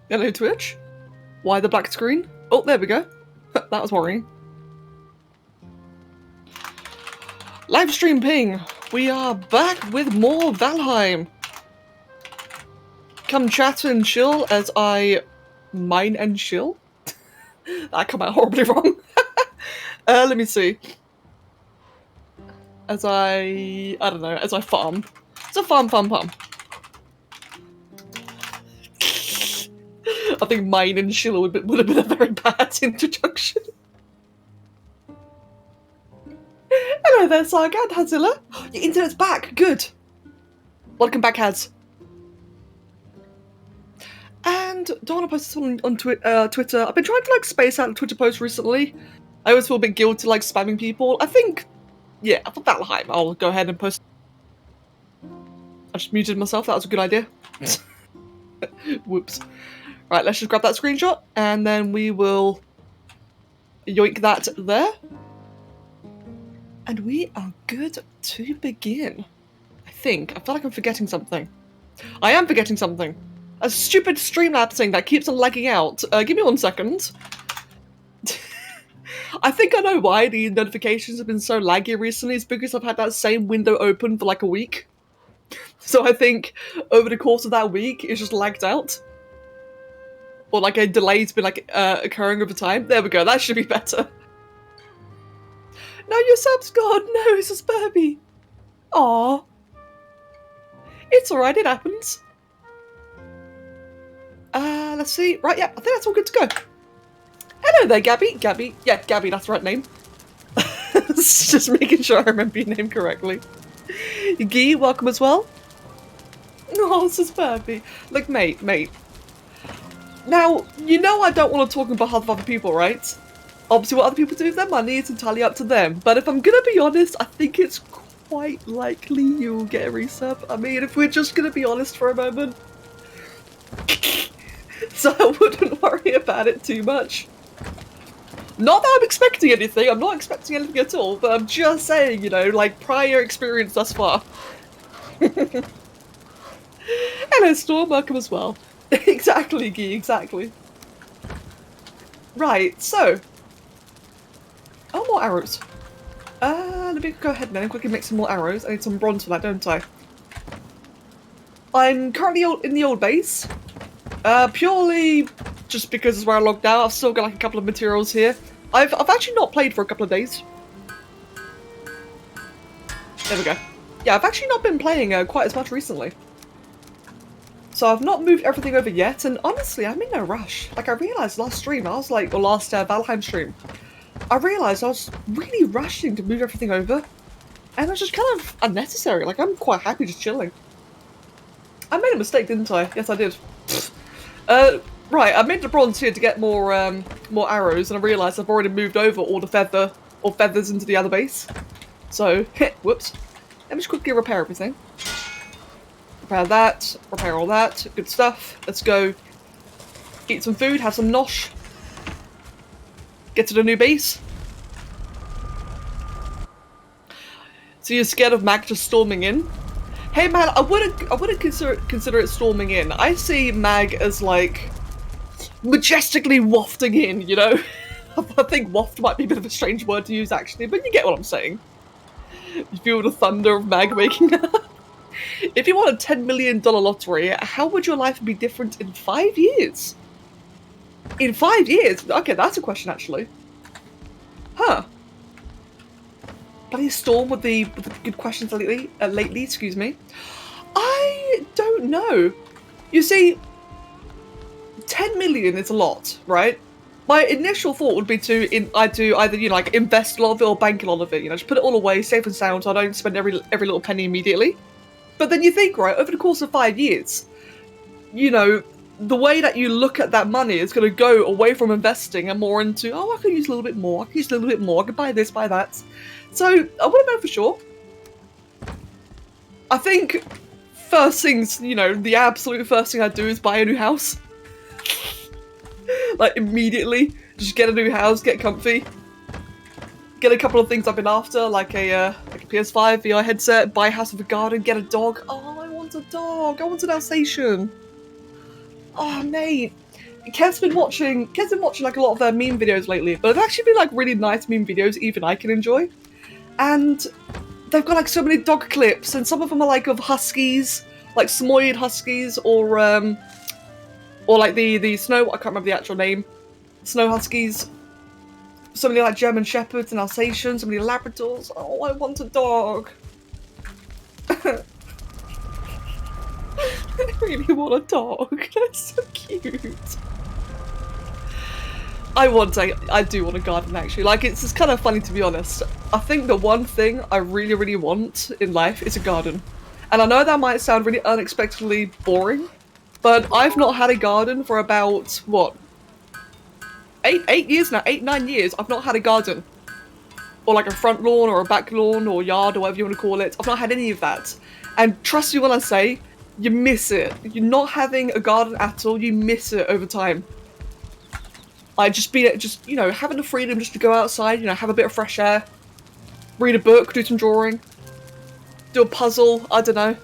Hello, Twitch. Why the black screen? Oh, there we go. That was worrying. Live stream ping. We are back with more Valheim. Come chat and chill as I mine and chill. That come out horribly wrong. Let me see. As I don't know, as I farm. It's a farm. I think mine and chill would have been a very bad introduction. Hello there, Saga and Hazilla. Your internet's back. Good. Welcome back, Haz. And don't want to post this on Twitter. I've been trying to space out Twitter posts recently. I always feel a bit guilty spamming people. I think, yeah, for Valheim, I'll go ahead and post. I just muted myself. That was a good idea. Whoops. Right, let's just grab that screenshot and then we will yoink that there. And we are good to begin. I think. I feel like I'm forgetting something. I am forgetting something. A stupid Streamlabs thing that keeps on lagging out. Give me 1 second. I think I know why the notifications have been so laggy recently. It's because I've had that same window open for a week. So I think over the course of that week, it's just lagged out. Or a delay's been occurring over time. There we go, that should be better. No, your sub's gone. No, it's a Spurby. Aww. It's alright, it happens. Let's see. Right, yeah, I think that's all good to go. Hello there, Gabby. Gabby. Yeah, Gabby, that's the right name. Just making sure I remember your name correctly. Guy, welcome as well. Oh, this is Spurby. Look, mate. Now, you know I don't want to talk on behalf of other people, right? Obviously, what other people do with their money is entirely up to them. But if I'm gonna be honest, I think it's quite likely you'll get a resub. I mean, if we're just gonna be honest for a moment. So I wouldn't worry about it too much. Not that I'm expecting anything, I'm not expecting anything at all, but I'm just saying, you know, prior experience thus far. Hello, Storm, welcome as well. Exactly, Guy, exactly. Right, so. Oh, more arrows. Let me go ahead now and quickly make some more arrows. I need some bronze for that, don't I? I'm currently in the old base. Purely just because it's where I logged out. I've still got a couple of materials here. I've actually not played for a couple of days. There we go. Yeah, I've actually not been playing quite as much recently. So I've not moved everything over yet, and honestly, I'm in no rush. I realised last stream, I was or last Valheim stream, I realised I was really rushing to move everything over, and it's just kind of unnecessary. I'm quite happy just chilling. I made a mistake, didn't I? Yes, I did. Right, I made the bronze here to get more arrows, and I realised I've already moved over all the feathers into the other base. So, whoops. Let me just quickly repair everything. Repair that, repair all that, good stuff. Let's go eat some food, have some nosh. Get to the new base. So you're scared of Mag just storming in? Hey man, I wouldn't consider it storming in. I see Mag as majestically wafting in, you know? I think waft might be a bit of a strange word to use actually, but you get what I'm saying. You feel the thunder of Mag waking up. If you won a $10 million lottery, how would your life be different in 5 years? In 5 years? Okay, that's a question actually. Huh. Bloody Storm with the good questions lately, excuse me. I don't know. You see, 10 million is a lot, right? My initial thought would be to either invest a lot of it or bank a lot of it. You know, just put it all away, safe and sound, so I don't spend every little penny immediately. But then you think, right, over the course of 5 years, you know, the way that you look at that money is going to go away from investing and more into, oh, I could use a little bit more, I could buy this, buy that. So, I wouldn't know for sure. I think, first things, you know, the absolute first thing I'd do is buy a new house. Immediately. Just get a new house, get comfy. Get a couple of things I've been after, like a PS5, VR headset, buy a house with a garden, get a dog. Oh, I want a dog. I want an Alsatian. Oh, mate. Kev's been watching like a lot of their meme videos lately, but they've actually been like really nice meme videos even I can enjoy. And they've got like so many dog clips, and some of them are like of huskies, like Samoyed huskies, or like the snow, I can't remember the actual name, snow huskies. So many like German shepherds and Alsatians, so many Labradors. Oh, I want a dog. I really want a dog. That's so cute. I do want a garden actually. Like, it's just kind of funny to be honest. I think the one thing I really, really want in life is a garden. And I know that might sound really unexpectedly boring, but I've not had a garden for about, what? 8 years now, 9 years, I've not had a garden. Or like a front lawn or a back lawn or yard or whatever you want to call it. I've not had any of that. And trust me when I say, you miss it. You're not having a garden at all, you miss it over time. Like, just, you know, having the freedom just to go outside, you know, have a bit of fresh air, read a book, do some drawing, do a puzzle, I don't know,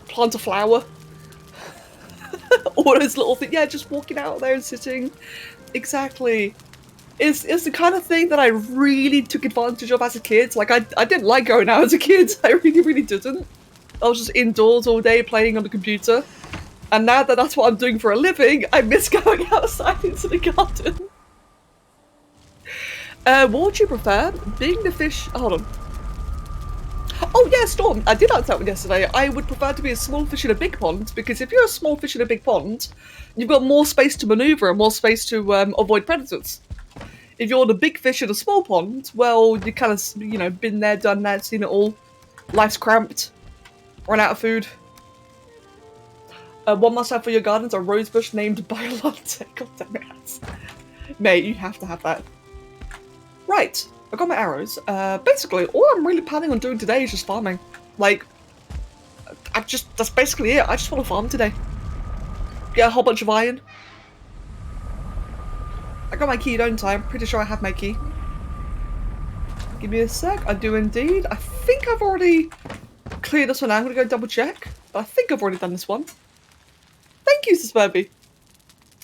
plant a flower. All those little things, yeah, just walking out there and sitting. Exactly. It's the kind of thing that I really took advantage of as a kid. Like, I didn't like going out as a kid. I really, really didn't. I was just indoors all day playing on the computer. And now that that's what I'm doing for a living, I miss going outside into the garden. What would you prefer? Being the fish... Hold on. Oh yeah, Storm, I did answer that one yesterday. I would prefer to be a small fish in a big pond, because if you're a small fish in a big pond, you've got more space to maneuver and more space to avoid predators. If you're the big fish in a small pond, well, you kind of, you know, been there, done that, seen it all. Life's cramped. Run out of food. One must have for your gardens a rose bush named Biolante. God damn it. Mate, you have to have that. Right, I got my arrows. Basically, all I'm really planning on doing today is just farming. Like, that's basically it. I just want to farm today. Get a whole bunch of iron. I got my key, don't I? I'm pretty sure I have my key. Give me a sec. I do indeed. I think I've already cleared this one out. I'm going to go double check. But I think I've already done this one. Thank you, Suspurby.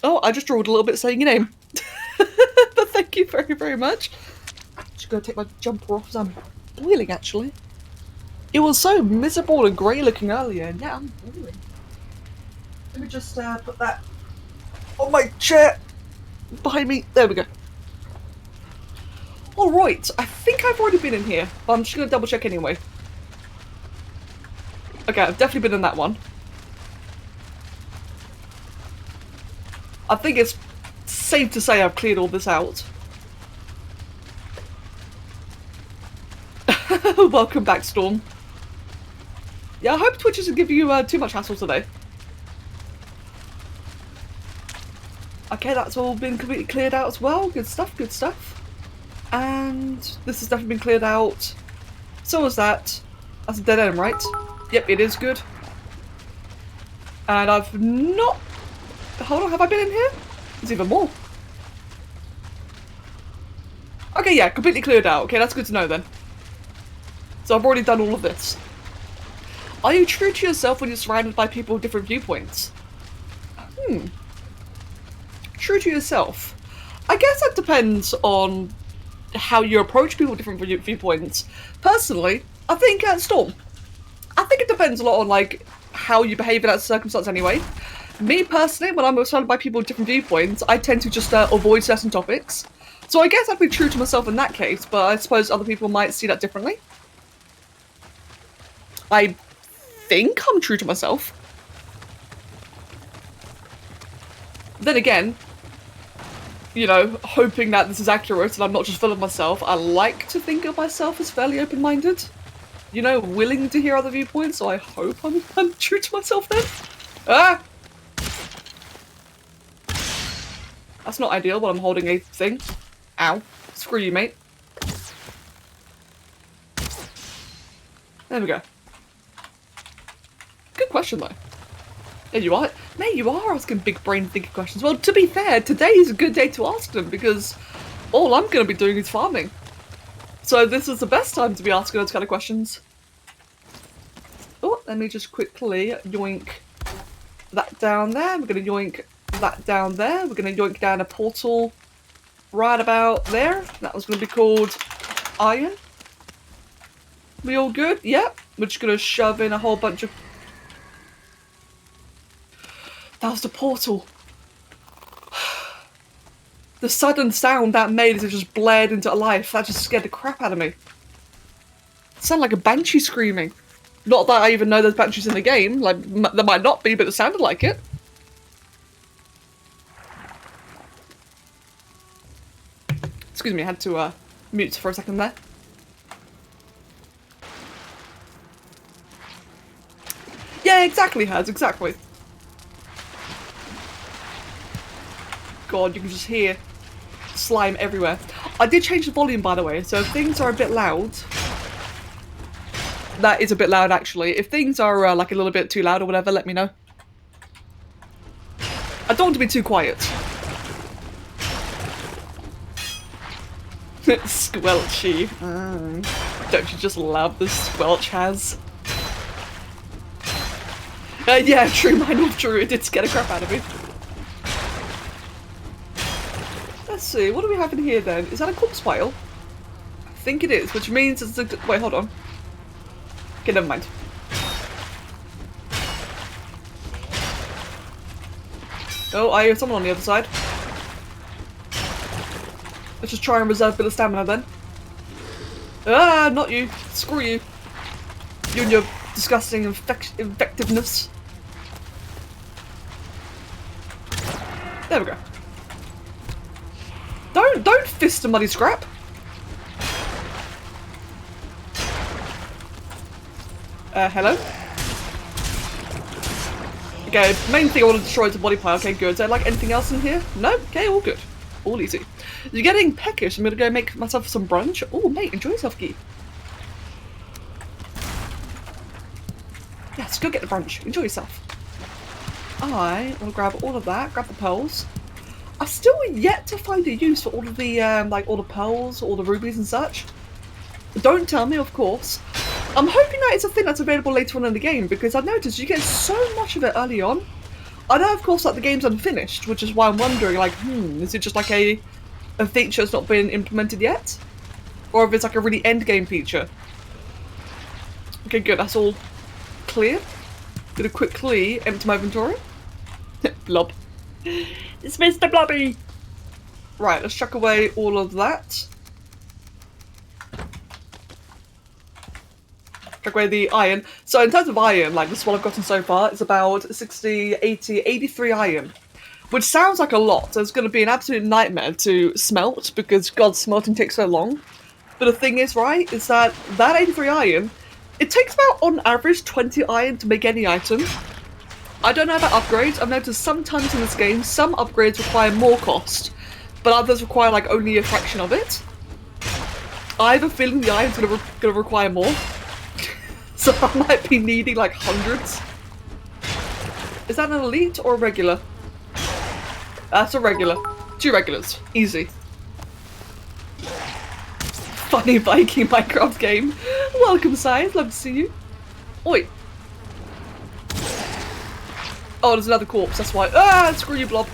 Oh, I just drawed a little bit saying your name. But thank you very, very much. I'm just going to take my jumper off because I'm boiling, actually. It was so miserable and grey looking earlier, and now I'm boiling. Let me just put that on my chair behind me. There we go. Alright, I think I've already been in here, but I'm just going to double check anyway. Okay, I've definitely been in that one. I think it's safe to say I've cleared all this out. Welcome back, Storm. Yeah, I hope Twitch doesn't give you too much hassle today. Okay, that's all been completely cleared out as well. Good stuff, good stuff. And this has definitely been cleared out. So was that. That's a dead end, right? Yep, it is good. And I've not... Hold on, have I been in here? There's even more. Okay, yeah, completely cleared out. Okay, that's good to know then. So I've already done all of this. Are you true to yourself when you're surrounded by people with different viewpoints? True to yourself? I guess that depends on how you approach people with different viewpoints. Personally, I think, Storm, I think it depends a lot on, like, how you behave in that circumstance anyway. Me, personally, when I'm surrounded by people with different viewpoints, I tend to just avoid certain topics. So I guess I'd be true to myself in that case, but I suppose other people might see that differently. I think I'm true to myself. Then again, you know, hoping that this is accurate and I'm not just full of myself, I like to think of myself as fairly open-minded. You know, willing to hear other viewpoints, so I hope I'm true to myself then. Ah! That's not ideal, but I'm holding a thing. Ow. Screw you, mate. There we go. Good question, though. Yeah, you are. Mate, you are asking big brain thinking questions. Well, to be fair, today is a good day to ask them because all I'm going to be doing is farming. So this is the best time to be asking those kind of questions. Oh, let me just quickly yoink that down there. We're going to yoink that down there. We're going to yoink down a portal right about there. That was going to be called iron. We all good? Yep. We're just going to shove in a whole bunch of... That was the portal. The sudden sound that made as it just blared into life, that just scared the crap out of me. It sounded like a banshee screaming. Not that I even know there's banshees in the game, like, there might not be, but it sounded like it. Excuse me, I had to mute for a second there. Yeah, exactly, Haz, exactly. God, you can just hear slime everywhere. I did change the volume, by the way, so if things are a bit loud... That is a bit loud, actually. If things are, like, a little bit too loud or whatever, let me know. I don't want to be too quiet. Squelchy. Don't you just love the squelch, Haz? Yeah, true, mine was true. It did scare the crap out of me. Let's see, what do we have in here then? Is that a corpse pile? I think it is, which means it's a... Wait, hold on. Okay, never mind. Oh, I hear someone on the other side. Let's just try and reserve a bit of stamina then. Ah, not you. Screw you. You and your disgusting effectiveness. There we go. Don't fist a muddy scrap. Hello? Okay, main thing I want to destroy is the body pile. Okay, good. Is there like anything else in here? No? Okay, all good. All easy. You're getting peckish. I'm gonna go make myself some brunch. Oh, mate, enjoy yourself, Gee. Yes, go get the brunch. Enjoy yourself. I want to grab all of that. Grab the pearls. I've still yet to find a use for all of the, like, all the pearls, all the rubies and such. Don't tell me, of course. I'm hoping that it's a thing that's available later on in the game, because I've noticed you get so much of it early on. I know, of course, that the game's unfinished, which is why I'm wondering, like, is it just like a feature that's not been implemented yet? Or if it's like a really endgame feature. Okay, good, that's all clear. Gonna quickly empty my inventory. Blob. It's Mr. Blobby! Right, let's chuck away all of that. Chuck away the iron. So in terms of iron, like this is what I've gotten so far, it's about 60, 80, 83 iron. Which sounds like a lot, so it's going to be an absolute nightmare to smelt, because god, smelting takes so long. But the thing is, right, is that 83 iron, it takes about, on average, 20 iron to make any item. I don't know about upgrades. I've noticed sometimes in this game, some upgrades require more cost, but others require like only a fraction of it. I have a feeling the iron's gonna require more, so I might be needing like hundreds. Is that an elite or a regular? That's a regular. 2 regulars. Easy. Funny Viking Minecraft game. Welcome, Scythe. Love to see you. Oi. Oh, there's another corpse, that's why. Ah, screw you, Blob.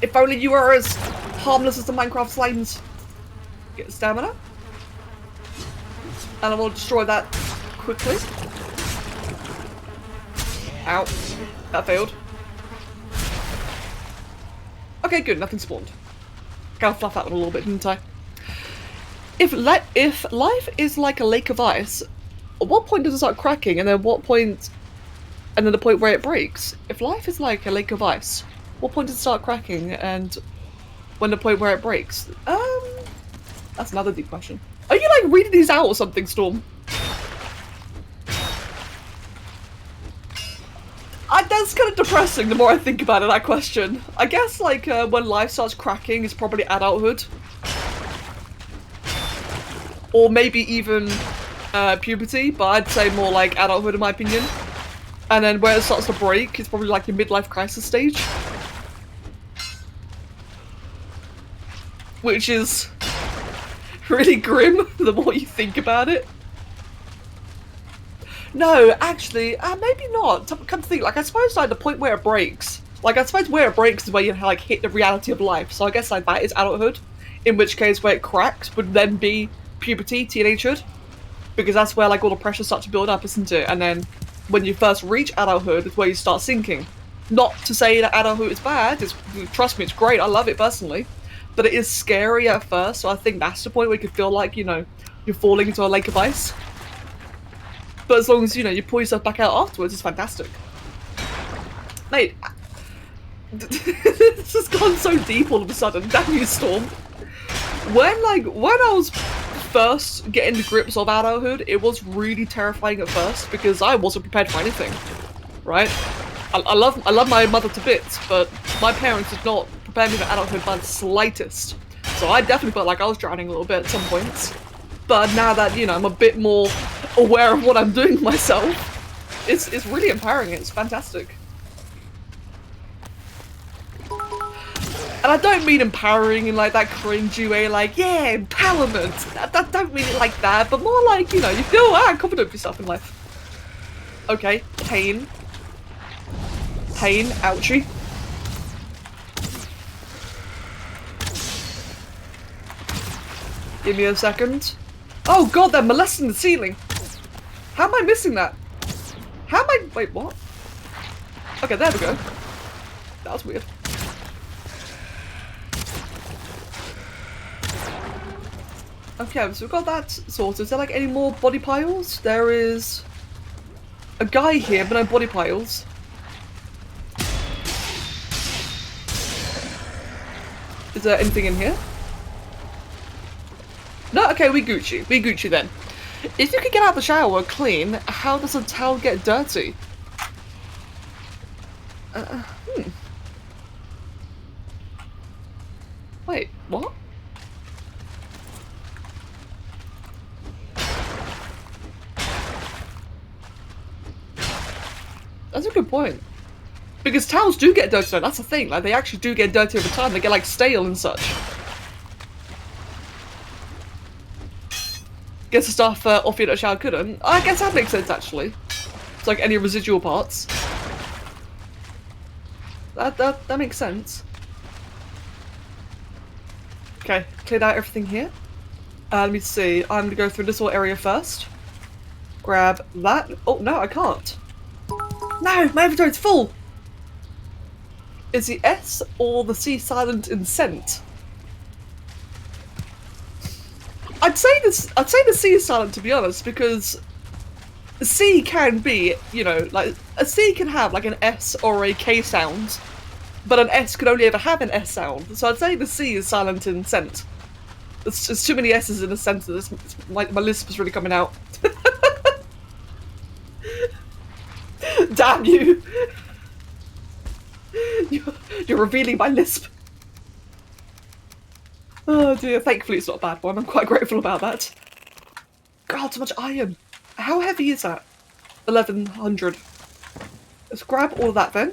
If only you were as harmless as the Minecraft slimes. Get stamina. And I will destroy that quickly. Ow. That failed. Okay, good, nothing spawned. Gotta fluff that one a little bit, didn't I? If life is like a lake of ice, at what point does it start cracking, and then what point... And then the point where it breaks? If life is like a lake of ice, what point does it start cracking, and when the point where it breaks? That's another deep question. Are you like reading these out or something, Storm? That's kind of depressing the more I think about it, that question. I guess like when life starts cracking is probably adulthood. Or maybe even puberty, but I'd say more like adulthood in my opinion. And then where it starts to break, it's probably like your midlife crisis stage. Which is really grim the more you think about it. No, actually, maybe not. Come to think, like I suppose like the point where it breaks Like, I suppose where it breaks is where you like hit the reality of life. So I guess like that is adulthood. In which case, where it cracks would then be puberty, teenagehood, because that's where like all the pressure starts to build up, isn't it? And then when you first reach adulthood, is where you start sinking. Not to say that adulthood is bad. Trust me, it's great. I love it personally, but it is scary at first. So I think that's the point where you can feel like you're falling into a lake of ice. But as long as you pull yourself back out afterwards, it's fantastic. Mate, this has gone so deep all of a sudden. Damn you, Storm. When I was first getting the grips of adulthood, it was really terrifying at first because I wasn't prepared for anything. Right? I love my mother to bits, but my parents did not prepare me for adulthood by the slightest. So I definitely felt like I was drowning a little bit at some points. But now that I'm a bit more aware of what I'm doing myself, it's really empowering. It's fantastic. And I don't mean empowering in like that cringy way, like, yeah, empowerment. I don't mean it like that, but more like, you feel confident with yourself in life. Okay, pain. Pain, ouchie. Give me a second. Oh god, they're molesting the ceiling. How am I missing that? Wait, what? Okay, there we go. That was weird. Okay, so we've got that sorted. Is there like any more body piles? There is a guy here, but no body piles. Is there anything in here? No? Okay, we Gucci. We Gucci then. If you could get out of the shower clean, how does a towel get dirty? Wait, what? That's a good point. Because towels do get dirty though, that's the thing. Like, they actually do get dirty over time. They get, like, stale and such. Guess the stuff off you that shower couldn't. I guess that makes sense, actually. It's like any residual parts. That makes sense. Okay, cleared out everything here. Let me see. I'm gonna go through this whole area first. Grab that. Oh, no, I can't. No, my inventory's full! Is the S or the C silent in scent? I'd say the C is silent, to be honest, because the C can be, like, a C can have like an S or a K sound, but an S could only ever have an S sound. So I'd say the C is silent in scent. There's too many S's in a sentence. My lisp is really coming out. Damn you! You're revealing my lisp. Oh dear, thankfully it's not a bad one. I'm quite grateful about that. God, so much iron. How heavy is that? 1100. Let's grab all of that then.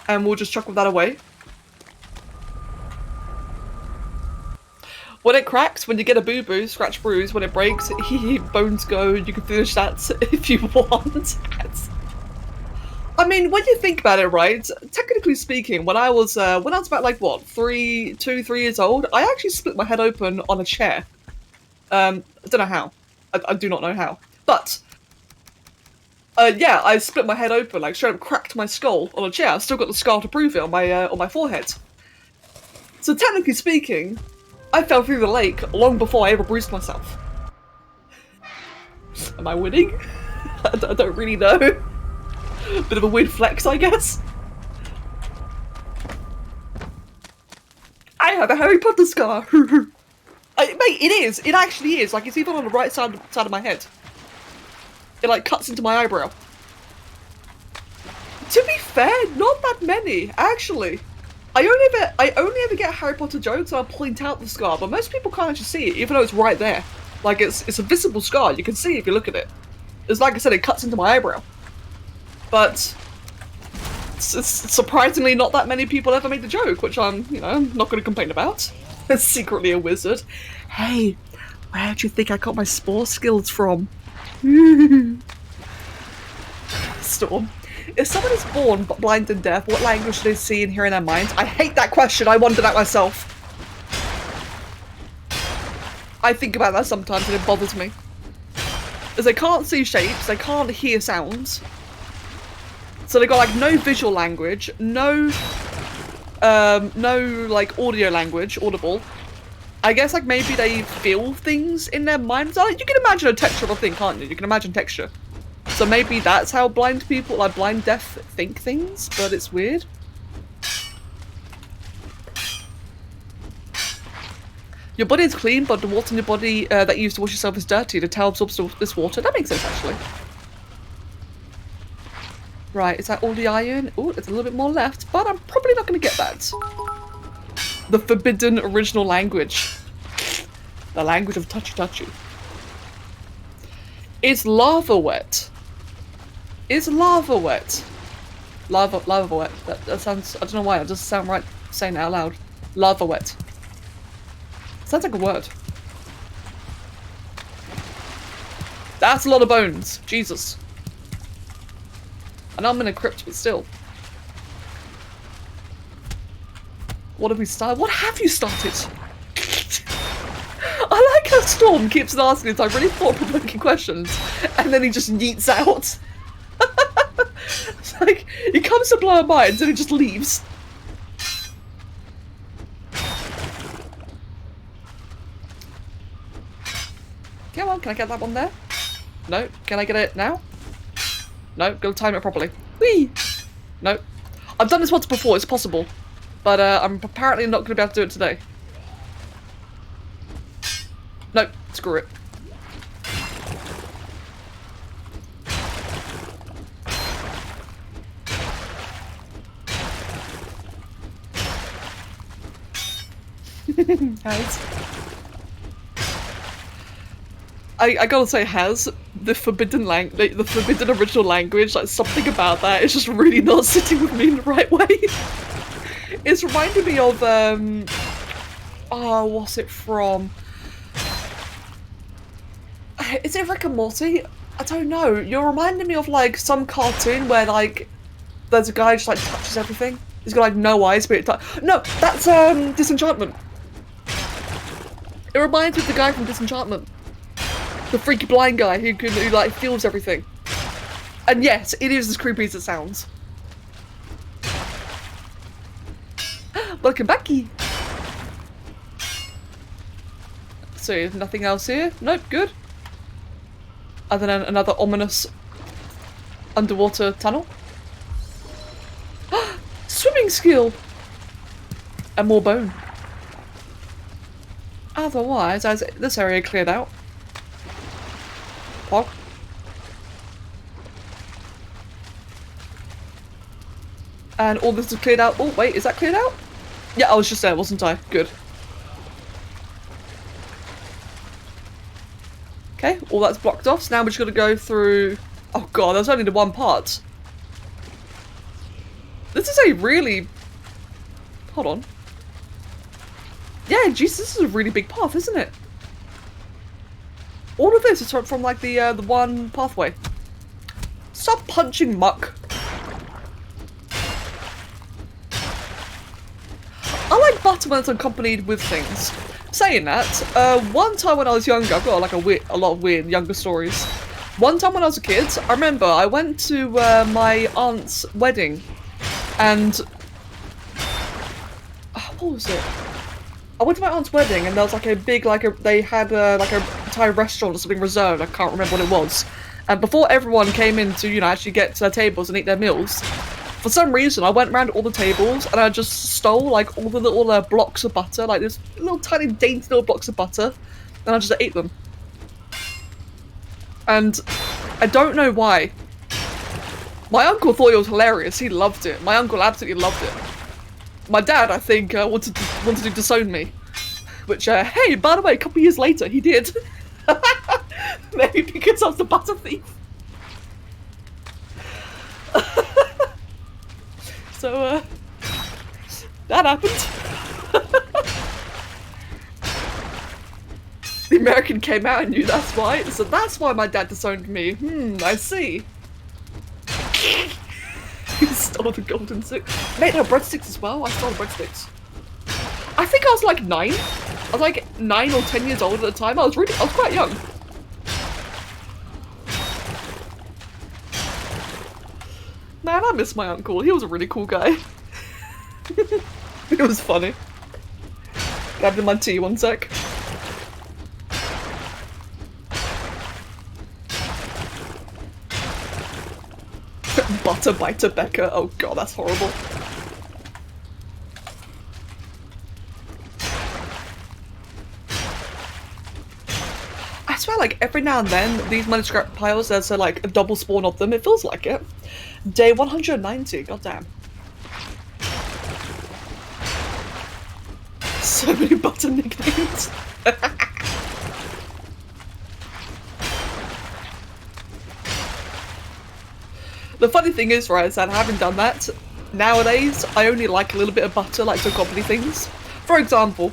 And we'll just chuck all that away. When it cracks, when you get a boo-boo, scratch bruise, when it breaks, bones go, you can finish that if you want. I mean, when you think about it, right? Technically speaking, when I was about like what, 3 years old, I actually split my head open on a chair. I don't know how. I do not know how. But yeah, I split my head open, like straight up cracked my skull on a chair. I've still got the scar to prove it on my forehead. So technically speaking, I fell through the lake long before I ever bruised myself. Am I winning? I don't really know. Bit of a weird flex, I guess. I have a Harry Potter scar. Mate, it is. It actually is. Like, it's even on the right side of my head. It like cuts into my eyebrow. To be fair, not that many actually. I only ever get Harry Potter jokes and I'll point out the scar, but most people can't actually see it, even though it's right there. Like, it's a visible scar. You can see if you look at it. It's like I said, it cuts into my eyebrow. But it's surprisingly not that many people ever made the joke, which I'm not going to complain about. Secretly a wizard. Hey, where do you think I got my spore skills from? Storm. If someone is born blind and deaf, what language do they see and hear in their minds? I hate that question. I wonder that myself. I think about that sometimes and it bothers me. As they can't see shapes, they can't hear sounds. So they got like no visual language, no like audio language, audible. I guess like maybe they feel things in their minds. Like, you can imagine a texture of a thing, can't you? You can imagine texture. So maybe that's how blind people, like blind deaf, think things, but it's weird. Your body is clean, but the water in your body that you use to wash yourself is dirty. The towel absorbs this water. That makes sense, actually. Right, is that all the iron? Oh, there's a little bit more left, but I'm probably not going to get that. The forbidden original language. The language of touchy-touchy. Is lava wet? Is lava wet? Lava wet. That sounds... I don't know why, it doesn't sound right saying it out loud. Lava wet. Sounds like a word. That's a lot of bones. Jesus. I know I'm in a crypt, but still. What have we started? What have you started? I like how Storm keeps asking these like really thought-provoking questions, and then he just yeets out. It's like, he comes to blow our minds and he just leaves. Come on, can I get that one there? No. Can I get it now? No, go time it properly. Whee! No. I've done this once before, it's possible. But I'm apparently not going to be able to do it today. No, screw it. Has. I gotta say, has the forbidden original language, like something about that is just really not sitting with me in the right way. It's reminding me of oh, what's it from? Is it Rick and Morty? I don't know. You're reminding me of like some cartoon where like there's a guy who just like touches everything. He's got like no eyes, but no, that's Disenchantment. It reminds me of the guy from Disenchantment. The freaky blind guy who like feels everything. And yes, it is as creepy as it sounds. Welcome backy. So nothing else here? Nope, good. Other than another ominous underwater tunnel. Swimming skill! And more bone. Otherwise, as this area cleared out. Pog. And all this is cleared out. Oh, wait, is that cleared out? Yeah, I was just there, wasn't I? Good. Okay, all that's blocked off, so now we're just gonna go through... Oh god, that's only the one part. This is a really... Hold on. Yeah, jeez, this is a really big path, isn't it? All of this is from like the one pathway. Stop punching muck. I like butter when it's accompanied with things. Saying that, one time when I was younger, I've got like a lot of weird younger stories. One time when I was a kid, I remember I went to my aunt's wedding, and what was it? I went to my aunt's wedding, and there was like a big they had like a Thai restaurant or something reserved. I can't remember what it was. And before everyone came in to actually get to their tables and eat their meals, for some reason I went around all the tables and I just stole like all the little blocks of butter, like this little tiny dainty little blocks of butter, and I just ate them. And I don't know why. My uncle thought it was hilarious. He loved it. My uncle absolutely loved it. My dad, I think, wanted to disown me. Which, hey, by the way, a couple of years later, he did. Maybe because I was the butter thief. So, that happened. The American came out and knew that's why. So that's why my dad disowned me. I see. Stole the golden stick. Mate, no, breadsticks as well. I stole the breadsticks. I think I was like 9. I was like 9 or 10 years old at the time. I was quite young. Man, I miss my uncle. He was a really cool guy. It was funny. Grabbed him my tea, one sec. Butter biter Becca. Oh god, that's horrible. I swear, like, every now and then, these money scrap piles, there's like a double spawn of them. It feels like it. Day 190, goddamn. So many butter nicknames. The funny thing is, right, is that having done that, nowadays, I only like a little bit of butter, like, to accompany things. For example,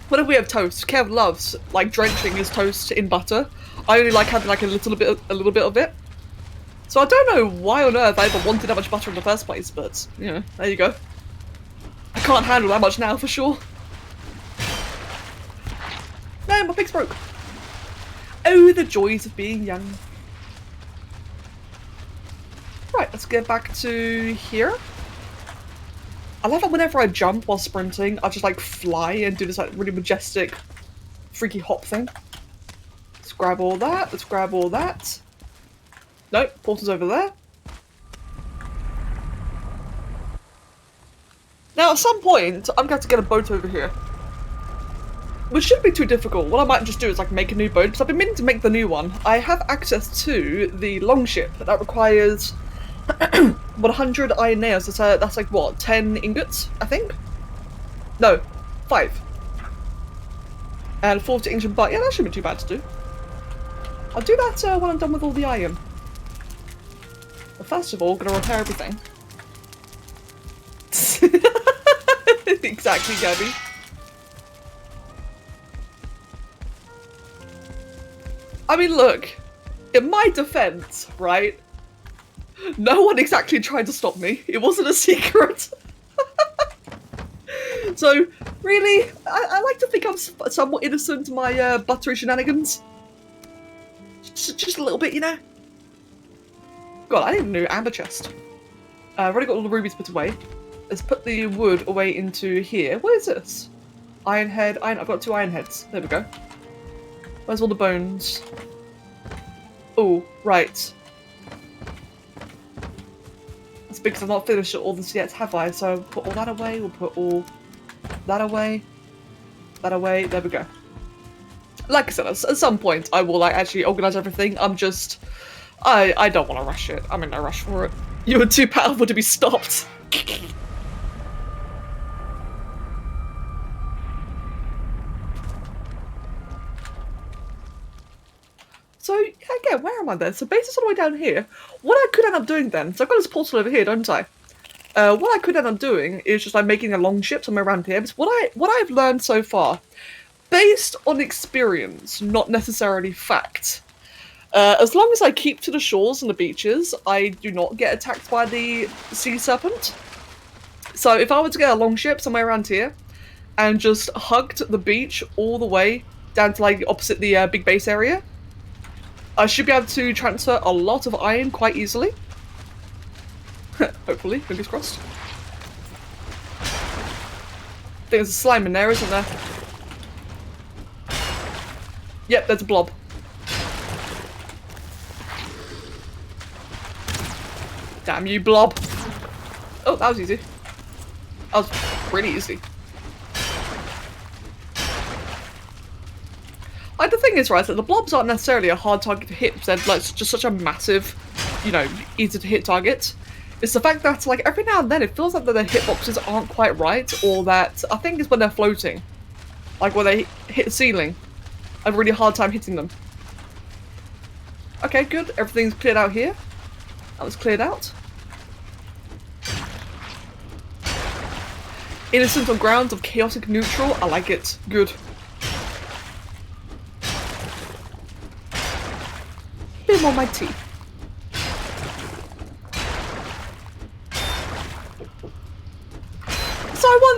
whenever we have toast, Kev loves, like, drenching his toast in butter. I only like having, like, a little bit of it. So I don't know why on earth I ever wanted that much butter in the first place, but, you know, there you go. I can't handle that much now, for sure. No, my pig's broke. Oh, the joys of being young. Right, let's get back to here. I love that whenever I jump while sprinting, I just like fly and do this like really majestic, freaky hop thing. Let's grab all that, let's grab all that. Nope, portal's over there. Now at some point, I'm going to have to get a boat over here. Which shouldn't be too difficult. What I might just do is like make a new boat, because I've been meaning to make the new one. I have access to the longship that requires 100 iron nails. That's like what, 10 ingots, I think? No, 5. And 40 ancient bar. Yeah, that shouldn't be too bad to do. I'll do that when I'm done with all the iron. But first of all, gonna repair everything. Exactly, Gabby. I mean, look, in my defense, right? No one exactly tried to stop me. It wasn't a secret. So, really, I like to think I'm somewhat innocent to my buttery shenanigans. Just a little bit, you know? God, I didn't know amber chest. I've already got all the rubies put away. Let's put the wood away into here. What is this? Iron head. I've got 2 iron heads. There we go. Where's all the bones? Oh, right. That's because I've not finished all this yet, have I? So put all that away, we'll put all that away, that away, there we go. Like I said, at some point I will like actually organise everything. I'm just... I don't want to rush it. I'm in no rush for it. You were too powerful to be stopped. So, again, where am I then? So bases all the way down here. What I could end up doing then, so I've got this portal over here, don't I? What I could end up doing is just like making a longship somewhere around here. Because what I've learned so far, based on experience, not necessarily fact, as long as I keep to the shores and the beaches, I do not get attacked by the sea serpent. So if I were to get a longship somewhere around here, and just hugged the beach all the way down to like opposite the big base area, I should be able to transfer a lot of iron quite easily. Hopefully, fingers crossed. I think there's a slime in there, isn't there? Yep, there's a blob. Damn you, blob. Oh, that was easy. That was pretty easy. Like, the thing is, right, that the blobs aren't necessarily a hard target to hit, they're like just such a massive, you know, easy to hit target. It's the fact that, like, every now and then it feels like that their hitboxes aren't quite right, or that, I think it's when they're floating. Like, when they hit the ceiling. I have a really hard time hitting them. Okay, good. Everything's cleared out here. That was cleared out. Innocent on grounds of chaotic neutral. I like it. Good. Bit more my tea.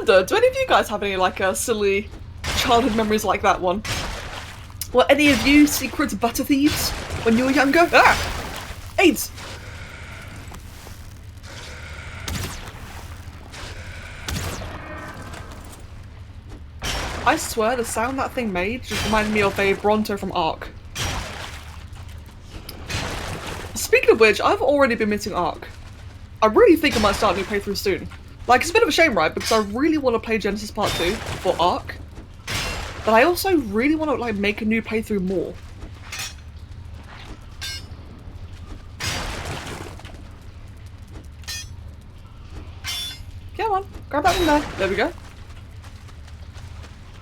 wonder, do any of you guys have any like silly childhood memories like that one? Were any of you secret butter thieves when you were younger? Ah! AIDS! I swear the sound that thing made just reminded me of a Bronto from Ark. Speaking of which, I've already been missing Ark. I really think I might start a new playthrough soon. Like, it's a bit of a shame, right? Because I really want to play Genesis Part 2 for Ark. But I also really want to, like, make a new playthrough more. Come on, grab that one there. There we go.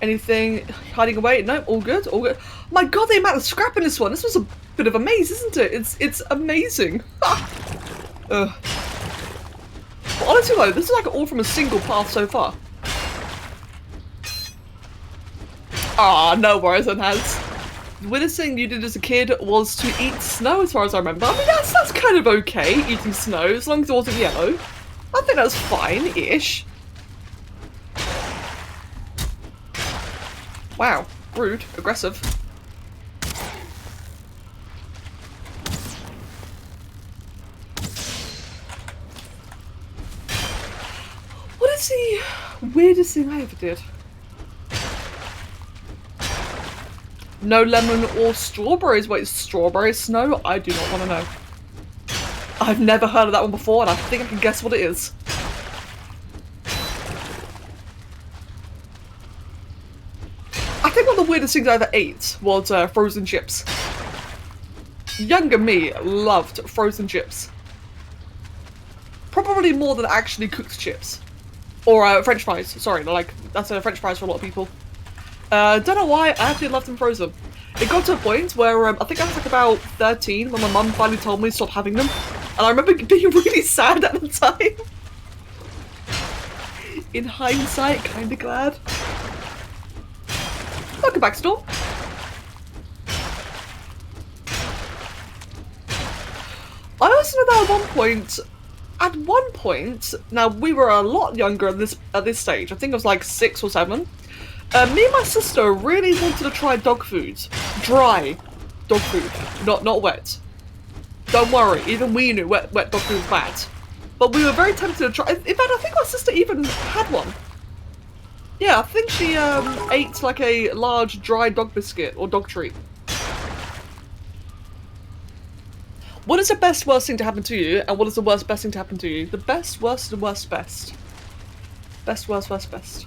Anything hiding away? No, all good, all good. My god, the amount of scrap in this one. This was a bit of a maze, isn't it? It's amazing. But honestly though, this is like all from a single path so far. Ah, no worries on hands. The weirdest thing you did as a kid was to eat snow, as far as I remember. I mean, that's kind of okay, eating snow, as long as it wasn't yellow. I think that's fine-ish. Wow, rude, aggressive. What is the weirdest thing I ever did? No lemon or strawberries. Wait, strawberry snow? I do not want to know. I've never heard of that one before, and I think I can guess what it is. I think one of the weirdest things I ever ate was frozen chips. Younger me loved frozen chips. Probably more than actually cooked chips. Or French fries, sorry, like, that's French fries for a lot of people. Don't know why, I actually loved them frozen. It got to a point where I think I was like about 13 when my mum finally told me to stop having them. And I remember being really sad at the time. In hindsight, kinda glad. Welcome back, Storm. I also know that at one point, now we were a lot younger at this stage, I think it was like 6 or 7. Me and my sister really wanted to try dog food. Dry dog food, not wet. Don't worry, even we knew wet dog food was bad. But we were very tempted to try. In fact, I think my sister even had one. Yeah, I think she ate like a large dry dog biscuit or dog treat. What is the best worst thing to happen to you, and what is the worst best thing to happen to you? The best, worst, and worst, best. Best, worst, worst, best.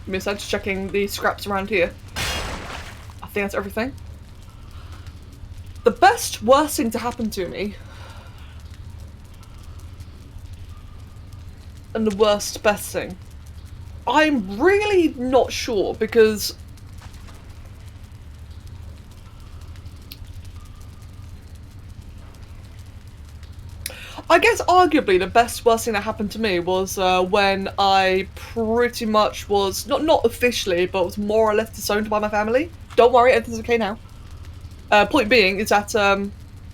Give me a second, just checking the scraps around here. I think that's everything. The best, worst thing to happen to me. And the worst, best thing. I'm really not sure because I guess arguably the best worst thing that happened to me was when I pretty much was not officially, but was more or less disowned by my family. Don't worry, everything's okay now. Point being is that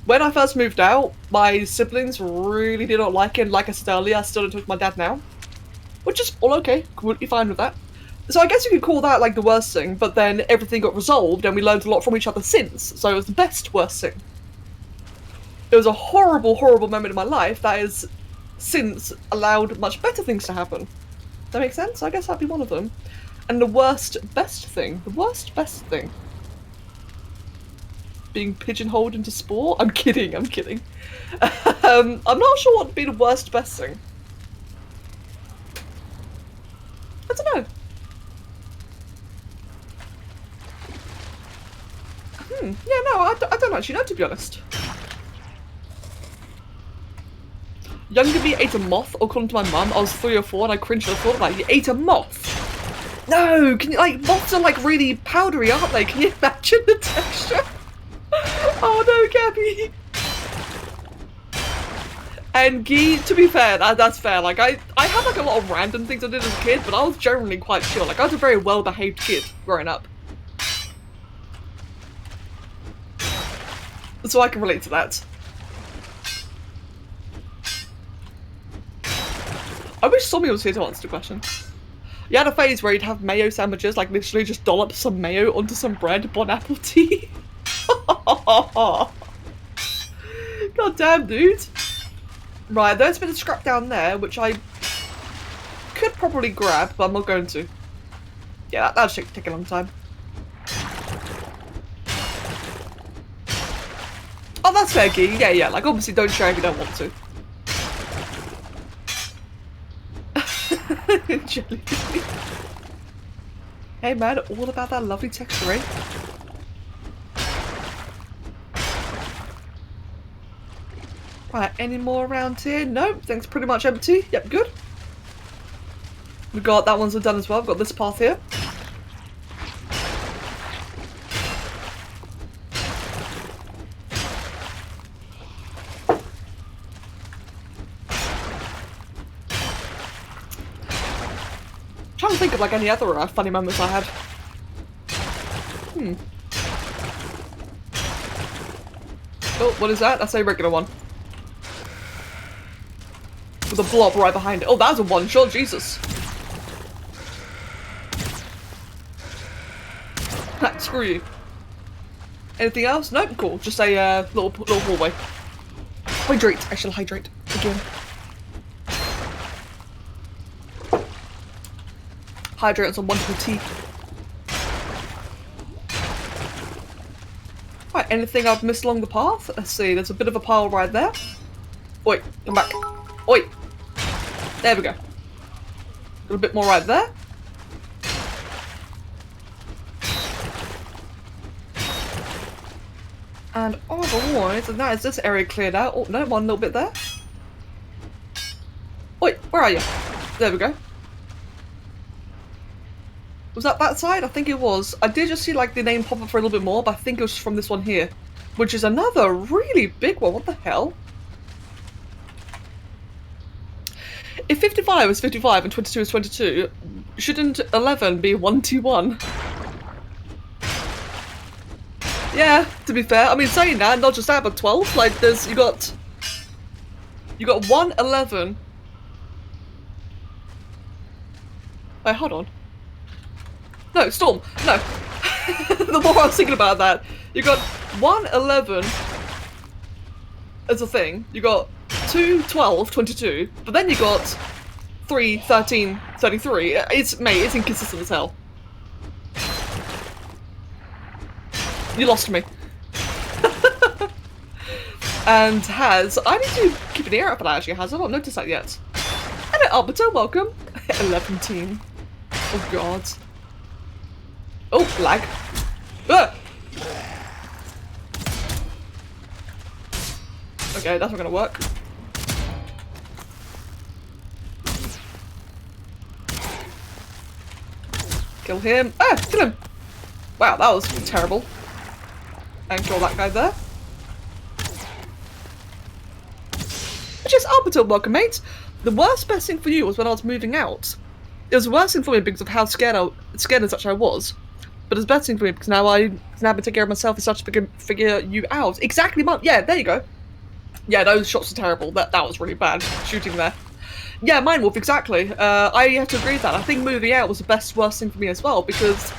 when I first moved out, my siblings really did not like it. And like I said earlier, I still don't talk to my dad now, which is all okay. Completely fine with that. So I guess you could call that like the worst thing. But then everything got resolved, and we learned a lot from each other since. So it was the best worst thing. It was a horrible, horrible moment in my life that has since allowed much better things to happen. Does that make sense? I guess that'd be one of them. And the worst, best thing. The worst, best thing. Being pigeonholed into sport? I'm kidding, I'm kidding. I'm not sure what would be the worst, best thing. I don't know. Yeah, no, I don't actually know, to be honest. Younger me ate a moth, according to my mum. I was 3 or 4 and I cringed at the thought of that. You ate a moth? No! Can you, like, moths are like really powdery, aren't they? Can you imagine the texture? Oh no, Gabby! And Guy, to be fair, that's fair. Like, I had like a lot of random things I did as a kid, but I was generally quite chill. Like, I was a very well-behaved kid growing up. So I can relate to that. I wish Somi was here to answer the question. You had a phase where you'd have mayo sandwiches, like literally just dollop some mayo onto some bread, bon apple tea. God damn, dude. Right, there's a bit of scrap down there, which I could probably grab, but I'm not going to. Yeah, that'll take a long time. Oh, that's fair, Gee. Yeah, like obviously don't share if you don't want to. Jelly. Hey man, all about that lovely texture, eh? Right, any more around here? Nope, things pretty much empty. Yep, good. We got that one's done as well. We've got this path here. I'm trying to think of like any other funny moments I had. Oh, what is that? That's a regular one. With a blob right behind it. Oh, that was a one-shot, Jesus. Screw you. Anything else? Nope, cool. Just a little hallway. Hydrate. I shall hydrate again. Hydrate on some wonderful tea. Right, anything I've missed along the path? Let's see, there's a bit of a pile right there. Oi, come back. Oi! There we go. Got a bit more right there. And otherwise, and that is this area cleared out. Oh, no, one little bit there. Oi, where are you? There we go. Was that that side? I think it was. I did just see like the name pop up for a little bit more, but I think it was from this one here. Which is another really big one. What the hell? If 55 is 55 and 22 is 22, shouldn't 11 be 121? Yeah, to be fair. I mean, saying that, not just that, but 12. Like, there's, you got 1, 11. Wait, hold on. No, Storm, no. The more I was thinking about that, you got 1, 11 as a thing. You got 2, 12, 22, but then you got 3, 13, 33. It's inconsistent as hell. You lost me. And I need to keep an ear out for that actually, I've not noticed that yet. Hello, Arbiter, welcome. 11 team. Oh god. Oh, lag. Okay, that's not gonna work. Kill him. Ah, kill him. Wow, that was terrible. And kill that guy there. Which is Arbiter, welcome mate. The worst best thing for you was when I was moving out. It was the worst thing for me because of how scared and such I was. But it's the best thing for me because now I've been taking care of myself and such to figure you out. Exactly, yeah, there you go. Yeah, those shots are terrible. That was really bad shooting there. Yeah, Mind Wolf, exactly. I have to agree with that. I think moving out was the worst thing for me as well because,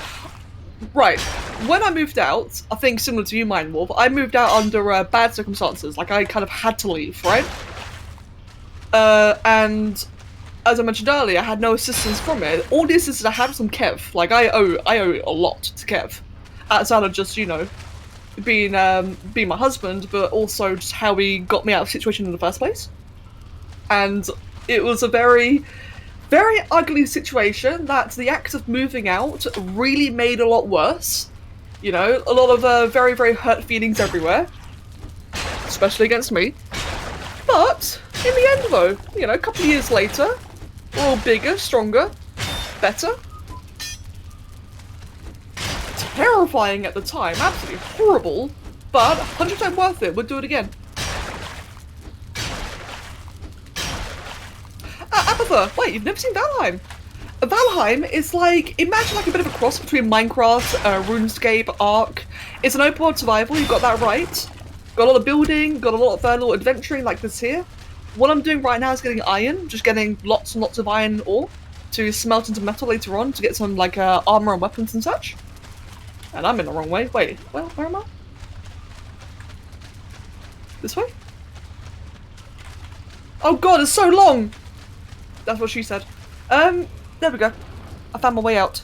right, when I moved out, I think similar to you, Mind Wolf, I moved out under bad circumstances. Like I kind of had to leave, right? And as I mentioned earlier, I had no assistance from it. All the assistance I had was from Kev. Like I owe a lot to Kev, outside of just being my husband, but also just how he got me out of the situation in the first place. And it was a very, very ugly situation that the act of moving out really made a lot worse. You know, a lot of very, very hurt feelings everywhere, especially against me. But in the end, though, you know, a couple of years later, we're all bigger, stronger, better. Terrifying at the time, absolutely horrible, but 100% worth it. We'll do it again. Abatha, wait, you've never seen Valheim? Valheim is like, imagine like a bit of a cross between Minecraft, RuneScape, Ark. It's an open world survival, you got that right. Got a lot of building, got a lot of little adventuring like this here. What I'm doing right now is getting iron, just getting lots and lots of iron ore to smelt into metal later on to get some like armor and weapons and such. And I'm in the wrong way. Wait, where am I? This way? Oh god, it's so long! That's what she said. There we go. I found my way out.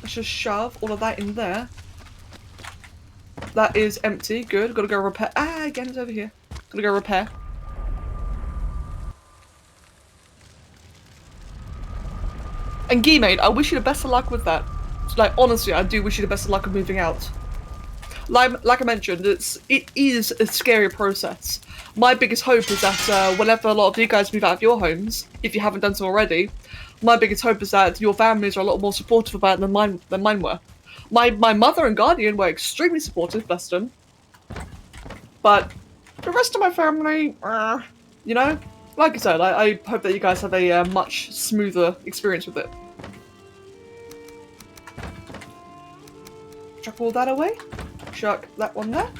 Let's just shove all of that in there. That is empty. Good. Gotta go repair. Ah, again, it's over here. Gotta go repair. And Gimade, I wish you the best of luck with that. Like, honestly, I do wish you the best of luck of moving out. Like I mentioned, it is a scary process. My biggest hope is that whenever a lot of you guys move out of your homes, if you haven't done so already, my biggest hope is that your families are a lot more supportive about it than mine were. My mother and guardian were extremely supportive, bless them. But the rest of my family, you know, like I said, I hope that you guys have a much smoother experience with it. Chuck all that away. Chuck that one there.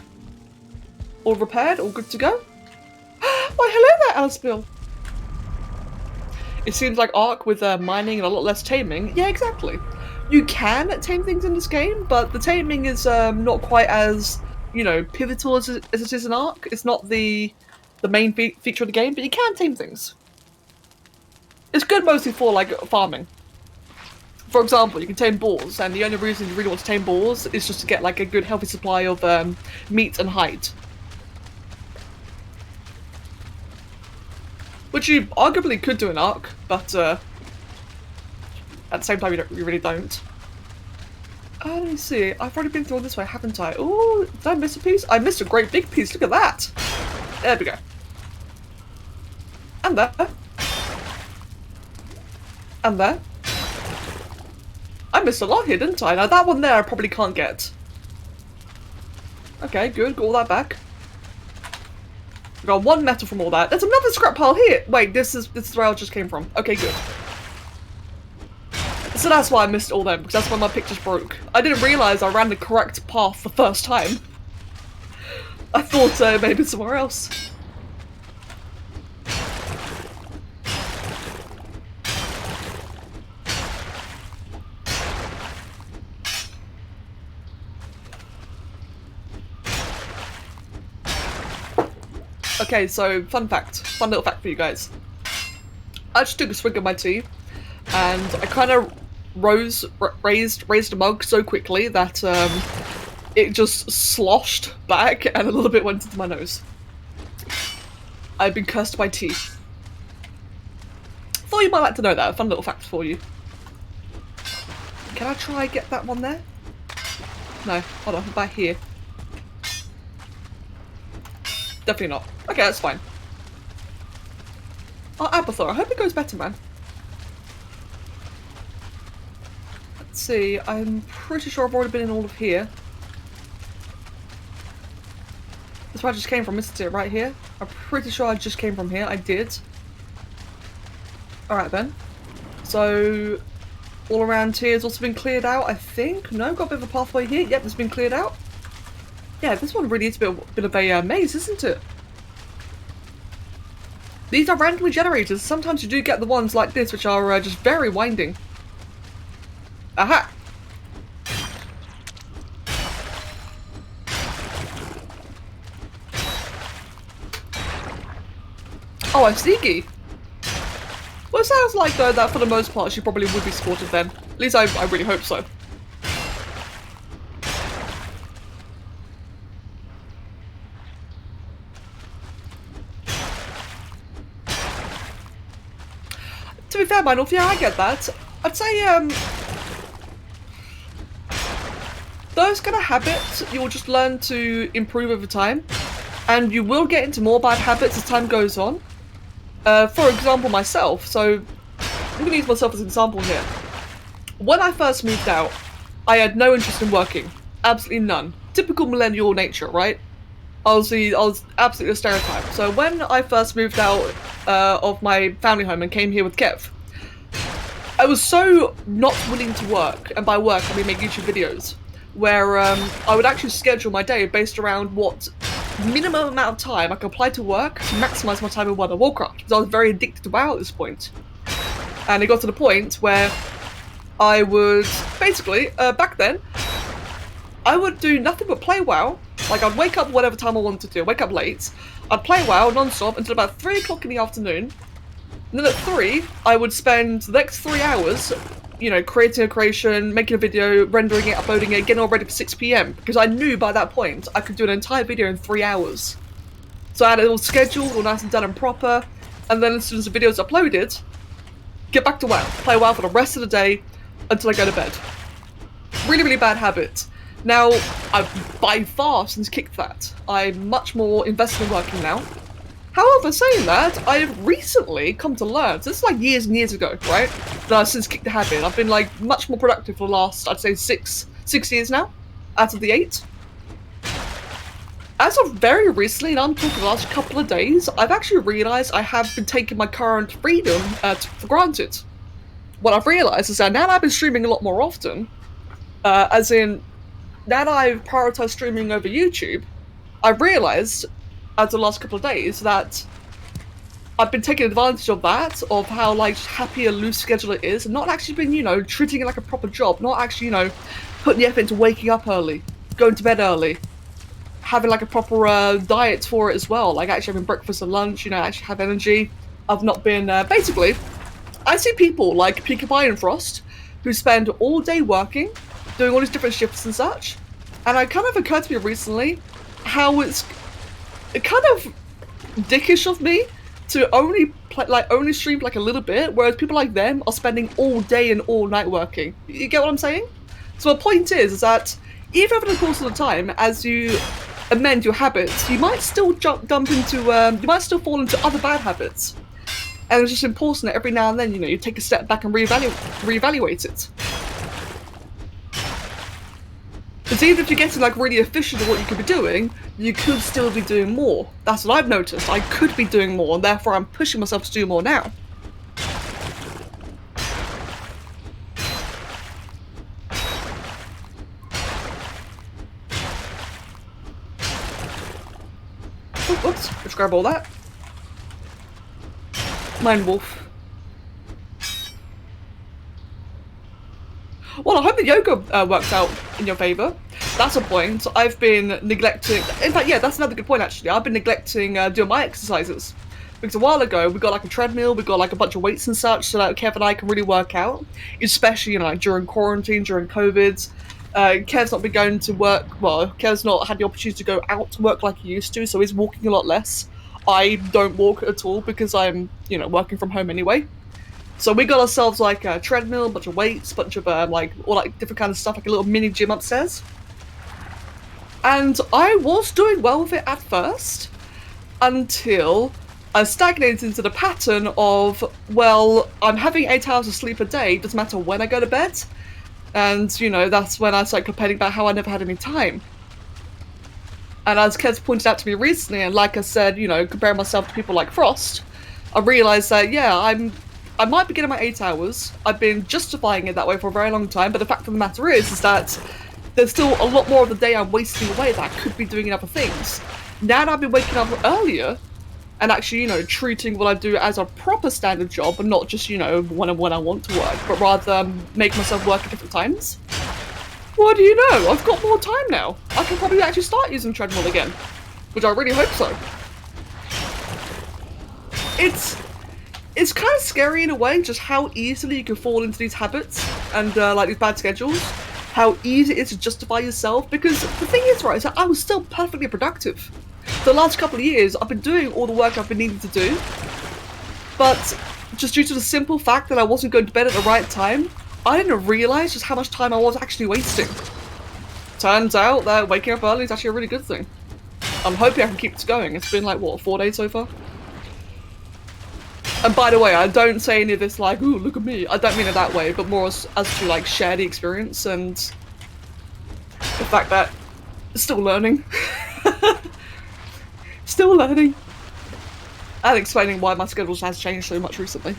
All repaired, all good to go. Why, hello there, Alicebill. It seems like Ark with mining and a lot less taming. Yeah, exactly. You can tame things in this game, but the taming is not quite as, you know, pivotal as it is in Ark. It's not the main feature of the game, but you can tame things. It's good mostly for, like, farming. For example, you can tame boars, and the only reason you really want to tame boars is just to get, like, a good healthy supply of meat and hide. Which you arguably could do in Ark, but at the same time you really don't. Let me see, I've already been through this way, haven't I? Ooh, did I miss a piece? I missed a great big piece, look at that! There we go. And there. And there. I missed a lot here, didn't I? Now that one there I probably can't get. Okay, good, got all that back. We got one metal from all that. There's another scrap pile here! Wait, this is where I just came from. Okay, good. So that's why I missed all them, because that's why my pictures broke. I didn't realise I ran the correct path the first time. I thought maybe somewhere else. Okay, so fun little fact for you guys. I just took a swig of my tea, and I kind of raised the mug so quickly that it just sloshed back and a little bit went into my nose. I've been cursed by tea. Thought you might like to know that. A fun little fact for you. Can I try get that one there? No, hold on, back here. Definitely not. Okay, that's fine. Oh, Abathor, I hope it goes better, man. Let's see, I'm pretty sure I've already been in all of here. That's where I just came from, isn't it? Right here? I'm pretty sure I just came from here. I did. Alright then. So, all around here has also been cleared out, I think. No, got a bit of a pathway here. Yep, it's been cleared out. Yeah, this one really is a bit of a maze, isn't it? These are randomly generated. Sometimes you do get the ones like this, which are just very winding. Aha! Oh, I see. Well, it sounds like, though, that for the most part she probably would be supported then. At least I really hope so. To be fair, Meinolf, yeah, I get that. I'd say, those kind of habits you'll just learn to improve over time, and you will get into more bad habits as time goes on. For example, myself, so I'm going to use myself as an example here. When I first moved out, I had no interest in working. Absolutely none. Typical millennial nature, right? I was absolutely a stereotype. So when I first moved out of my family home and came here with Kev, I was so not willing to work, and by work I mean make YouTube videos, where I would actually schedule my day based around what minimum amount of time I could apply to work to maximise my time in World of Warcraft, because I was very addicted to WoW at this point. And it got to the point where I would, basically, back then, I would do nothing but play WoW. Like, I'd wake up whatever time I wanted to, wake up late, I'd play WoW non-stop until about 3 o'clock in the afternoon, and then at 3, I would spend the next 3 hours, you know, creating a creation, making a video, rendering it, uploading it, getting all ready for 6 PM, because I knew by that point I could do an entire video in 3 hours. So I had it all scheduled, all nice and done and proper, and then as soon as the video's uploaded, get back to WoW, play WoW for the rest of the day until I go to bed. Really, really bad habit. Now, I've by far since kicked that. I'm much more invested in working now. However, saying that, I've recently come to learn, so this is like years and years ago, right? That I've since kicked the habit. I've been like much more productive for the last, I'd say, six years now, out of the 8. As of very recently, and I'm talking the last couple of days, I've actually realised I have been taking my current freedom for granted. What I've realised is that now that I've been streaming a lot more often, as in, now that I've prioritised streaming over YouTube, I've realised, as the last couple of days, that I've been taking advantage of that, of how like happy a loose schedule it is, and not actually been, you know, treating it like a proper job, not actually, you know, putting the effort into waking up early, going to bed early, having like a proper diet for it as well, like actually having breakfast and lunch, you know, actually have energy. I've not been, basically, I see people like Peekaboo and Frost, who spend all day working, doing all these different shifts and such, and it kind of occurred to me recently how it's kind of dickish of me to only only stream like a little bit, whereas people like them are spending all day and all night working. You get what I'm saying? So my point is that even over the course of the time, as you amend your habits, you might still you might still fall into other bad habits. And it's just important that every now and then, you know, you take a step back and reevaluate it. Because even if you're getting like really efficient at what you could be doing, you could still be doing more. That's what I've noticed. I could be doing more, and therefore I'm pushing myself to do more now. Oh, whoops, let's grab all that. Mine wolf. Well, I hope the yoga works out in your favour. That's a point. I've been neglecting... In fact, yeah, that's another good point, actually. I've been neglecting doing my exercises. Because a while ago, we got like a treadmill, we got like a bunch of weights and such, so that Kev and I can really work out. Especially, you know, like, during quarantine, during COVID. Kev's not been going to work... Well, Kev's not had the opportunity to go out to work like he used to, so he's walking a lot less. I don't walk at all because I'm, you know, working from home anyway. So we got ourselves like a treadmill, a bunch of weights, a bunch of like all like different kind of stuff, like a little mini gym upstairs. And I was doing well with it at first, until I stagnated into the pattern of, well, I'm having 8 hours of sleep a day, doesn't matter when I go to bed. And, you know, that's when I started complaining about how I never had any time. And as Kez pointed out to me recently, and like I said, you know, comparing myself to people like Frost, I realised that, yeah, I might be getting my 8 hours. I've been justifying it that way for a very long time, but the fact of the matter is that there's still a lot more of the day I'm wasting away that I could be doing in other things. Now that I've been waking up earlier, and actually, you know, treating what I do as a proper standard job, and not just, you know, when I want to work, but rather make myself work at different times. What do you know? I've got more time now. I can probably actually start using treadmill again, which I really hope so. It's kind of scary in a way, just how easily you can fall into these habits and like these bad schedules. How easy it is to justify yourself, because the thing is, right, is that I was still perfectly productive. For the last couple of years, I've been doing all the work I've been needing to do, but just due to the simple fact that I wasn't going to bed at the right time, I didn't realise just how much time I was actually wasting. Turns out that waking up early is actually a really good thing. I'm hoping I can keep this going. It's been like, what, 4 days so far? And by the way, I don't say any of this like, ooh, look at me. I don't mean it that way, but more as to like share the experience and the fact that still learning. Still learning. And explaining why my schedule has changed so much recently.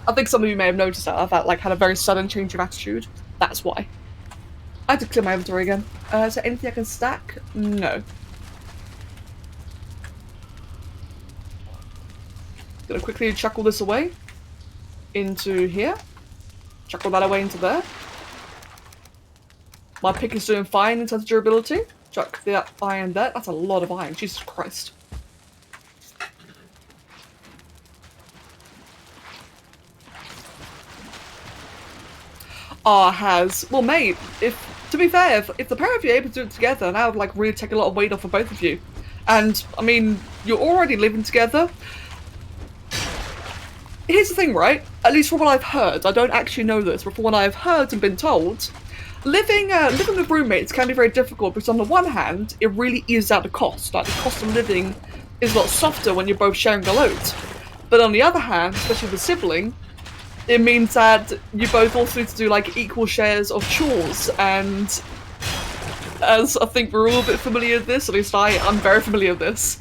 I think some of you may have noticed that I've had a very sudden change of attitude. That's why. I had to clear my inventory again. Is there anything I can stack? No. Gonna quickly chuck all this away into here. Chuck all that away into there. My pick is doing fine in terms of durability. Chuck that iron there. That's a lot of iron. Jesus Christ. Has. Well, mate, to be fair, if the pair of you are able to do it together, that would like really take a lot of weight off of both of you. And, I mean, you're already living together. Here's the thing, right? At least from what I've heard, I don't actually know this, but from what I've heard and been told, living with roommates can be very difficult because on the one hand, it really eases out the cost. Like, the cost of living is a lot softer when you're both sharing a load. But on the other hand, especially with a sibling, it means that you both also need to do like equal shares of chores, and as I think we're all a bit familiar with this, at least I'm very familiar with this,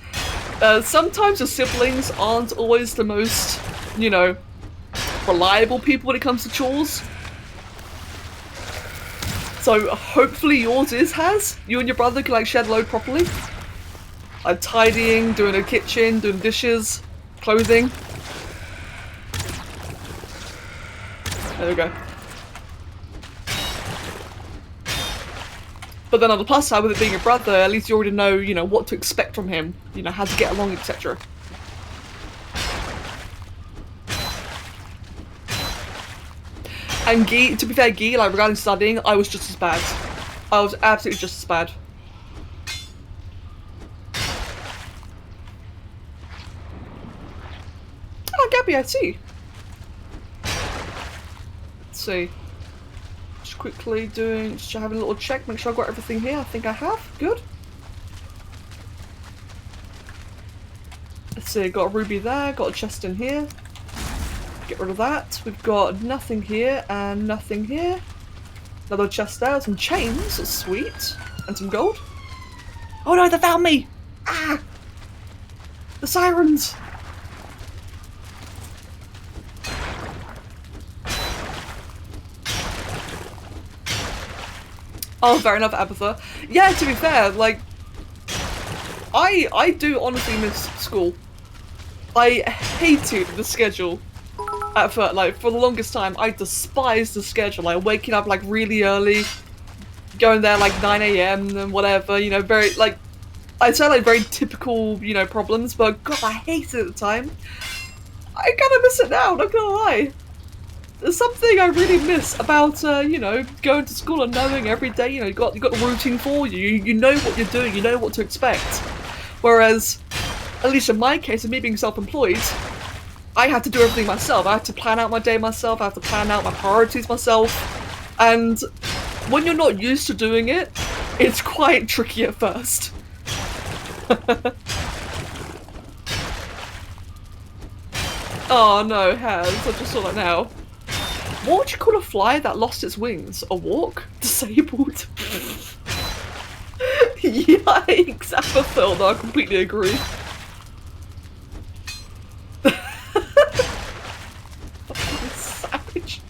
sometimes your siblings aren't always the most, you know, reliable people when it comes to chores. So hopefully yours has. You and your brother can like share the load properly. Like tidying, doing the kitchen, doing dishes, clothing. There we go. But then on the plus side, with it being a brother, at least you already know, you know, what to expect from him. You know, how to get along, etc. And Guy, to be fair, Guy, like regarding studying, I was just as bad. I was absolutely just as bad. Oh, Gabby, I see. Let's see. Just quickly just having a little check, make sure I've got everything here. I think I have. Good. Let's see, got a ruby there, got a chest in here. Get rid of that. We've got nothing here and nothing here. Another chest there, some chains, that's sweet. And some gold. Oh no, they found me! Ah! The sirens! Oh, fair enough, Abatha. Yeah, to be fair, like, I do honestly miss school. I hated the schedule. At first, like, for the longest time, I despised the schedule. Like, waking up, like, really early, going there, like, 9 AM and whatever, you know, very, like, I'd say, like, very typical, you know, problems, but God, I hated it at the time. I kinda miss it now, not gonna lie. There's something I really miss about, you know, going to school and knowing every day, you know, you got the routine for you. You know what you're doing, you know what to expect. Whereas, at least in my case, of me being self-employed, I had to do everything myself. I had to plan out my day myself, I had to plan out my priorities myself, and when you're not used to doing it, it's quite tricky at first. Oh no, Has, I just saw that now. What would you call a fly that lost its wings? A walk? Disabled? Yikes, Apathil, no, I completely agree. Savage.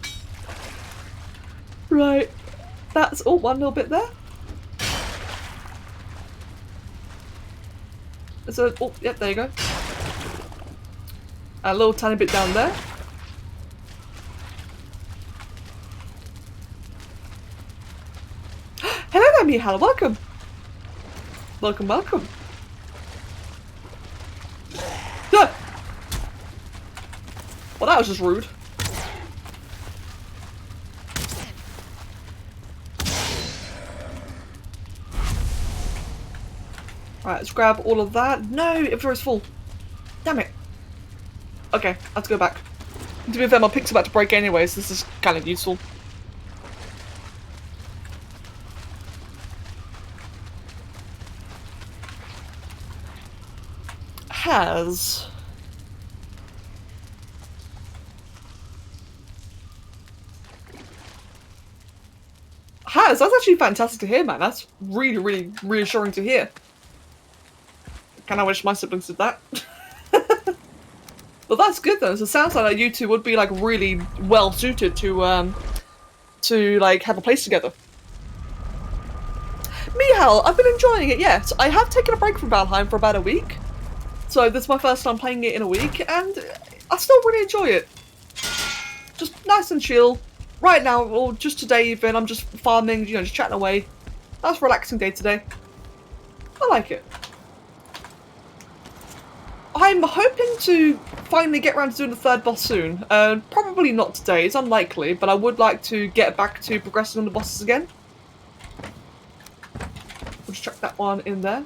Right, that's all one little bit there. So, oh, yep, there you go. A little tiny bit down there. Hello there, Mihal, welcome! Welcome, welcome. Ah! Well, that was just rude. Alright, let's grab all of that. No, inventory's full. Damn it. Okay, I have to go back. To be fair, my pick's about to break anyways, so this is kind of useful. Has... That's actually fantastic to hear, man. That's really, really reassuring to hear. Kinda wish my siblings did that. But that's good though, so it sounds like you two would be like really well suited to like have a place together. Me, hell, I've been enjoying it, yes. I have taken a break from Valheim for about a week. So this is my first time playing it in a week, and I still really enjoy it. Just nice and chill. Right now, or just today even, I'm just farming, you know, just chatting away. Nice relaxing day today. I like it. I'm hoping to finally get around to doing the third boss soon. Probably not today, it's unlikely, but I would like to get back to progressing on the bosses again. We'll just chuck that one in there.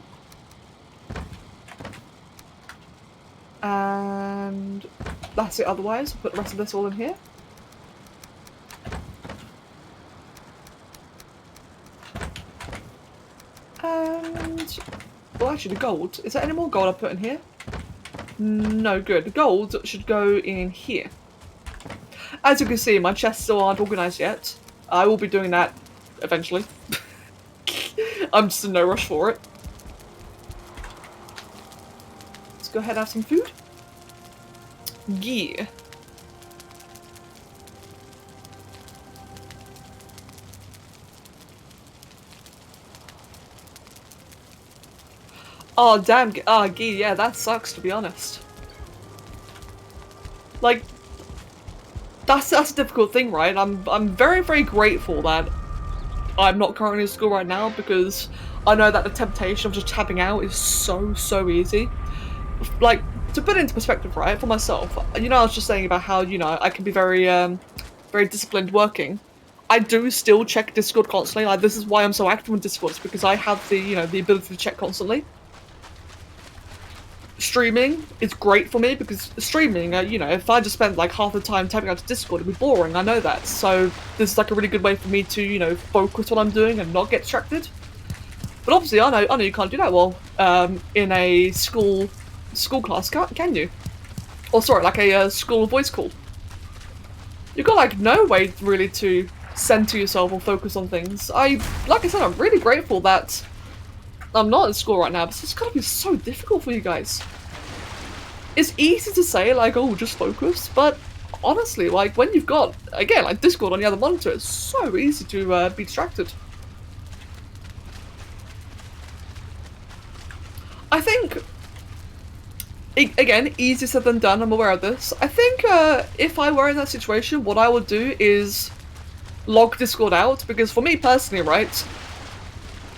And that's it otherwise. I'll put the rest of this all in here. And, well, actually the gold. Is there any more gold I put in here? No, good. The gold should go in here. As you can see, my chests still aren't organised yet. I will be doing that eventually. I'm just in no rush for it. Let's go ahead and have some food. Yeah. Oh damn, Gee, yeah, that sucks to be honest. Like, that's a difficult thing, right? I'm very, very grateful that I'm not currently in school right now, because I know that the temptation of just tapping out is so easy. Like, to put it into perspective, right, for myself, you know, I was just saying about how, you know, I can be very, very disciplined working. I do still check Discord constantly. Like, this is why I'm so active on Discord, it's because I have the, you know, the ability to check constantly. Streaming is great for me because streaming, you know, if I just spent like half the time typing out to Discord, it'd be boring, I know that. So this is like a really good way for me to, you know, focus what I'm doing and not get distracted. But obviously I know you can't do that well in a school class, can you? Or sorry, like a school voice call. You've got like no way really to center yourself or focus on things. Like I said, I'm really grateful that I'm not in school right now, but it's gotta be so difficult for you guys. It's easy to say, like, oh, just focus, but honestly, like, when you've got, again, like Discord on the other monitor, it's so easy to be distracted. I think, again, easier said than done, I'm aware of this. I think if I were in that situation, what I would do is log Discord out, because for me personally, right,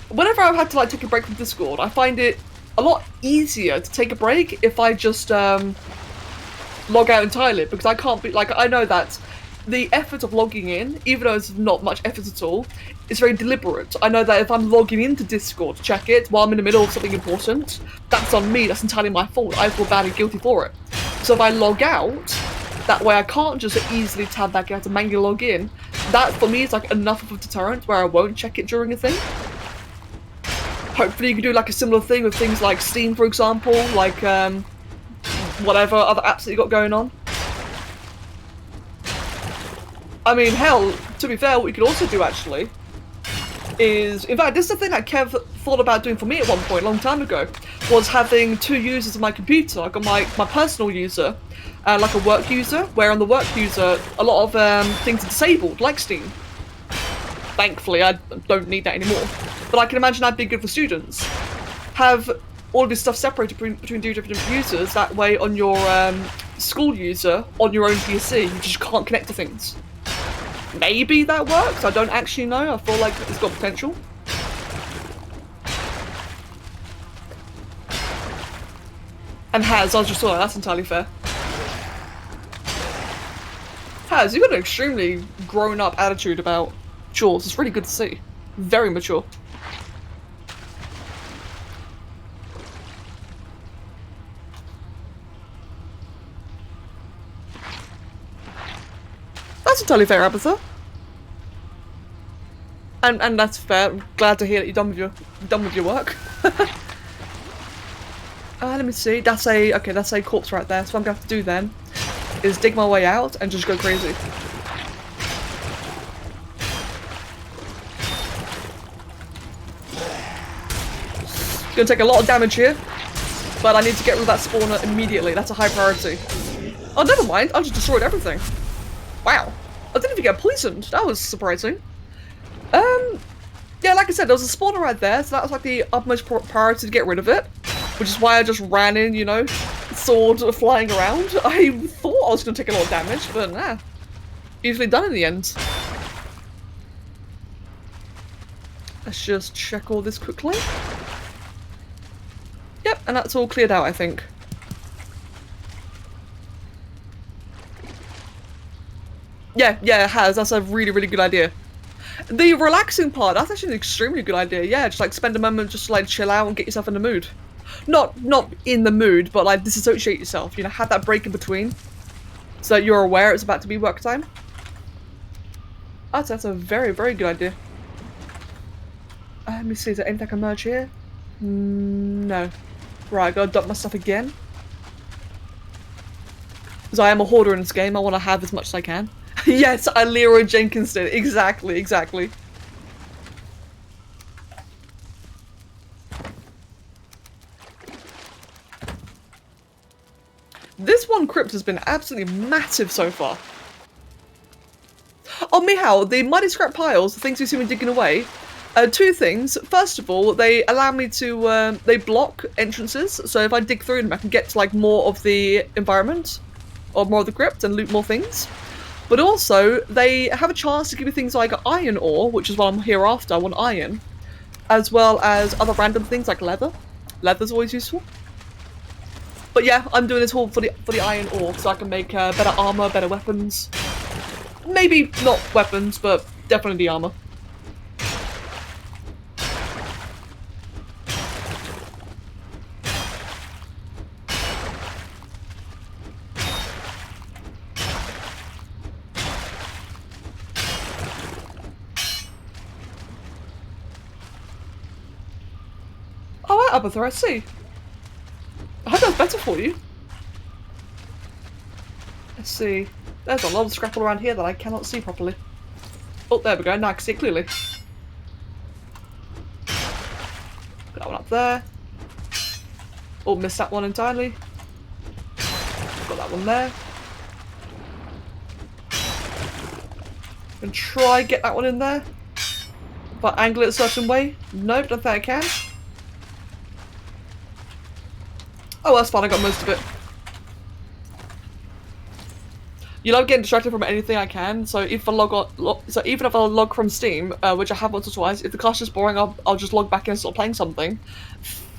whenever I've had to like take a break from Discord, I find it a lot easier to take a break if I just log out entirely, because I can't be like, I know that the effort of logging in, even though it's not much effort at all, is very deliberate. I know that if I'm logging into Discord to check it while I'm in the middle of something important, that's on me, that's entirely my fault. I feel bad and guilty for it. So if I log out, that way I can't just easily tab back out and manually log in. That for me is like enough of a deterrent where I won't check it during a thing. Hopefully you can do like a similar thing with things like Steam, for example, like whatever other apps that you got going on. I mean, hell, to be fair, what you could also do actually is, in fact, this is the thing that Kev thought about doing for me at one point, a long time ago, was having two users of my computer. I got my personal user, like a work user, where on the work user, a lot of things are disabled, like Steam. Thankfully, I don't need that anymore. But I can imagine that'd be good for students. Have all of this stuff separated between two different users, that way on your school user, on your own PC, you just can't connect to things. Maybe that works, I don't actually know, I feel like it's got potential. And Haz, I was just saw that, that's entirely fair. Haz, you've got an extremely grown-up attitude about chores, it's really good to see. Very mature. That's entirely fair, Abatha. And that's fair. I'm glad to hear that you're done with your work. Let me see. That's a corpse right there. So what I'm gonna have to do then is dig my way out and just go crazy. It's gonna take a lot of damage here, but I need to get rid of that spawner immediately. That's a high priority. Oh, never mind. I just destroyed everything. Wow. I didn't even get poisoned. That was surprising. Yeah, like I said, there was a spawner right there, so that was like the utmost priority to get rid of it. Which is why I just ran in, you know, sword flying around. I thought I was going to take a lot of damage, but nah. Easily done in the end. Let's just check all this quickly. Yep, and that's all cleared out, I think. Yeah, it has. That's a really, really good idea. The relaxing part, that's actually an extremely good idea. Yeah, just like spend a moment just to like chill out and get yourself in the mood. Not in the mood, but like disassociate yourself, you know, have that break in between. So that you're aware it's about to be work time. That's a very, very good idea. Let me see, is there anything I can merge here? No. Right, I gotta dump my stuff again. Because I am a hoarder in this game, I want to have as much as I can. Yes, I Leroy Jenkins did. Exactly, exactly. This one crypt has been absolutely massive so far. Oh, Mihao, the muddy scrap piles, the things we see when digging away, two things. First of all, they allow me to, they block entrances, so if I dig through them I can get to like more of the environment, or more of the crypt and loot more things. But also, they have a chance to give you things like iron ore, which is what I'm here after, I want iron, as well as other random things like leather. Leather's always useful. But yeah, I'm doing this all for the iron ore, so I can make better armor, better weapons. Maybe not weapons, but definitely the armor. Oh, Abatha, I see. I hope that's better for you. Let's see. There's a lot of scrapple around here that I cannot see properly. Oh, there we go. Now I can see it clearly. Put that one up there. Oh, missed that one entirely. Got that one there. And try get that one in there. If I angle it a certain way. Nope, don't think I can. Oh, that's fine. I got most of it. You know, I'm getting distracted from anything I can. So if I even if I log from Steam, which I have once or twice, if the class is boring, I'll just log back in and start playing something.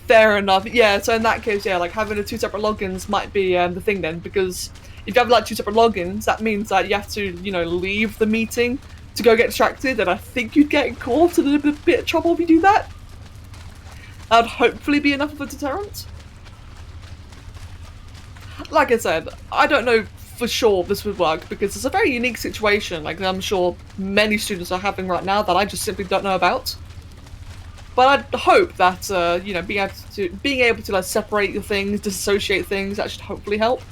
Fair enough. Yeah. So in that case, yeah, like having the two separate logins might be the thing then, because if you have like two separate logins, that means that you have to, you know, leave the meeting to go get distracted, and I think you'd get caught in a bit of trouble if you do that. That'd hopefully be enough of a deterrent. Like I said, I don't know for sure this would work because it's a very unique situation, like I'm sure many students are having right now that I just simply don't know about. But I'd hope that you know, being able to like separate the things, disassociate things, that should hopefully help.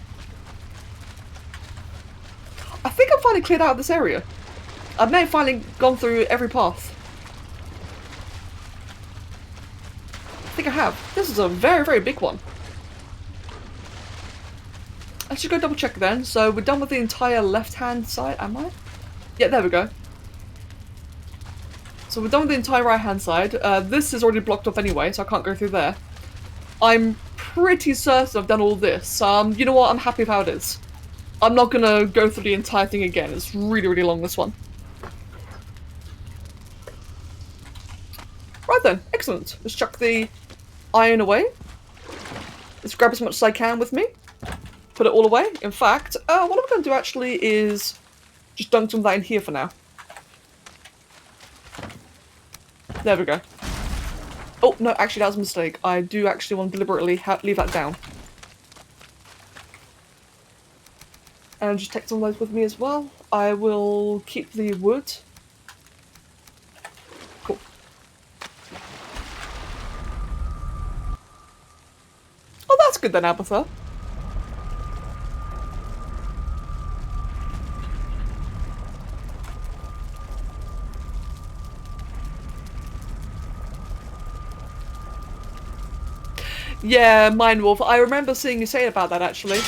I think I've finally cleared out this area. I may have finally gone through every path. I think I have. This is a very, very big one. I should go double check then. So we're done with the entire left-hand side, am I? Yeah, there we go. So we're done with the entire right-hand side. This is already blocked off anyway, so I can't go through there. I'm pretty certain I've done all this. You know what? I'm happy with how it is. I'm not gonna go through the entire thing again. It's really, really long, this one. Right then, excellent. Let's chuck the iron away. Let's grab as much as I can with me. Put it all away. In fact, what I'm going to do actually is just dunk some of that in here for now. There we go. Oh, no, actually that was a mistake. I do actually want to deliberately leave that down. And just take some of those with me as well. I will keep the wood. Cool. Oh, that's good then, Abatha. Yeah, Mine Wolf. I remember seeing you say about that, actually.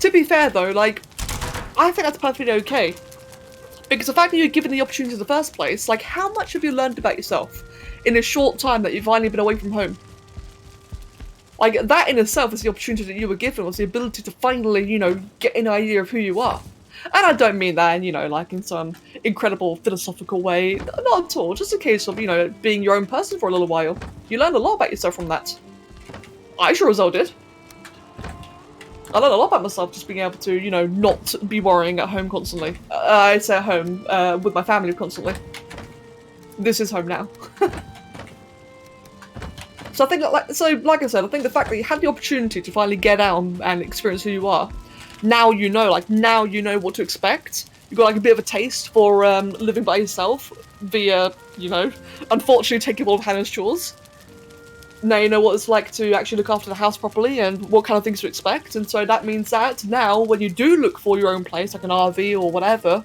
To be fair, though, like, I think that's perfectly okay. Because the fact that you're given the opportunity in the first place, like, how much have you learned about yourself in a short time that you've finally been away from home? Like, that in itself is the opportunity that you were given, was the ability to finally, you know, get an idea of who you are. And I don't mean that in, you know, like in some incredible philosophical way. Not at all. Just a case of, you know, being your own person for a little while. You learned a lot about yourself from that. I sure as hell did. I learned a lot about myself just being able to, you know, not be worrying at home constantly. I say at home, with my family constantly. This is home now. So I think that, like I said, I think the fact that you had the opportunity to finally get out and experience who you are, now you know, what to expect. You've got like a bit of a taste for living by yourself via, you know, unfortunately taking all of Hannah's chores. Now you know what it's like to actually look after the house properly and what kind of things to expect, and so that means that now when you do look for your own place, like an RV or whatever,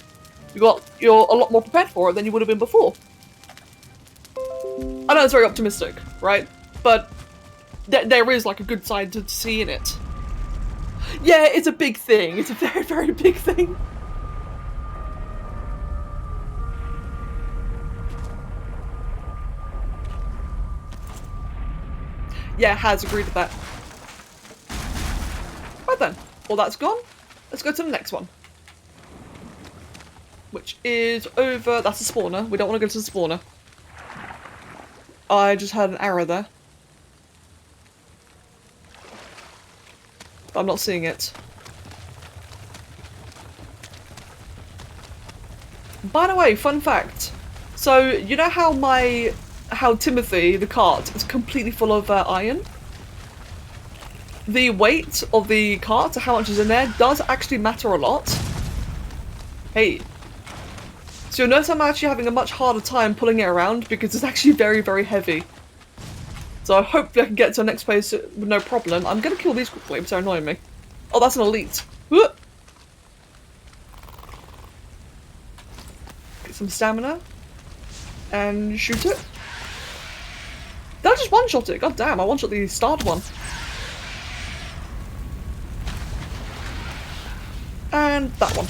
you're a lot more prepared for it than you would have been before. I know it's very optimistic, right? But there is like a good side to see in it. Yeah, it's a big thing. It's a very, very big thing. Yeah, has agreed with that. Right then, well that's gone. Let's go to the next one. Which is over, that's a spawner. We don't want to go to the spawner. I just had an arrow there. But I'm not seeing it. By the way, fun fact. So, you know how Timothy, the cart, is completely full of iron? The weight of the cart, how much is in there, does actually matter a lot. Hey. So you'll notice I'm actually having a much harder time pulling it around because it's actually very, very heavy. So I hope I can get to the next place with no problem. I'm gonna kill these quickly because they're annoying me. Oh, that's an elite. Get some stamina. And shoot it. Did I just one-shot it? God damn, I one-shot the starred one. And that one.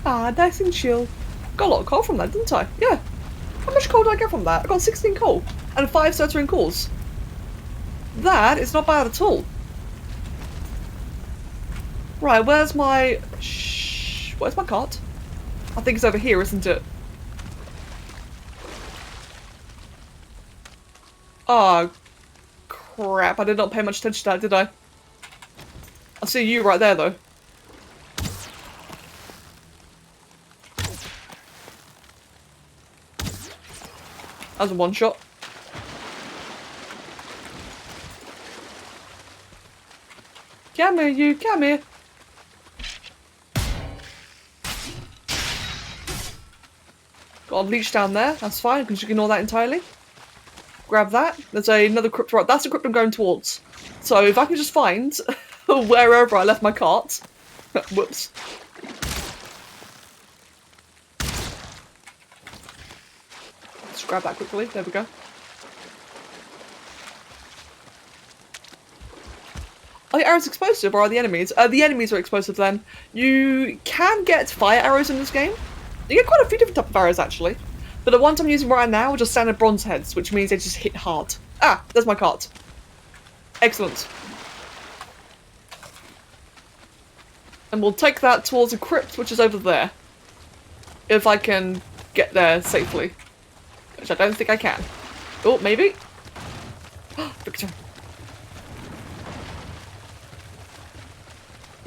Ah, nice and chill. Got a lot of coal from that, didn't I? Yeah. How much coal did I get from that? I got 16 coal. And 5 stuttering cores. That is not bad at all. Right, where's my... where's my cart? I think it's over here, isn't it? Oh, crap. I did not pay much attention to that, did I? I see you right there, though. That was a one-shot. Come here, you. Come here. Got a leech down there. That's fine, because you can ignore that entirely. Grab that. There's another crypt right. That's the crypt I'm going towards. So if I can just find wherever I left my cart. Whoops. Just grab that quickly. There we go. Are the arrows explosive or are the enemies? The enemies are explosive then. You can get fire arrows in this game. You get quite a few different types of arrows actually. But the ones I'm using right now are just standard bronze heads, which means they just hit hard. Ah, there's my cart. Excellent. And we'll take that towards a crypt, which is over there. If I can get there safely. Which I don't think I can. Oh, maybe? Victor.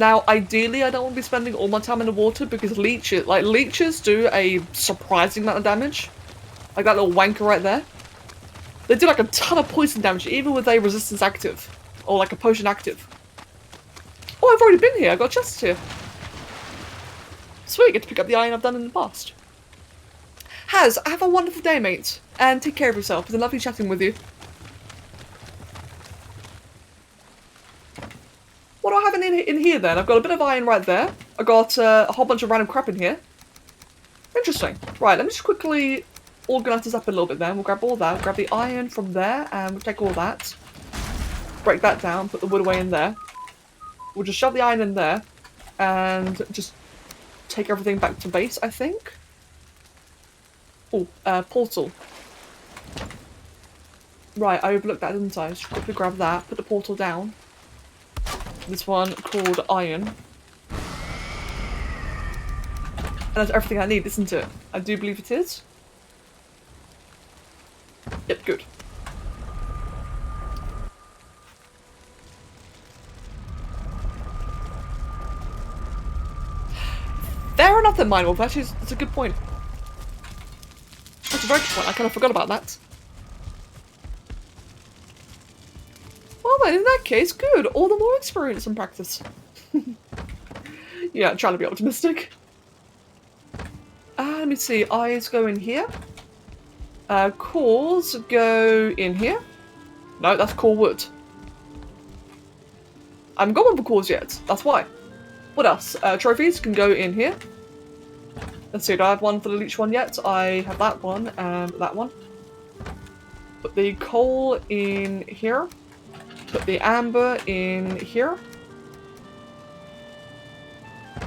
Now, ideally, I don't want to be spending all my time in the water because leeches do a surprising amount of damage. Like that little wanker right there. They do like a ton of poison damage, even with a resistance active. Or like a potion active. Oh, I've already been here. I've got a chest here. Sweet, I get to pick up the iron I've done in the past. Have a wonderful day, mate. And take care of yourself. It's been lovely chatting with you. What do I have in here then? I've got a bit of iron right there. I've got a whole bunch of random crap in here. Interesting. Right, let me just quickly organise this up a little bit then. We'll grab all that. We'll grab the iron from there and we'll take all that. Break that down, put the wood away in there. we'll just shove the iron in there and just take everything back to base, I think. Oh, portal. Right, I overlooked that, didn't I? Just quickly grab that, put the portal down. This one called iron. And that's everything I need, isn't it? I do believe it is. Yep, good. Fair enough then, Minewolf. Actually, that's a good point. That's a very good point. I kind of forgot about that. Well then, in that case, good. All the more experience and practice. Yeah, I'm trying to be optimistic. Let me see. Eyes go in here. Cores go in here. No, that's core wood. I haven't got one for cores yet. That's why. What else? Trophies can go in here. Let's see, do I have one for the leech one yet? I have that one and that one. Put the coal in here. Put the amber in here.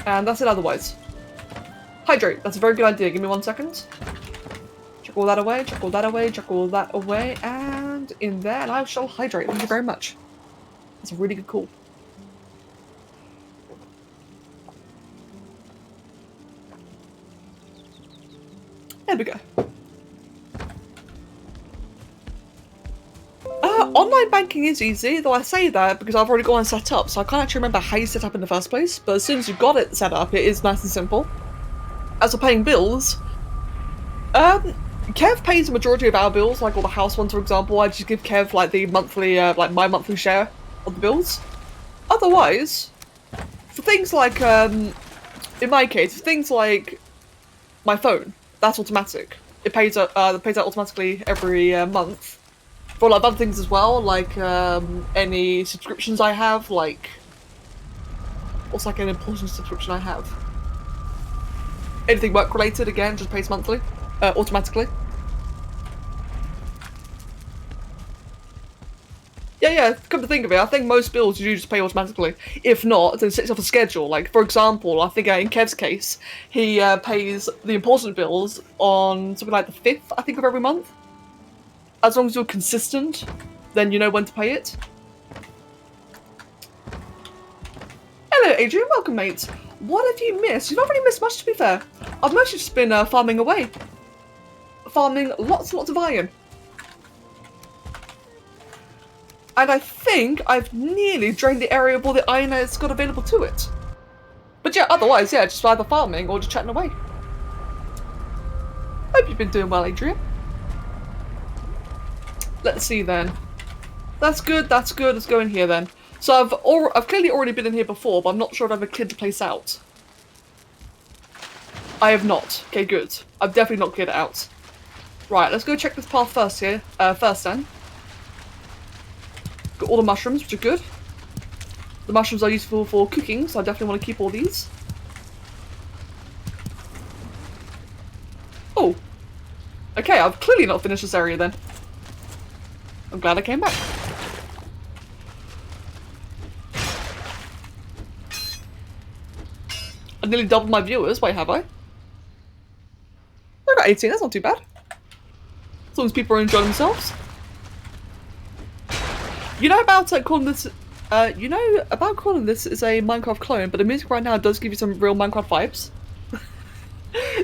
And that's it otherwise. Hydrate. That's a very good idea. Give me 1 second. Chuck all that away, chuck all that away, chuck all that away, and in there, and I shall hydrate. Thank you very much. That's a really good call. There we go. Online banking is easy, though I say that because I've already got one set up, so I can't actually remember how you set up in the first place, but as soon as you've got it set up, it is nice and simple. As for paying bills, Kev pays the majority of our bills, like all the house ones, for example. I just give Kev like the monthly, like my monthly share of the bills. Otherwise, for things like, in my case, for things like my phone, that's automatic. It pays out automatically every month. For like other things as well, like any subscriptions I have, like what's like an important subscription I have? Anything work related, again, just pays monthly, automatically. Yeah, come to think of it, I think most bills you do just pay automatically. If not, then it sets off a schedule. Like, for example, I think in Kev's case, he pays the important bills on something like the 5th, I think, of every month. As long as you're consistent, then you know when to pay it. Hello, Adrian. Welcome, mate. What have you missed? You've not really missed much, to be fair. I've mostly just been farming away. Farming lots and lots of iron. And I think I've nearly drained the area of all the iron that's got available to it. But yeah, otherwise, yeah, just either farming or just chatting away. Hope you've been doing well, Adrian. Let's see then. That's good, that's good. Let's go in here then. So I've clearly already been in here before, but I'm not sure if I've ever cleared the place out. I have not. Okay, good. I've definitely not cleared it out. Right, let's go check this path first here. First then. Got all the mushrooms, which are good. The mushrooms are useful for cooking, so I definitely want to keep all these. Oh. Okay, I've clearly not finished this area then. I'm glad I came back. I nearly doubled my viewers. Wait, have I? They're about 18. That's not too bad. As long as people are enjoying themselves. You know about calling this? You know about calling this is a Minecraft clone, but the music right now does give you some real Minecraft vibes.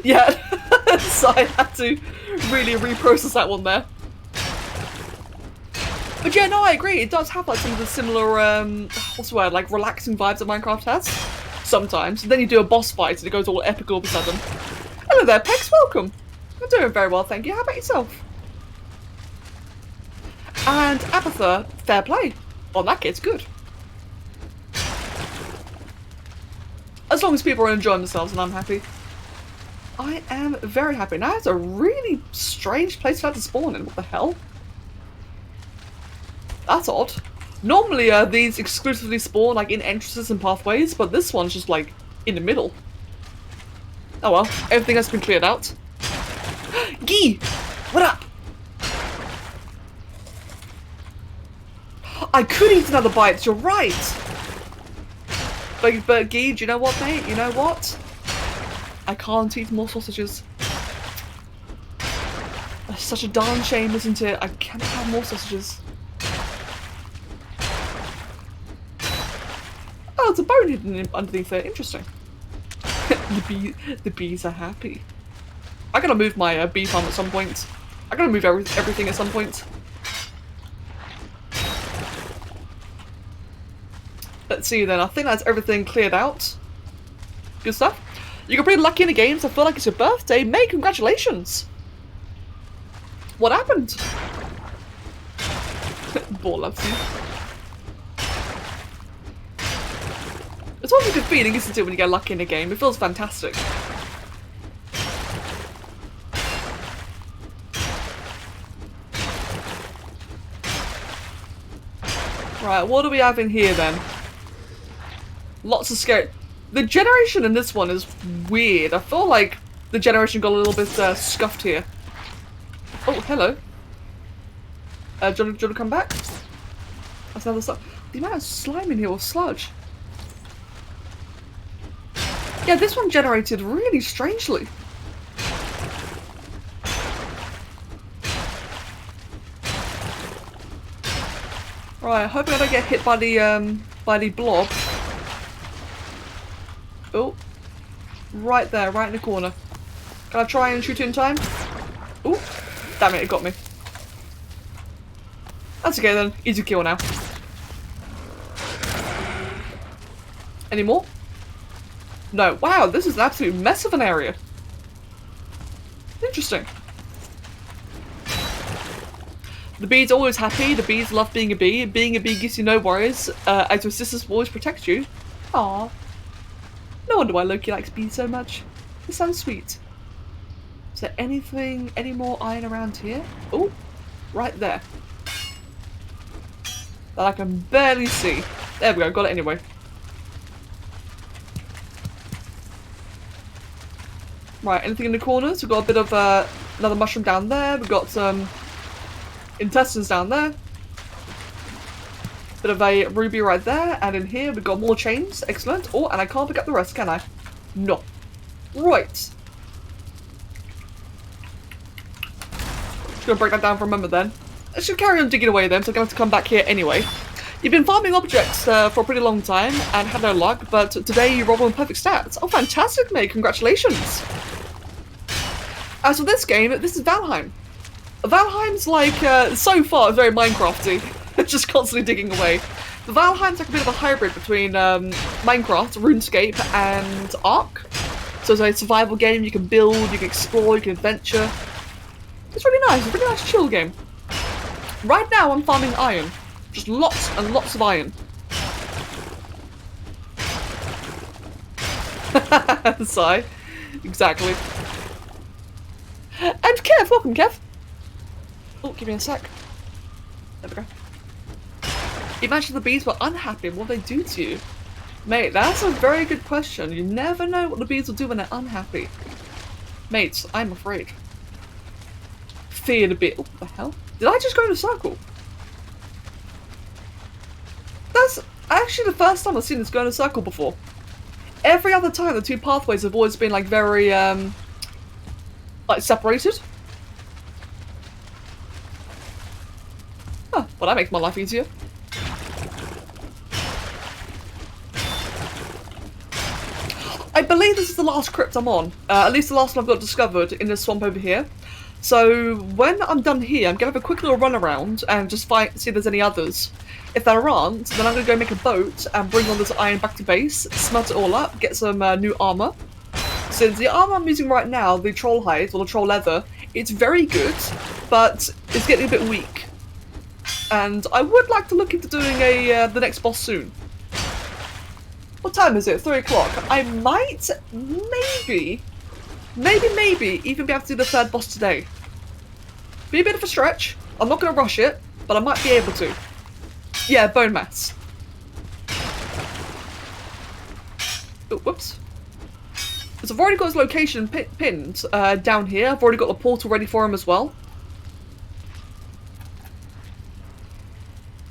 Yeah, so I had to really reprocess that one there. But yeah, no, I agree. It does have like some of the similar, what's the word, like relaxing vibes that Minecraft has. Sometimes. And then you do a boss fight and it goes all epic all of a sudden. Hello there, Pex, welcome. I'm doing very well, thank you. How about yourself? And Apatha, fair play. Well, in that case, good. As long as people are enjoying themselves and I'm happy. I am very happy. Now, it's a really strange place to have to spawn in. What the hell? That's odd. Normally, these exclusively spawn like in entrances and pathways, but this one's just like in the middle. Oh well, everything has been cleared out. Gee! What up? I could eat another bite, you're right! But Guy, do you know what, mate? You know what? I can't eat more sausages. That's such a darn shame, isn't it? I cannot have more sausages. Oh, it's a bone hidden underneath there. Interesting. The bees are happy. I gotta move my bee farm at some point. I gotta move everything at some point. Let's see then. I think that's everything cleared out. Good stuff. You got pretty lucky in the games. I feel like it's your birthday. May, congratulations. What happened? Ball loves you. It's always a good feeling, isn't it, when you get lucky in a game? It feels fantastic. Right, what do we have in here then? Lots of scary... The generation in this one is weird. I feel like the generation got a little bit scuffed here. Oh, hello. Do you want to come back? That's another sludge. The amount of slime in here, or sludge. Yeah, this one generated really strangely. Right, hoping I don't get hit by the blob. Oh, right there, right in the corner. Can I try and shoot it in time? Oh, damn it, it got me. That's okay then, easy kill now. Any more? No. Wow, this is an absolute mess of an area. Interesting. The bee's always happy. The bees love being a bee. Being a bee gives you no worries, as your sisters will always protect you. Aww. No wonder why Loki likes bees so much. It sounds sweet. Is there any more iron around here? Oh, right there. That I can barely see. There we go, got it anyway. Right, anything in the corners? We've got a bit of another mushroom down there. We've got some intestines down there. Bit of a ruby right there. And in here we've got more chains. Excellent. Oh, and I can't pick up the rest, can I? No. Right. Just gonna break that down for a moment then. I should carry on digging away then, so I'm gonna have to come back here anyway. You've been farming objects for a pretty long time and had no luck, but today you rolled on perfect stats. Oh, fantastic, mate. Congratulations. As for this game, this is Valheim. Valheim's like, so far, very Minecrafty. Just constantly digging away. The Valheim's like a bit of a hybrid between Minecraft, RuneScape, and Ark. So it's a survival game. You can build, you can explore, you can adventure. It's really nice. It's a really nice chill game. Right now, I'm farming iron. Just lots and lots of iron. Sigh. Exactly. And Kev, welcome Kev. Oh, give me a sec. There we go. Imagine the bees were unhappy, what would they do to you? Mate, that's a very good question. You never know what the bees will do when they're unhappy. Mates, I'm afraid. Feared a bit. What the hell? Did I just go in a circle? That's actually the first time I've seen this go in a circle before. Every other time the two pathways have always been like very like separated. Huh, well that makes my life easier. I believe this is the last crypt I'm on. At least the last one I've got discovered in this swamp over here. So when I'm done here, I'm going to have a quick little run around and just see if there's any others. If there aren't, then I'm going to go make a boat and bring all this iron back to base, smelt it all up, get some new armour. Since the armour I'm using right now, the troll hide, or the troll leather, it's very good, but it's getting a bit weak. And I would like to look into doing the next boss soon. What time is it? 3 o'clock. I might, maybe even be able to do the third boss today. Be a bit of a stretch. I'm not going to rush it, but I might be able to. Yeah, bone mass. Oh, whoops. So I've already got his location pinned down here. I've already got the portal ready for him as well.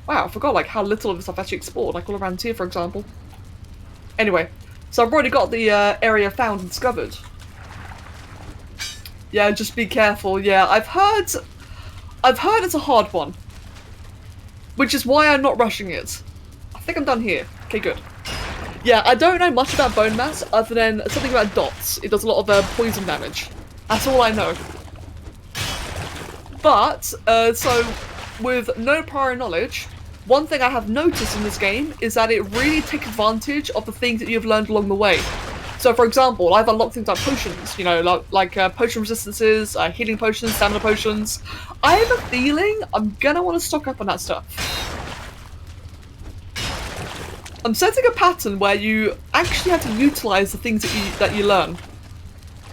Wow, I forgot like how little of this I've actually explored, like all around here, for example. Anyway, so I've already got the area found and discovered. Yeah, just be careful. Yeah, I've heard it's a hard one. Which is why I'm not rushing it. I think I'm done here. Okay, good. Yeah, I don't know much about bone mass other than something about dots. It does a lot of poison damage. That's all I know. But, so, with no prior knowledge, one thing I have noticed in this game is that it really takes advantage of the things that you've learned along the way. So, for example, I've unlocked things like potions, you know, like potion resistances, healing potions, stamina potions. I have a feeling I'm gonna want to stock up on that stuff. I'm setting a pattern where you actually have to utilize the things that you learn.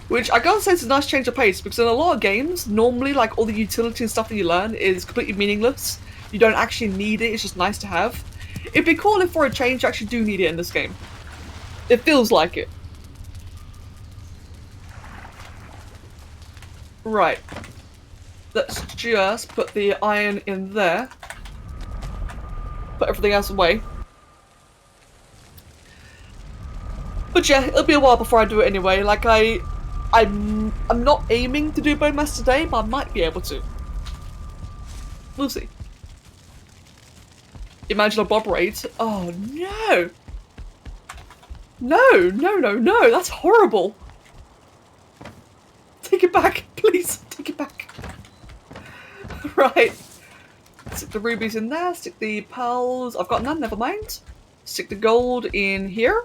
Which I gotta say is a nice change of pace, because in a lot of games, normally like all the utility and stuff that you learn is completely meaningless. You don't actually need it, it's just nice to have. It'd be cool if for a change you actually do need it in this game. It feels like it. Right. Let's just put the iron in there. Put everything else away. But yeah, it'll be a while before I do it anyway. Like I'm not aiming to do bone mass today, but I might be able to. We'll see. Imagine a bob raid. Oh no! No, no, no, no, that's horrible. Take it back, please, take it back. Right. Stick the rubies in there, stick the pearls. I've got none, never mind. Stick the gold in here.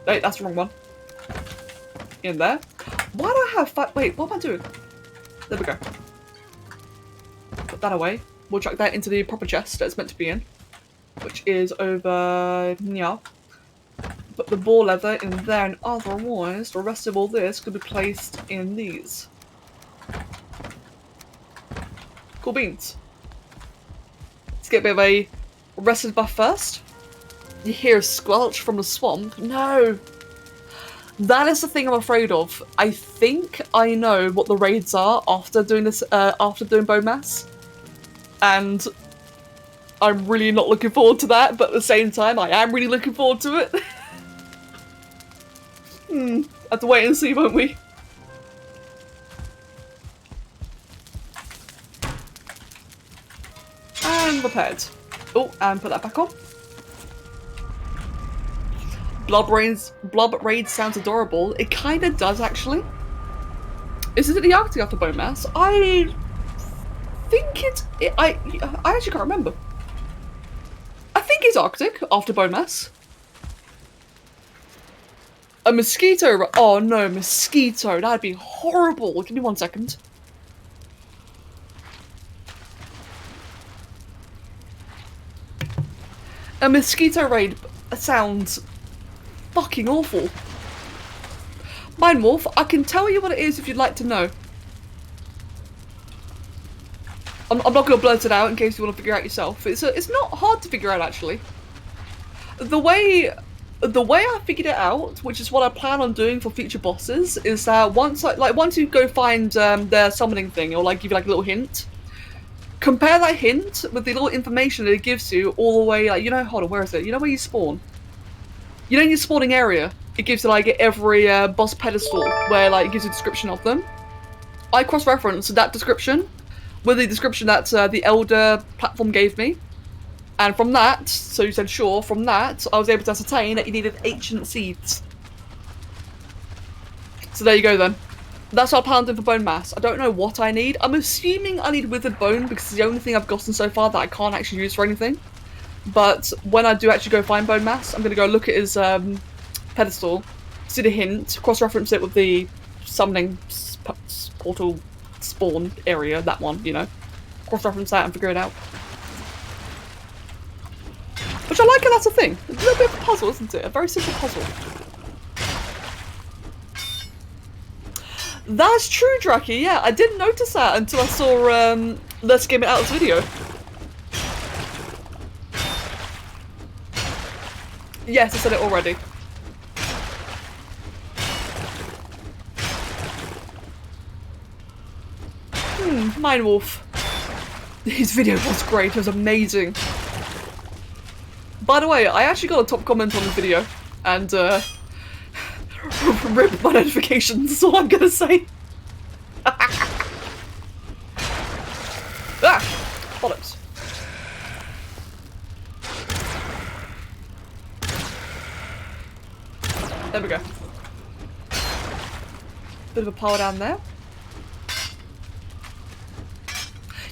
Wait, that's the wrong one. In there. Why do I have five? Wait, what am I doing? There we go. Put that away. We'll chuck that into the proper chest that it's meant to be in, which is over here. Put the ball leather in there, and otherwise the rest of all this could be placed in these. Cool beans. Let's get a bit of a rested buff first. You hear a squelch from the swamp? No! That is the thing I'm afraid of. I think I know what the raids are after doing this, after doing bone mass. And I'm really not looking forward to that, but at the same time, I am really looking forward to it. Have to wait and see, won't we? And repaired. Oh, and put that back on. Blob raid sounds adorable. It kind of does, actually. Is it the Arctic after bone mass? I think I actually can't remember. I think it's Arctic after bone mass. A mosquito. Oh no, mosquito. That'd be horrible. Give me 1 second. A mosquito raid sounds fucking awful. Mine Wolf, I can tell you what it is if you'd like to know. I'm not going to blurt it out in case you want to figure out yourself. It's not hard to figure out, actually. The way I figured it out, which is what I plan on doing for future bosses, is that once you go find their summoning thing, or like give you like a little hint, compare that hint with the little information that it gives you all the way, like, you know, hold on, where is it? You know where you spawn? You know in your spawning area, it gives you like every boss pedestal where like it gives you a description of them. I cross-referenced that description with the description that the Elder platform gave me. And from that, so you said sure, from that, I was able to ascertain that you needed ancient seeds. So there you go then. That's what I plan on doing for bone mass. I don't know what I need. I'm assuming I need withered bone because it's the only thing I've gotten so far that I can't actually use for anything. But when I do actually go find bone mass, I'm going to go look at his pedestal, see the hint, cross-reference it with the summoning portal spawn area, that one, you know. Cross-reference that and figure it out. Which I like, and that's a thing. It's a little bit of a puzzle, isn't it? A very simple puzzle. That's true, Draki, yeah. I didn't notice that until I saw Let's Game It Out's video. Yes, I said it already. Mine Wolf. His video was great, it was amazing. By the way, I actually got a top comment on the video, and rip my notifications is all I'm gonna say. Ah! Bollocks. There we go. Bit of a power down there.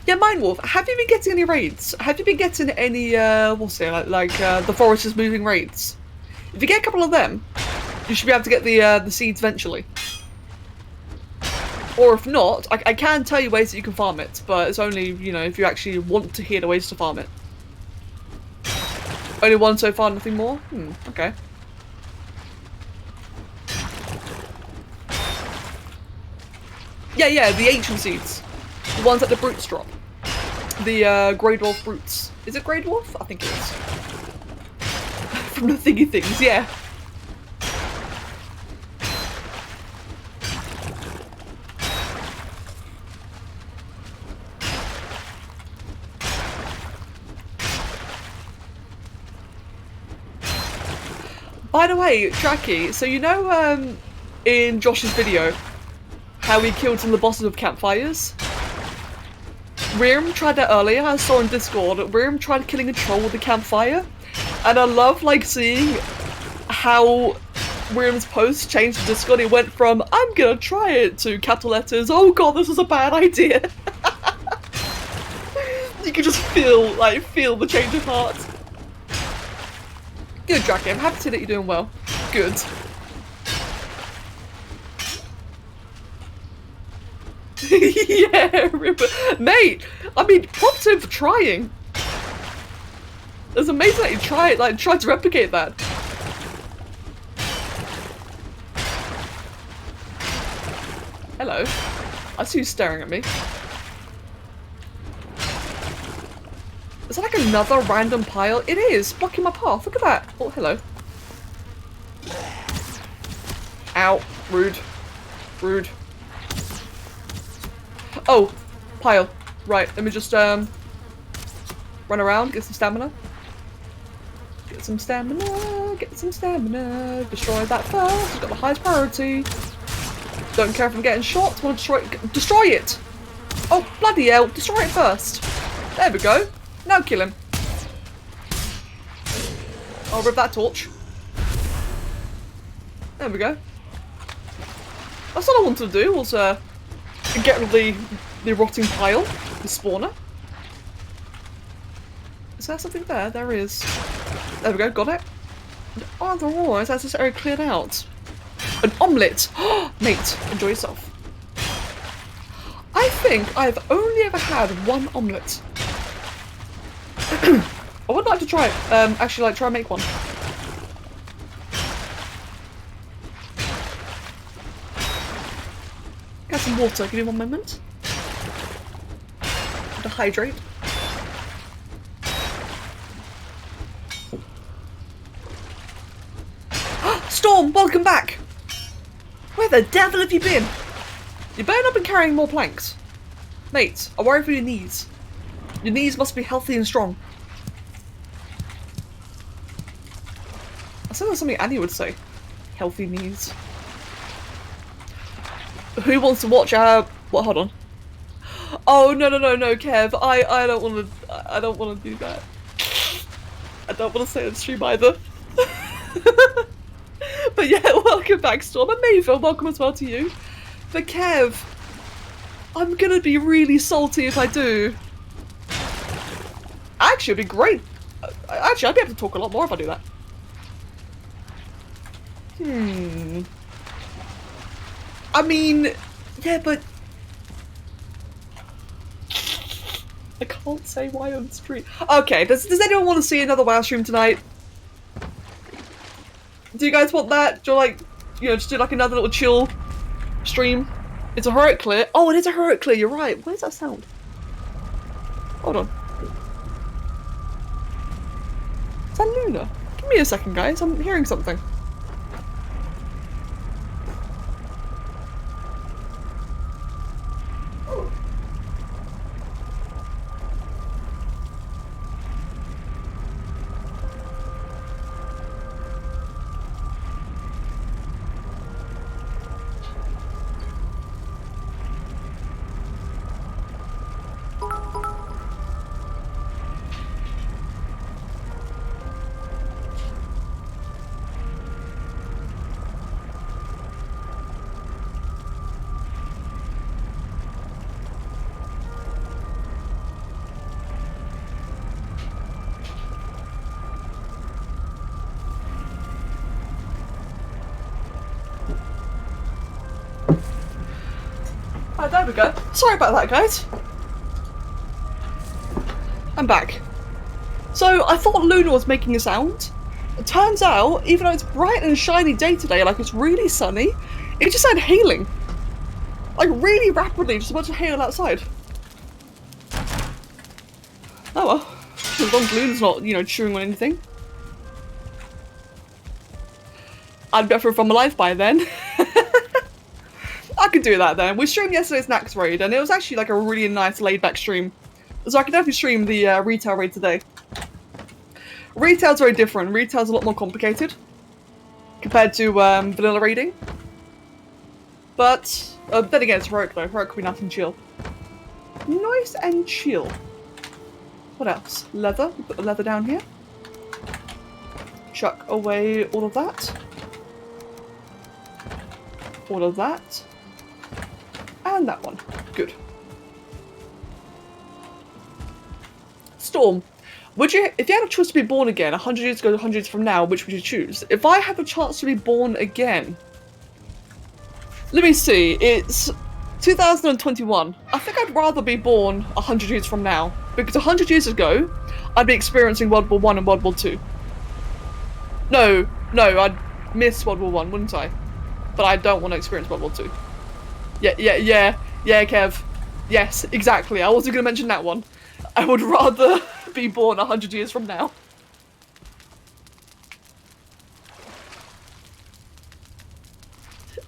Yeah, Mindwolf, have you been getting any raids? Have you been getting any, what's it, like the forest is moving raids? If you get a couple of them, you should be able to get the seeds eventually. Or if not, I can tell you ways that you can farm it, but it's only, you know, if you actually want to hear the ways to farm it. Only one so far, nothing more? Okay. Yeah, the ancient seeds. The ones that the brutes drop. The Grey Dwarf brutes. Is it Grey Dwarf? I think it is. From the thingy things, yeah. By the way, Tracky, so you know in Josh's video how he killed some of the bosses with campfires? Riram tried that earlier, I saw in Discord. Riram tried killing a troll with a campfire. And I love like seeing how Riram's post changed to Discord. He went from, I'm gonna try it, to capital letters, oh god, this is a bad idea. You can just feel the change of heart. Good, Tracky, I'm happy to see that you're doing well. Good. Yeah, Ripper. Mate, I mean, props to him for trying. It's amazing that he tried to replicate that. Hello. I see you staring at me. Is that like another random pile? It is, blocking my path. Look at that. Oh, hello. Ow. Rude. Rude. Oh, pile. Right, let me just run around, get some stamina. Get some stamina, get some stamina. Destroy that first. It's got the highest priority. Don't care if I'm getting shot. Want to destroy it. Oh, bloody hell. Destroy it first. There we go. Now kill him. I'll rip that torch. There we go. That's all I wanted to do was get rid of the rotting pile, the spawner. Is there something there? There is. There we go, got it. Otherwise, that's this area cleared out. An omelette! Mate, enjoy yourself. I think I've only ever had one omelette. I would like to try it. Actually, try and make one. Get some water, give me one moment. To hydrate. Storm, welcome back! Where the devil have you been? You better not been carrying more planks. Mate, I worry for your knees. Your knees must be healthy and strong. I said that's something Annie would say. Healthy knees. Who wants to watch our... What, hold on. Oh, no, Kev. I don't want to do that. I don't want to say on stream either. But yeah, welcome back, Storm. And Mayville, welcome as well to you. But Kev, I'm gonna be really salty if I do. Actually, it'd be great. Actually, I'd be able to talk a lot more if I do that. I mean, yeah, but... I can't say why on stream. Okay, does anyone want to see another WoW stream tonight? Do you guys want that? Do you like, just do like another little chill stream? It's a heroic clear. Oh, it is a heroic clear, you're right. Where's that sound? Hold on. Is that Luna? Give me a second, guys. I'm hearing something. Right, there we go. Sorry about that, guys. I'm back. So, I thought Luna was making a sound. It turns out, even though it's bright and shiny day today, like it's really sunny, it just started hailing. Like, really rapidly, just a bunch of hail outside. Oh well. As long as Luna's not, you know, chewing on anything. I'd bet if I'm alive by then. I could do that then. We streamed yesterday's Nax raid, and it was actually like a really nice laid-back stream. So I could definitely stream the retail raid today. Retail's very different. Retail's a lot more complicated compared to vanilla raiding. But then again, it's heroic though. Heroic could be nice and chill. Nice and chill. What else? Leather. We'll put the leather down here. Chuck away all of that. All of that. And that one. Good. Storm. Would you, if you had a choice to be born again 100 years ago, 100 years from now, which would you choose? If I had the chance to be born again, let me see, it's 2021. I think I'd rather be born 100 years from now, because 100 years ago, I'd be experiencing World War I and World War II. No, I'd miss World War I, wouldn't I? But I don't want to experience World War II. Yeah, Kev. Yes, exactly. I wasn't going to mention that one. I would rather be born 100 years from now.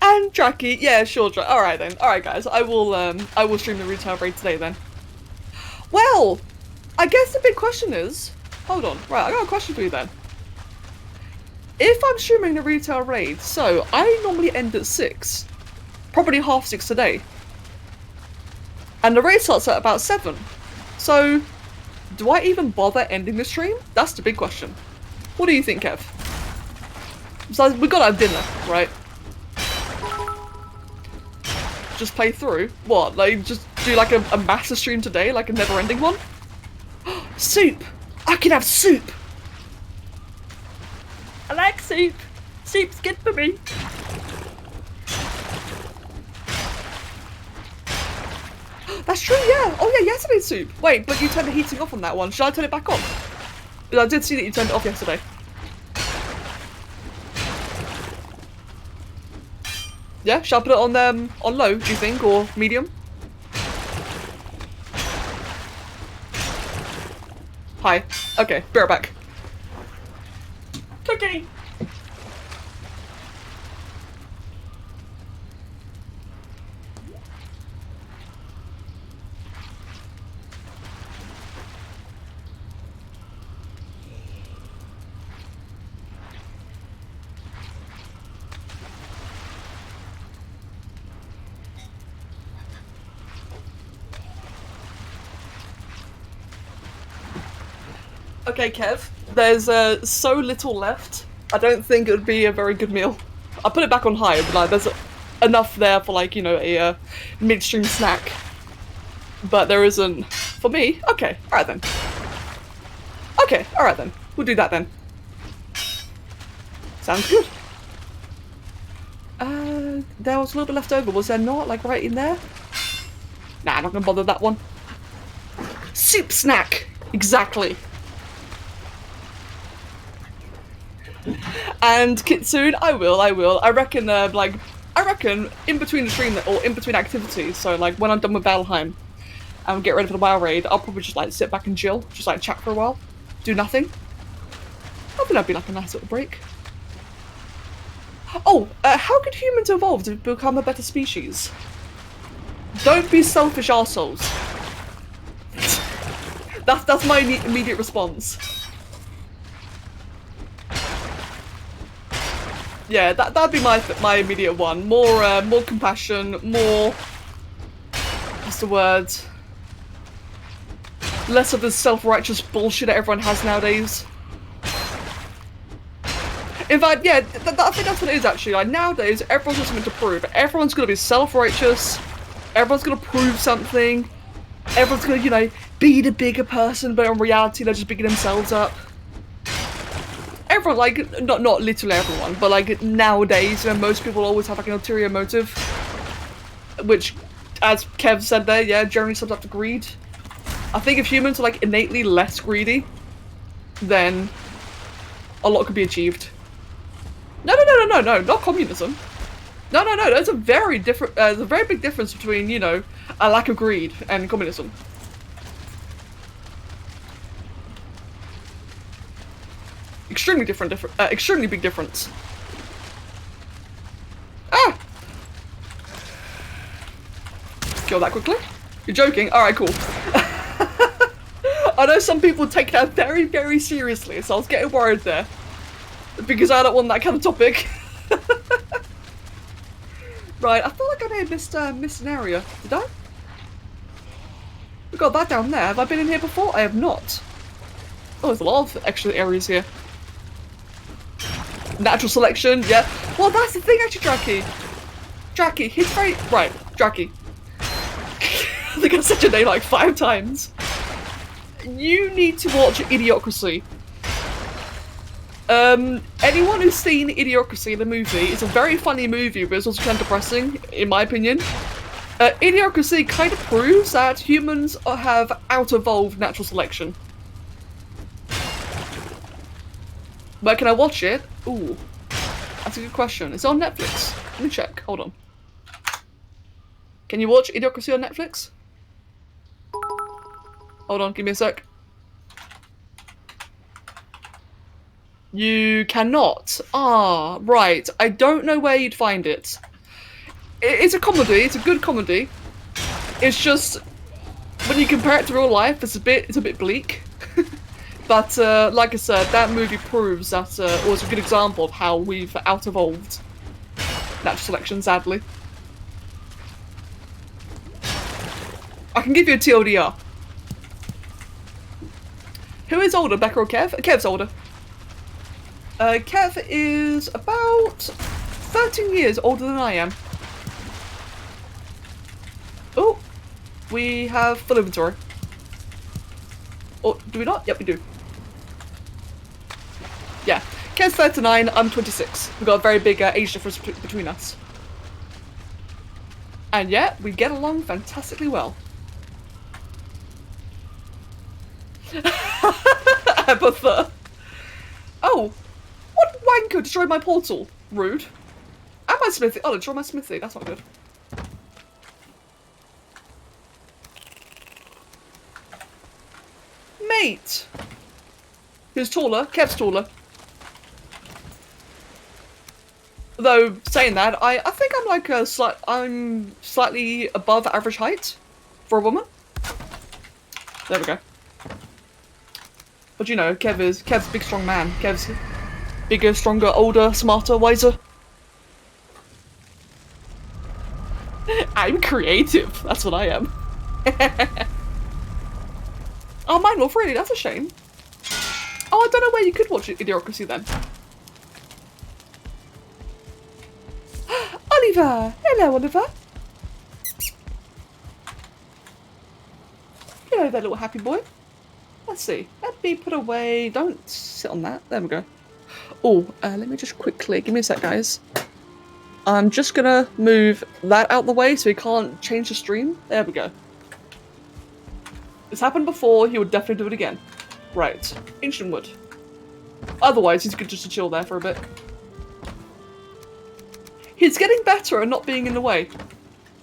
And Tracky, yeah, sure. Alright then. Alright guys, I will stream the retail raid today then. Well, I guess the big question is, hold on, right, I got a question for you then. If I'm streaming the retail raid, so I normally end at 6, probably 6:30 today. And the raid starts at about 7. So, do I even bother ending the stream? That's the big question. What do you think, Kev? Besides, we gotta have dinner, right? Just play through? What, like, just do like a massive stream today, like a never-ending one? Soup! I can have soup! I like soup! Soup's good for me! That's true, yeah! Oh yeah, yesterday's soup! Wait, but you turned the heating off on that one. Should I turn it back on? I did see that you turned it off yesterday. Yeah, shall I put it on low, do you think, or medium? Hi. Okay, be right back. Cookie! Okay, Kev, there's so little left. I don't think it would be a very good meal. I'll put it back on high, but like, there's enough there for like, you know, a midstream snack. But there isn't for me. Okay, alright then. Okay, alright then. We'll do that then. Sounds good. There was a little bit left over, was there not? Like right in there? Nah, I'm not gonna bother that one. Soup snack! Exactly. And Kitsune, I will. I reckon, I reckon in between the stream or in between activities, so like when I'm done with Valheim and get ready for the WoW raid, I'll probably just like sit back and chill, just like chat for a while, do nothing. I think that'd be like a nice little break. Oh, how could humans evolve to become a better species? Don't be selfish arseholes. That's my immediate response. Yeah, that'd be my immediate one. More compassion, more. What's the word? Less of the self-righteous bullshit that everyone has nowadays. In fact, yeah, I think that's what it is actually. Like nowadays, everyone's got something to prove. Everyone's gonna be self-righteous. Everyone's gonna prove something. Everyone's gonna, you know, be the bigger person, but in reality, they're just bigging themselves up. Everyone, like, not literally everyone, but like nowadays, you know, most people always have like an ulterior motive, which as Kev said there, yeah, generally sums up to greed. I think if humans are like innately less greedy, then a lot could be achieved. No, not communism. No, there's a very different, there's a very big difference between, you know, a lack of greed and communism. Extremely extremely big difference. Ah! Kill that quickly. You're joking? Alright, cool. I know some people take that very, very seriously, so I was getting worried there. Because I don't want that kind of topic. Right, I feel like I may have missed an area. Did I? We got that down there. Have I been in here before? I have not. Oh, there's a lot of extra areas here. Natural selection, yeah. Well, that's the thing actually, Jackie, he's very... Right, Jackie. I think I said your name like 5 times. You need to watch Idiocracy. Anyone who's seen Idiocracy, the movie, it's a very funny movie, but it's also kind of depressing, in my opinion. Idiocracy kind of proves that humans have out-evolved natural selection. But can I watch it? Ooh, that's a good question. It's on Netflix. Let me check. Hold on. Can you watch Idiocracy on Netflix? Hold on, give me a sec. You cannot. Ah, right. I don't know where you'd find it. It's a comedy. It's a good comedy. It's just when you compare it to real life, it's a bit bleak. But like I said, that movie proves that it was a good example of how we've out-evolved natural selection, sadly. I can give you a TLDR. Who is older, Becca or Kev? Kev's older. Kev is about 13 years older than I am. Oh, we have full inventory. Oh, do we not? Yep, we do. Yeah, Kev's 39, I'm 26. We've got a very big age difference between us. And yet, we get along fantastically well. Abatha. Oh, what wanker destroyed my portal? Rude. And my smithy. Oh, destroy my smithy. That's not good. Mate. Who's taller? Kev's taller. Though saying that, I think I'm like I'm slightly above average height for a woman. There we go. But you know, Kev's a big strong man. Kev's bigger, stronger, older, smarter, wiser. I'm creative. That's what I am. Oh, mine Wolf, really? That's a shame. Oh, I don't know where you could watch Idiocracy then. Oliver! Hello, Oliver. Hello there, little happy boy. Let's see. Let me put away. Don't sit on that. There we go. Oh, let me just quickly. Give me a sec, guys. I'm just gonna move that out the way so he can't change the stream. There we go. It's happened before. He would definitely do it again. Right. Ancient wood. Otherwise, he's good just to chill there for a bit. He's getting better at not being in the way.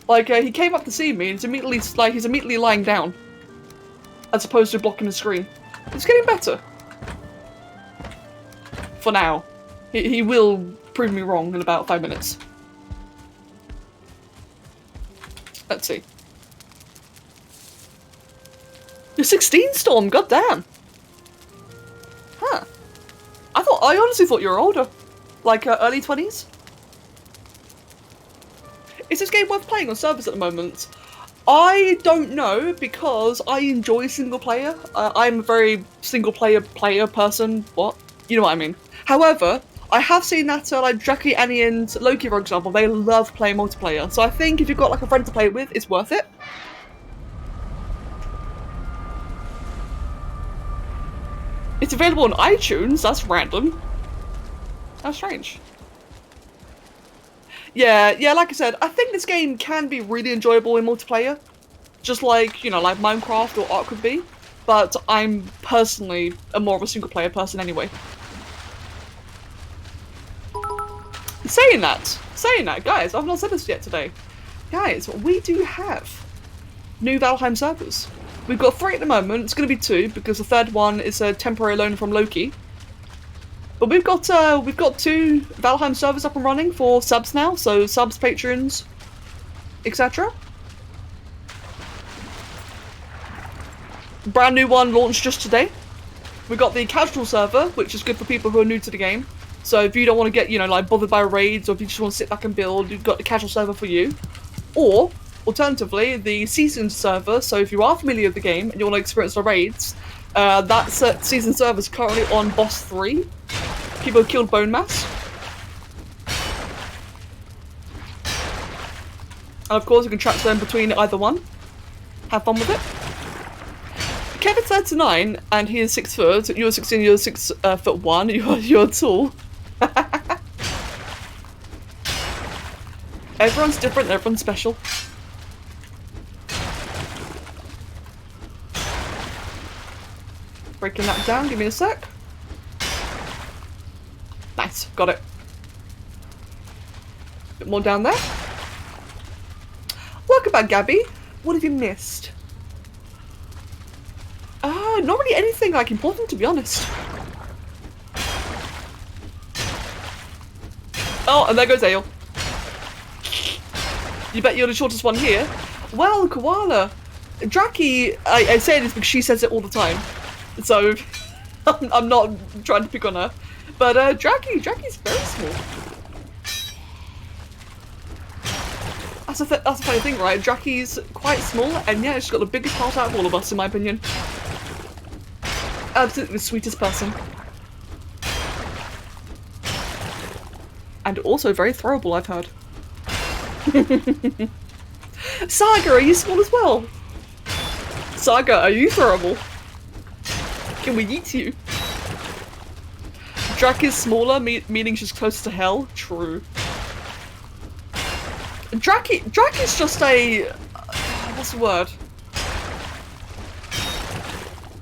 Like, he came up to see me and he's immediately lying down. As opposed to blocking the screen. It's getting better. For now. He will prove me wrong in about 5 minutes. Let's see. You're 16, Storm, goddamn! Huh. I honestly thought you were older. Like, early 20s? Is this game worth playing on servers at the moment? I don't know, because I enjoy single player. I'm a very single player person. What? You know what I mean. However, I have seen that like Jackie, Annie and Loki, for example, they love playing multiplayer. So I think if you've got like a friend to play it with, it's worth it. It's available on iTunes, that's random. How strange. Yeah, like I said, I think this game can be really enjoyable in multiplayer. Just like, you know, like Minecraft or Ark would be. But I'm personally more of a single player person anyway. Saying that, guys, I've not said this yet today. Guys, we do have new Valheim servers. We've got 3 at the moment. It's going to be 2 because the 3rd one is a temporary loan from Loki. But we've got 2 Valheim servers up and running for subs now. So subs, patrons, etc. Brand new one launched just today. We got the casual server, which is good for people who are new to the game. So if you don't want to get, you know, like bothered by raids, or if you just want to sit back and build, you've got the casual server for you. Or alternatively, the seasoned server. So if you are familiar with the game and you want to experience the raids, that seasoned server is currently on boss 3. People have killed Bone Mass. And of course, you can transfer in between either one. Have fun with it. Kevin's 39 and he is 6 foot. You're 16. You're 6 foot 1. You're tall. Everyone's different. Everyone's special. Breaking that down. Give me a sec. Nice. Got it. Bit more down there. Welcome back, Gabby. What have you missed? Not really anything like important, to be honest. Oh, and there goes Ale. You bet you're the shortest one here. Well, Koala. Draki, I say this because she says it all the time. So, I'm not trying to pick on her. But Draki's very small. That's a funny thing, right? Draki's quite small, and yeah, she's got the biggest heart out of all of us, in my opinion. Absolutely the sweetest person. And also very throwable, I've heard. Saga, are you small as well? Saga, are you throwable? Can we eat you? Drak is smaller, meaning she's closer to hell. True. Drak is just a... what's the word?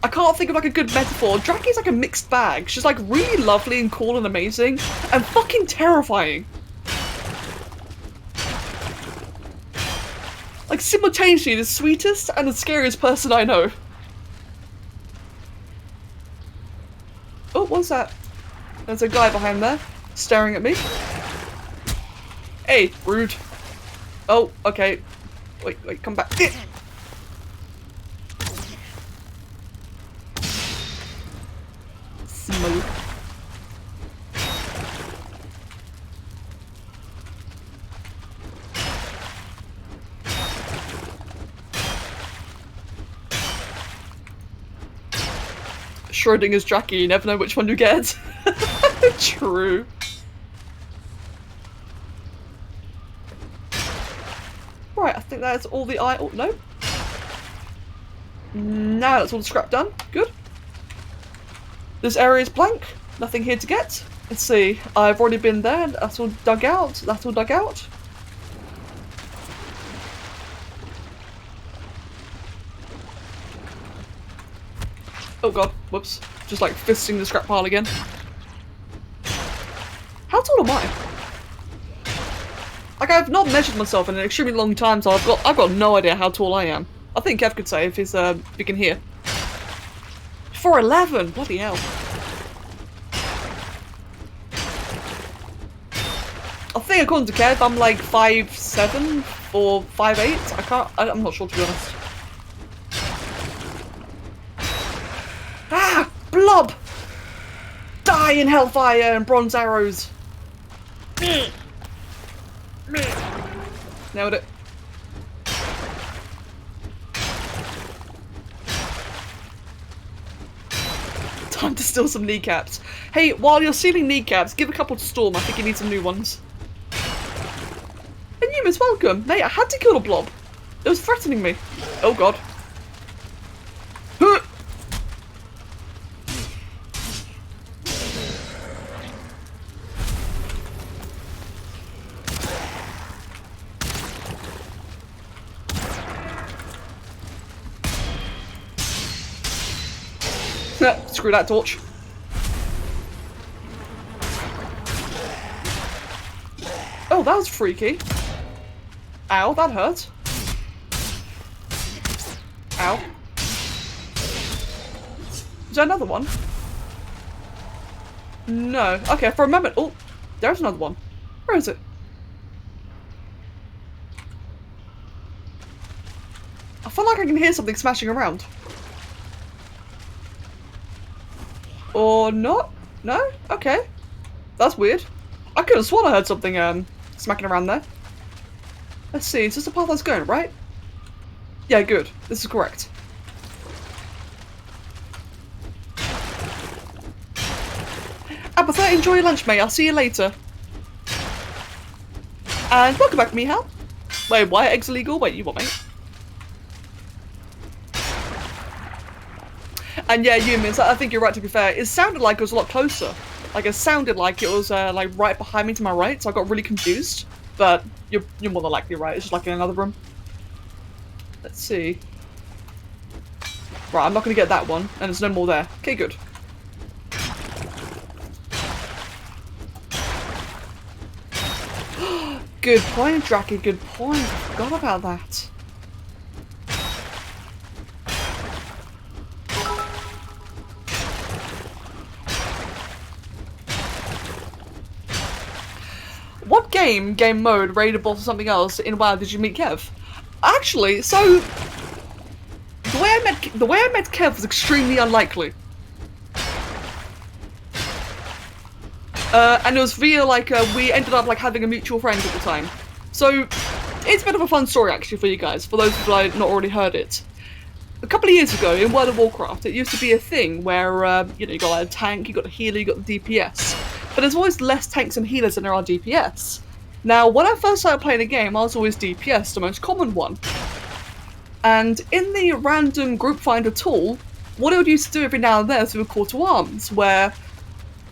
I can't think of like a good metaphor. Drak is like a mixed bag. She's like really lovely and cool and amazing, and fucking terrifying. Like simultaneously the sweetest and the scariest person I know. Oh, what's that? There's a guy behind there, staring at me. Hey, rude. Oh, okay. Wait, come back. Smoke. Schrodinger's Jackie, you never know which one you get. True. Right, I think that's all the oh, no. Now that's all the scrap done. Good. This area is blank. Nothing here to get. Let's see. I've already been there. That's all dug out. That's all dug out. Oh god. Whoops. Just like fisting the scrap pile again. How tall am I? Like, I've not measured myself in an extremely long time, so I've got no idea how tall I am. I think Kev could say if he's big in here. 4'11", bloody hell. I think according to Kev, I'm like 5'7" or 5'8". I'm not sure, to be honest. Ah! Blob! Die in hellfire and bronze arrows. Nailed it. Time to steal some kneecaps. Hey, while you're stealing kneecaps, give a couple to Storm. I think he needs some new ones. And you, Miss Welcome. Mate, I had to kill a blob. It was threatening me. Oh god. Screw that torch. Oh, that was freaky. Ow, that hurt. Ow. Is there another one? No. Okay, for a moment. Oh, there's another one. Where is it? I feel like I can hear something smashing around. Or not? No? Okay. That's weird. I could have sworn I heard something smacking around there. Let's see, is this the path I was going, right? Yeah, good. This is correct. Abatha, enjoy your lunch, mate. I'll see you later. And welcome back, Mihal. Wait, why are eggs illegal? Wait, you what, mate? And yeah, humans, I think you're right, to be fair. It sounded like it was a lot closer. Like, it sounded like it was, like, right behind me to my right, so I got really confused. But you're more than likely right. It's just like in another room. Let's see. Right, I'm not going to get that one, and there's no more there. Okay, good. Good point, Draki, good point. I forgot about that. What game mode, raidable or something else in WoW did you meet Kev? Actually, so the way I met Kev was extremely unlikely. And it was via like we ended up like having a mutual friend at the time. So it's a bit of a fun story actually for you guys, for those who have not already heard it. A couple of years ago in World of Warcraft, it used to be a thing where you know, you got like, a tank, you got a healer, you got the DPS. But there's always less tanks and healers than there are DPS. Now, when I first started playing the game, I was always DPS, the most common one. And in the random group finder tool, what it would used to do every now and then through a call to arms, where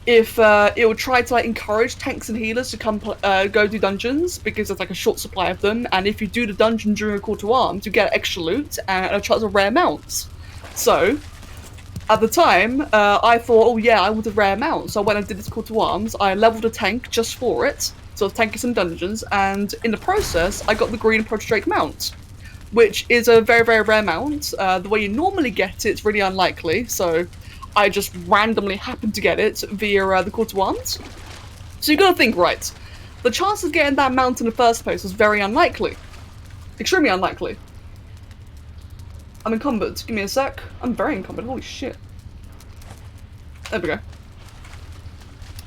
if it would try to like encourage tanks and healers to come go do dungeons, because there's like a short supply of them, and if you do the dungeon during a call to arms, you get extra loot and a chance of rare mounts. So, at the time, I thought, oh yeah, I want a rare mount. So when I did this call to arms, I leveled a tank just for it, so tank is some dungeons, and in the process, I got the green Protodrake mount, which is a very, very rare mount. The way you normally get it's really unlikely, so I just randomly happened to get it via the call to arms. So you gotta think, right, the chance of getting that mount in the first place was very unlikely. Extremely unlikely. I'm encumbered. Give me a sec. I'm very encumbered. Holy shit. There we go.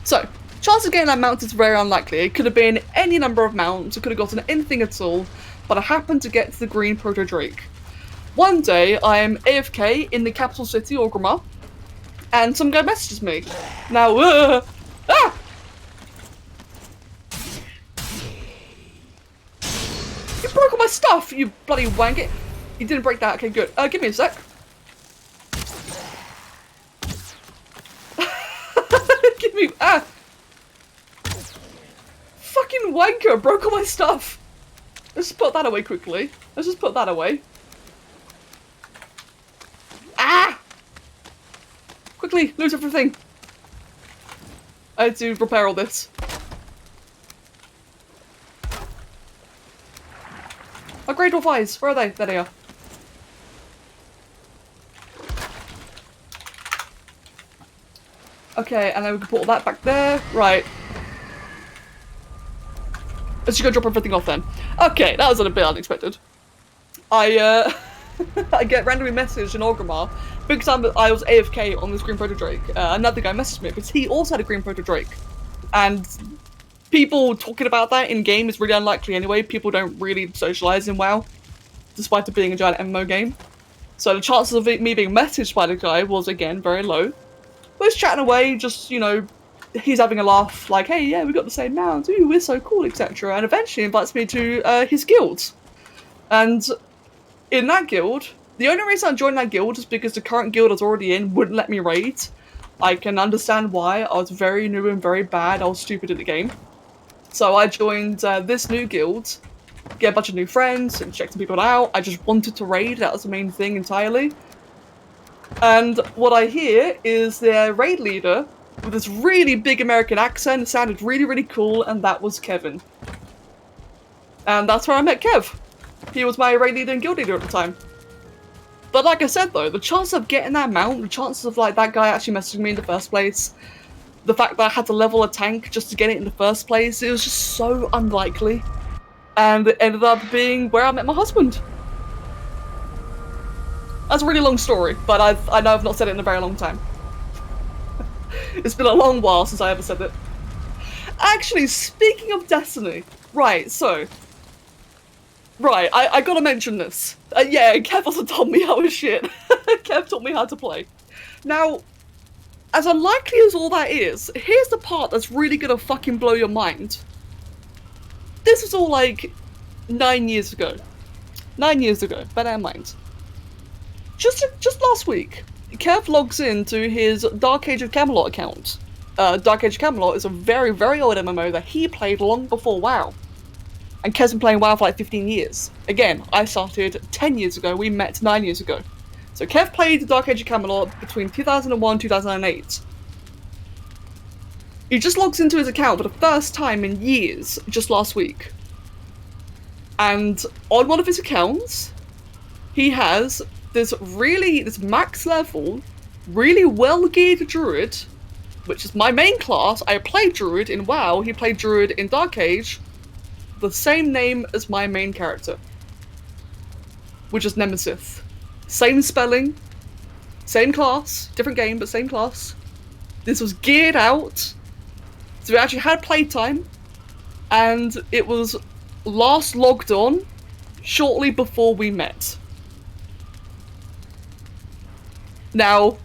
So, chance of getting that mount is very unlikely. It could have been any number of mounts. It could have gotten anything at all. But I happened to get to the green Proto-Drake. One day, I'm AFK in the capital city, Orgrimmar, and some guy messages me. Now, You broke all my stuff, you bloody wank. You didn't break that. Okay, good. Give me a sec. Give me... Fucking wanker broke all my stuff. Let's just put that away quickly. Let's just put that away. Ah! Quickly, lose everything. I had to repair all this. My Great Dwarf eyes, where are they? There they are. Okay, and then we can put all that back there. Right. Let's just go drop everything off then. Okay, that was a bit unexpected. I get randomly messaged in Orgrimmar because I was AFK on this green Proto-Drake. Another guy messaged me because he also had a green Proto-Drake. And people talking about that in-game is really unlikely anyway. People don't really socialize in WoW, despite it being a giant MMO game. So the chances of me being messaged by the guy was, again, very low. We're just chatting away, just, you know, he's having a laugh, like, hey, yeah, we got the same mount, ooh, we're so cool, etc. And eventually invites me to his guild. And in that guild, the only reason I joined that guild is because the current guild I was already in wouldn't let me raid. I can understand why. I was very new and very bad. I was stupid at the game. So I joined this new guild, get a bunch of new friends, and check some people out. I just wanted to raid, that was the main thing entirely. And what I hear is their raid leader with this really big American accent. It sounded really, really cool, and that was Kevin. And that's where I met Kev. He was my raid leader and guild leader at the time. But like I said though, the chances of getting that mount, the chances of like that guy actually messaging me in the first place, the fact that I had to level a tank just to get it in the first place, it was just so unlikely. And it ended up being where I met my husband. That's a really long story, but I know I've not said it in a very long time. It's been a long while since I ever said it. Actually, speaking of Destiny, right, so... Right, I gotta mention this. Yeah, Kev also taught me how to shit. Kev taught me how to play. Now, as unlikely as all that is, here's the part that's really gonna fucking blow your mind. This was all like 9 years ago. 9 years ago, bear that in mind. Just last week, Kev logs into his Dark Age of Camelot account. Dark Age of Camelot is a very, very old MMO that he played long before WoW. And Kev's been playing WoW for like 15 years. Again, I started 10 years ago, we met 9 years ago. So Kev played Dark Age of Camelot between 2001 and 2008. He just logs into his account for the first time in years, just last week. And on one of his accounts, he has this max level, really well geared druid, which is my main class. I played druid in WoW, he played druid in Dark Age, the same name as my main character, which is Nemesis. Same spelling, same class, different game, but same class. This was geared out, so we actually had playtime, and it was last logged on shortly before we met. Now,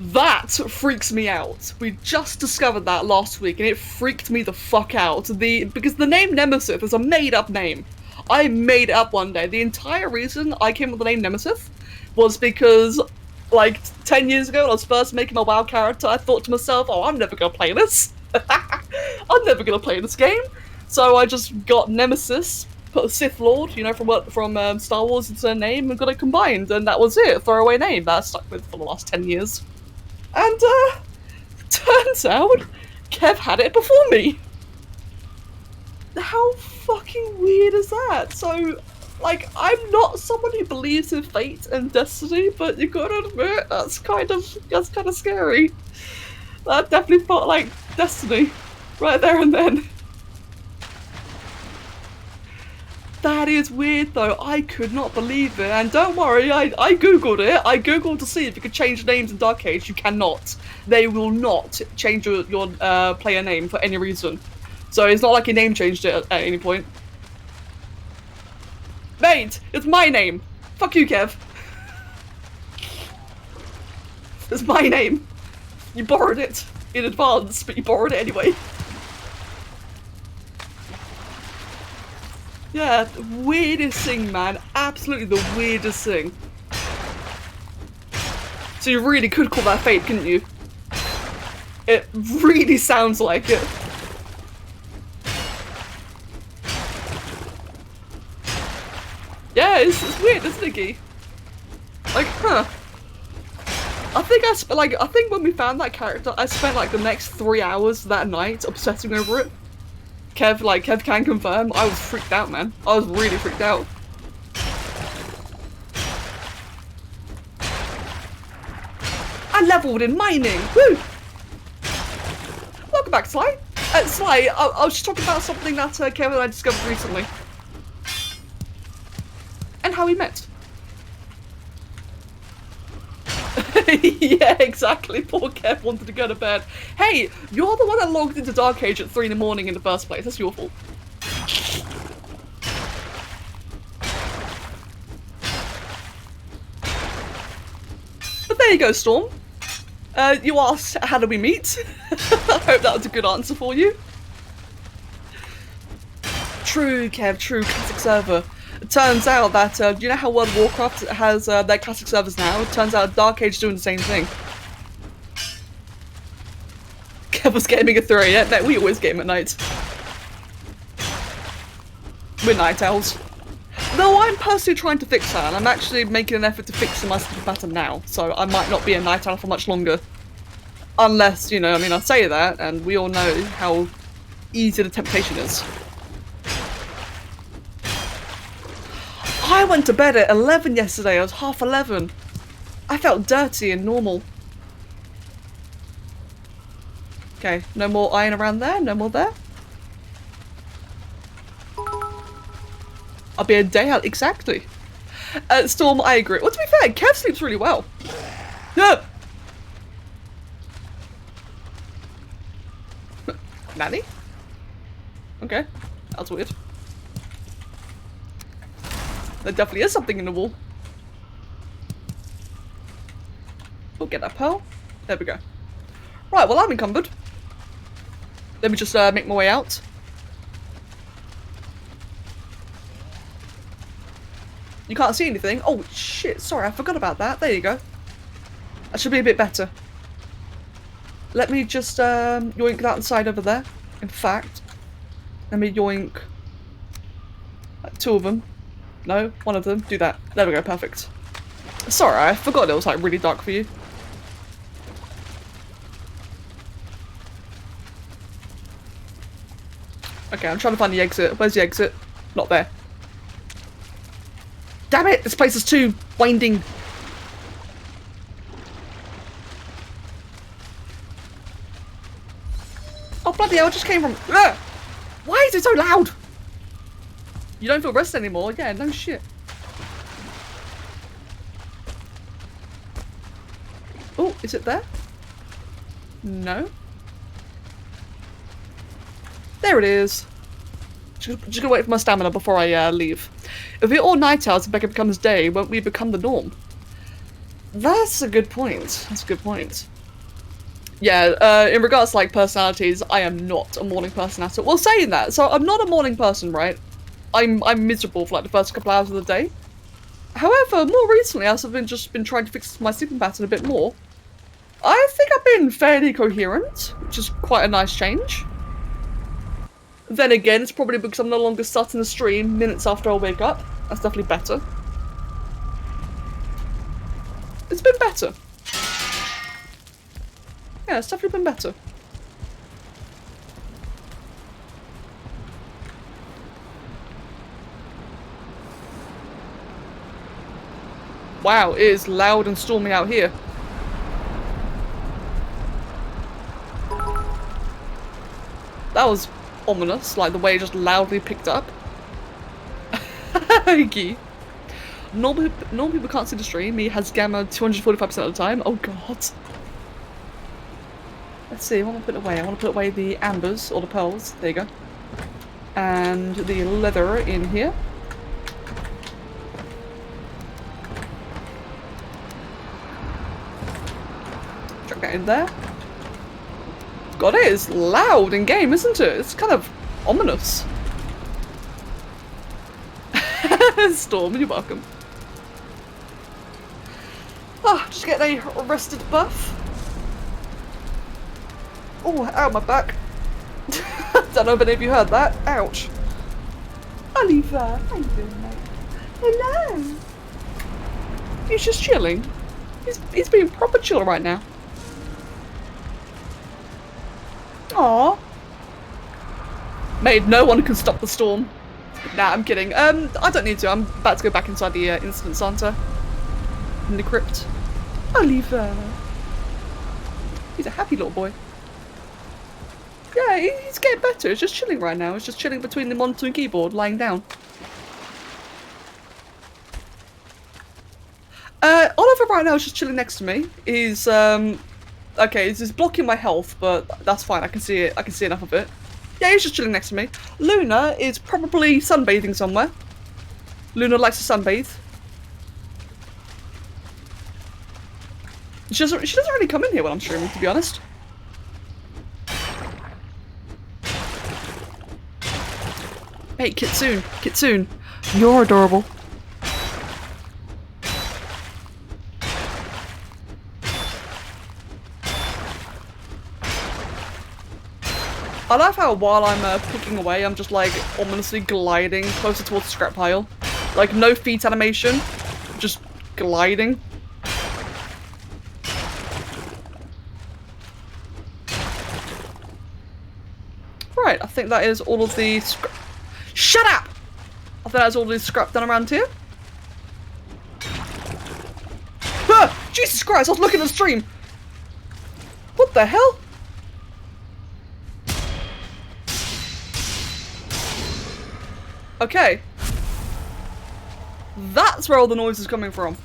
that freaks me out. We just discovered that last week, and it freaked me the fuck out. Because the name Nemesis is a made-up name. I made it up one day. The entire reason I came up with the name Nemesis was because, like, 10 years ago when I was first making my WoW character, I thought to myself, oh, I'm never gonna play this. I'm never gonna play this game. So I just got Nemesis, put a Sith Lord, you know, from Star Wars into a name, and got it combined, and that was it. Throwaway name that I stuck with for the last 10 years. And, turns out, Kev had it before me. How fucking weird is that? So, like, I'm not someone who believes in fate and destiny, but you gotta admit, that's kind of scary. That definitely felt like destiny, right there and then. That is weird though, I could not believe it, and don't worry, I googled it. I googled to see if you could change names in Dark Age. You cannot. They will not change your player name for any reason. So it's not like your name changed it at any point. Mate, it's my name! Fuck you, Kev. It's my name. You borrowed it in advance, but you borrowed it anyway. Yeah, weirdest thing, man. Absolutely the weirdest thing. So you really could call that fate, couldn't you? It really sounds like it. Yeah, it's weird, isn't it, Guy? Like, huh. I think when we found that character, I spent like the next 3 hours that night obsessing over it. Kev can confirm, I was freaked out, man. I was really freaked out. I leveled in mining! Woo! Welcome back, Sly. Sly, I was just talking about something that Kev and I discovered recently. And how we met. Yeah, exactly. Poor Kev wanted to go to bed. Hey, you're the one that logged into Dark Age at 3 in the morning in the first place. That's your fault. But there you go, Storm. You asked, how did we meet? I hope that was a good answer for you. True, Kev, true. Classic server. It turns out that, you know how World of Warcraft has their classic servers now? It turns out Dark Age is doing the same thing. Kev was gaming at 3 AM. No, we always game at night. We're night owls. Though I'm personally trying to fix that, and I'm actually making an effort to fix my sleeping pattern now, so I might not be a night owl for much longer. Unless, you know, I mean, I say that, and we all know how easy the temptation is. I went to bed at 11 yesterday, it was half 11. I felt dirty and normal. Okay, no more iron around there, no more there. I'll be a day out, exactly. Storm, I agree. Well, to be fair, Kev sleeps really well. No! Nanny? Okay, that's weird. There definitely is something in the wall. We'll get that pearl. There we go. Right, well I'm encumbered. Let me just make my way out. You can't see anything. Oh shit, sorry, I forgot about that. There you go. That should be a bit better. Let me just yoink that side over there. In fact, let me yoink two of them. No, one of them. Do that. There we go, perfect. Sorry, I forgot it was like really dark for you. Okay, I'm trying to find the exit. Where's the exit? Not there. Damn it! This place is too winding. Oh bloody hell, it just came from... Ugh! Why is it so loud? You don't feel rested anymore? Yeah, no shit. Oh, is it there? No. There it is. Just gonna wait for my stamina before I leave. If we're all night owls and Becca becomes day, won't we become the norm? That's a good point. That's a good point. Yeah, in regards to like personalities, I am not a morning person at all. Well, saying that, so I'm not a morning person, right? I'm miserable for like the first couple hours of the day. However, more recently, as I've been trying to fix my sleeping pattern a bit more, I think I've been fairly coherent, which is quite a nice change. Then again, it's probably because I'm no longer starting the stream minutes after I wake up. That's definitely better. It's been better. Yeah, it's definitely been better. Wow, it is loud and stormy out here. That was ominous, like the way it just loudly picked up. Okay. Normal people can't see the stream. He has gamma 245% of the time. Oh god. Let's see, I want to put it away. I want to put away the ambers, or the pearls. There you go. And the leather in here. Chuck that in there. God, it is loud in game, isn't it? It's kind of ominous. Storm, you're welcome. Ah, just getting a rested buff. Oh, ow, my back. Don't know if any of you heard that. Ouch. Oliver, how you doing, mate? Hello. He's just chilling. He's being proper chill right now. Aww. Mate, no one can stop the storm. Nah, I'm kidding. I don't need to. I'm about to go back inside the Incident Santa. In the crypt. Oliver. He's a happy little boy. Yeah, he's getting better. He's just chilling right now. He's just chilling between the monitor and keyboard, lying down. Oliver right now is just chilling next to me. He's, okay, he's blocking my health, but that's fine. I can see it. I can see enough of it. Yeah, he's just chilling next to me. Luna is probably sunbathing somewhere. Luna likes to sunbathe. She doesn't really come in here when I'm streaming, to be honest. Hey, Kitsune, Kitsune, you're adorable. I love how while I'm picking away, I'm just like ominously gliding closer towards the scrap pile. Like, no feet animation. Just gliding. Right, I think that is all of the scrap. Shut up! I think that's all the scrap done around here. Ah, Jesus Christ, I was looking at the stream! What the hell? Okay. That's where all the noise is coming from.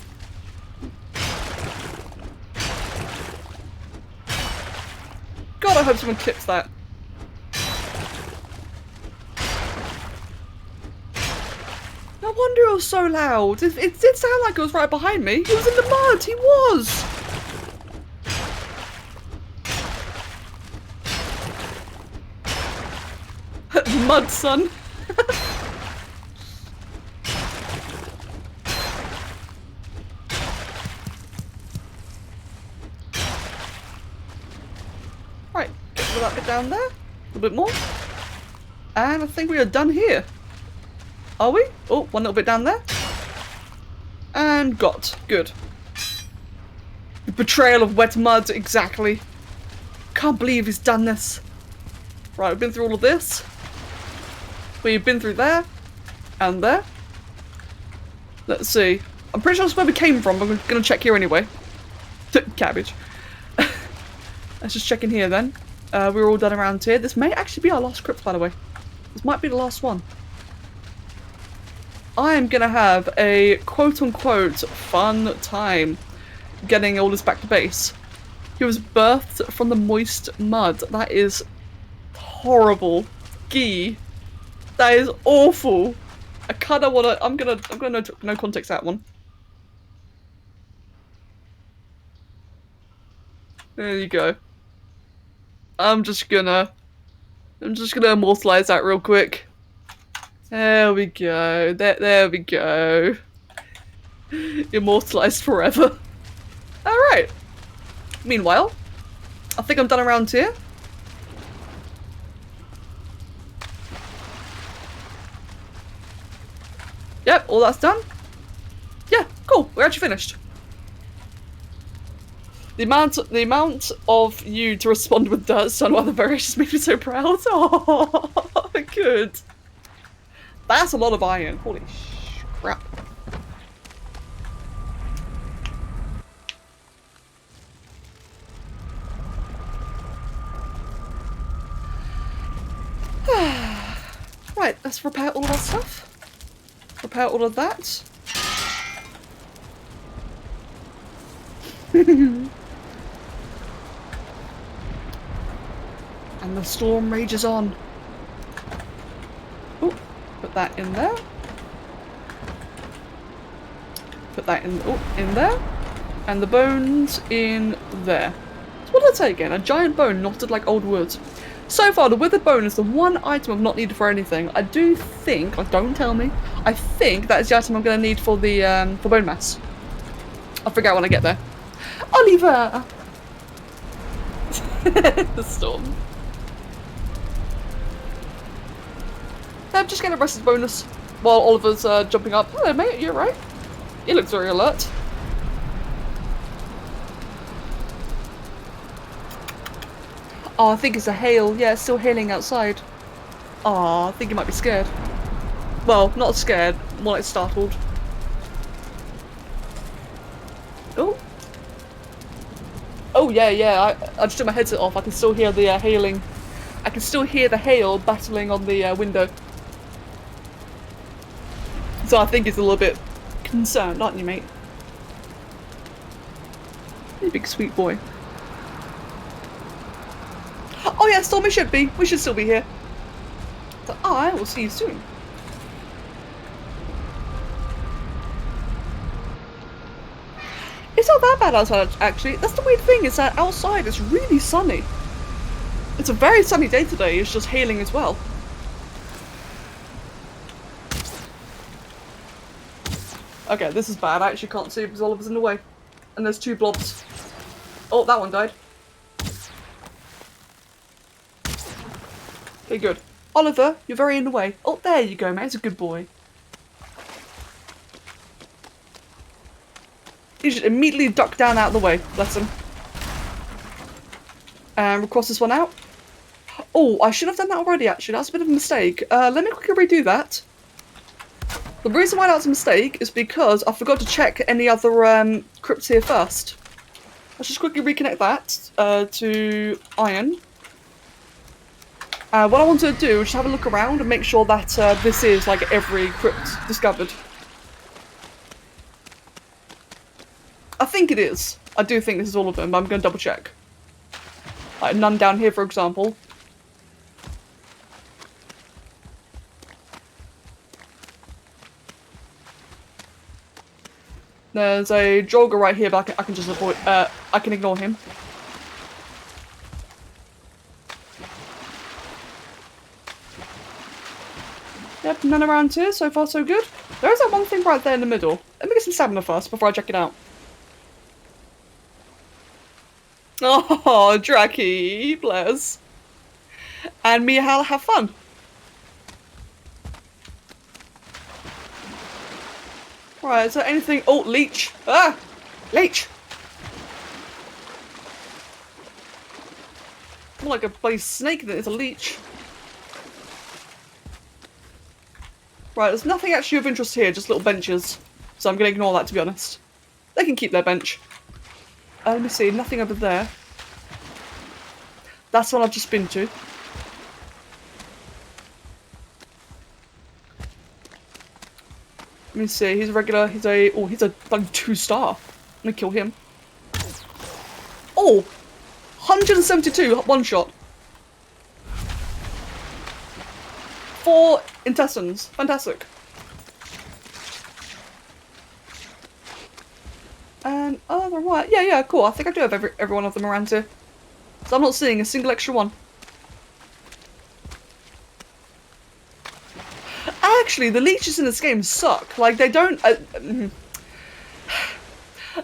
God, I hope someone clips that. No wonder it was so loud. It did sound like it was right behind me. He was in the mud. He was. Mud, son. Right, get rid of that bit down there. A little bit more. And I think we are done here. Are we? Oh, one little bit down there. And got. Good. The betrayal of wet mud, exactly. Can't believe he's done this. Right, we've been through all of this. We've been through there. And there. Let's see. I'm pretty sure that's where we came from, but I'm going to check here anyway. Cabbage. Let's just check in here then. We're all done around here. This may actually be our last crypt, by the way. This might be the last one. I am gonna have a quote-unquote fun time getting all this back to base. He was birthed from the moist mud. That is horrible. Gee. That is awful. I kinda wanna I'm gonna no context that one. There you go. I'm just gonna immortalize that real quick. There we go. There we go. Immortalized forever. Alright. Meanwhile, I think I'm done around here. Yep, all that's done. Yeah, cool. We're actually finished. The amount of you to respond with dirt, son, while the variations made me so proud. Oh, good. That's a lot of iron. Holy crap. Right, let's repair all of that stuff. Repair all of that. And the storm rages on. Oh, put that in there. Put that in there. And the bones in there. So what did I say again? A giant bone knotted like old wood. So far, the withered bone is the one item I've not needed for anything. I do think, like, don't tell me, I think that is the item I'm going to need for the for bone mass. I'll figure out when I get there. Oliver! The storm. I'm just getting a rested bonus while Oliver's jumping up. Hello, mate. You're right. He looks very alert. Oh, I think it's a hail. Yeah, it's still hailing outside. Oh, I think he might be scared. Well, not scared. More like startled. Oh. Oh, yeah. I just took my headset off. I can still hear the hailing. I can still hear the hail battling on the window. So I think he's a little bit concerned, aren't you, mate? You big sweet boy. Oh yeah, Stormy should be. We should still be here. So I will see you soon. It's not that bad outside, actually. That's the weird thing, is that outside it's really sunny. It's a very sunny day today, it's just hailing as well. Okay, this is bad. I actually can't see because Oliver's in the way. And there's two blobs. Oh, that one died. Okay, good. Oliver, you're very in the way. Oh, there you go, mate. It's a good boy. He just immediately ducked down out of the way. Bless him. And we'll cross this one out. Oh, I should have done that already, actually. That's a bit of a mistake. Let me quickly redo that. The reason why that was a mistake is because I forgot to check any other crypts here first. Let's just quickly reconnect that to iron. What I wanted to do is just have a look around and make sure that this is like every crypt discovered. I think it is. I do think this is all of them, but I'm going to double check. Like none down here, for example. There's a Jogger right here, but I can just avoid. I can ignore him. Yep, none around here. So far, so good. There is that one thing right there in the middle. Let me get some stamina first before I check it out. Oh, Dracky, bless. And me, Hal, have fun. Right, is there anything? Oh, leech. Ah! Leech! More like a bloody snake than it's a leech. Right, there's nothing actually of interest here, just little benches. So I'm going to ignore that, to be honest. They can keep their bench. Let me see, nothing over there. That's the one I've just been to. Let me see, he's a regular, he's a like 2-star. I'm gonna kill him. Oh! 172, one shot. 4 intestines, fantastic. And, oh, they're right. Yeah, cool. I think I do have every one of them around here. So I'm not seeing a single extra one. Actually, the leeches in this game suck. Like, they don't...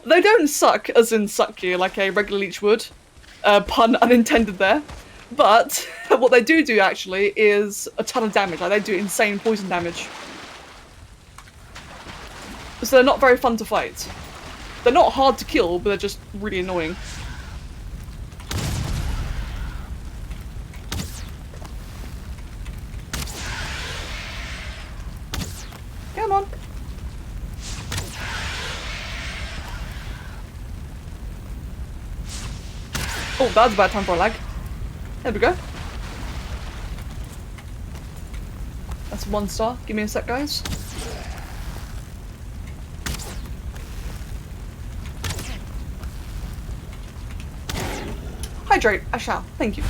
they don't suck as in suck you, like a regular leech would. Pun unintended there. But what they do actually is a ton of damage. Like, they do insane poison damage. So they're not very fun to fight. They're not hard to kill, but they're just really annoying. Come on. Oh, that's a bad time for a lag. There we go. That's 1 star. Give me a sec, guys. Hydrate, I shall. Thank you.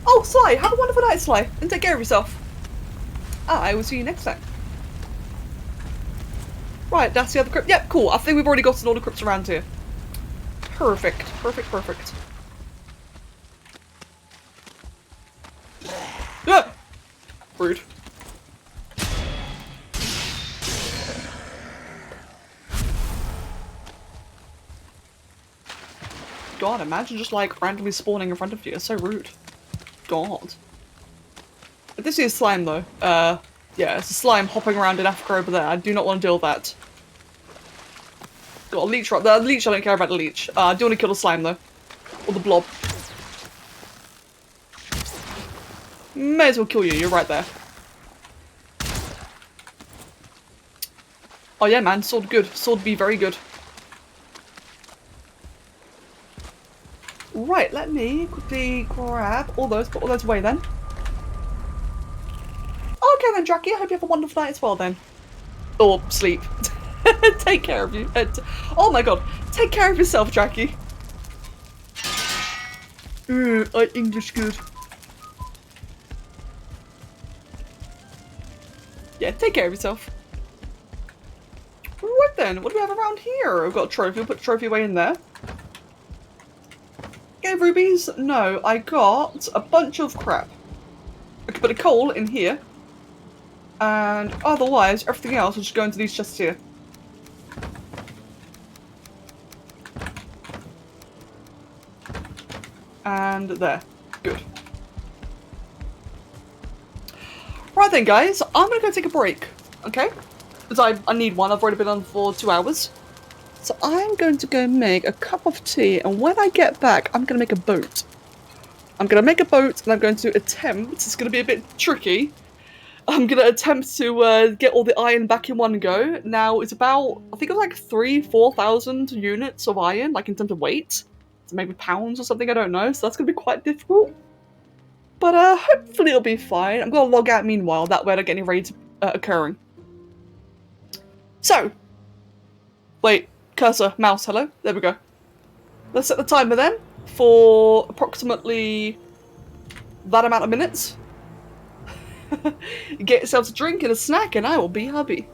Oh, Sly! Have a wonderful night, Sly, and take care of yourself. I will see you next time. Right, that's the other crypt. Yep, cool. I think we've already gotten all the crypts around here. Perfect. Perfect. Ah! Rude. God, imagine just like randomly spawning in front of you. It's so rude. God. This is slime though. Yeah, it's a slime hopping around in Africa over there. I do not want to deal with that. Got a leech right there. The leech, I don't care about the leech. I do want to kill the slime though. Or the blob. May as well kill you, you're right there. Oh yeah man, sword good. Sword be very good. Right, let me quickly grab all those, put all those away then. Okay then, Jackie, I hope you have a wonderful night as well then. Or sleep. Take care of you. Oh my god, take care of yourself, Jackie. English good. Yeah, take care of yourself. Right then, what do we have around here? I've got a trophy, we'll put the trophy away in there. Okay, rubies? No, I got a bunch of crap. I could put a coal in here. And otherwise, everything else will just go into these chests here. And there. Good. Right then, guys, I'm gonna go take a break. okay? Because I need one. I've already been on for 2 hours. So I'm going to go make a cup of tea, and when I get back, I'm going to make a boat. I'm going to make a boat, and I'm going to attempt, it's going to be a bit tricky, I'm going to attempt to get all the iron back in one go. Now, it's about, I think it's like 4,000 units of iron, like in terms of weight. So maybe pounds or something, I don't know. So that's going to be quite difficult. But hopefully it'll be fine. I'm going to log out meanwhile, that way I don't get any raids occurring. So, wait, cursor, mouse, hello? There we go. Let's set the timer then for approximately that amount of minutes. Get yourselves a drink and a snack and I will be happy.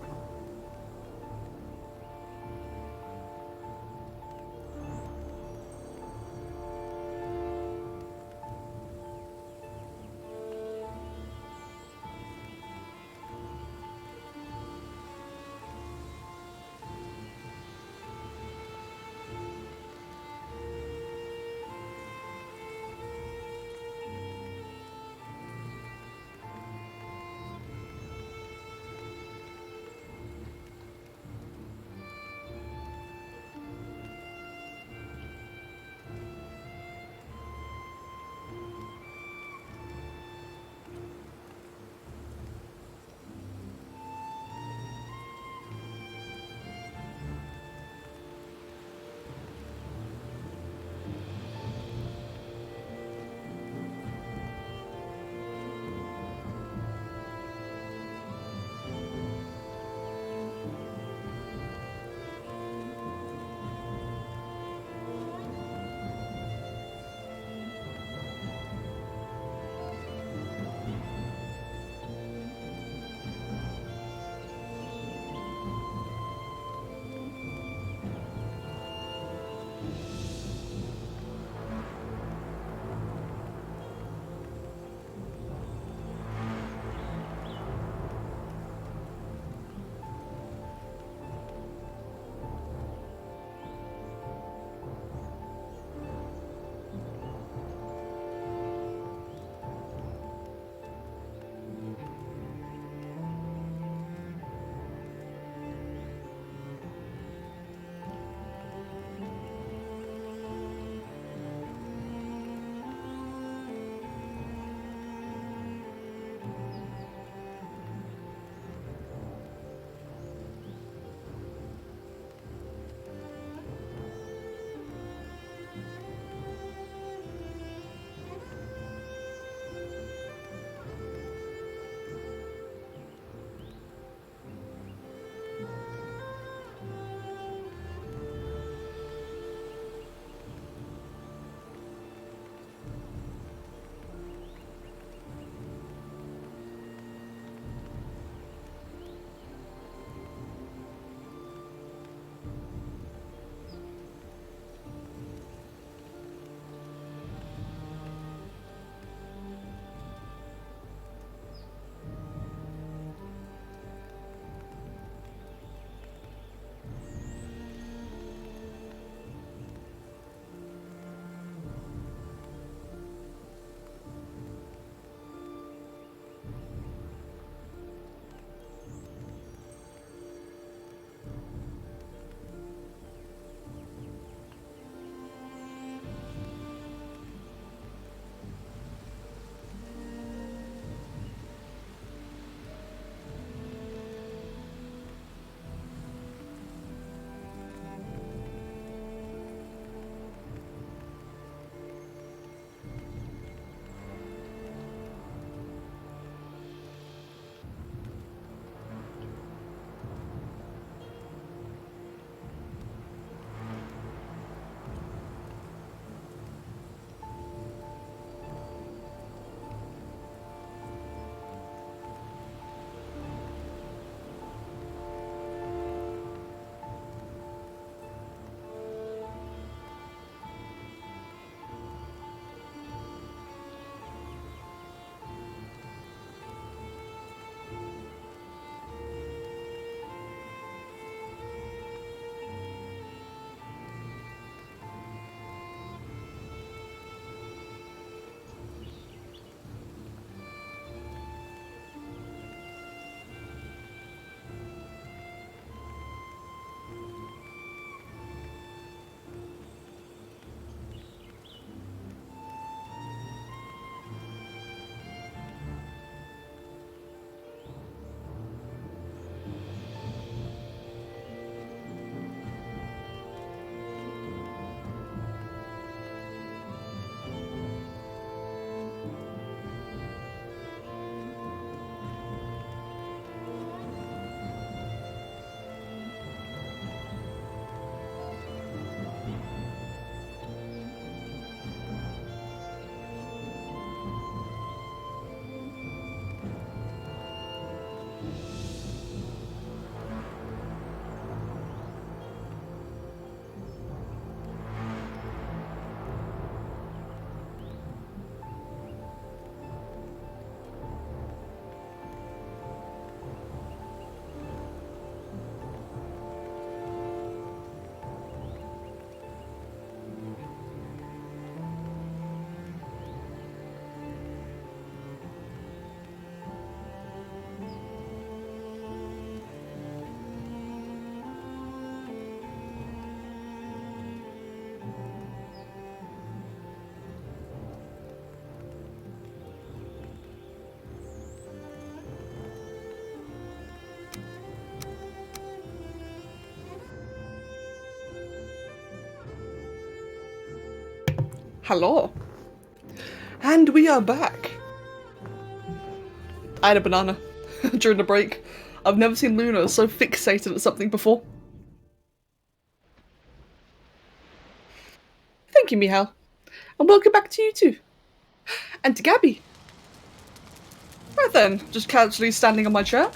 Hello. And we are back. I had a banana during the break. I've never seen Luna so fixated at something before. Thank you, Mihal. And welcome back to you too. And to Gabby. Right then, just casually standing on my chair.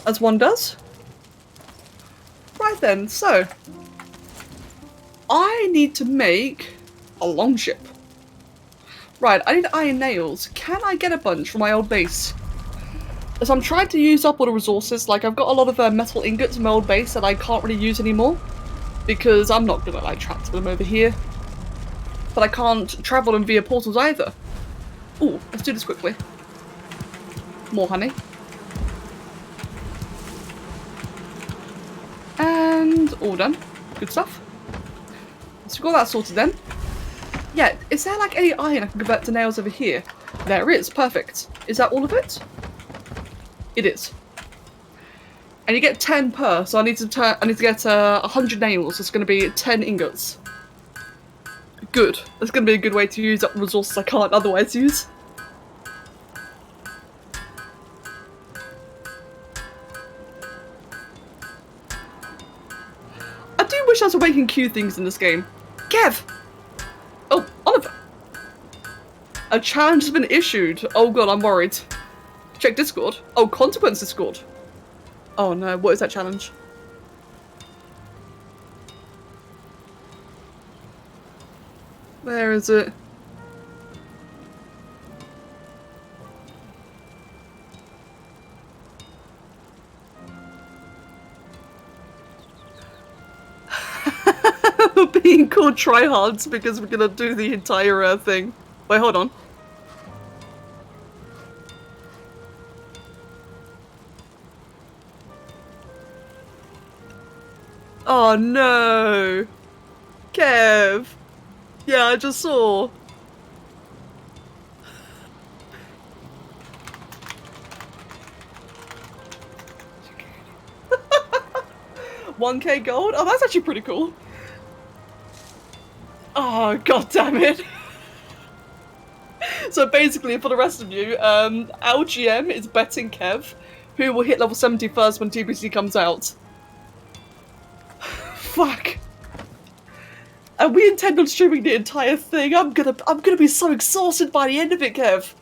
As one does. Right then, so. I need to make a longship. Right, I need iron nails. Can I get a bunch from my old base? As I'm trying to use up all the resources, like I've got a lot of metal ingots in my old base that I can't really use anymore. Because I'm not gonna like transfer them over here. But I can't travel them via portals either. Ooh, let's do this quickly. More honey. And all done. Good stuff. So we got that sorted then. Yeah, is there like any iron I can convert to nails over here? There is, perfect. Is that all of it? It is. And you get 10 per, so I need to get 100 nails. It's going to be 10 ingots. Good. That's going to be a good way to use up resources I can't otherwise use. I do wish I was awake and queue things in this game. Kev! Oh, Oliver! A challenge has been issued. Oh god, I'm worried. Check Discord. Oh, Consequence Discord. Oh no, what is that challenge? Where is it? We're being called tryhards because we're gonna do the entire thing. Wait, hold on. Oh no! Kev! Yeah, I just saw. $1K gold? Oh, that's actually pretty cool. Oh, god damn it. So basically, for the rest of you, our GM is betting Kev, who will hit level 70 first when TBC comes out. Fuck. And we intend on streaming the entire thing. I'm gonna be so exhausted by the end of it, Kev.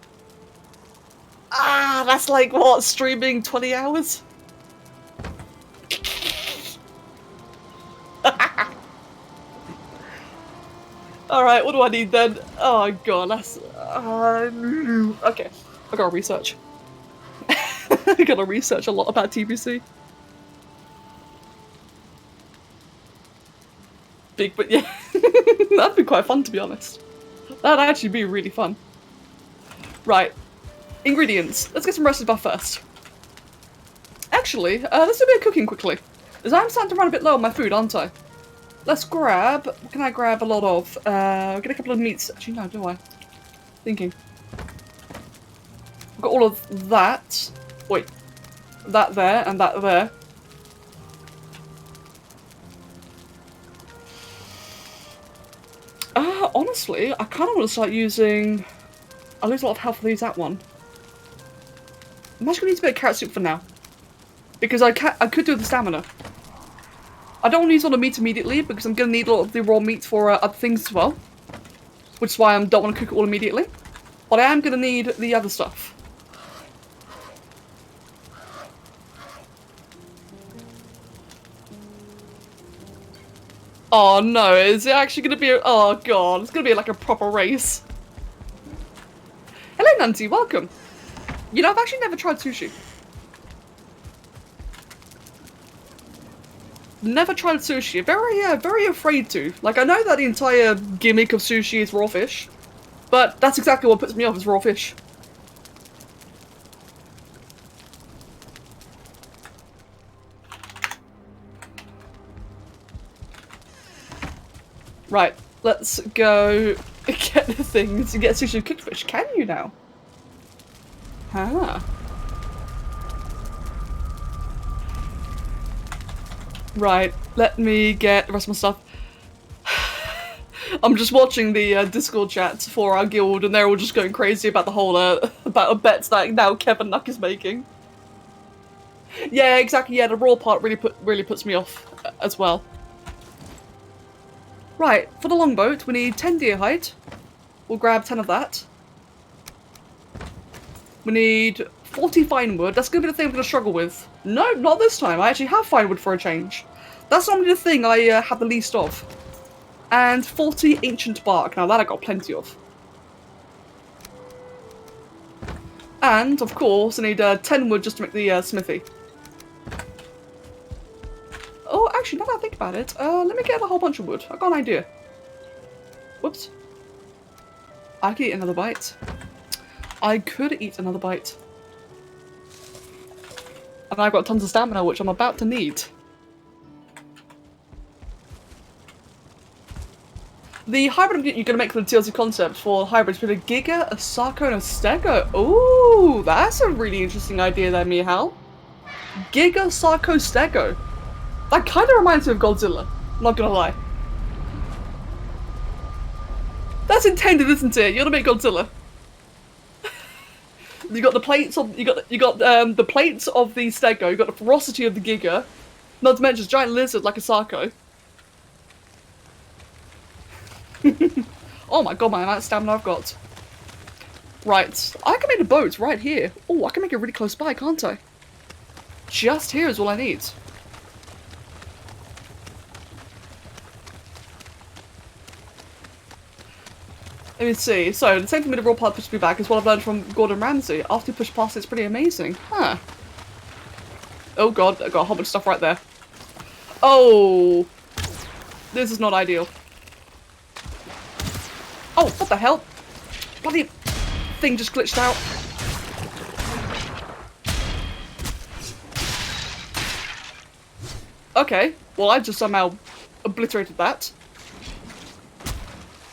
Ah, that's like what, streaming 20 hours? Alright, what do I need then? Oh god, that's... okay, I gotta research. I gotta research a lot about TBC. Big, but yeah. That'd be quite fun, to be honest. That'd actually be really fun. Right. Ingredients. Let's get some roasted buff first. Actually, let's do a bit of cooking quickly. Because I'm starting to run a bit low on my food, aren't I? Let's grab... What can I grab a lot of? Get a couple of meats. Actually, no, do I? Thinking. I've got all of that. Wait. That there and that there. Honestly, I kind of want to start using... I lose a lot of health if I use that one. I'm actually going to use a bit of carrot soup for now. Because I could do the stamina. I don't want to use all the meat immediately because I'm going to need a lot of the raw meat for other things as well. Which is why I don't want to cook it all immediately. But I am going to need the other stuff. Oh no, is it actually going to be oh god, it's going to be like a proper race. Hello Nancy, welcome. You know, I've actually never tried sushi. Never tried sushi. Very afraid to. Like, I know that the entire gimmick of sushi is raw fish. But that's exactly what puts me off, is raw fish. Right, let's go get the things and get sushi cooked fish. Can you now? Ah. Right, let me get the rest of my stuff. I'm just watching the Discord chat for our guild, and they're all just going crazy about the whole about a bet that now Kevin Nuck is making. Yeah, exactly. Yeah, the raw part really puts me off as well. Right, for the longboat, we need 10 deer hide. We'll grab 10 of that. We need 40 fine wood. That's going to be the thing I'm going to struggle with. No, not this time. I actually have fine wood for a change. That's normally the thing I have the least of. And 40 ancient bark. Now that I got plenty of. And, of course, I need 10 wood just to make the smithy. Oh, actually, now that I think about it, let me get a whole bunch of wood. I've got an idea. Whoops. I could eat another bite. I could eat another bite. And I've got tons of stamina, which I'm about to need. The hybrid you're going to make for the TLC concept for hybrids with a Giga, a Sarco, and a Stego. Ooh, that's a really interesting idea there, Mihal. Giga, Sarco, Stego. That kind of reminds me of Godzilla. I'm not gonna lie. That's intended, isn't it? You're gonna make Godzilla. You got the plates of you got the plates of the Stego. You got the ferocity of the Giga. Not to mention a giant lizard like a Sarco. Oh my god, man, that stamina I've got. Right, I can make a boat right here. Oh, I can make it really close by, can't I? Just here is all I need. Let me see. So, the same thing with the raw part pushed me back is what I've learned from Gordon Ramsay. After you push past it, it's pretty amazing. Huh. Oh god, I got a whole bunch of stuff right there. Oh. This is not ideal. Oh, what the hell? Bloody thing just glitched out. Okay, well I just somehow obliterated that.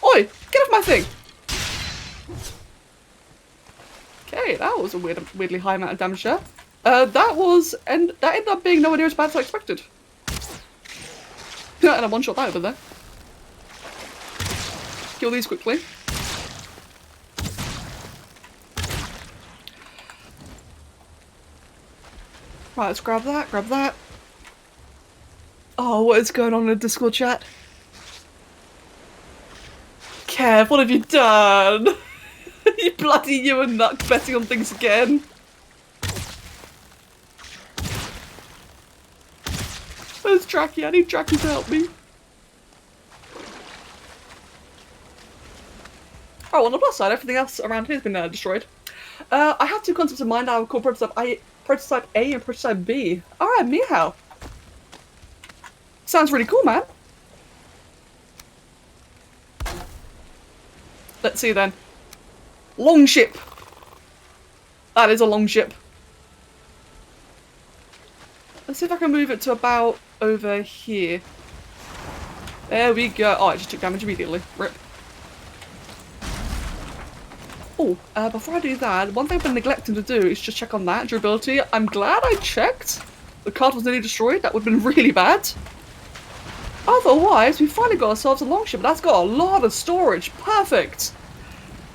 Oi! Get off my thing! Okay, that was a weirdly high amount of damage there. That ended up being nowhere near as bad as I expected. And I one-shot that over there. Kill these quickly. Right, let's grab that, grab that. Oh, what is going on in the Discord chat? Kev, what have you done? You bloody you and Nuck betting on things again. Where's Tracky? I need Tracky to help me. Oh, on the plus side, everything else around here has been destroyed. I have two concepts in mind. I would call prototype A and prototype B. Alright, Mihal. Sounds really cool, man. Let's see then. Long ship. That is a long ship. Let's see if I can move it to about over here. There we go. Oh, it just took damage immediately. Rip. Oh, before I do that, one thing I've been neglecting to do is just check on that durability. I'm glad I checked. The card was nearly destroyed. That would have been really bad. Otherwise, we finally got ourselves a longship. That's got a lot of storage. Perfect.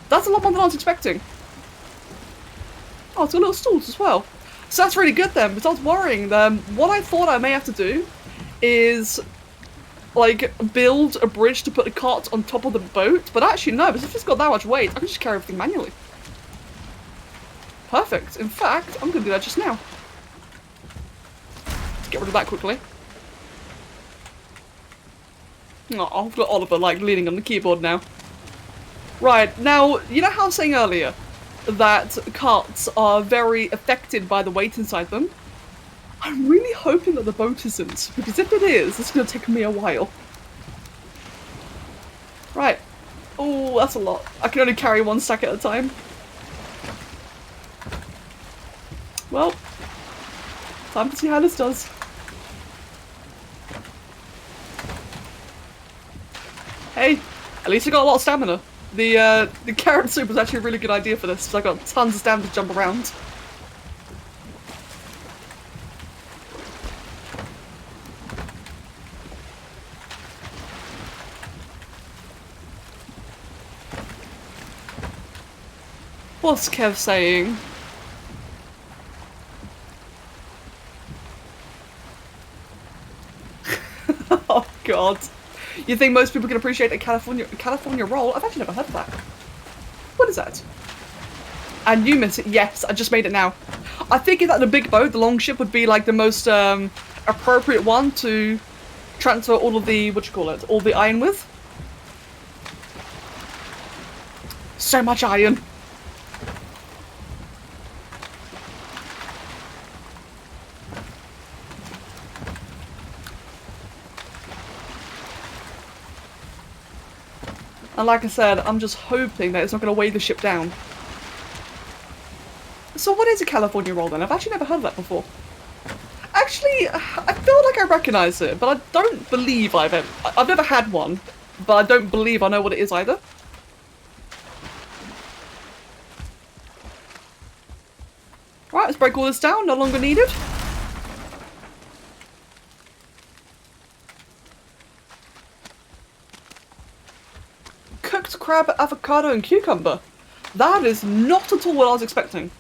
That's a lot more than I was expecting. Oh, it's got little stools as well. So that's really good then, because I was worrying. What I thought I may have to do is, like, build a bridge to put a cart on top of the boat. But actually, no, because if it's got that much weight, I can just carry everything manually. Perfect. In fact, I'm going to do that just now. Let's get rid of that quickly. Oh, I've got Oliver, like, leaning on the keyboard now. Right, now, you know how I was saying earlier that carts are very affected by the weight inside them? I'm really hoping that the boat isn't, because if it is, it's going to take me a while. Right. Oh, that's a lot. I can only carry one stack at a time. Well, time to see how this does. Hey, at least I got a lot of stamina. The carrot soup was actually a really good idea for this, because I got tons of stamina to jump around. What's Kev saying? Oh god. You think most people can appreciate a California roll? I've actually never heard of that. What is that? And you miss it? Yes, I just made it now. I think that the big boat, the long ship, would be like the most appropriate one to transfer all of the, all the iron with. So much iron. And like I said, I'm just hoping that it's not going to weigh the ship down. So what is a California roll then? I've actually never heard of that before. Actually, I feel like I recognise it, but I don't believe I've never had one, but I don't believe I know what it is either. Right, let's break all this down, no longer needed. Cooked crab, avocado and cucumber. That is not at all what I was expecting.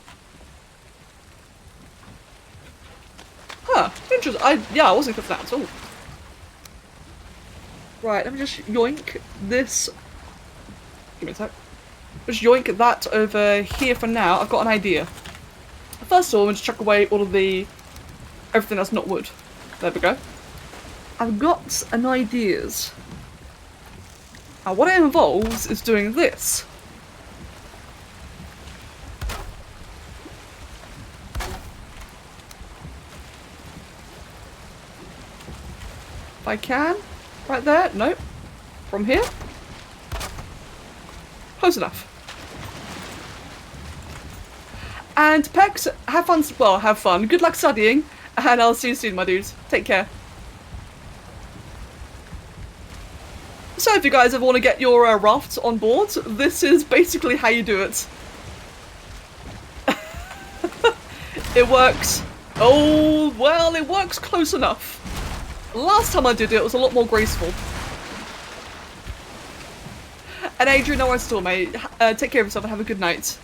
Huh, interesting. I wasn't expecting that at all. Right, let me just yoink this. Give me a sec. Just yoink that over here for now. I've got an idea. First of all, I'm going to chuck away all of the... everything that's not wood. There we go. I've got an idea. Now, what it involves is doing this. If I can. Right there. Nope. From here. Close enough. And Pex, have fun. Well, have fun. Good luck studying. And I'll see you soon, my dudes. Take care. So if you guys ever want to get your rafts on board, this is basically how you do it. It works. Oh, well, it works close enough. Last time I did it, it was a lot more graceful. And Adrian, no worries at all, mate. Take care of yourself and have a good night.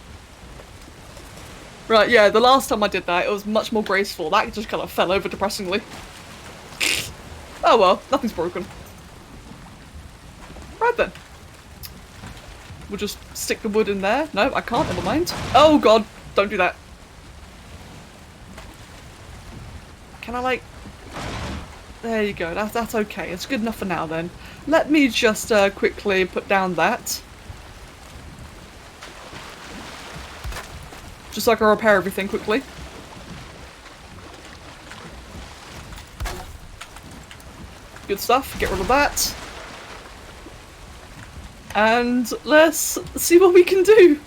Right, yeah, the last time I did that, it was much more graceful. That just kind of fell over depressingly. Oh well, nothing's broken. Right then. We'll just stick the wood in there. No, I can't, never mind. Oh god, don't do that. Can I like... There you go, that's okay. It's good enough for now then. Let me just quickly put down that. Just so I can repair everything quickly. Good stuff, get rid of that. And let's see what we can do.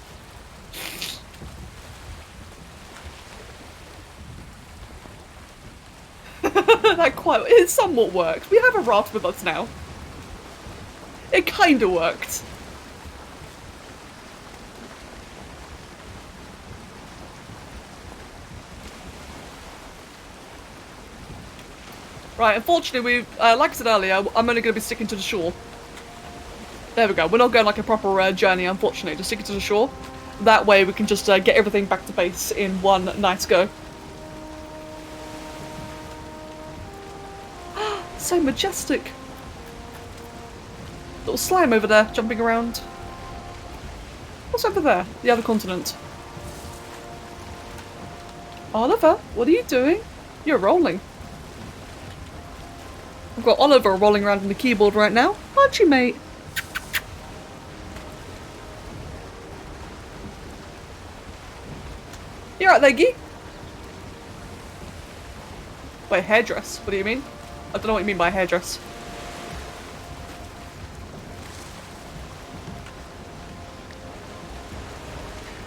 It somewhat worked. We have a raft with us now. It kinda worked. Right, unfortunately, like I said earlier, I'm only going to be sticking to the shore. There we go. We're not going like a proper journey, unfortunately. Just sticking to the shore. That way we can just get everything back to base in one nice go. So majestic. Little slime over there, jumping around. What's over there? The other continent. Oliver, what are you doing? You're rolling. I've got Oliver rolling around on the keyboard right now. Aren't you, mate? You're right there, Gee. Wait, hairdress? What do you mean? I don't know what you mean by hairdress.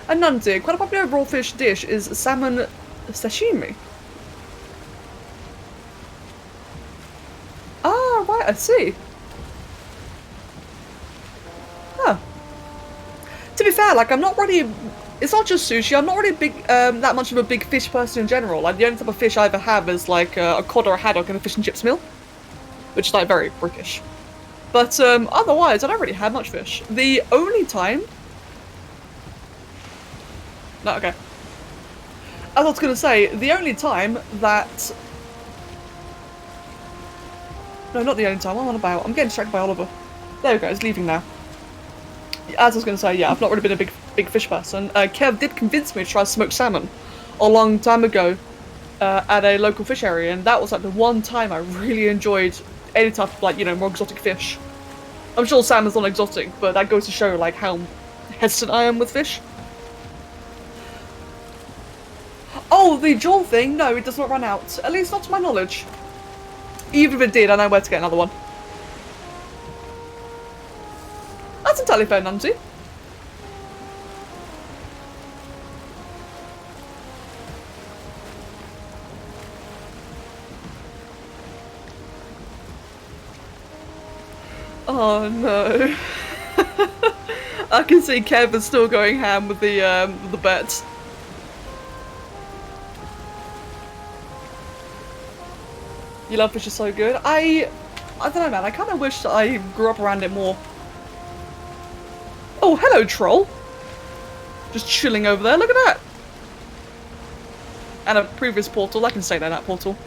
Anunti, quite a popular raw fish dish is salmon sashimi. Ah, right, I see. Huh. To be fair, like, I'm not really... It's not just sushi, I'm not really big, that much of a big fish person in general. Like, the only type of fish I ever have is, like, a cod or a haddock in a fish and chips meal. Which is, like, very British. But, otherwise, I don't really have much fish. The only time... No, okay. As I was going to say, the only time that... No, not the only time. What am I on about? I'm getting distracted by Oliver. There we go, he's leaving now. As I was going to say, yeah, I've not really been a big fish person. Kev did convince me to try smoked salmon a long time ago at a local fish area, and that was like the one time I really enjoyed any type of, like, you know, more exotic fish. I'm sure salmon's not exotic, but that goes to show, like, how hesitant I am with fish. Oh, the jewel thing? No, it does not run out. At least not to my knowledge. Even if it did, I know where to get another one. That's entirely fair, Nancy. Oh no. I can see Kev is still going ham with the bets. You love fish is so good. I don't know, man. I kind of wish that I grew up around it more. Oh, hello, troll. Just chilling over there. Look at that. And a previous portal. I can stay there, that portal.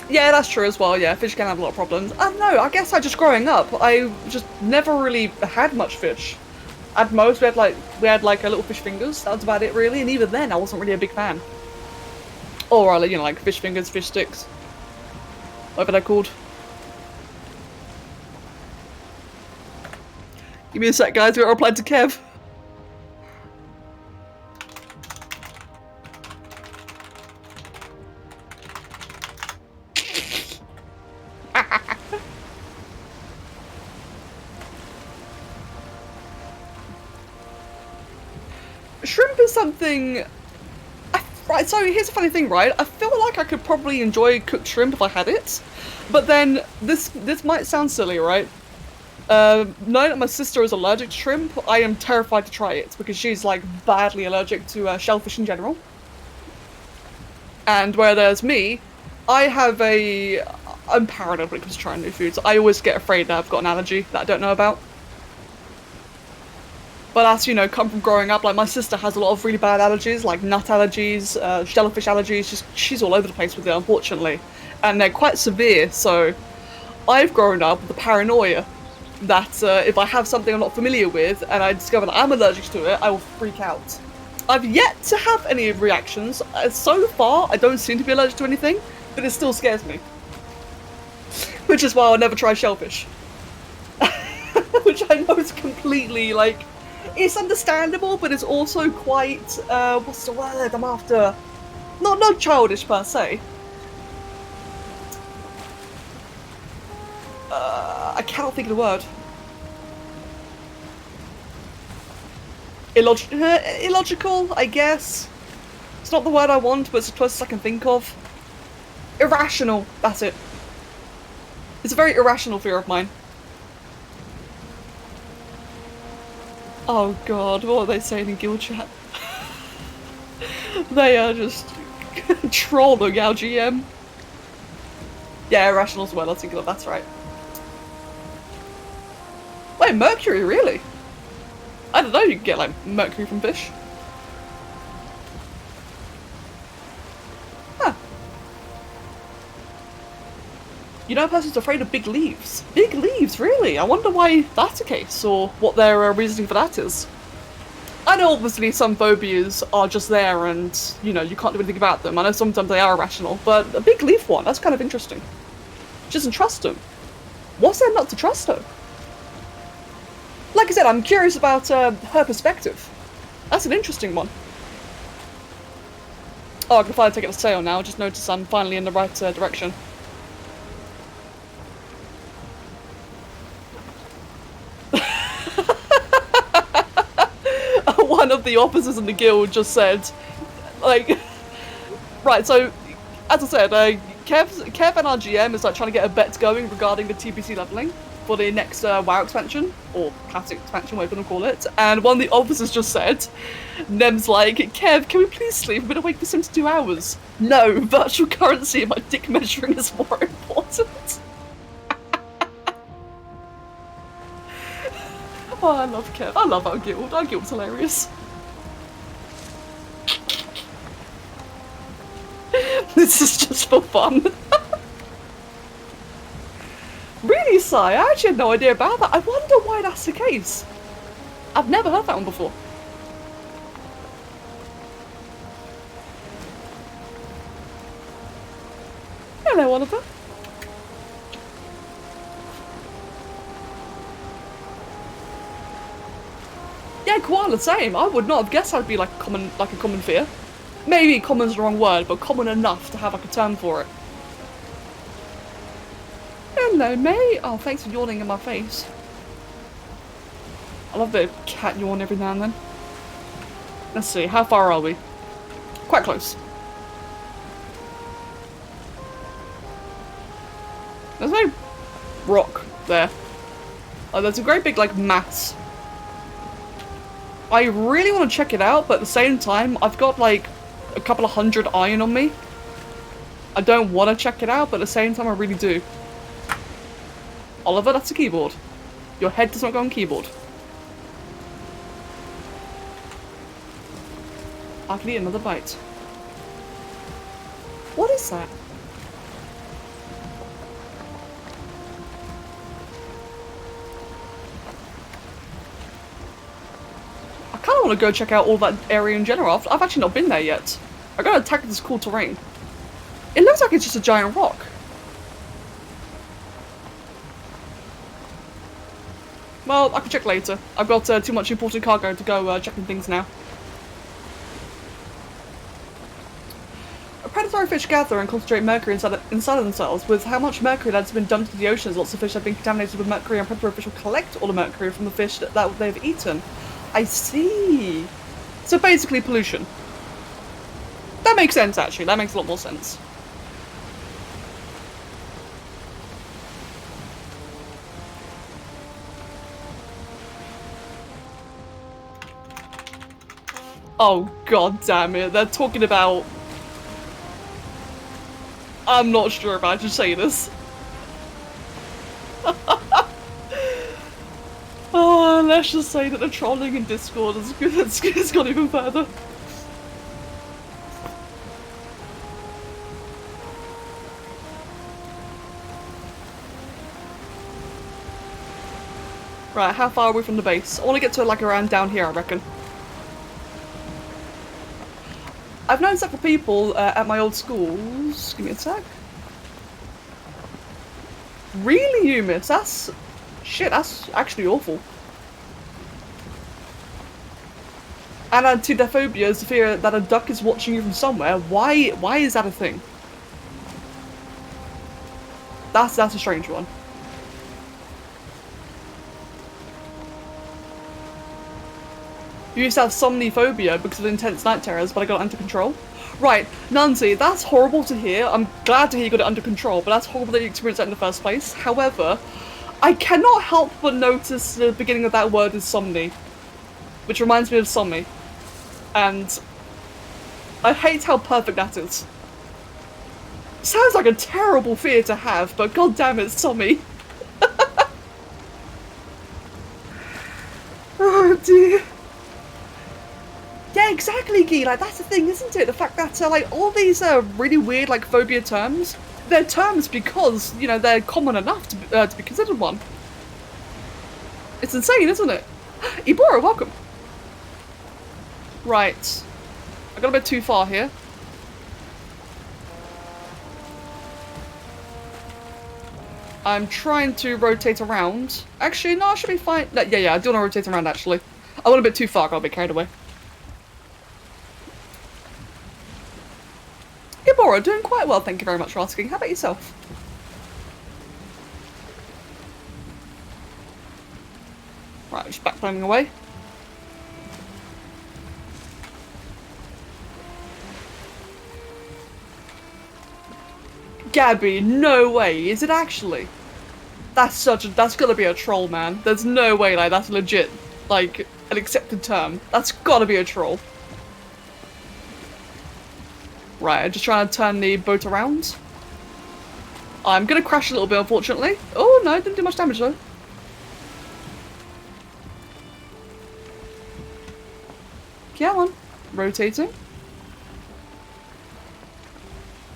Yeah, that's true as well. Yeah, fish can have a lot of problems. I don't know. I guess growing up, I just never really had much fish. At most, we had like a little fish fingers. That was about it, really. And even then, I wasn't really a big fan. Or you know, like fish fingers, fish sticks, whatever they're called. Give me a sec, guys. We got replied to Kev. Shrimp is something... Right, so here's a funny thing, right? I feel like I could probably enjoy cooked shrimp if I had it. But then, this might sound silly, right? Knowing that my sister is allergic to shrimp, I am terrified to try it, because she's, like, badly allergic to shellfish in general. And whereas me, I'm paranoid when it comes to trying new foods. I always get afraid that I've got an allergy that I don't know about. But as you know, come from growing up, like my sister has a lot of really bad allergies, like nut allergies, shellfish allergies, she's all over the place with it, unfortunately. And they're quite severe, so I've grown up with the paranoia that if I have something I'm not familiar with and I discover that I'm allergic to it, I will freak out. I've yet to have any reactions. So far, I don't seem to be allergic to anything, but it still scares me. Which is why I'll never try shellfish. Which I know is completely, like... It's understandable, but it's also quite, what's the word I'm after? Not childish per se. I cannot think of the word. Illogical, I guess. It's not the word I want, but it's the closest I can think of. Irrational, that's it. It's a very irrational fear of mine. Oh god, what are they saying in guild chat? They are just trolling our GM. Yeah, irrational as well, I think that's right. Wait, mercury, really? I don't know, you can get like mercury from fish. Huh. You know, a person's afraid of big leaves. Big leaves, really? I wonder why that's the case, or what their reasoning for that is. I know obviously some phobias are just there and, you know, you can't do anything about them. I know sometimes they are irrational, but a big leaf one, that's kind of interesting. She doesn't trust them. What's there not to trust her? Like I said, I'm curious about her perspective. That's an interesting one. Oh, I can finally take it to sail now. I just noticed I'm finally in the right direction. One of the officers in the guild just said, like, right, so, as I said, Kev and our GM is like trying to get a bet going regarding the TPC leveling for the next WoW expansion, or classic expansion, whatever you want to call it, and one of the officers just said, Nem's like, Kev, can we please sleep? We've been awake for 72 hours. No, virtual currency and my dick measuring is more important. Oh, I love Kev. I love our guild. Our guild's hilarious. This is just for fun. Really, Sai? I actually had no idea about that. I wonder why that's the case. I've never heard that one before. Hello, Oliver. Yeah, koala, same. I would not have guessed that'd be like a common fear. Maybe common's the wrong word, but common enough to have like a term for it. Hello, mate. Oh, thanks for yawning in my face. I love the cat yawn every now and then. Let's see, how far are we? Quite close. There's no rock there. Oh, there's a great big, like, mass. I really want to check it out, but at the same time, I've got, like, a couple of hundred iron on me. I don't want to check it out, but at the same time, I really do. Oliver, that's a keyboard. Your head does not go on keyboard. I can eat another bite. What is that? I kind of want to go check out all that area in general. I've actually not been there yet. I gotta attack this cool terrain. It looks like it's just a giant rock. Well, I can check later. I've got too much important cargo to go checking things now. Predatory fish gather and concentrate mercury inside of themselves. With how much mercury that's been dumped into the oceans, lots of fish have been contaminated with mercury, and predatory fish will collect all the mercury from the fish that they've eaten. I see. So basically pollution. That makes sense, actually. That makes a lot more sense. Oh, god damn it. They're talking about... I'm not sure if I should say this. Oh, let's just say that the trolling in Discord has gone even further. Right, how far are we from the base? I want to get to like around down here, I reckon. I've known several people at my old schools. Give me a sec. Really, you miss? That's... shit, that's actually awful. And add to their phobia is the fear that a duck is watching you from somewhere. Why is that a thing? That's a strange one. You used to have somniphobia because of intense night terrors, but I got it under control. Right, Nancy, that's horrible to hear. I'm glad to hear you got it under control, but that's horrible that you experienced that in the first place. However, I cannot help but notice the beginning of that word is somni, which reminds me of Somni. And I hate how perfect that is. Sounds like a terrible fear to have, but god damn it, Somni. Oh dear. Yeah, exactly, Guy. Like, that's the thing, isn't it? The fact that, like, all these really weird, like, phobia terms, they're terms because, you know, they're common enough to be considered one. It's insane, isn't it? Ibora, welcome. Right. I got a bit too far here. I'm trying to rotate around. Actually, no, I should be fine. No, yeah, I do want to rotate around, actually. I went a bit too far, I got a bit carried away. Ibora, doing quite well, thank you very much for asking. How about yourself? Right, just back climbing away. Gabby, no way, is it actually? That's gotta be a troll, man. There's no way, like, that's legit, like, an accepted term. That's gotta be a troll. Right, I'm just trying to turn the boat around. I'm gonna crash a little bit, unfortunately. Oh, no, didn't do much damage, though. Come on. Rotating.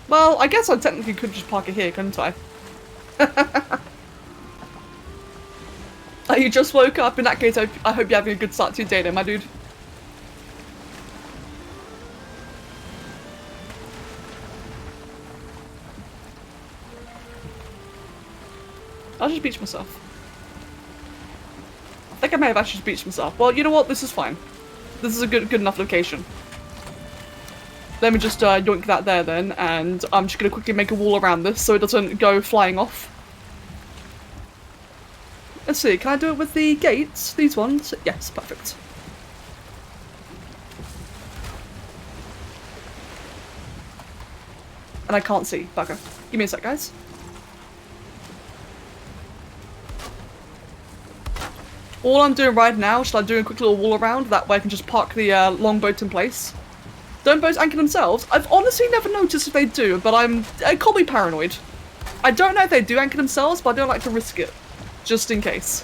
Well, I guess I technically could just park it here, couldn't I? Oh, you just woke up? In that case, I hope you're having a good start to your day then, my dude. I'll just beach myself. I think I may have actually just beached myself. Well, you know what? This is fine. This is a good enough location. Let me just yoink that there then, and I'm just going to quickly make a wall around this so it doesn't go flying off. Let's see, can I do it with the gates? These ones? Yes, perfect. And I can't see. Bugger. Give me a sec, guys. All I'm doing right now is I'm doing a quick little wall around, that way I can just park the longboat in place. Don't boats anchor themselves? I've honestly never noticed if they do, but I call me paranoid. I don't know if they do anchor themselves, but I don't like to risk it. Just in case.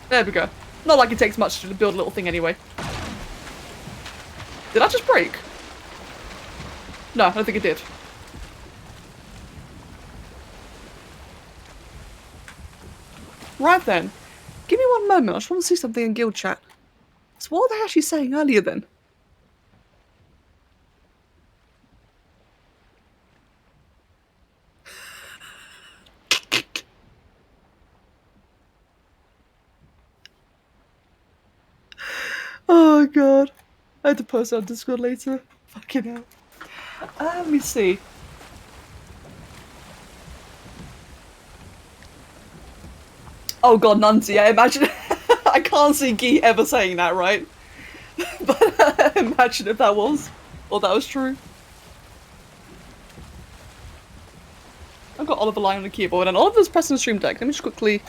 There we go. Not like it takes much to build a little thing anyway. Did I just break? No, I don't think it did. Right then. Give me one moment, I just want to see something in guild chat. So what were they actually saying earlier then? Oh god. I had to post it on Discord later. Fucking hell. Let me see. Oh god, Nunty, I imagine I can't see Gee ever saying that, right? But imagine if that was, or that was true. I've got Oliver lying on the keyboard, and Oliver's pressing the stream deck. Let me just quickly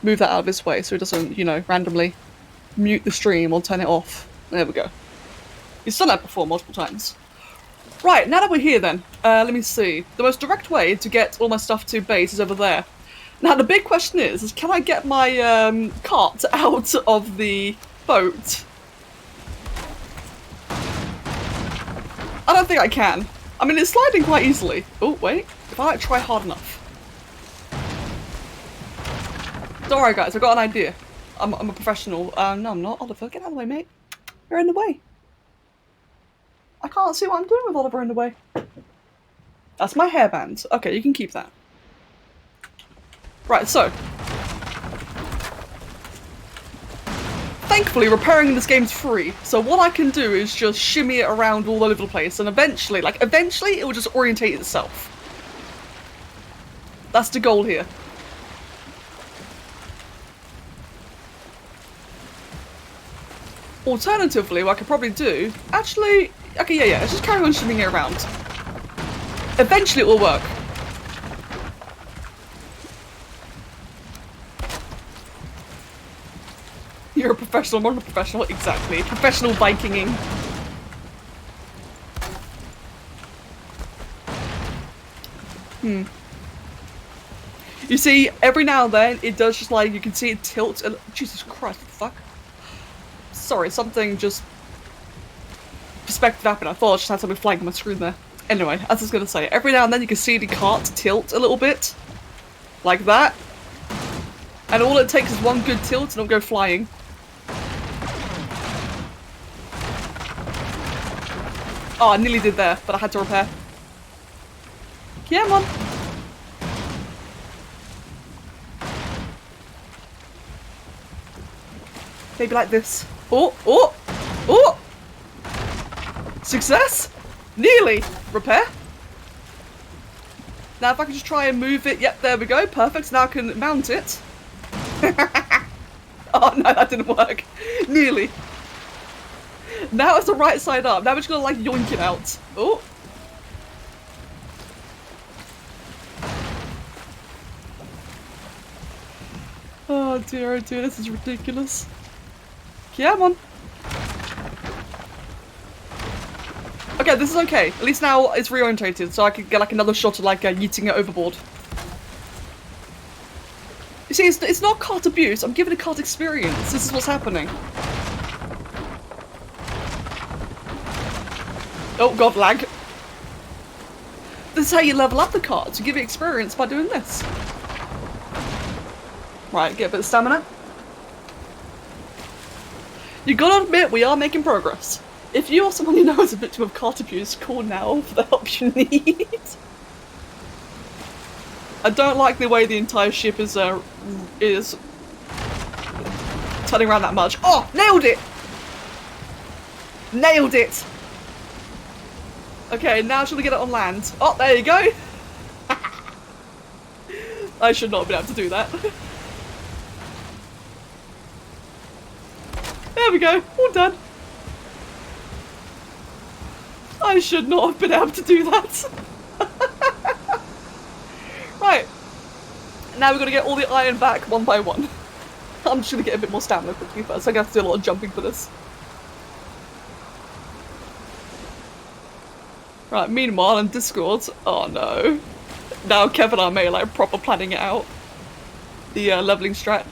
move that out of his way so it doesn't, you know, randomly mute the stream or turn it off. There we go. He's done that before multiple times. Right, now that we're here then, let me see. The most direct way to get all my stuff to base is over there. Now the big question is can I get my cart out of the boat? I don't think I can. I mean, it's sliding quite easily. Oh, wait. If I like try hard enough. Don't worry, guys. I've got an idea. I'm a professional. No, I'm not. Oliver, get out of the way, mate. You're in the way. I can't see what I'm doing with Oliver in the way. That's my hairband. Okay, you can keep that. Right, so. Thankfully, repairing this game's free, so what I can do is just shimmy it around all over the place, and eventually, it will just orientate itself. That's the goal here. Alternatively, what I could probably do... Actually, okay, yeah, let's just carry on shimmying it around. Eventually it will work. You're a professional, I'm not a professional, exactly. Professional Vikinging. You see, every now and then, it does just like, you can see it tilt. Jesus Christ, what the fuck? Sorry, something just... perspective happened. I thought I just had something flying on my screen there. Anyway, as I was gonna say, every now and then you can see the cart tilt a little bit. Like that. And all it takes is one good tilt and it'll go flying. Oh, I nearly did there, but I had to repair. Come on. Maybe like this. Oh, oh, oh! Success? Nearly. Repair. Now if I can just try and move it. Yep, there we go. Perfect. Now I can mount it. Oh no, that didn't work. Nearly. Now it's the right side up. Now we're just gonna like yoink it out. Oh. Oh dear, this is ridiculous. Come on. Okay, this is okay. At least now it's reorientated, so I can get like another shot of like yeeting it overboard. You see, it's not cart abuse. I'm giving a cart experience. This is what's happening. Oh god, lag. This is how you level up the cart. You give it experience by doing this. Right, get a bit of stamina. You gotta admit, we are making progress. If you or someone you know is a victim of cart abuse, call now for the help you need. I don't like the way the entire ship is turning around that much. Oh, nailed it! Nailed it! Okay, now should we get it on land? Oh, there you go! I should not have been able to do that. There we go, all done. I should not have been able to do that. Right. Now we've got to get all the iron back one by one. I'm just going to get a bit more stamina quickly first. I'm going to have to do a lot of jumping for this. Right, meanwhile on Discord, oh no. Now Kev and I may like proper planning it out. The leveling strat.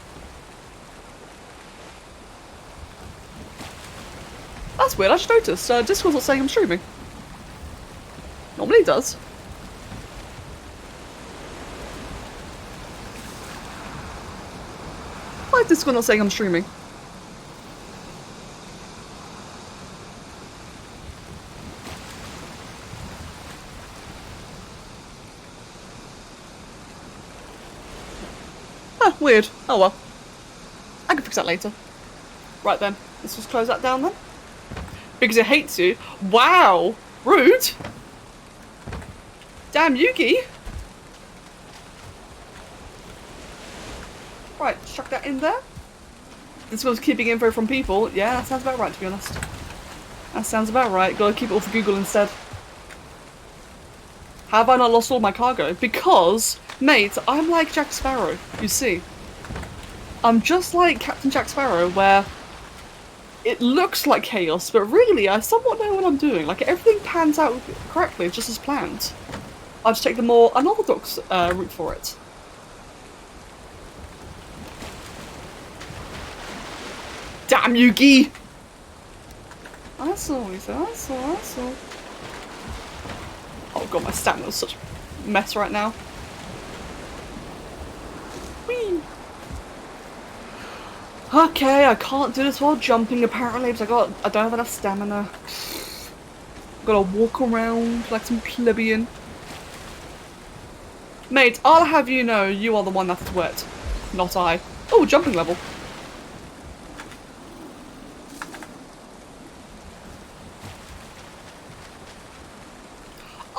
That's weird, I just noticed. Discord's not saying I'm streaming. Normally it does. Why is Discord not saying I'm streaming? Huh, weird. Oh well. I can fix that later. Right then, let's just close that down then. Because it hates you. Wow! Rude! Damn, Yugi! Right, chuck that in there. This one's keeping info from people. Yeah, that sounds about right, to be honest. That sounds about right. Gotta keep it all for Google instead. Have I not lost all my cargo? Because, mate, I'm like Jack Sparrow, you see. I'm just like Captain Jack Sparrow, where it looks like chaos, but really I somewhat know what I'm doing. Like, everything pans out correctly, just as planned. I'll just take the more unorthodox route for it. Damn, Yugi! That's all, that's all. Oh god, my stamina's such a mess right now. Whee! Okay, I can't do this while jumping apparently because I don't have enough stamina. Gotta walk around like some plebeian. Mate, I'll have you know you are the one that's wet, not I. Oh, jumping level.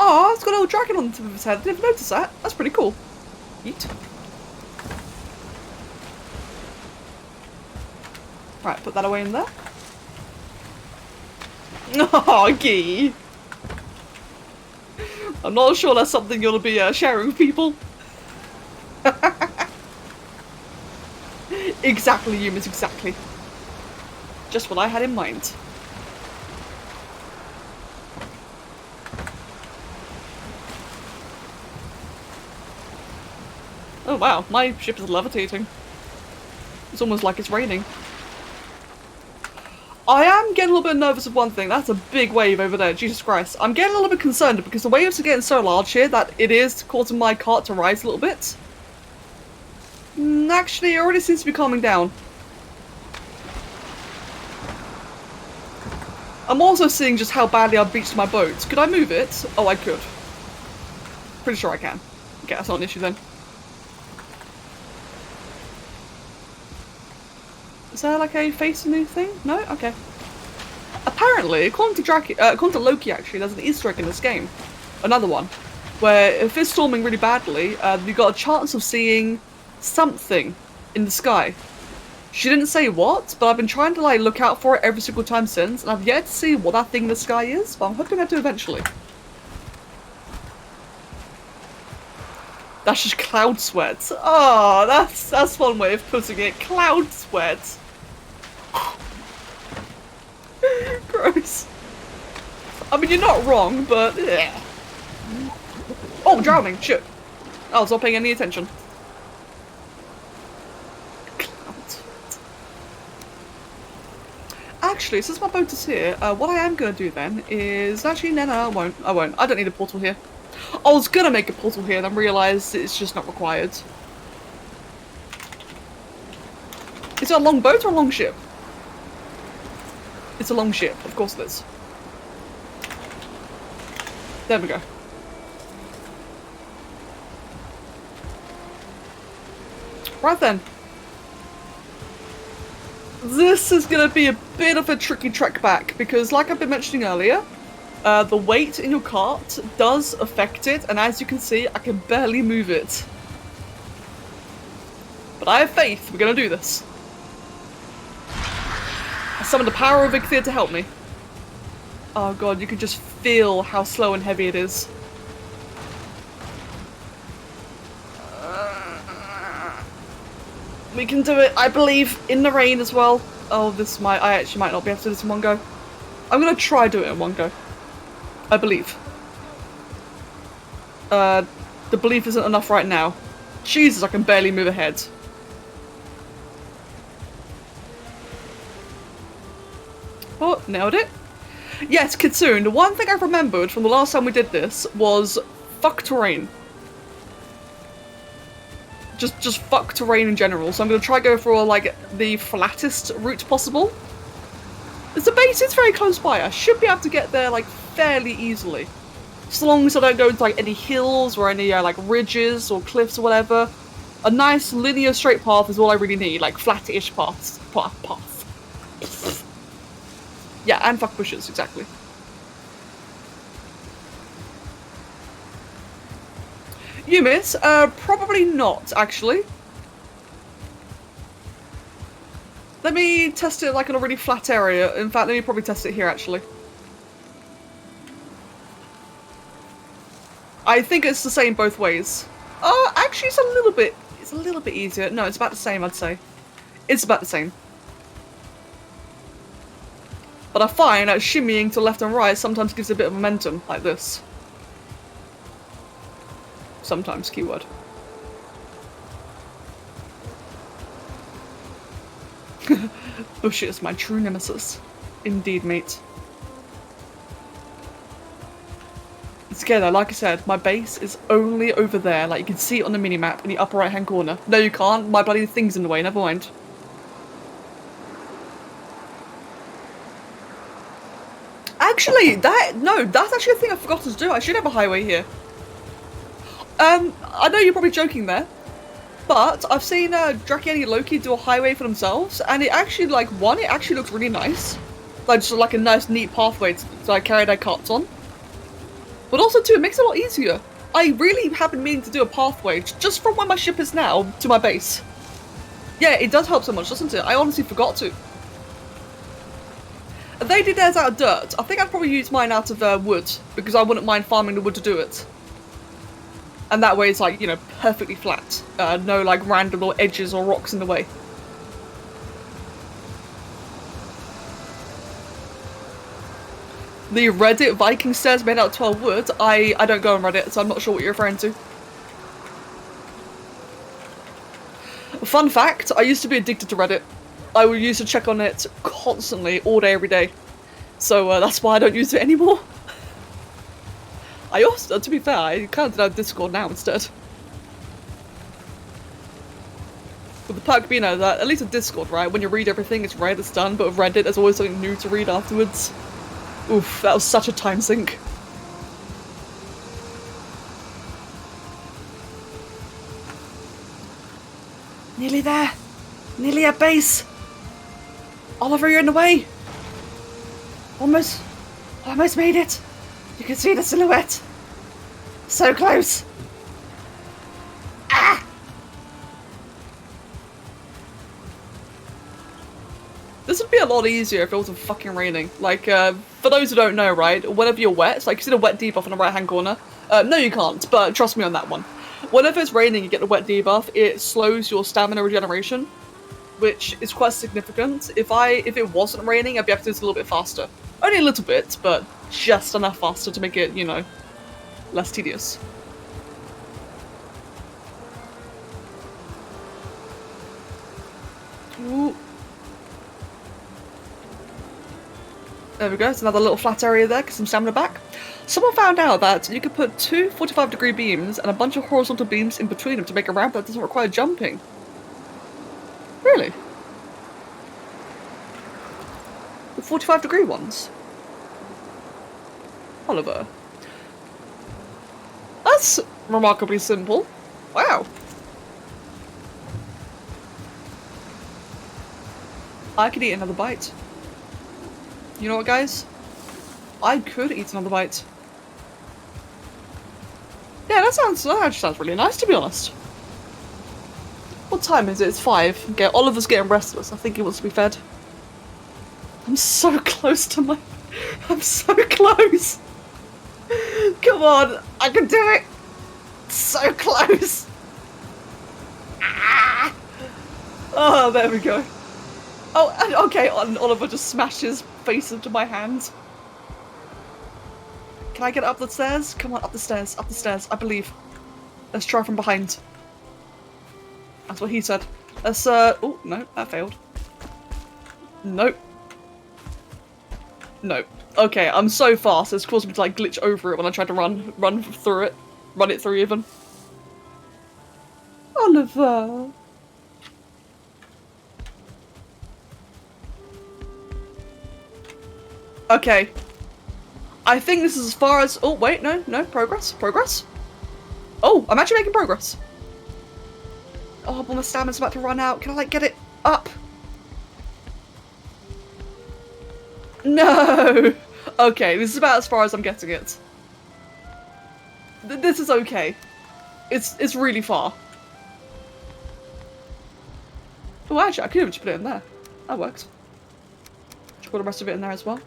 Oh, it's got a little dragon on the tip of his head. I didn't even notice that. That's pretty cool. Eat. Right, put that away in there. Oh, gee. I'm not sure that's something you'll be sharing with people. Exactly, humans, exactly. Just what I had in mind. Oh wow, my ship is levitating. It's almost like it's raining. I am getting a little bit nervous of one thing. That's a big wave over there, Jesus Christ. I'm getting a little bit concerned because the waves are getting so large here that it is causing my cart to rise a little bit. Actually, it already seems to be calming down. I'm also seeing just how badly I've beached my boat. Could I move it? Oh, I could. Pretty sure I can. Okay, that's not an issue then. Is there like a face-a-new thing? No? Okay. Apparently, according to Loki actually, there's an Easter egg in this game. Another one. Where if it's storming really badly, you've got a chance of seeing something in the sky. She didn't say what, but I've been trying to like look out for it every single time since, and I've yet to see what that thing in the sky is, but I'm hoping I do eventually. That's just cloud sweat. Oh, that's one way of putting it. Cloud sweat. Gross. I mean, you're not wrong, but yeah. Oh, drowning. Shit. I was not paying any attention. actually, since my boat is here, what I am gonna do then is actually no, I won't. I won't. I don't need a portal here. I was gonna make a portal here, then realised it's just not required. Is it a long boat or a long ship? It's a long ship, of course it is. There we go. Right then. This is going to be a bit of a tricky trek back, because like I've been mentioning earlier, the weight in your cart does affect it, and as you can see, I can barely move it. But I have faith, we're going to do this. I summoned the power of Viking to help me. Oh god, you can just feel how slow and heavy it is. We can do it, I believe, in the rain as well. Oh, I actually might not be able to do this in one go. I'm gonna try do it in one go. I believe. The belief isn't enough right now. Jesus, I can barely move ahead. Oh, nailed it. Yes, Kitsune, the one thing I've remembered from the last time we did this was fuck terrain. Just fuck terrain in general, so I'm gonna try go for like the flattest route possible. It's a base, it's very close by. I should be able to get there like fairly easily. As long as I don't go into like any hills or any like ridges or cliffs or whatever. A nice linear straight path is all I really need, like flat-ish paths. Path. Yeah, and fuck bushes, exactly. You miss? Probably not, actually. Let me test it like in a really flat area. In fact, let me probably test it here, actually. I think it's the same both ways. Actually, it's a little bit easier. No, it's about the same, I'd say. It's about the same. But I find that shimmying to left and right sometimes gives a bit of momentum, like this. Sometimes, keyword. Bush is my true nemesis. Indeed, mate. It's okay though, like I said, my base is only over there, like you can see it on the minimap in the upper right hand corner. No you can't, my bloody thing's in the way, never mind. Actually, that's actually a thing I forgot to do. I should have a highway here. I know you're probably joking there, but I've seen DarkEdgeTV and Loki do a highway for themselves, and it actually, like, one, it actually looks really nice. Like, just like a nice, neat pathway to like, carry their carts on. But also, too, it makes it a lot easier. I really have been meaning to do a pathway just from where my ship is now to my base. Yeah, it does help so much, doesn't it? I honestly forgot to. They did theirs out of dirt. I think I'd probably use mine out of wood, because I wouldn't mind farming the wood to do it. And that way it's like, you know, perfectly flat. No like random little edges or rocks in the way. The Reddit Viking stairs made out of 12 wood, I don't go on Reddit, so I'm not sure what you're referring to. Fun fact, I used to be addicted to Reddit. I would used to check on it constantly, all day, every day. So that's why I don't use it anymore. I also, to be fair, I kind of did Discord now instead. With the perk being that at least with Discord, right, when you read everything, it's read, it's done, but with Reddit, there's always something new to read afterwards. Oof, that was such a time sink. Nearly there. Nearly at base. Oliver, you're in the way. Almost made it. You can see the silhouette. So close. Ah! This would be a lot easier if it wasn't fucking raining. Like, for those who don't know, right, whenever you're wet, it's like you see the wet debuff in the right hand corner. No you can't, but trust me on that one. Whenever it's raining you get the wet debuff, it slows your stamina regeneration, which is quite significant. If it wasn't raining, I'd be able to do this a little bit faster. Only a little bit, but just enough faster to make it, you know, less tedious. Ooh. There we go, it's another little flat area there, get some stamina back. Someone found out that you could put 2 45-degree beams and a bunch of horizontal beams in between them to make a ramp that doesn't require jumping. Really? The 45-degree ones? Oliver. That's remarkably simple. Wow. I could eat another bite. You know what, guys? I could eat another bite. Yeah, that actually sounds really nice, to be honest. What time is it? It's 5. Okay, Oliver's getting restless. I think he wants to be fed. I'm so close to my... I'm so close! Come on, I can do it! So close! Ah! Oh, there we go. Oh, okay, Oliver just smashed his face into my hand. Can I get up the stairs? Come on, up the stairs, I believe. Let's try from behind. That's what he said. Let's, oh, no, that failed. Nope. Nope. Okay, I'm so fast, it's caused me to, like, glitch over it when I tried to run through it. Run it through, even. Oliver. Okay. I think this is as far as... Oh, wait, no, progress. Oh, I'm actually making progress. Oh, but my stamina's about to run out. Can I, like, get it up? No! Okay, this is about as far as I'm getting it. This is okay. It's really far. Oh, actually, I could have just put it in there. That works. Should put the rest of it in there as well.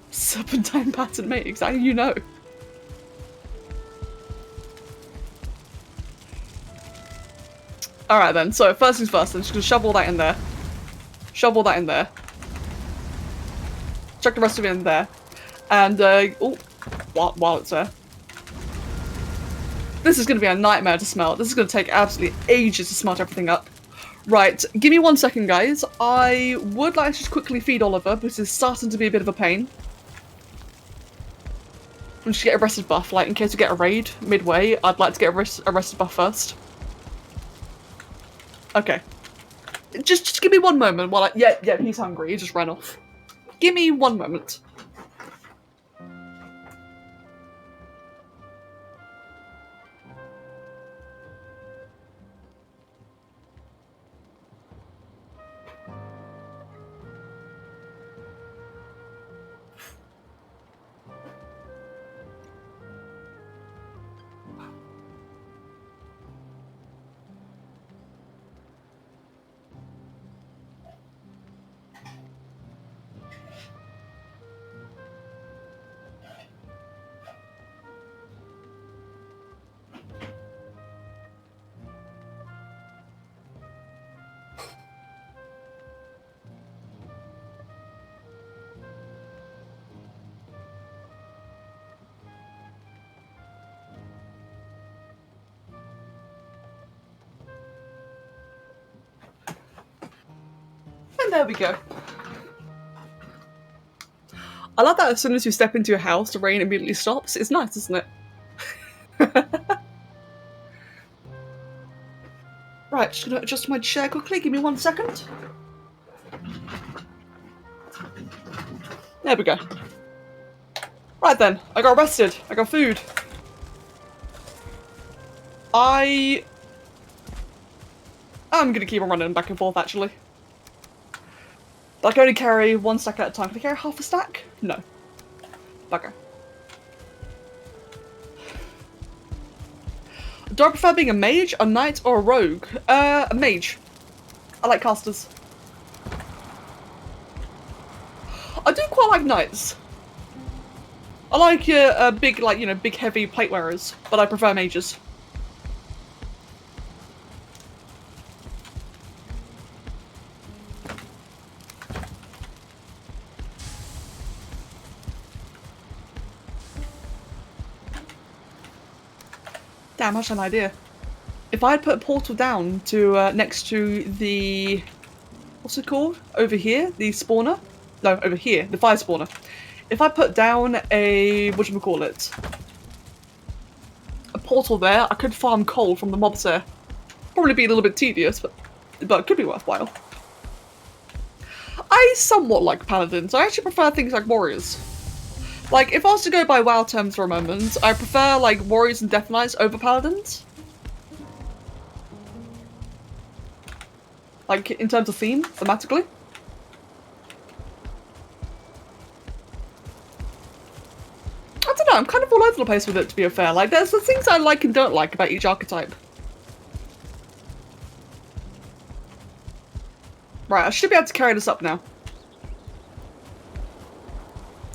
Serpentine pattern, mate. Exactly, you know. Alright then, so first things first, I'm just gonna shove all that in there. Shove all that in there. Chuck the rest of it in there. And, oh, while it's there. This is gonna be a nightmare to smelt. This is gonna take absolutely ages to smelt everything up. Right, give me 1 second, guys. I would like to just quickly feed Oliver, because it's starting to be a bit of a pain. I'm just get a rested buff, like, in case we get a raid midway, I'd like to get a rested buff first. Okay. Just give me 1 moment while I... Yeah, he's hungry, he just ran off. Give me 1 moment. And there we go. I love that as soon as you step into your house, the rain immediately stops. It's nice, isn't it? Right, just gonna adjust my chair quickly. Give me 1 second. There we go. Right then, I got rested. I got food. I'm gonna keep on running back and forth, actually. But I can only carry 1 stack at a time. Can I carry half a stack? No. Bugger. Do I prefer being a mage, a knight, or a rogue? A mage. I like casters. I do quite like knights. I like big, like, you know, big heavy plate wearers, but I prefer mages. Damn, I had an idea. If I had put a portal down to next to the... what's it called? Over here, the spawner. No, over here, the fire spawner. If I put down a, whatchamacallit, a portal there, I could farm coal from the mobs there. Probably be a little bit tedious, but it could be worthwhile. I somewhat like paladins. I actually prefer things like warriors. Like, if I was to go by WoW terms for a moment, I prefer, like, warriors and death knights over paladins. Like, in terms of theme, thematically. I don't know, I'm kind of all over the place with it, to be fair. Like, there's the things I like and don't like about each archetype. Right, I should be able to carry this up now.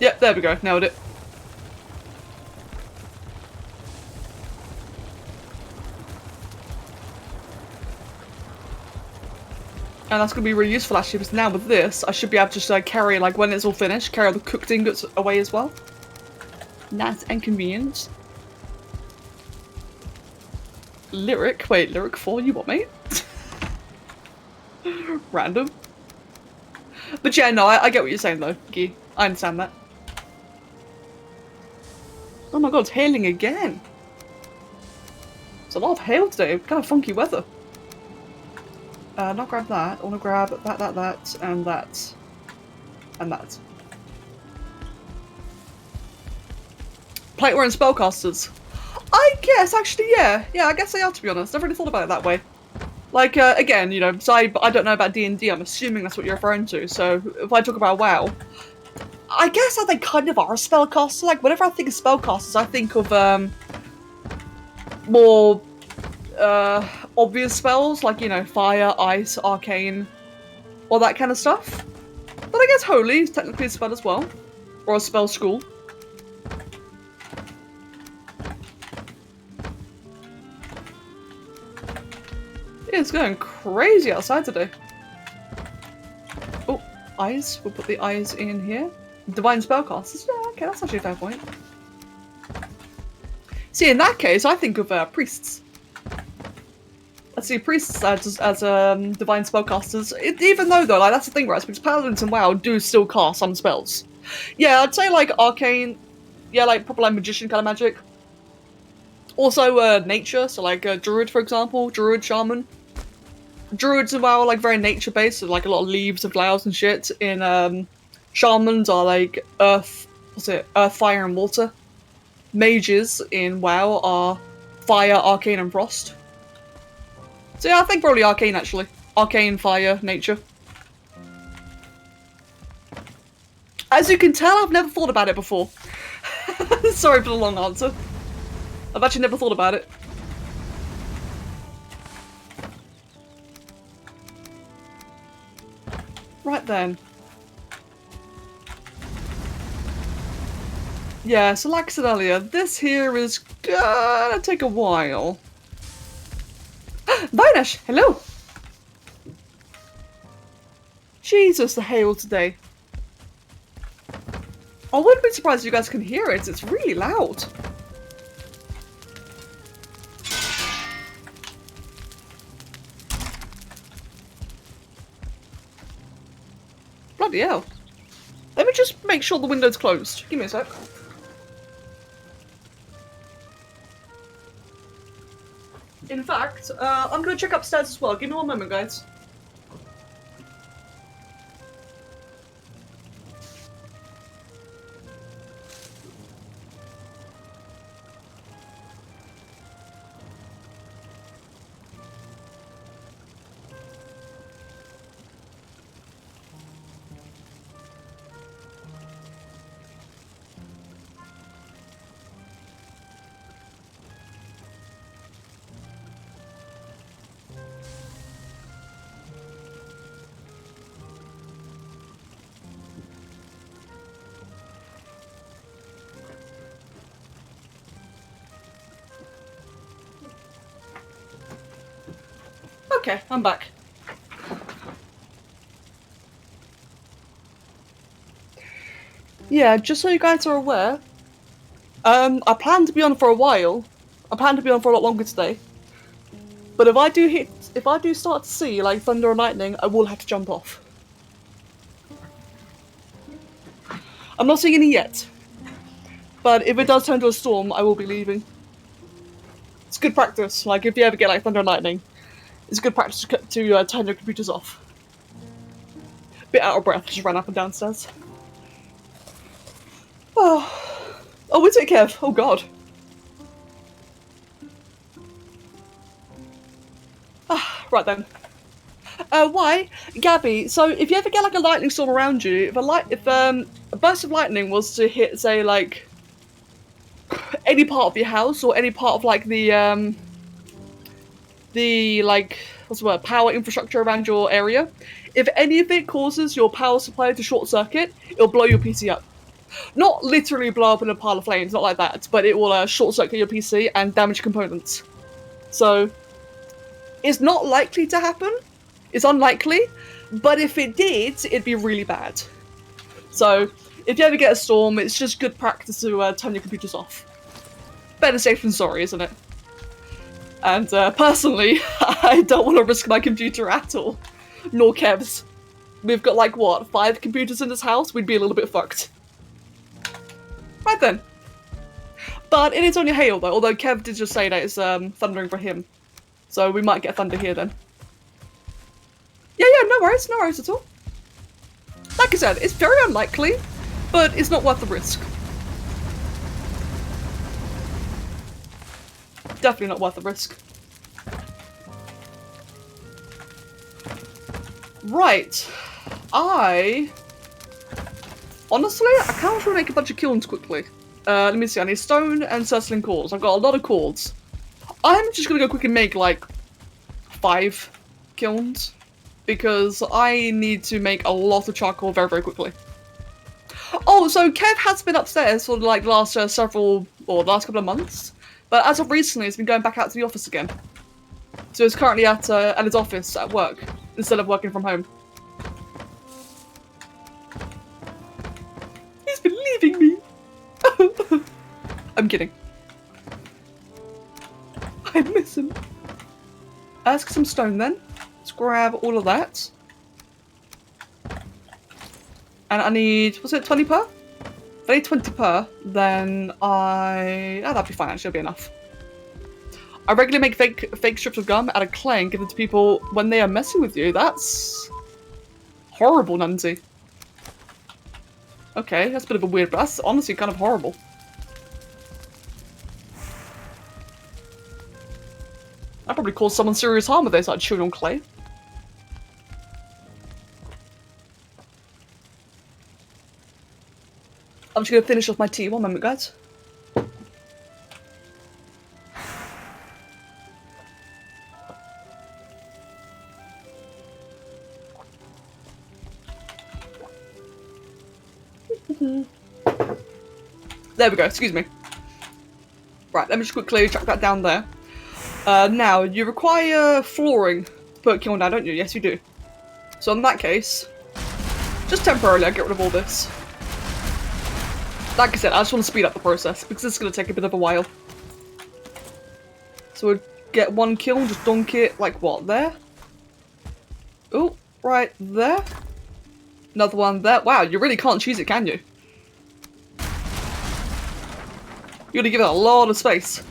Yep, there we go, nailed it. And that's going to be really useful actually, because now with this, I should be able to just carry, like, when it's all finished, carry all the cooked ingots away as well. Nice and convenient. Lyric? Wait, lyric 4? You what, mate? Random. But yeah, no, I get what you're saying though, Gee. I understand that. Oh my god, it's hailing again. It's a lot of hail today, kind of funky weather. Not grab that. I want to grab that, and that. And that. Plate-wearing spellcasters. I guess, actually, yeah. Yeah, I guess they are, to be honest. I've never really thought about it that way. Like, again, you know, so I don't know about D&D, I'm assuming that's what you're referring to, so if I talk about WoW, I guess they kind of are a spellcaster. Like, whenever I think of spellcasters, I think of, more, obvious spells, like, you know, fire, ice, arcane, all that kind of stuff. But I guess holy is technically a spell as well, or a spell school. It's going crazy outside today. Oh, eyes. We'll put the eyes in here. Divine spellcasters. Yeah, okay, that's actually a fair point. See, in that case, I think of priests. Let's see, priests as divine spellcasters. Even though, like, that's the thing, right? Because paladins and WoW do still cast some spells. Yeah, I'd say, like, arcane. Yeah, like, proper, like, magician kind of magic. Also, nature. So, like, druid, for example. Druid, shaman. Druids and WoW are like very nature-based, so like a lot of leaves and flowers and shit. In shamans are like earth, earth, fire, and water. Mages in WoW are fire, arcane, and frost. So yeah, I think probably arcane actually. Arcane, fire, nature. As you can tell, I've never thought about it before. Sorry for the long answer. I've actually never thought about it. Right then. Yeah, so like I said earlier, this here is gonna take a while. Vinash, hello! Jesus, the hail today. I wouldn't be surprised if you guys can hear it, it's really loud. Bloody hell. Let me just make sure the window's closed. Give me a sec. In fact, I'm gonna check upstairs as well. Give me one moment, guys. Okay, I'm back. Yeah, just so you guys are aware, I plan to be on for a while. I plan to be on for a lot longer today. But if I do start to see like thunder and lightning, I will have to jump off. I'm not seeing any yet. But if it does turn to a storm, I will be leaving. It's good practice. Like, if you ever get like thunder and lightning, it's good practice to turn your computers off. Bit out of breath, just ran up and downstairs. Oh, we take Kev. Oh god. Right then. Why? Gabby, so if you ever get like a lightning storm around you, if a burst of lightning was to hit, say, like any part of your house or any part of like the like, what's the word, power infrastructure around your area, if any of it causes your power supply to short circuit, it'll blow your PC up. Not literally blow up in a pile of flames, not like that, but it will short circuit your PC and damage components. So it's not likely to happen. It's unlikely, but if it did, it'd be really bad. So if you ever get a storm, it's just good practice to turn your computers off. Better safe than sorry, isn't it? And personally, I don't want to risk my computer at all. Nor Kev's. We've got like, what, 5 computers in this house? We'd be a little bit fucked. Right then. But it is only hail though, although Kev did just say that it's thundering for him. So we might get thunder here then. Yeah, no worries at all. Like I said, it's very unlikely, but it's not worth the risk. Definitely not worth the risk. Right. Honestly, I kind of want to make a bunch of kilns quickly. Let me see, I need stone and circling cords. I've got a lot of cords. I'm just gonna go quick and make like 5 kilns. Because I need to make a lot of charcoal very, very quickly. Oh, so Kev has been upstairs for like the last last couple of months. But as of recently, he's been going back out to the office again. So he's currently at his office at work, instead of working from home. He's been leaving me! I'm kidding. I miss him. Let's get some stone then. Let's grab all of that. And I need, was it 20 per? If I need 20 per, then that'd be fine, actually, it'll be enough. I regularly make fake strips of gum out of clay and give them to people when they are messing with you. That's horrible, Nunzi. Okay, that's a bit of a weird, but that's honestly kind of horrible. That probably caused someone serious harm if they started chewing on clay. I'm just gonna finish off my tea. One moment, guys. There we go, excuse me. Right, let me just quickly chuck that down there. Now, you require flooring to put a kiln down, don't you? Yes, you do. So in that case, just temporarily I'll get rid of all this. Like I said, I just want to speed up the process, because it's going to take a bit of a while. So we'll get one kiln, just dunk it, like what, there? Oh, right there. Another one there. Wow, you really can't choose it, can you? You gotta give it a lot of space.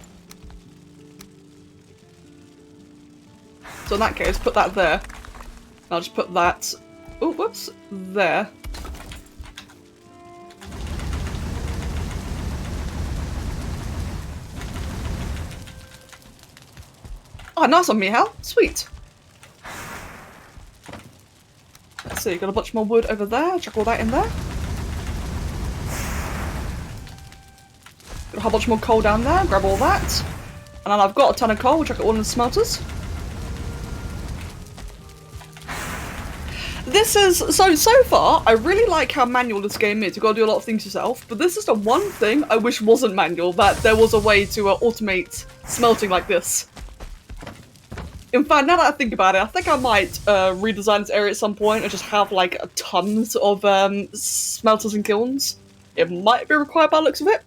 So in that case, put that there. And I'll just put that, oh, whoops, there. Oh, nice on me, Hal. Sweet. Let's see, got a bunch more wood over there. Chuck all that in there. Got a whole bunch more coal down there. Grab all that. And then I've got a ton of coal, which I got all in the smelters. This is, so far, I really like how manual this game is. You've got to do a lot of things yourself, but this is the one thing I wish wasn't manual, that there was a way to automate smelting like this. In fact, now that I think about it, I think I might redesign this area at some point and just have like tons of smelters and kilns. It might be required by the looks of it.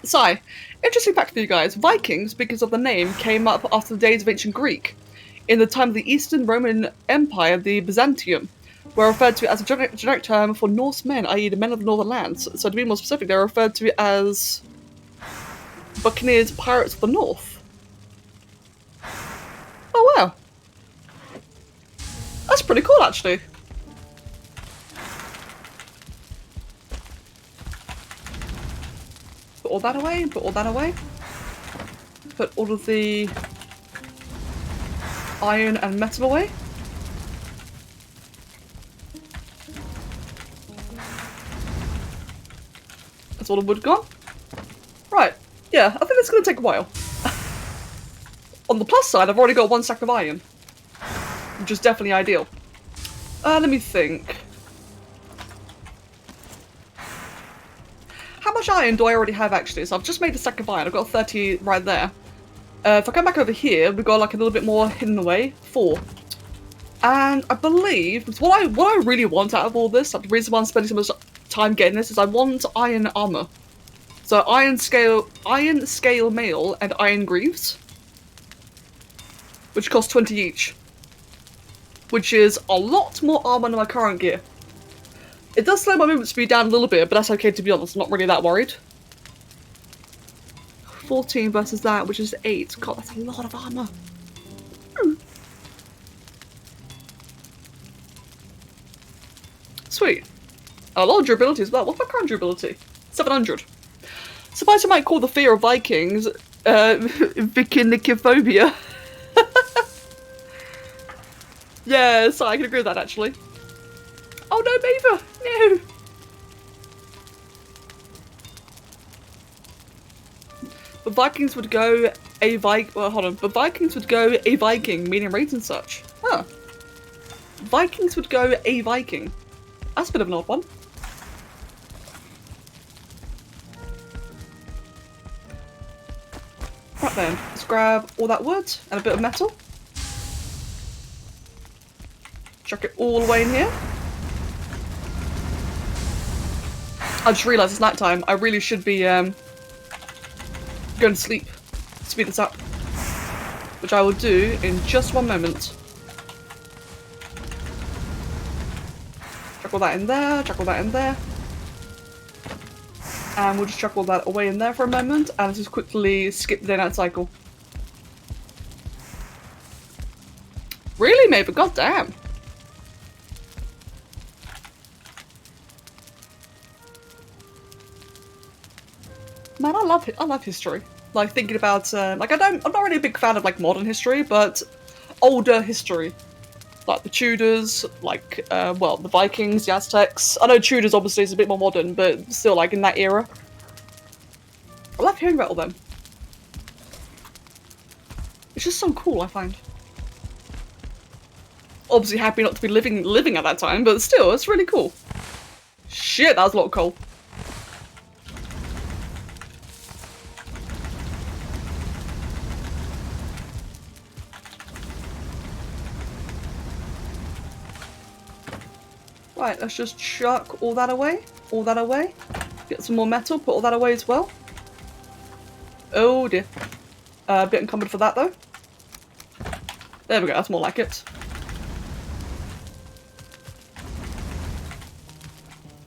So, interesting fact for you guys, Vikings, because of the name, came up after the days of ancient Greek. In the time of the Eastern Roman Empire, the Byzantium, were referred to as a generic term for Norsemen, i.e. the men of the northern lands. So to be more specific, they're referred to as Buccaneers, Pirates of the North. Oh wow. That's pretty cool, actually. Put all that away, put all that away. Put all of the iron and metal away. That's all the wood gone. Right, yeah, I think it's going to take a while. On the plus side, I've already got 1 stack of iron, which is definitely ideal. Let me think. How much iron do I already have, actually? So I've just made a stack of iron. I've got 30 right there. If I come back over here, we've got like a little bit more hidden away. 4. And I believe what I really want out of all this, like the reason why I'm spending so much time getting this, is I want iron armor. So iron scale mail, and iron greaves, which cost 20 each, which is a lot more armor than my current gear. It does slow my movement speed down a little bit, but that's okay, to be honest. I'm not really that worried. 14 versus that, which is 8. God, that's a lot of armor. Sweet. A lot of durability as well. What's my current durability? 700. Suppose I might call the fear of Vikings Vikinicophobia. Yeah, so I can agree with that, actually. Oh no, Beaver! No! The Vikings would go a The Vikings would go a Viking, meaning raids and such. Huh. Vikings would go a Viking. That's a bit of an odd one. Right then, let's grab all that wood and a bit of metal. Chuck it all the way in here. I just realised it's night time. I really should be going to sleep. Speed this up. Which I will do in just 1 moment. Chuck all that in there, chuck all that in there. And we'll just chuck all that away in there for a moment, and let's just quickly skip the day-night cycle. Really, Maven? God damn. Man, I love history. Like, thinking about, I'm not really a big fan of, like, modern history, but older history. Like the Tudors, like, well, the Vikings, the Aztecs. I know Tudors obviously is a bit more modern, but still, like, in that era. I love hearing about all them. It's just so cool, I find. Obviously happy not to be living at that time, but still, it's really cool. Shit, that was a lot of coal. Right, let's just chuck all that away. All that away. Get some more metal, put all that away as well. Oh dear. A bit encumbered for that though. There we go, that's more like it.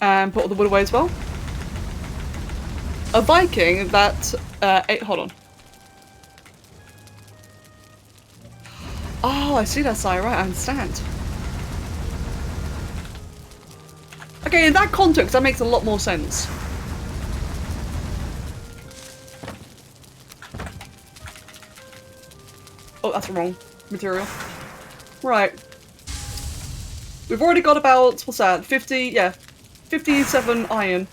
And put all the wood away as well. A Viking that, hold on. Oh, I see that side, right, I understand. Okay, in that context, that makes a lot more sense. Oh, that's the wrong material. Right. We've already got about, what's that, 50, yeah, 57 iron.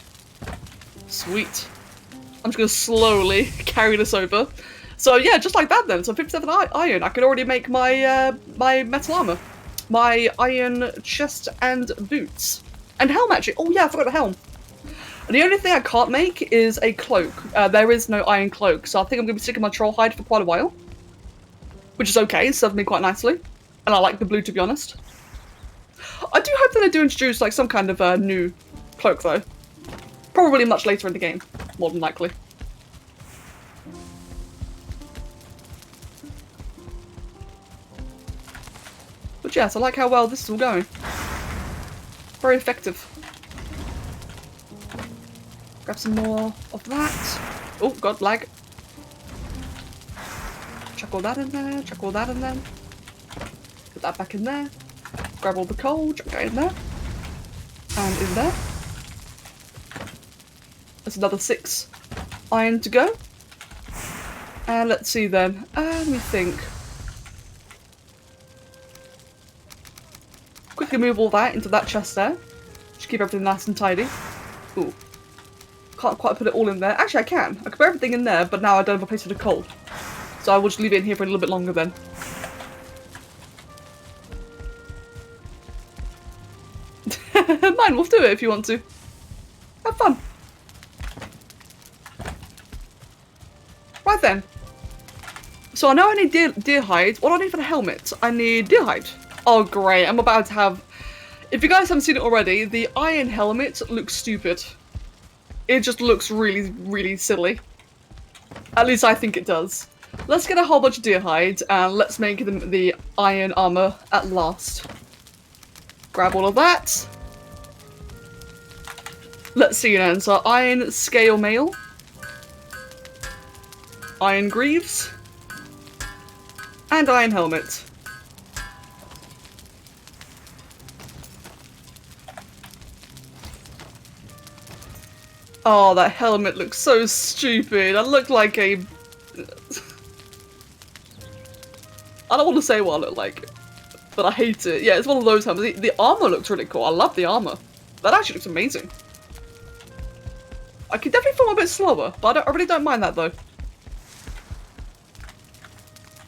Sweet. I'm just gonna slowly carry this over. So yeah, just like that then, so 57 iron. I can already make my, my metal armor. My iron chest and boots. And helm, actually. Oh yeah, I forgot the helm. And the only thing I can't make is a cloak. There is no iron cloak, so I think I'm going to be sticking my troll hide for quite a while. Which is okay, it served me quite nicely. And I like the blue, to be honest. I do hope that they do introduce like some kind of new cloak, though. Probably much later in the game, more than likely. But yes, I like how well this is all going. Very effective. Grab some more of that. Oh, god, lag. Chuck all that in there, chuck all that in there. Put that back in there. Grab all the coal, chuck that in there. And in there. There's another 6 iron to go. And let's see then. Let me think. Quickly move all that into that chest there. Just keep everything nice and tidy. Ooh. Can't quite put it all in there. Actually, I can. I can put everything in there, but now I don't have a place for the coal. So I will just leave it in here for a little bit longer then. Mine, we'll do it if you want to. Have fun. Right then. So I know I need deer hide. What do I need for the helmet? I need deer hide. Oh great, I'm about to have... If you guys haven't seen it already, the iron helmet looks stupid. It just looks really, really silly. At least I think it does. Let's get a whole bunch of deer hide and let's make the iron armor at last. Grab all of that. Let's see then. So iron scale mail. Iron greaves. And iron helmet. Oh, that helmet looks so stupid. I look like a... I don't want to say what I look like, but I hate it. Yeah, it's one of those helmets. The armor looks really cool. I love the armor. That actually looks amazing. I could definitely feel a bit slower, but I really don't mind that though.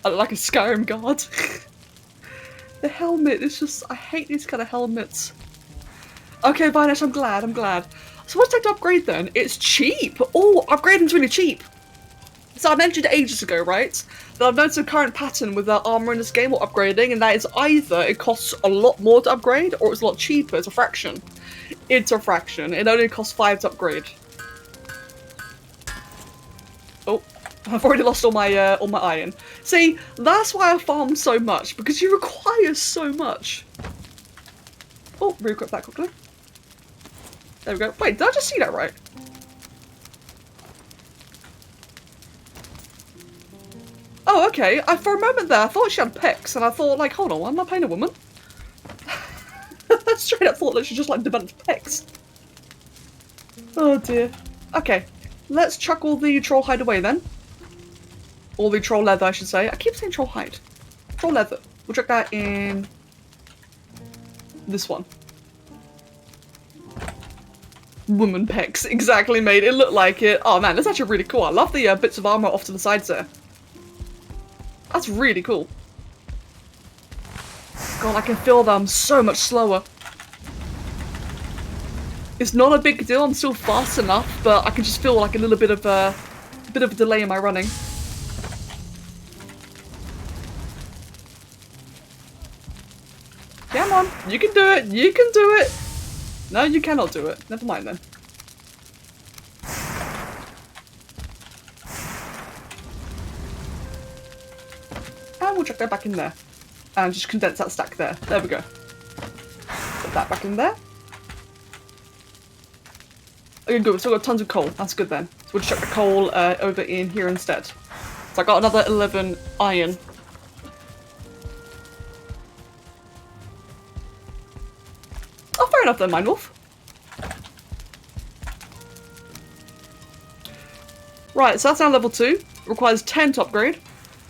I look like a Skyrim guard. The helmet is just... I hate these kind of helmets. Okay, Vinesh, I'm glad. So what's it to upgrade then? It's cheap! Oh, upgrading's really cheap! So I mentioned ages ago, right, that I've noticed a current pattern with armor in this game or upgrading, and that is either it costs a lot more to upgrade, or it's a lot cheaper. It's a fraction. It's a fraction. It only costs 5 to upgrade. Oh, I've already lost all my iron. See, that's why I farm so much, because you require so much. Oh, re-equip that quickly. There we go. Wait, did I just see that right? Oh, okay. For a moment there, I thought she had pecs, and I thought, like, hold on, why am I playing a woman? Straight up thought that she just, like, developed pecs. Oh, dear. Okay. Let's chuck all the troll hide away, then. All the troll leather, I should say. I keep saying troll hide. Troll leather. We'll chuck that in... this one. Woman pecs, exactly, mate. It looked like it. Oh man, that's actually really cool. I love the bits of armor off to the sides there. That's really cool. God, I can feel them so much slower. It's not a big deal. I'm still fast enough, but I can just feel like a little bit of a delay in my running. Come on, you can do it. You can do it. No, you cannot do it. Never mind then. And we'll chuck that back in there. And just condense that stack there. There we go. Put that back in there. Okay, good. We've still got tons of coal. That's good then. So we'll just chuck the coal over in here instead. So I got another 11 iron. Oh, fair enough then, Mindwolf. Right, so that's now level 2. Requires 10 to upgrade.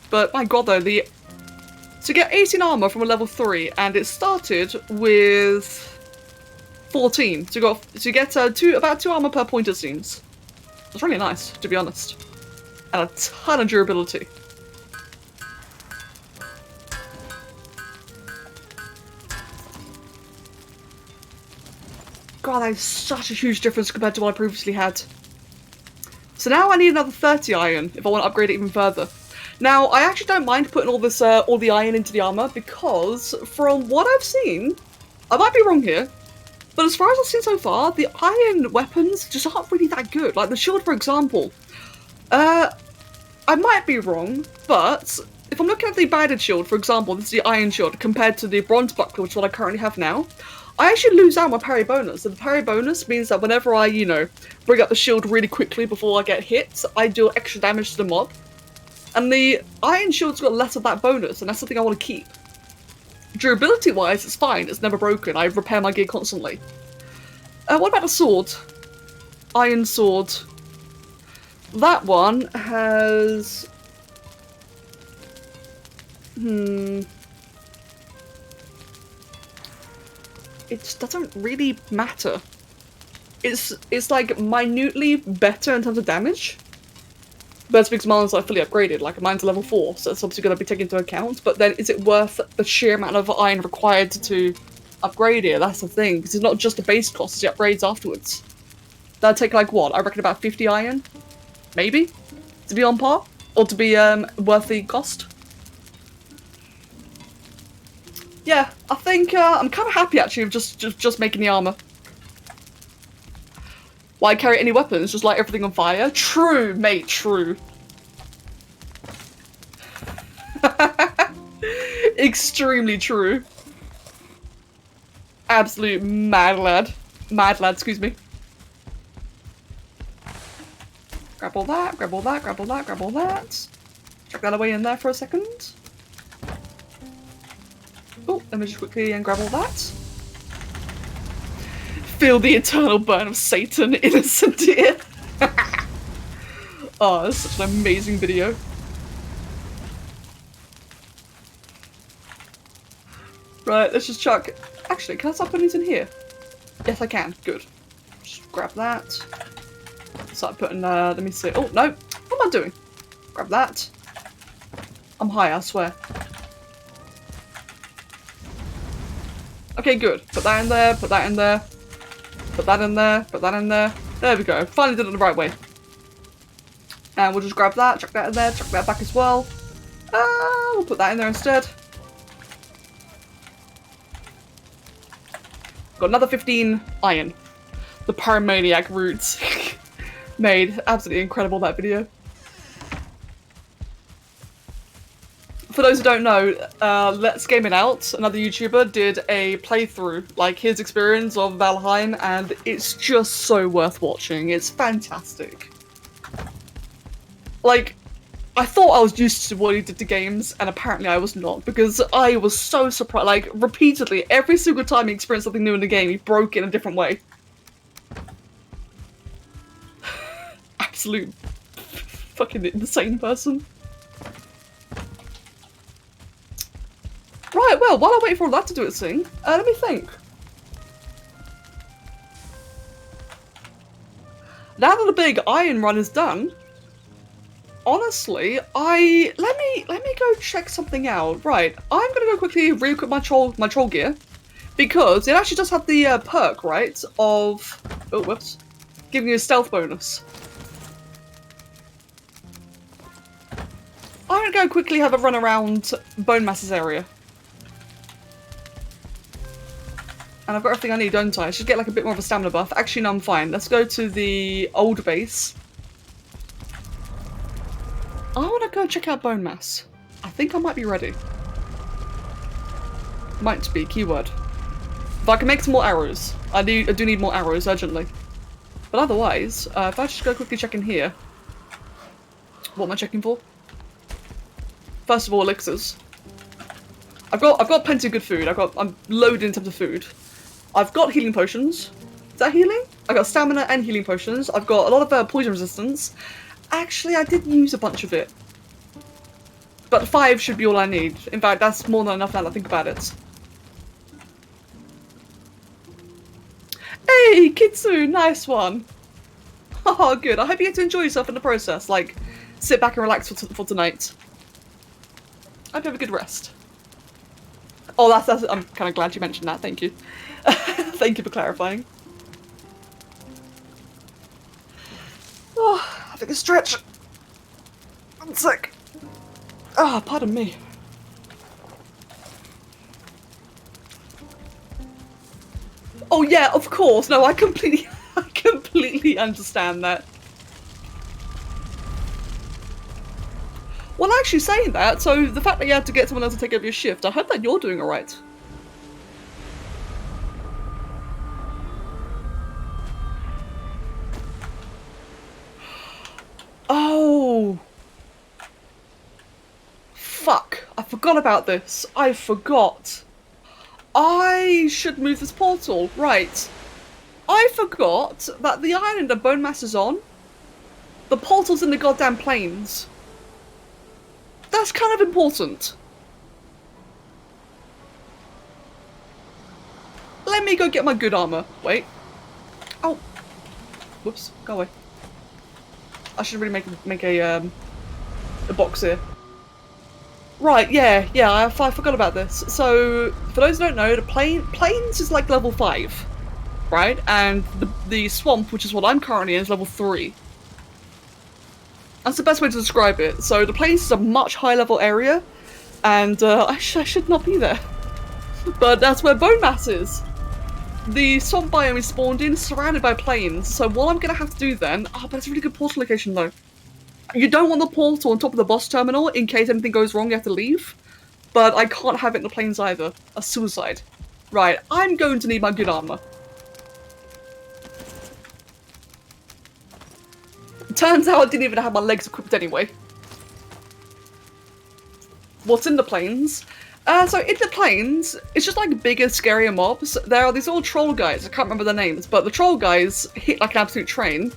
But my god though, to get 18 armor from a level 3, and it started with 14. To get about 2 armor per point, it seems. It's really nice, to be honest. And a ton of durability. God, that is such a huge difference compared to what I previously had. So now I need another 30 iron if I want to upgrade it even further. Now, I actually don't mind putting all this, all the iron into the armor, because from what I've seen, I might be wrong here, but as far as I've seen so far, the iron weapons just aren't really that good. Like the shield, for example. I might be wrong, but if I'm looking at the banded shield, for example, this is the iron shield compared to the bronze buckler, which is what I currently have now. I actually lose out my parry bonus, and the parry bonus means that whenever I, you know, bring up the shield really quickly before I get hit, I do extra damage to the mob. And the iron shield's got less of that bonus, and that's something I want to keep. Durability-wise, it's fine, it's never broken, I repair my gear constantly. What about the sword? Iron sword. That one has... It doesn't really matter. It's like minutely better in terms of damage. But it's because mine's like fully upgraded, like mine's level 4, so it's obviously going to be taken into account. But then is it worth the sheer amount of iron required to upgrade it? That's the thing, because it's not just the base cost, it's the upgrades afterwards. That'd take like what? I reckon about 50 iron? Maybe? To be on par? Or to be worth the cost? Yeah, I think I'm kind of happy actually of just making the armor. Why carry any weapons? Just light everything on fire? True, mate, true. Extremely true. Absolute mad lad. Mad lad, excuse me. Grab all that, grab all that, grab all that, grab all that. Chuck that away in there for a second. Oh, let me just quickly grab all that. Feel the eternal burn of Satan, innocent dear. Oh, that's such an amazing video. Right, let's just chuck... Actually, can I start putting these in here? Yes, I can. Good. Just grab that. Start putting, let me see. Oh, no. What am I doing? Grab that. I'm high, I swear. Okay, good. Put that in there, put that in there. Put that in there, put that in there. There we go. Finally did it the right way. And we'll just grab that, chuck that in there, chuck that back as well. We'll put that in there instead. Got another 15 iron. The Paramaniac roots. Made. Absolutely incredible, that video. For those who don't know, Let's Game It Out, another YouTuber, did a playthrough, like his experience of Valheim, and it's just so worth watching. It's fantastic. Like, I thought I was used to what he did to games, and apparently I was not, because I was so surprised. Like, repeatedly, every single time he experienced something new in the game, he broke it in a different way. Absolute fucking insane person. Right, well, while I wait for all that to do its thing, let me think. Now that the big iron run is done, honestly, let me go check something out. Right, I'm gonna go quickly re-equip my troll gear, because it actually does have the perk, right, of giving you a stealth bonus. I'm gonna go quickly have a run around Bone Masses area. And I've got everything I need, don't I? I should get like a bit more of a stamina buff. Actually, no, I'm fine. Let's go to the old base. I want to go check out Bone Mass. I think I might be ready. Might be, keyword. If I can make some more arrows. I do need more arrows urgently. But otherwise, if I just go quickly check in here. What am I checking for? First of all, elixirs. I've got plenty of good food. I'm loaded in terms of food. I've got healing potions. Is that healing? I got stamina and healing potions. I've got a lot of poison resistance. Actually, I did use a bunch of it. But 5 should be all I need. In fact, that's more than enough now that I think about it. Hey, Kitsu! Nice one! Oh, good. I hope you get to enjoy yourself in the process. Like, sit back and relax for tonight. I hope you have a good rest. Oh, that's I'm kind of glad you mentioned that. Thank you. Thank you for clarifying. Oh, having a stretch. I'm sick. Ah, oh, pardon me. Oh yeah, of course. No, I completely understand that. Well, actually saying that, so the fact that you had to get someone else to take over your shift, I hope that you're doing alright. fuck. I forgot about this. I forgot. I should move this portal. Right. I forgot that the island that Bone Mass is on, the portal's in the goddamn plains. That's kind of important. Let me go get my good armor. Wait. Oh. Whoops. Go away. I should really make a box here. Right, yeah, I forgot about this. So, for those who don't know, the plains is like level 5, right? And the swamp, which is what I'm currently in, is level 3. That's the best way to describe it. So, the plains is a much higher level area, and I should not be there. But that's where Bone Mass is. The swamp biome is spawned in, surrounded by plains. So, what I'm going to have to do then... Oh, but it's a really good portal location, though. You don't want the portal on top of the boss terminal in case anything goes wrong, you have to leave. But I can't have it in the plains either. A suicide. Right, I'm going to need my good armor. Turns out I didn't even have my legs equipped anyway. What's in the plains? So in the plains, it's just like bigger, scarier mobs. There are these old troll guys, I can't remember their names, but the troll guys hit like an absolute train.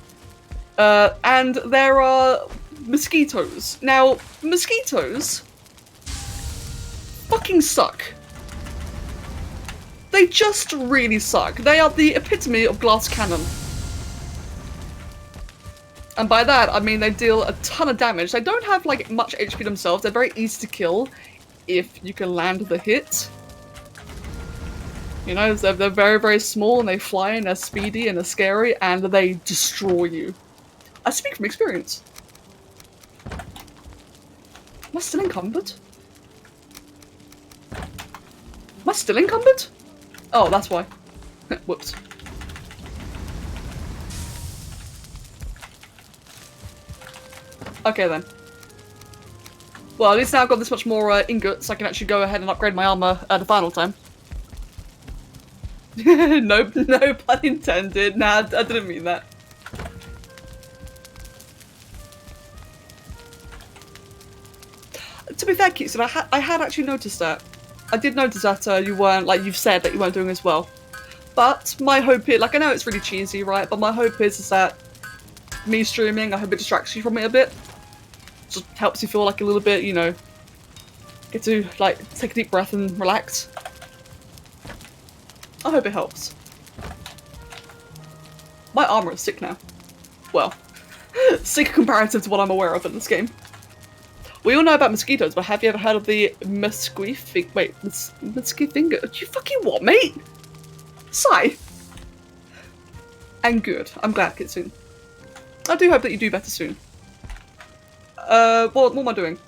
And there are mosquitoes. Now, mosquitoes fucking suck. They just really suck. They are the epitome of glass cannon. And by that, I mean they deal a ton of damage. They don't have like much HP themselves. They're very easy to kill if you can land the hit. You know, they're very, very small and they fly and they're speedy and they're scary and they destroy you. I speak from experience. Am I still encumbered? Am I still encumbered? Oh, that's why. Whoops. Okay then. Well, at least now I've got this much more ingots, I can actually go ahead and upgrade my armor the final time. Nope, no pun intended. Nah, I didn't mean that. To be fair, Keatson, I had actually noticed that. I did notice that you weren't, like you've said, that you weren't doing as well. But my hope is, like I know it's really cheesy, right? But my hope is that me streaming, I hope it distracts you from it a bit. Just helps you feel like a little bit, you know, get to like take a deep breath and relax. I hope it helps. My armor is sick now. Well, sick comparative to what I'm aware of in this game. We all know about mosquitoes, but have you ever heard of the mosquito finger? You fucking what, mate? Sigh. And good. I'm glad, Kitsune. I do hope that you do better soon. What am I doing?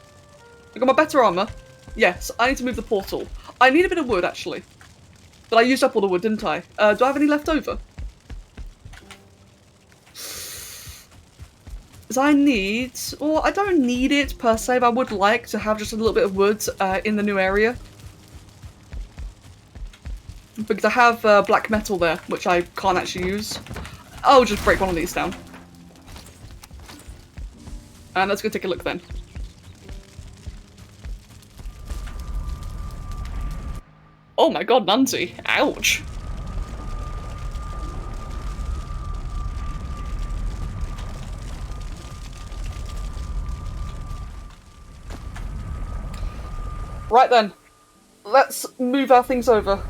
I got my better armor. Yes, I need to move the portal. I need a bit of wood, actually. But I used up all the wood, didn't I? Do I have any left over? Because I need... Well, I don't need it per se, but I would like to have just a little bit of wood in the new area. Because I have black metal there, which I can't actually use. I'll just break one of these down. And let's go take a look then. Oh my god, Nancy. Ouch. Right then. Let's move our things over.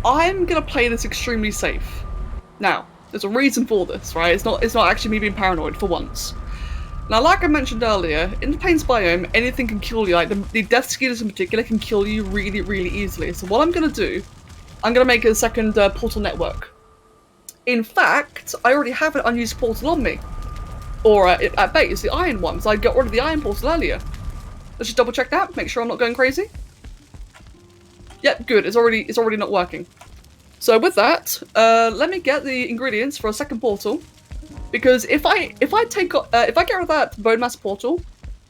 I'm gonna play this extremely safe. Now, there's a reason for this, right? It's not actually me being paranoid for once. Now, like I mentioned earlier, in the plains biome, anything can kill you. Like the death mosquitoes in particular can kill you really, really easily. So what I'm gonna do, I'm gonna make a second portal network. In fact, I already have an unused portal on me, or at base, the iron one. So I got rid of the iron portal earlier. Let's just double check that, make sure I'm not going crazy. Yep, good. It's already not working. So with that, let me get the ingredients for a second portal, because if I get rid of that bone mass portal,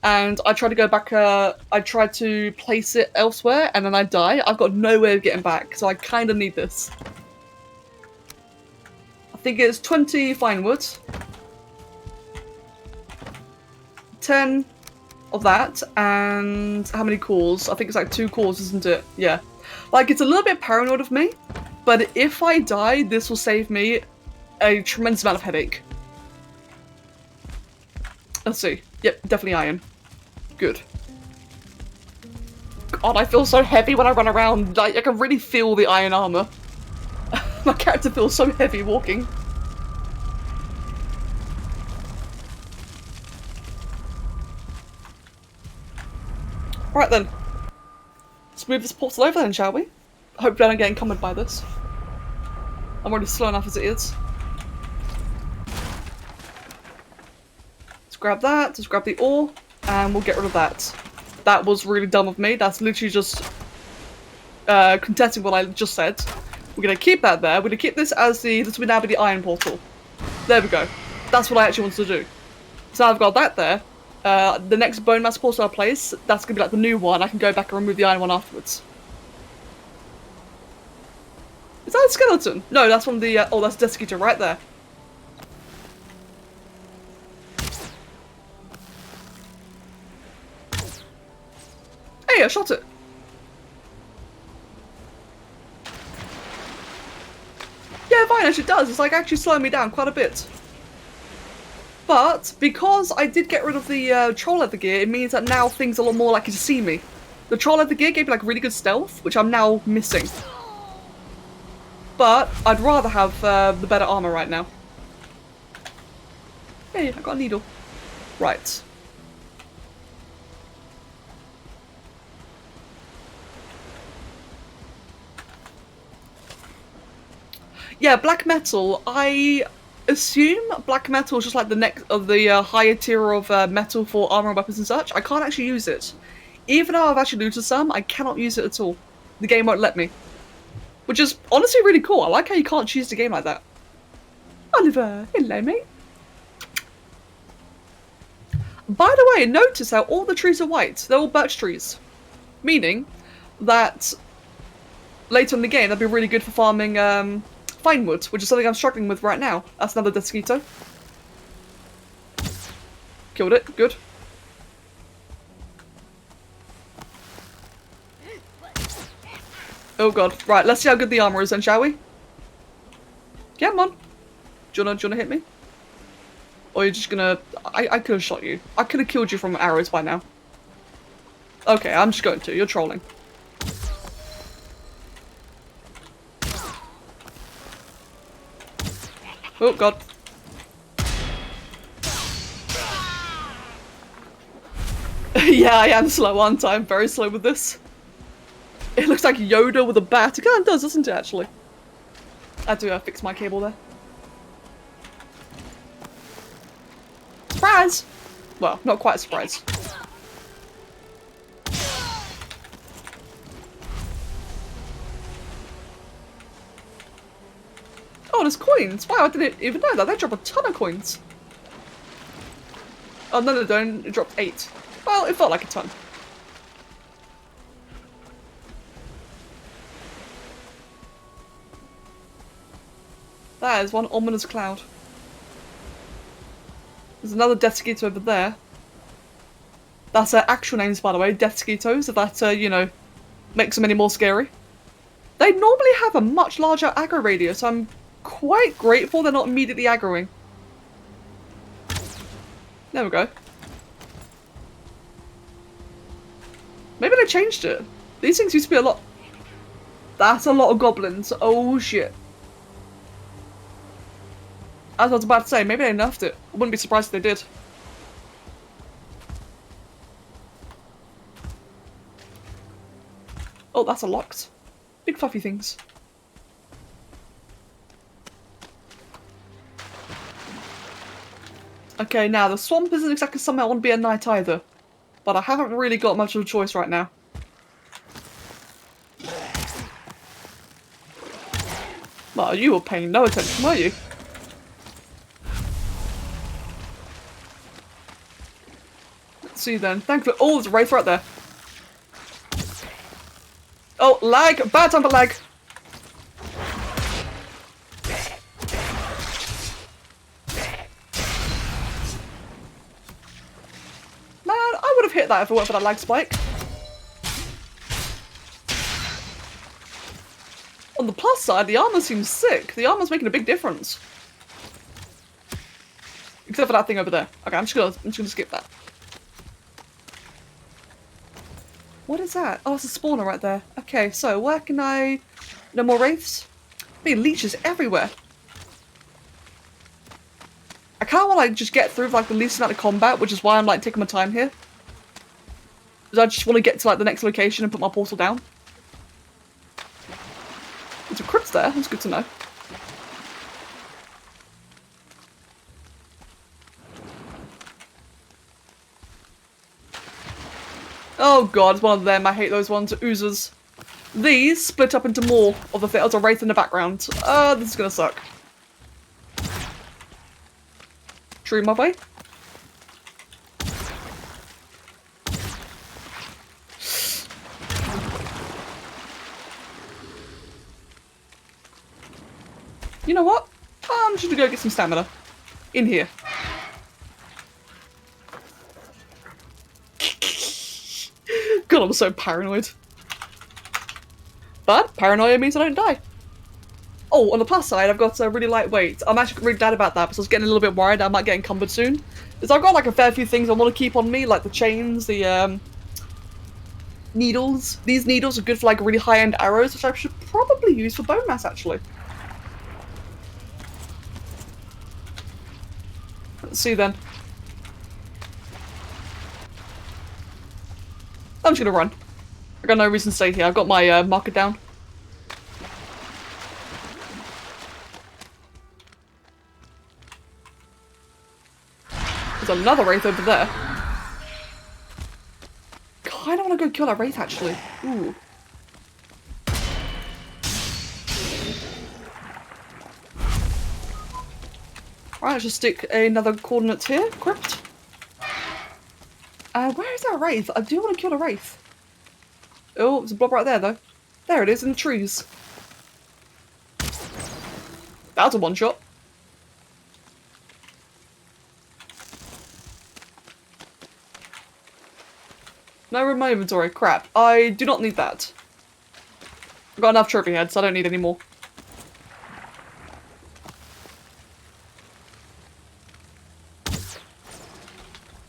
and I try to go back, I try to place it elsewhere, and then I die. I've got no way of getting back, so I kind of need this. I think it's 20 fine wood, 10 of that, and how many cores? I think it's like 2 cores, isn't it? Yeah. Like, it's a little bit paranoid of me, but if I die, this will save me a tremendous amount of headache. Let's see. Yep, definitely iron. Good. God, I feel so heavy when I run around. Like, I can really feel the iron armor. My character feels so heavy walking. Right then. Let's move this portal over then, shall we? Hopefully I don't get encumbered by this. I'm already slow enough as it is. Let's grab that, let's grab the ore, and we'll get rid of that. That was really dumb of me. That's literally just contesting what I just said. We're gonna keep that there. We're gonna keep this as this will now be the iron portal. There we go. That's what I actually wanted to do. So now I've got that there. The next bone mass portal I place, that's gonna be like the new one. I can go back and remove the iron one afterwards. Is that a skeleton? No, that's from the oh, that's Desiccator right there. Hey, I shot it. Yeah, fine, actually does. It's like actually slowing me down quite a bit. But because I did get rid of the troll leather gear, it means that now things are a lot more likely to see me. The troll leather gear gave me like really good stealth, which I'm now missing. But I'd rather have the better armor right now. Hey, I got a needle. Right. Yeah, black metal. I assume black metal is just like the next of the higher tier of metal for armor and weapons and such. I can't actually use it. Even though I've actually looted some, I cannot use it at all. The game won't let me. Which is honestly really cool. I like how you can't choose the game like that. Oliver, hello mate. By the way, notice how all the trees are white. They're all birch trees. Meaning that later in the game, that'd be really good for farming fine wood, which is something I'm struggling with right now. That's another Desiccator. Killed it. Good. Oh god. Right, let's see how good the armor is then, shall we? Yeah, come on. Do you wanna hit me? Or you're just gonna... I could have shot you. I could have killed you from arrows by now. Okay, I'm just going to. You're trolling. Oh god. Yeah, I am slow, aren't I? I'm very slow with this. It looks like Yoda with a bat. It kind of does, doesn't it, actually? I had to fix my cable there. Surprise! Well, not quite a surprise. Oh, there's coins! Wow, I didn't even know that. They drop a ton of coins. Oh, no, they don't. It dropped 8. Well, it felt like a ton. That is one ominous cloud. There's another Desiccator over there. That's actual names, by the way, Desiccatos, if that, you know, makes them any more scary. They normally have a much larger aggro radius, so I'm quite grateful they're not immediately aggroing. There we go. Maybe they changed it. These things used to be a lot... That's a lot of goblins. Oh shit. As I was about to say, maybe they nerfed it. I wouldn't be surprised if they did. Oh, that's unlocked. Big fluffy things. Okay, now the swamp isn't exactly somewhere I want to be at night either. But I haven't really got much of a choice right now. Well, you were paying no attention, were you? Let's see then. Thankfully, oh, there's a wraith right there. Oh, lag! Bad time for lag! Man, I would have hit that if it weren't for that lag spike. On the plus side, the armor seems sick. The armor's making a big difference. Except for that thing over there. Okay, I'm just gonna skip that. What is that? Oh, it's a spawner right there. Okay, so where can I... No more wraiths? Big leeches everywhere. I kind of want to like just get through like the least amount of combat, which is why I'm like taking my time here. Because I just want to get to like the next location and put my portal down. There's a crypt there. That's good to know. Oh god, it's one of them. I hate those ones. Oozers. These split up into more of the thing. There's a wraith in the background. This is gonna suck. True my way. You know what? I'm just gonna go get some stamina. In here. God, I'm so paranoid. But paranoia means I don't die. Oh, on the plus side, I've got a really lightweight. I'm actually really glad about that because I was getting a little bit worried I might get encumbered soon. Because I've got like a fair few things I want to keep on me, like the chains, the needles. These needles are good for like really high-end arrows, which I should probably use for bone mass actually. Let's see then. I'm just gonna run. I got no reason to stay here. I've got my marker down. There's another wraith over there. Kinda wanna go kill that wraith actually. Ooh. Right, let's just stick another coordinate here. Crypt. Where is that wraith? I do want to kill a wraith. Oh, there's a blob right there though. There it is in the trees. That was a one shot. No room in my inventory. Crap. I do not need that. I've got enough trophy heads, so I don't need any more.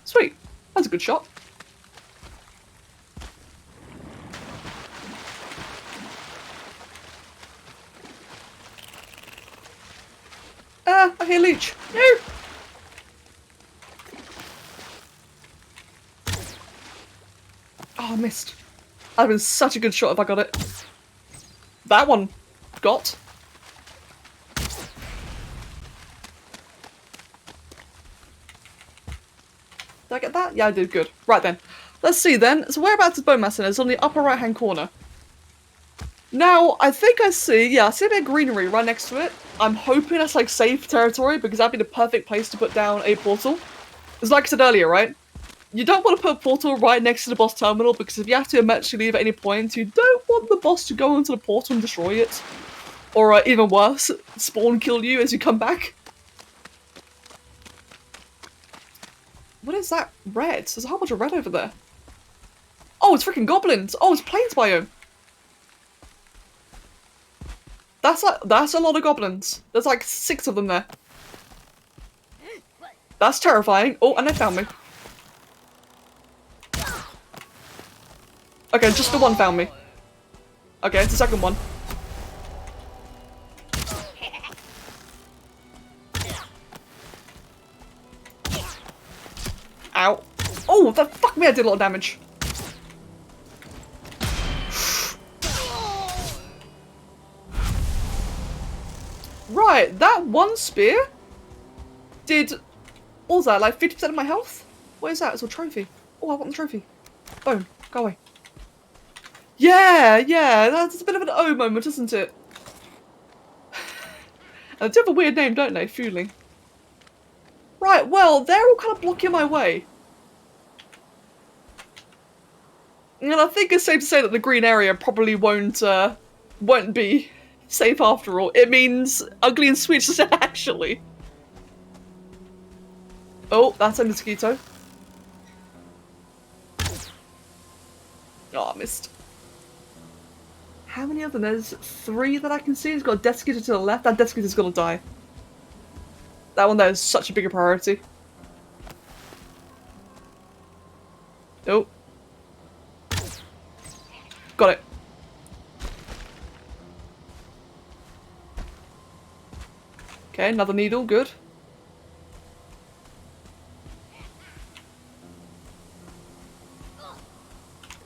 Sweet. That's a good shot. I hear leech. No! Oh, I missed. That'd have been such a good shot if I got it. That one got. Did I get that? Yeah, I did. Good. Right then. Let's see then. So whereabouts is bone mass in? It's on the upper right hand corner. Now, I think I see, yeah, I see a bit of greenery right next to it. I'm hoping that's like safe territory because that'd be the perfect place to put down a portal. It's like I said earlier, right? You don't want to put a portal right next to the boss terminal because if you have to emergency leave at any point, you don't want the boss to go into the portal and destroy it. Or even worse, spawn kill you as you come back. What is that red? There's a whole bunch of red over there. Oh, it's freaking goblins! Oh, it's plains biome! That's a lot of goblins. There's like 6 of them there. That's terrifying. Oh, and they found me. Okay, just the one found me. Okay, it's the second one. Ow. Oh, that fuck me, I did a lot of damage. Right, that one spear did, what was that, like 50% of my health? What is that? It's a trophy. Oh, I want the trophy. Bone, go away. Yeah, that's a bit of an O moment, isn't it? They do have a weird name, don't they? Fueling. Right, well, they're all kind of blocking my way. And I think it's safe to say that the green area probably won't be safe after all. It means ugly and sweet actually. Oh, that's a mosquito. Oh, I missed. How many of them? There's 3 that I can see. It's got a desiccator to the left. That desiccator's gonna die. That one there is such a bigger priority. Oh. Got it. Okay, another needle, good.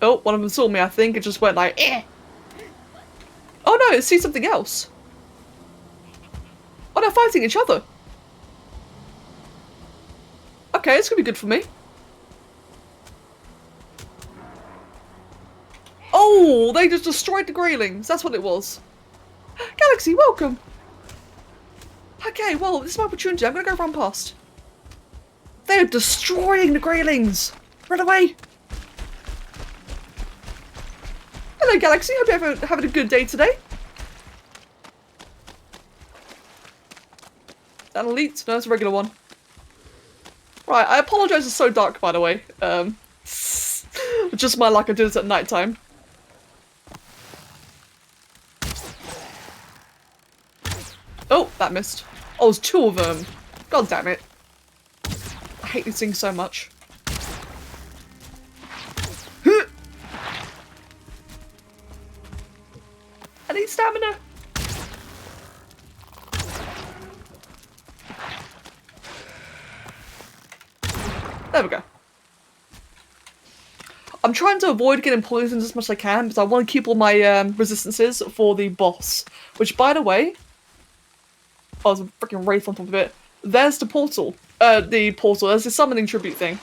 Oh, one of them saw me, I think. It just went like, eh. Oh no, it sees something else. Oh, they're fighting each other. Okay, it's gonna be good for me. Oh, they just destroyed the Greylings. That's what it was. Galaxy, welcome. Okay, well, this is my opportunity. I'm gonna go run past. They're destroying the Greylings. Run away. Hello, Galaxy. Hope you're having a good day today. That elite? No, it's a regular one. Right, I apologise it's so dark, by the way. Just my luck, I did this at night time. Oh, that missed. Oh, there's 2 of them. God damn it. I hate these things so much. I need stamina. There we go. I'm trying to avoid getting poisoned as much as I can because I want to keep all my resistances for the boss. Which, by the way... Oh, there's a freaking wraith on top of it. There's the portal. There's the summoning tribute thing.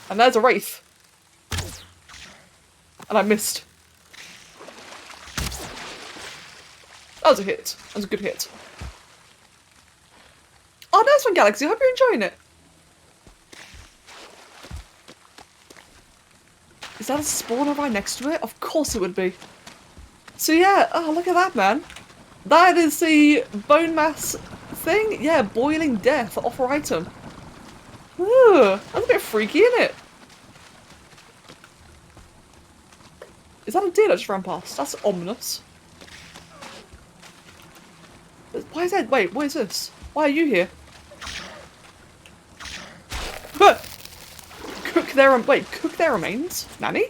And there's a wraith. And I missed. That was a hit. That was a good hit. Oh, nice one, Galaxy. I hope you're enjoying it. Is that a spawner right next to it? Of course it would be. So yeah, oh, look at that, man. That is the bone mass thing? Yeah, boiling death, offer item. Ooh, that's a bit freaky, isn't it? Is that a deer that just ran past? That's ominous. Why is that? Wait, what is this? Why are you here? Huh. Cook their remains? Nanny?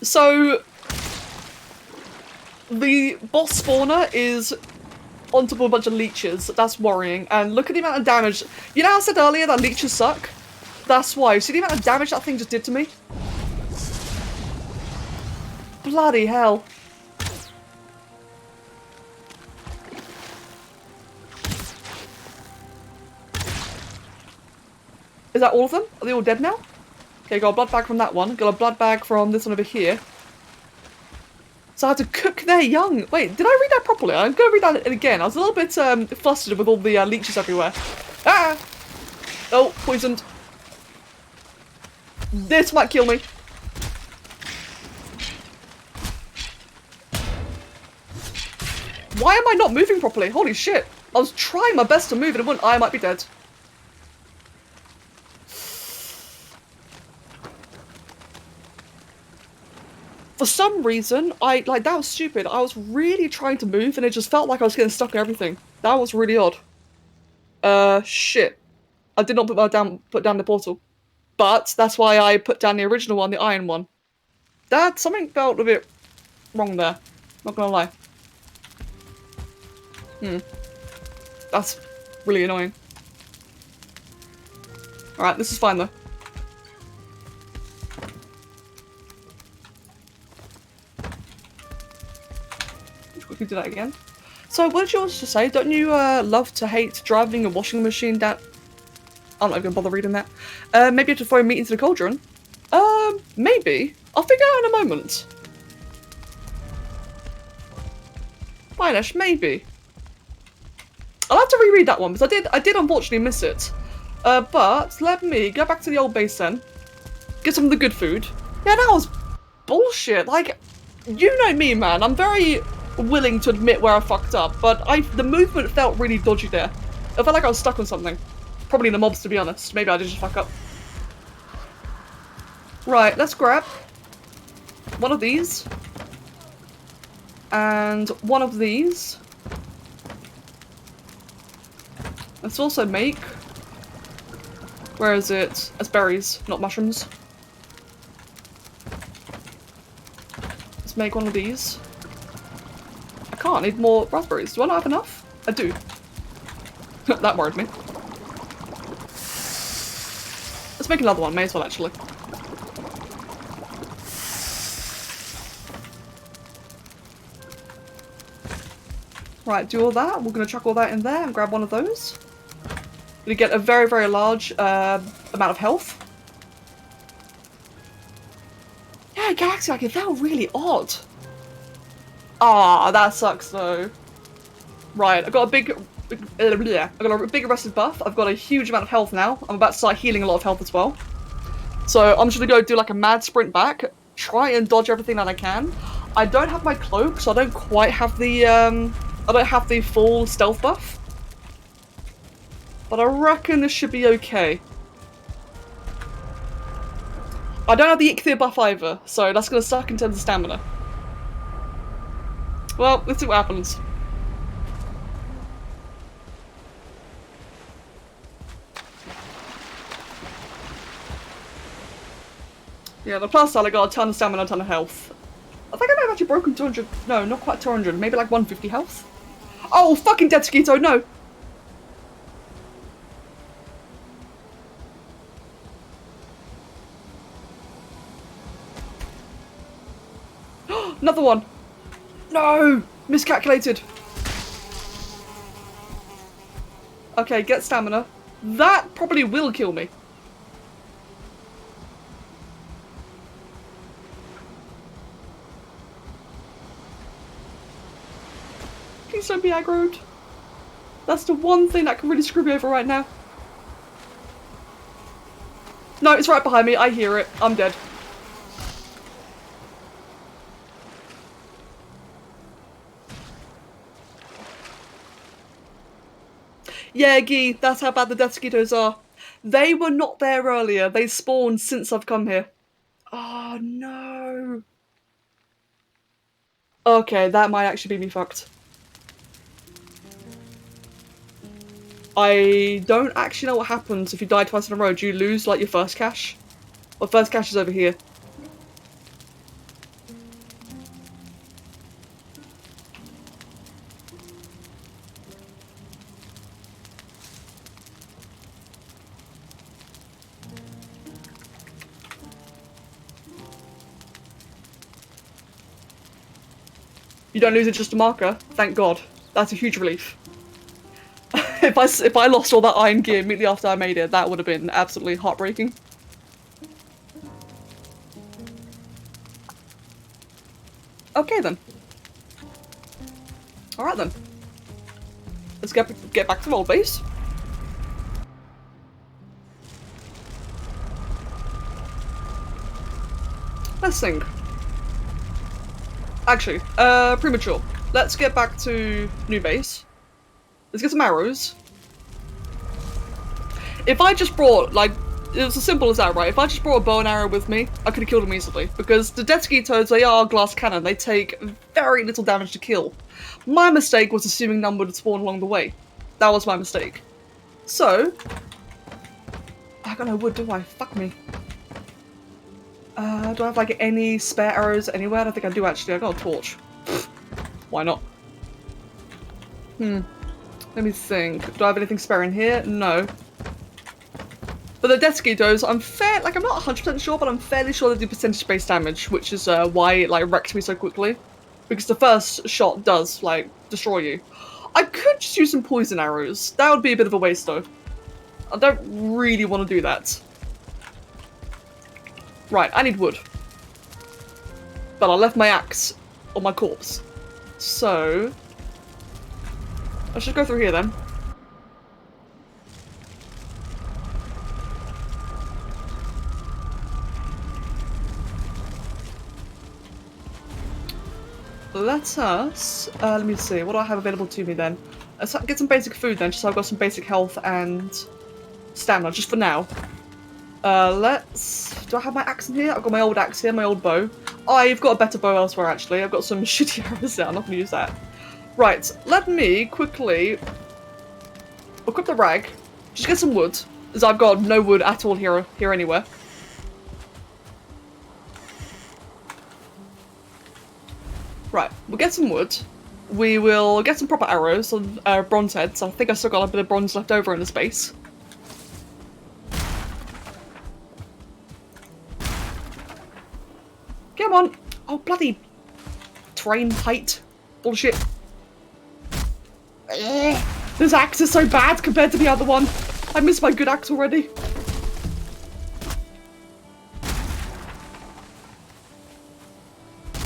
So, the boss spawner is on top of a bunch of leeches. That's worrying. And look at the amount of damage. You know how I said earlier that leeches suck? That's why. See the amount of damage that thing just did to me? Bloody hell. Is that all of them? Are they all dead now? Okay, got a blood bag from that one. Got a blood bag from this one over here. So I had to cook their young. Wait, did I read that properly? I'm going to read that again. I was a little bit flustered with all the leeches everywhere. Ah! Oh, poisoned. This might kill me. Why am I not moving properly? Holy shit. I was trying my best to move and it wouldn't. I might be dead. For some reason, that was stupid. I was really trying to move and it just felt like I was getting stuck in everything. That was really odd. Shit. I did not put down the portal. But that's why I put down the original one, the iron one. Something felt a bit wrong there. Not gonna lie. That's really annoying. Alright, this is fine though. Quickly do that again. So, what did you also say? Don't you love to hate driving a washing machine down? I'm not even gonna bother reading that. Maybe you have to throw meat into the cauldron? Maybe. I'll figure out in a moment. Fine-ish, maybe. I'll have to reread that one because I did unfortunately miss it. But let me go back to the old base then. Get some of the good food. Yeah, that was bullshit. Like, you know me, man. I'm very willing to admit where I fucked up, but the movement felt really dodgy there. I felt like I was stuck on something. Probably in the mobs, to be honest. Maybe I did just fuck up. Right, let's grab one of these. And one of these. Let's also make... Where is it? It's berries, not mushrooms. Let's make one of these. I can't, I need more raspberries. Do I not have enough? I do. That worried me. Let's make another one, may as well actually. Right, do all that. We're gonna chuck all that in there and grab one of those. Gonna get a very, very large amount of health. Yeah, Galaxy, like, it felt really odd. Ah, that sucks though. Right, I've got a big arrested buff. I've got a huge amount of health now. I'm about to start healing a lot of health as well. So I'm just gonna go do like a mad sprint back, try and dodge everything that I can. I don't have my cloak, so I don't quite have the I don't have the full stealth buff. But I reckon this should be okay. I don't have the Ichthir buff either, so that's gonna suck in terms of stamina. Well, let's see what happens. Yeah, the plus side I got a ton of stamina, a ton of health. I think I may have actually broken 200. No, not quite 200. Maybe like 150 health. Oh, fucking dead mosquito! No. Another one. No, miscalculated. Okay, get stamina. That probably will kill me. Please don't be aggroed. That's the one thing that can really screw me over right now. No, it's right behind me. I hear it. I'm dead. Yeah, Guy, that's how bad the death mosquitoes are. They were not there earlier. They spawned since I've come here. Oh, no. Okay, that might actually be me fucked. I don't actually know what happens if you die twice in a row. Do you lose, like, your first cache? Well, first cache is over here. You don't lose it, just a marker. Thank God. That's a huge relief. If I lost all that iron gear immediately after I made it, that would have been absolutely heartbreaking. Okay then. Alright then. Let's get back to the old base. Let's think. Actually, premature. Let's get back to new base. Let's get some arrows. If I just brought, like, it was as simple as that, right? If I just brought a bow and arrow with me, I could have killed them easily. Because the death mosquitoes, they are glass cannon. They take very little damage to kill. My mistake was assuming none would spawn along the way. That was my mistake. So, I got no wood, do I? Fuck me. Do I have, like, any spare arrows anywhere? I don't think I do, actually. I got a torch. Why not? Let me think. Do I have anything spare in here? No. But the death mosquitoes, I'm not 100% sure, but I'm fairly sure they do percentage-based damage, which is why it, like, wrecked me so quickly. Because the first shot does, like, destroy you. I could just use some poison arrows. That would be a bit of a waste, though. I don't really want to do that. Right, I need wood. But I left my axe on my corpse. So... let's just go through here, then. let us, let me see, what do I have available to me then? Let's get some basic food then, just so I've got some basic health and stamina, just for now. Do I have my axe in here? I've got my old axe here, my old bow. I've got a better bow elsewhere actually, I've got some shitty arrows there, I'm not gonna use that. Right, let me quickly equip the rag, just get some wood, as I've got no wood at all here anywhere. Right, we'll get some wood. We will get some proper arrows, some bronze heads. I think I still got a bit of bronze left over in the space. Come on! Oh, bloody terrain height. Bullshit. This axe is so bad compared to the other one. I miss my good axe already.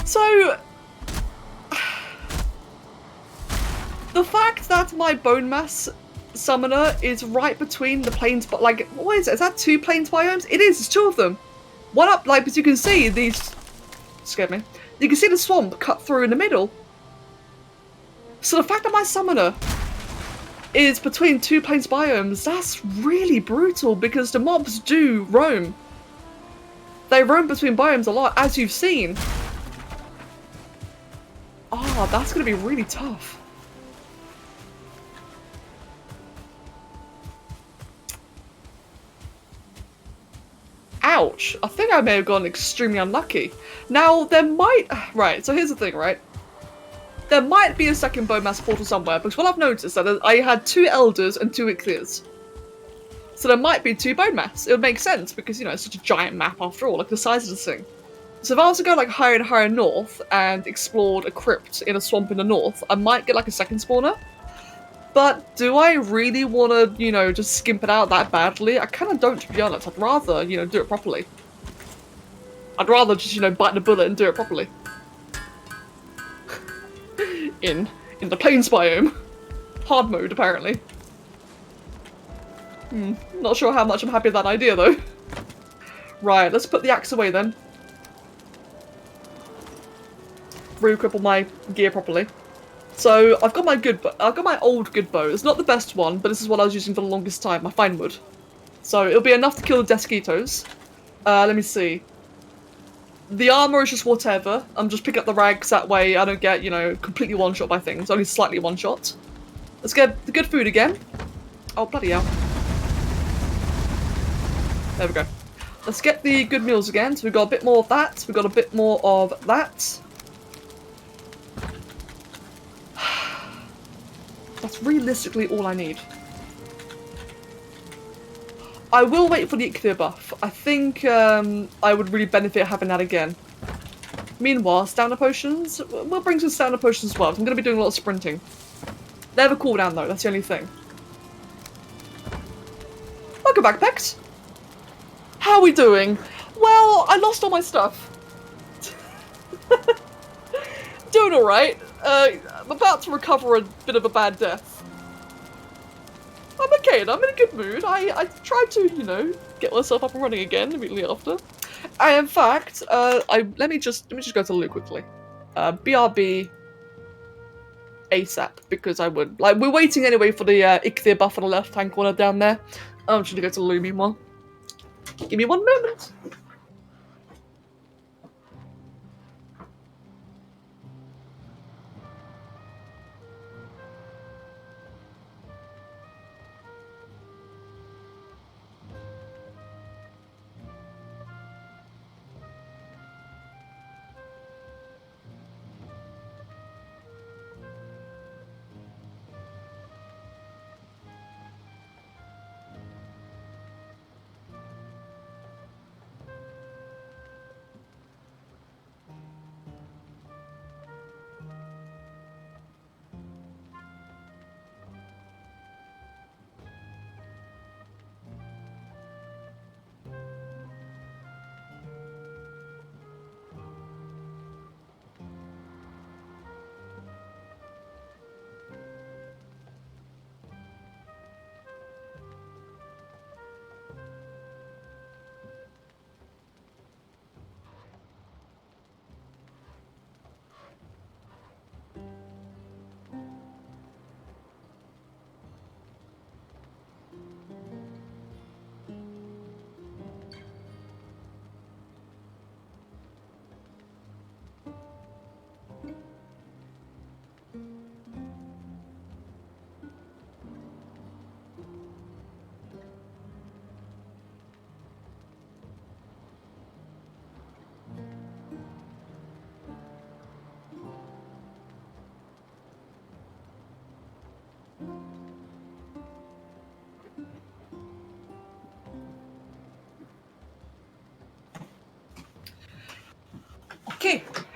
So, the fact that my bone mass summoner is right between the plains, but like, what is it? Is that 2 plains biomes? It is, it's 2 of them. One up, like, as you can see, these scared me. You can see the swamp cut through in the middle. So the fact that my summoner is between 2 plains biomes, that's really brutal because the mobs do roam. They roam between biomes a lot, as you've seen. Oh, that's gonna be really tough. Ouch. I think I may have gone extremely unlucky. Now, there might... Right, so here's the thing, right? There might be a second Bowmass portal somewhere, because what I've noticed is that I had 2 Elders and 2 Ichthyrs. So there might be 2 Bowmass. It would make sense, because, you know, it's such a giant map after all, like the size of this thing. So if I was to go, like, higher and higher north, and explored a crypt in a swamp in the north, I might get, like, a second spawner. But do I really want to, you know, just skimp it out that badly? I kind of don't, to be honest. I'd rather, you know, do it properly. I'd rather just, you know, bite the bullet and do it properly. in the plains biome. Hard mode, apparently. Not sure how much I'm happy with that idea, though. Right, let's put the axe away, then. Re-equip my gear properly. So I've got my old good bow. It's not the best one, but this is what I was using for the longest time, my fine wood. So it'll be enough to kill the Desquitos. Let me see. The armor is just whatever. I'm just picking up the rags, that way I don't get, you know, completely one-shot by things. Only slightly one-shot. Let's get the good food again. Oh, bloody hell. There we go. Let's get the good meals again. So we've got a bit more of that. We've got a bit more of that. That's realistically all I need. I will wait for the Ichthyr buff. I think I would really benefit having that again. Meanwhile, stamina potions. We'll bring some stamina potions as well. I'm going to be doing a lot of sprinting. They have a cooldown though, that's the only thing. Welcome back, Pex. How are we doing? Well, I lost all my stuff. Doing alright. I'm about to recover a bit of a bad death. I'm okay, and I'm in a good mood. I tried to, you know, get myself up and running again immediately after. In fact, let me just go to the loot quickly. BRB ASAP, because I would like we're waiting anyway for the Ichthyr buff on the left hand corner down there. I'm just gonna go to the loot meanwhile. Give me 1 moment.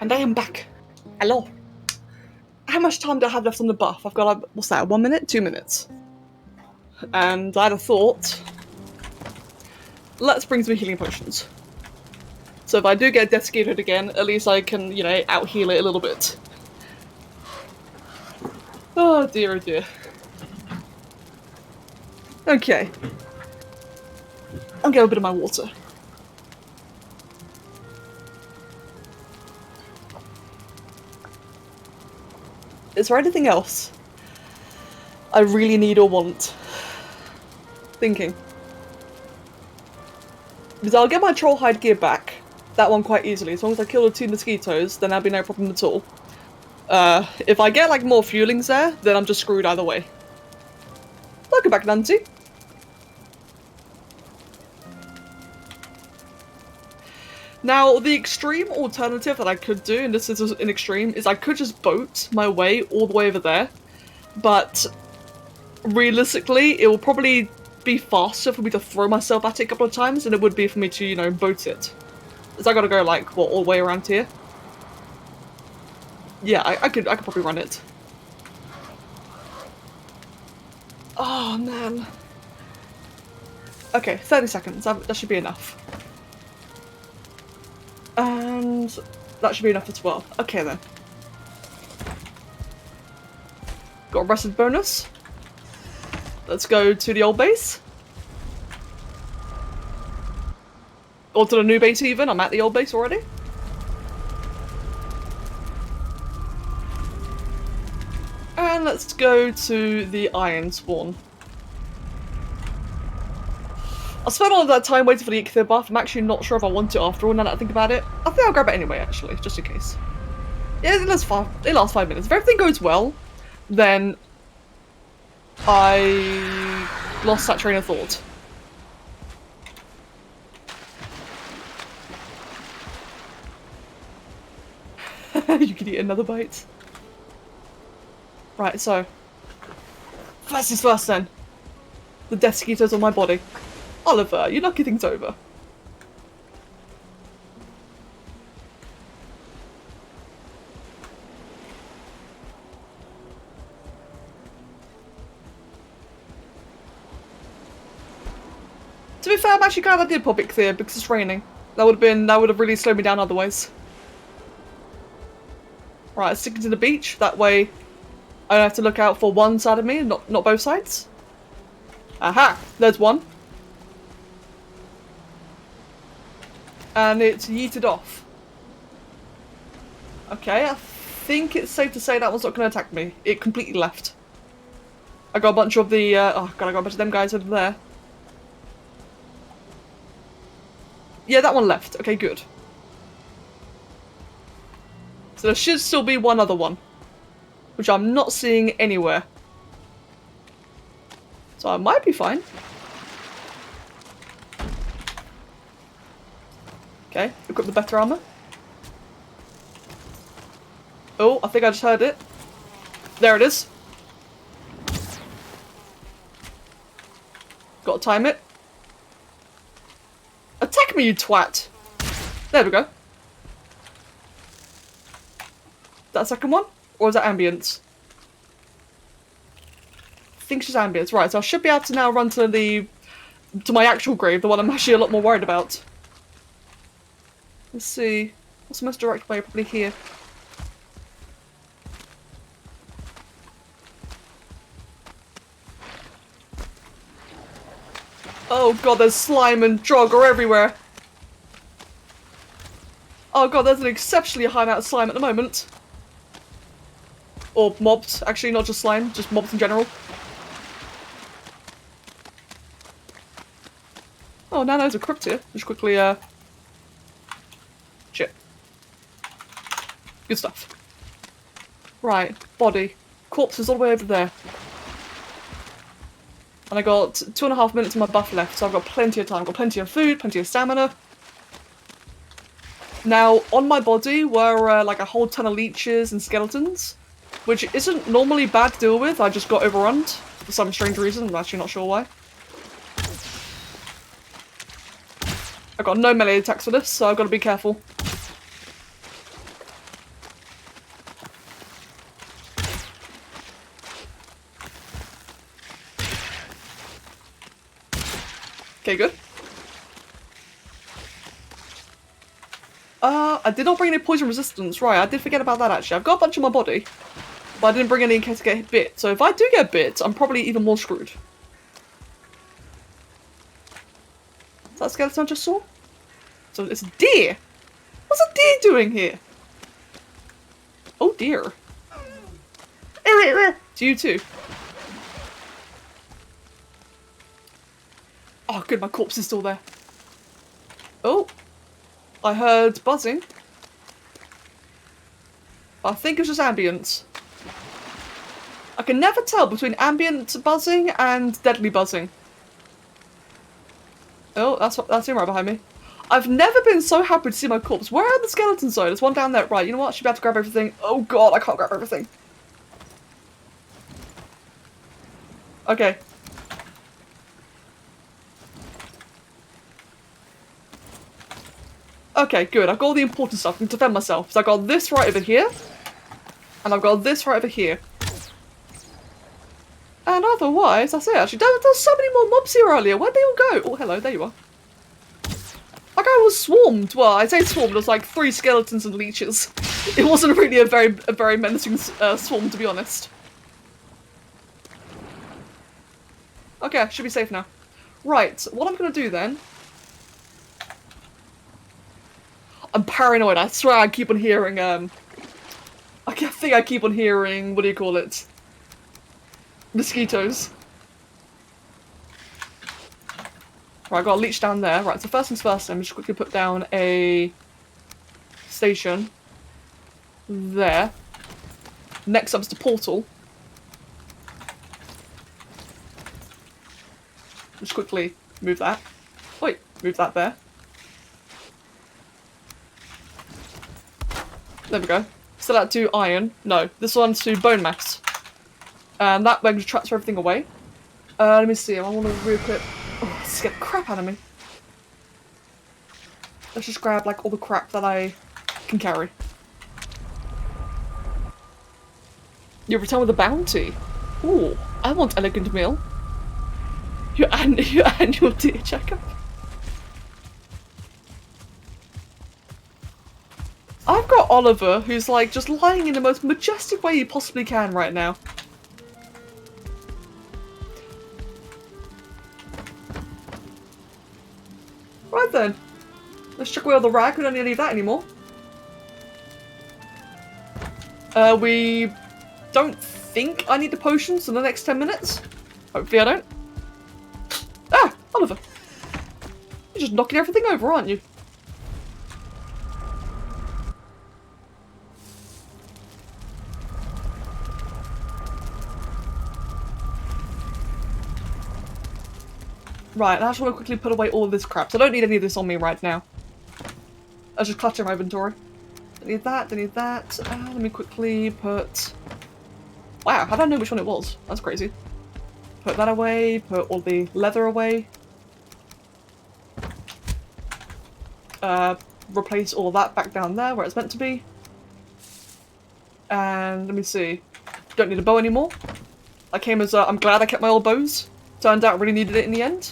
And I am back. Hello. How much time do I have left on the buff? I've got, like, what's that, 1 minute? 2 minutes. And I had a thought. Let's bring some healing potions. So if I do get desiccated again, at least I can, you know, out-heal it a little bit. Oh dear, oh dear. Okay. I'll get a bit of my water. Is there anything else I really need or want? Thinking. Because I'll get my troll hide gear back. That one quite easily. As long as I kill the 2 mosquitoes, then that'll be no problem at all. If I get like more fuelings there, then I'm just screwed either way. Welcome back, Nancy. Now, the extreme alternative that I could do, and this is an extreme, is I could just boat my way all the way over there. But realistically, it will probably be faster for me to throw myself at it a couple of times than it would be for me to, you know, boat it. Because I gotta go like, what, all the way around here? Yeah, I could probably run it. Oh man. Okay, 30 seconds. That should be enough. And that should be enough as well. Okay then. Got a rested bonus. Let's go to the old base. Or to the new base even. I'm at the old base already. And let's go to the iron spawn. I spent all of that time waiting for the Ichthyer buff. I'm actually not sure if I want it after all, now that I think about it. I think I'll grab it anyway, actually, just in case. Yeah, it lasts 5 minutes. If everything goes well, then I lost that train of thought. You can eat another bite. Right, so first is first then. The desiccator's on my body. Oliver, you're knocking things over. To be fair, I'm actually glad I did pop Ichthyer because it's raining. That would have really slowed me down otherwise. Right, stick it to the beach. That way, I don't have to look out for one side of me, and not both sides. Aha! There's one. And it's yeeted off. Okay, I think it's safe to say that one's not going to attack me. It completely left. I got a bunch of the, oh god, I got a bunch of them guys over there. Yeah, that one left. Okay, good. So there should still be one other one, which I'm not seeing anywhere. So I might be fine. Okay, equip the better armor. Oh, I think I just heard it. There it is. Gotta time it. Attack me, you twat! There we go. That second one? Or is that ambience? I think she's ambience. Right, so I should be able to now run to my actual grave, the one I'm actually a lot more worried about. Let's see. What's the most direct way? Probably here. Oh god, there's slime and Draugr everywhere. Oh god, there's an exceptionally high amount of slime at the moment. Or mobs, actually, not just slime, just mobs in general. Oh, now there's a crypt here. Just quickly, shit. Good stuff. Right, body. Corpses all the way over there. And I got 2.5 minutes of my buff left, so I've got plenty of time. I've got plenty of food, plenty of stamina. Now, on my body were like a whole ton of leeches and skeletons, which isn't normally bad to deal with. I just got overrun for some strange reason. I'm actually not sure why. I've got no melee attacks for this, so I've got to be careful. Okay, good. I did not bring any poison resistance. Right, I did forget about that actually. I've got a bunch in my body, but I didn't bring any in case I get bit. So if I do get bit, I'm probably even more screwed. Is that skeleton I just saw? So it's a deer. What's a deer doing here? Oh dear. It's you too. Oh good, my corpse is still there. Oh. I heard buzzing. I think it's just ambience. I can never tell between ambient buzzing and deadly buzzing. Oh, that's him right behind me. I've never been so happy to see my corpse. Where are the skeletons though? There's one down there. Right, you know what? I should be able to grab everything. Oh god, I can't grab everything. Okay. Okay, good. I've got all the important stuff. I can defend myself. So I've got this right over here. And I've got this right over here. And otherwise, that's it actually. There's so many more mobs here earlier. Where'd they all go? Oh, hello. There you are. Like I was swarmed. Well, I say swarmed. There's like 3 skeletons and leeches. It wasn't really a very menacing swarm, to be honest. Okay, I should be safe now. Right, what I'm gonna do then... I'm paranoid. I swear I keep on hearing, I think I keep on hearing, what do you call it? Mosquitoes. Right, I've got a leech down there. Right, so first things first, let me just quickly put down a station there. Next up is the portal. Just quickly move that. Wait, move that there. There we go. Set that to iron. No, this one's to bone mass. And that way I'm going to transfer everything away. Let me see, I want to re-equip. Oh, this is getting the crap out of me. Let's just grab like all the crap that I can carry. You return with a bounty. Ooh, I want elegant meal. Your annual deer checkup. I've got Oliver, who's like just lying in the most majestic way you possibly can right now. Right then. Let's chuck away all the rag, we don't need any of that anymore. We don't think I need the potions in the next 10 minutes. Hopefully I don't. Ah! Oliver! You're just knocking everything over, aren't you? Right, I just want to quickly put away all of this crap, so I don't need any of this on me right now. I'll just clutter my inventory. Don't need that, don't need that. Let me quickly put... Wow, how did I know which one it was? That's crazy. Put that away, put all the leather away. Replace all of that back down there where it's meant to be. And let me see. Don't need a bow anymore. I came as I'm glad I kept my old bows. Turned out I really needed it in the end.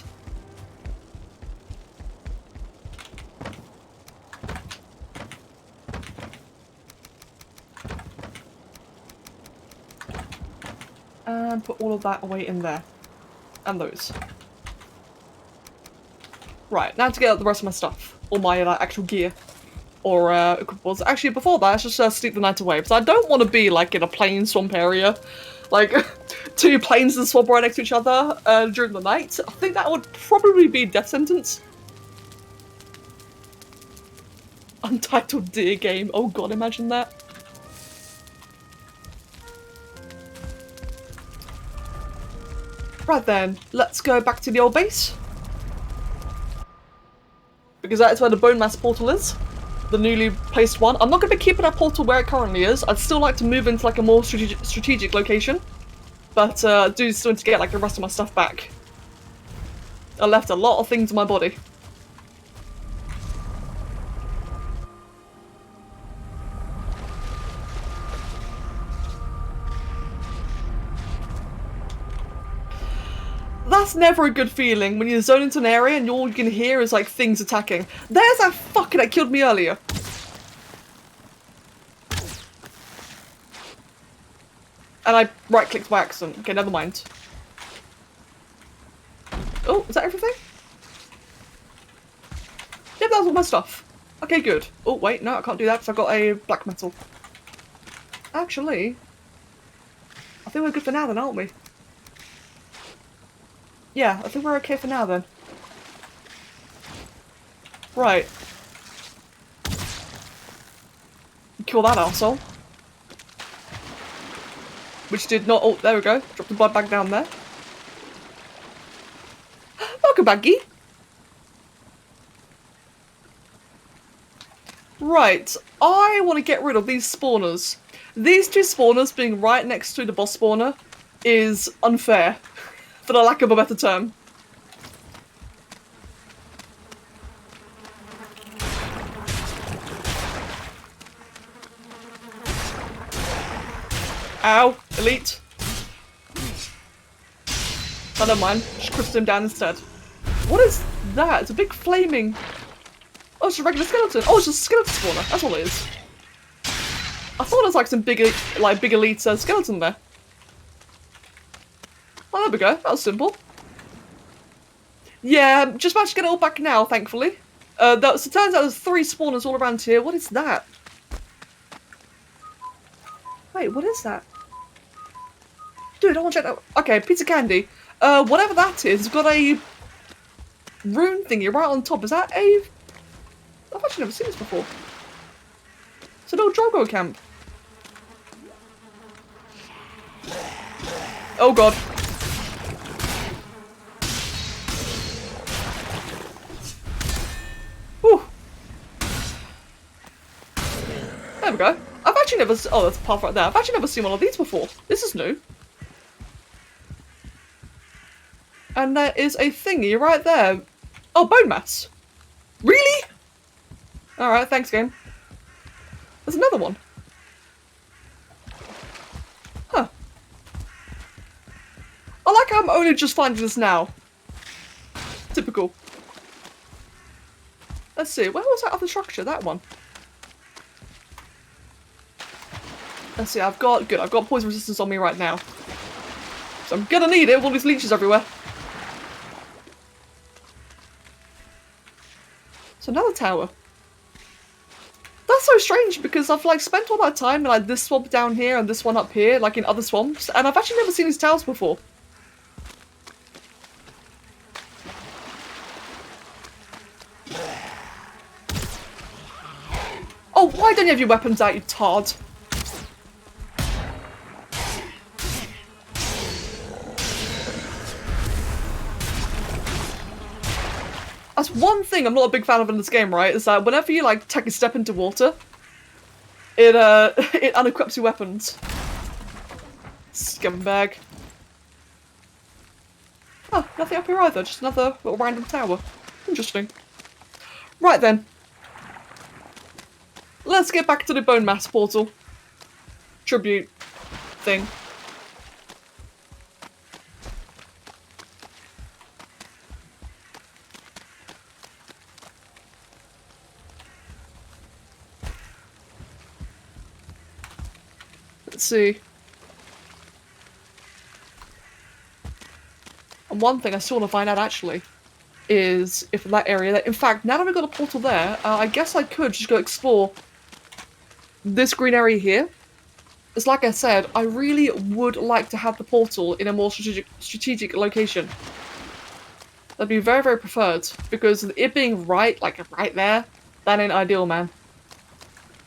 And put all of that away in there. And those. Right, now to get out the rest of my stuff. All my actual gear. Or equipables. Actually, before that, let's just sleep the night away. Because I don't want to be like in a plain swamp area. Like, 2 plains and swamp right next to each other during the night. I think that would probably be death sentence. Untitled deer game. Oh god, imagine that. Right then, let's go back to the old base. Because that's where the bone mass portal is. The newly placed one. I'm not going to be keeping that portal where it currently is. I'd still like to move into like a more strategic location. But I do still need to get like the rest of my stuff back. I left a lot of things in my body. That's never a good feeling when you zone into an area and all you can hear is like things attacking. There's that fucker that killed me earlier. And I right-clicked by accident. Okay, never mind. Oh, is that everything? Yep, that was all my stuff. Okay, good. Oh, wait, no, I can't do that because I've got a black metal. Actually, I think we're good for now then, aren't we? Yeah, I think we're okay for now then. Right. Kill that arsehole. Which did not- oh, there we go. Drop the blood back down there. Welcome back, Gee. Right, I want to get rid of these spawners. These two spawners being right next to the boss spawner is unfair, for the lack of a better term. Ow, elite. Oh, never mind, just crushed him down instead. What is that? It's a big flaming... oh, it's a regular skeleton. Oh, it's just a skeleton spawner. That's all it is. I thought it was like some big elite skeleton there. Oh, there we go. That was simple. Yeah, just managed to get it all back now, thankfully. So it turns out there's 3 spawners all around here. What is that? Wait, what is that? Dude, I want to check that. Okay, pizza candy. Whatever that is, it's got a rune thingy right on top. Is that a... I've actually never seen this before. It's an old Drogo camp. Oh god. Whew. There we go. I've actually never... oh, that's a path right there. I've actually never seen one of these before. This is new. And there is a thingy right there. Oh, bone mass. Really? Alright, thanks, game. There's another one. Huh. I like how I'm only just finding this now. Typical. Let's see, where was that other structure? That one. Let's see, I've got poison resistance on me right now. So I'm gonna need it with all these leeches everywhere. So another tower. That's so strange because I've like spent all that time in like this swamp down here and this one up here, like in other swamps, and I've actually never seen these towers before. Oh, why don't you have your weapons out, you tard? That's one thing I'm not a big fan of in this game, right? Is that whenever you like take a step into water, it it unequips your weapons. Scumbag. Oh, nothing up here either, just another little random tower. Interesting. Right then. Let's get back to the bone mass portal. Tribute thing. Let's see. And one thing I still want to find out actually is if in that area, in fact, now that we've got a portal there, I guess I could just go explore this green area here. It's like I said, I really would like to have the portal in a more strategic location. That'd be very, very preferred, because it being right there, that ain't ideal, man.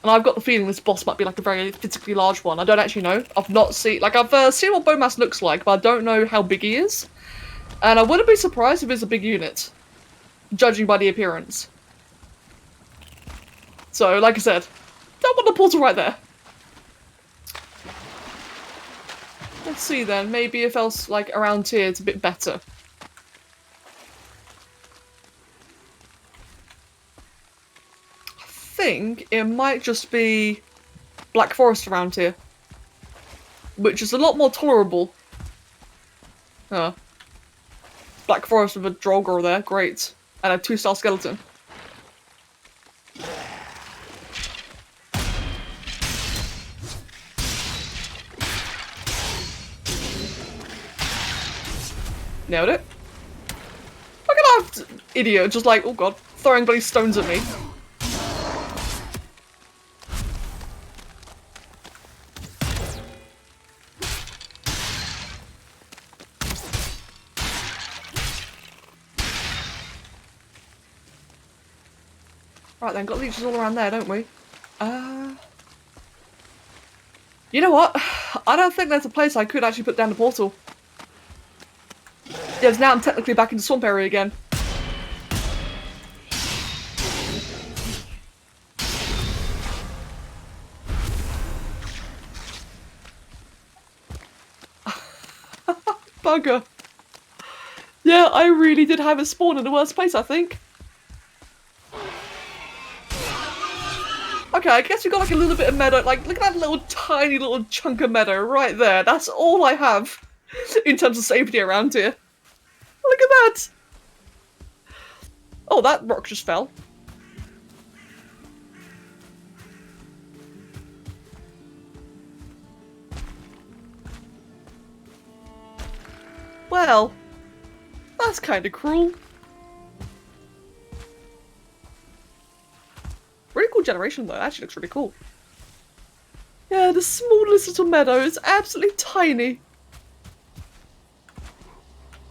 And I've got the feeling this boss might be like a very physically large one. I don't actually know. I've not seen, like I've seen what Bone Mass looks like, but I don't know how big he is. And I wouldn't be surprised if it's a big unit, judging by the appearance. So, like I said, don't want the portal right there. Let's see then, maybe if else like around here it's a bit better. I think it might just be Black Forest around here, which is a lot more tolerable. Huh. Black Forest with a Droll there, great. And a 2-star skeleton. Nailed it. Look at that idiot, just like, oh god, throwing bloody stones at me. Right then, got leeches all around there, don't we? You know what? I don't think there's a place I could actually put down the portal. Yes, now I'm technically back in the swamp area again. Bugger. Yeah, I really did have a spawn in the worst place, I think. Okay, I guess we got like a little bit of meadow. Like, look at that little tiny little chunk of meadow right there. That's all I have in terms of safety around here. Look at that! Oh, that rock just fell. Well, that's kind of cruel. Really cool generation though, it actually looks really cool. Yeah, the smallest little meadow is absolutely tiny.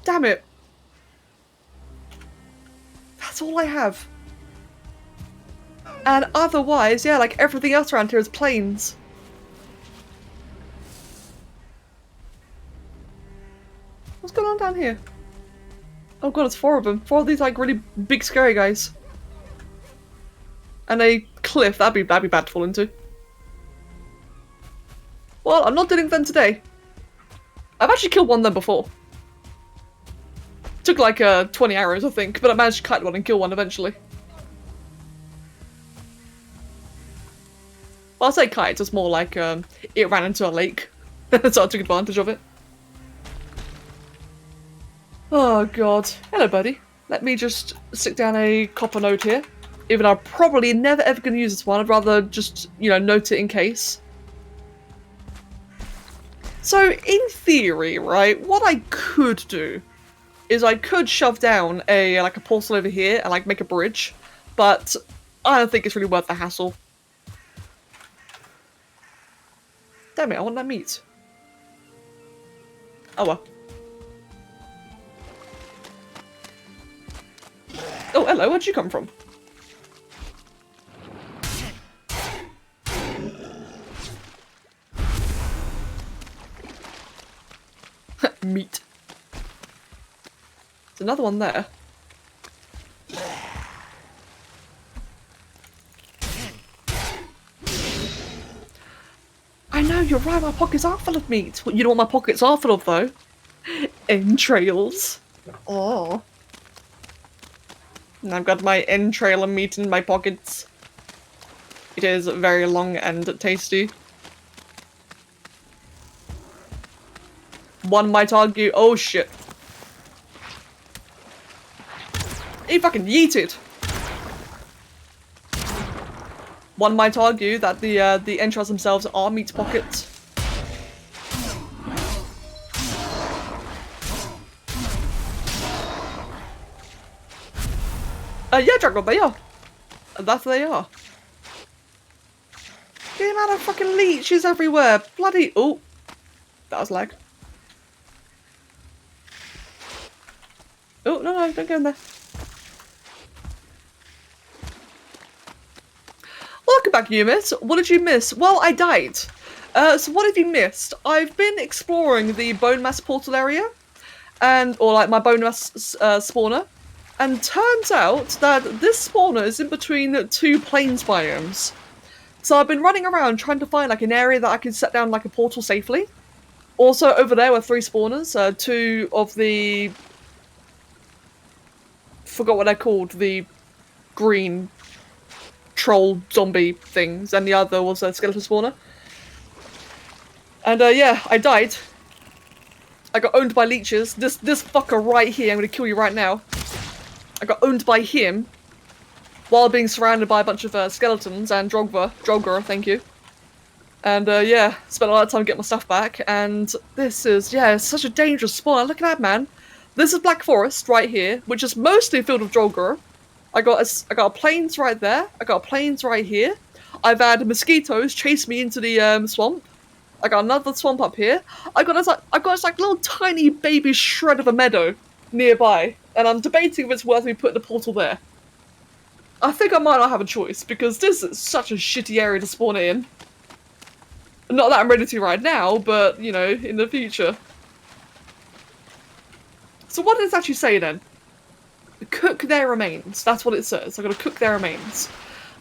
Damn it. That's all I have. And otherwise, yeah, like everything else around here is plains. What's going on down here? Oh god, it's 4 of them. 4 of these like really big scary guys. And a cliff, that'd be bad to fall into. Well, I'm not dealing with them today. I've actually killed one of them before. Took like 20 arrows, I think, but I managed to kite one and kill one eventually. Well, I'll say kites, it's more like it ran into a lake, so I took advantage of it. Oh god. Hello, buddy. Let me just stick down a copper node here. Even though I'm probably never ever going to use this one, I'd rather just, you know, note it in case. So, in theory, right, what I could do is I could shove down a like a portal over here and like make a bridge, but I don't think it's really worth the hassle. Damn it, I want that meat. Oh well. Oh, hello, where'd you come from? Meat. There's another one there. I know, you're right, my pockets are full of meat. What you know what my pockets are full of, though? Entrails. Oh. And I've got my entrail and meat in my pockets. It is very long and tasty. One might argue, oh shit. He fucking yeeted. One might argue that the entrails themselves are meat pockets. Yeah, Dragon, they are. That they are. The amount of fucking leeches everywhere. Bloody. Oh. That was lag. Oh, no, don't go in there. Welcome back, Umit. What did you miss? Well, I died. So what have you missed? I've been exploring the bone mass portal area. Or like my bone mass spawner. And turns out that this spawner is in between 2 plains biomes. So I've been running around trying to find like an area that I can set down like a portal safely. Also over there were 3 spawners, 2 of the... forgot what they're called, the green troll zombie things, and the other was a skeleton spawner. And yeah, I died. I got owned by leeches. This fucker right here, I'm gonna kill you right now. I got owned by him while being surrounded by a bunch of skeletons and Drogger, thank you. And yeah, spent a lot of time getting my stuff back, and this is, yeah, it's such a dangerous spawn. Look at that, man. This is Black Forest right here, which is mostly filled with Drogger. I got plains right there. I got plains right here. I've had mosquitoes chase me into the swamp. I got another swamp up here. I got this like little tiny baby shred of a meadow nearby, and I'm debating if it's worth me putting a portal there. I think I might not have a choice because this is such a shitty area to spawn in. Not that I'm ready to right now, but, you know, in the future. So what does it actually say then? Cook their remains. That's what it says. I gotta cook their remains.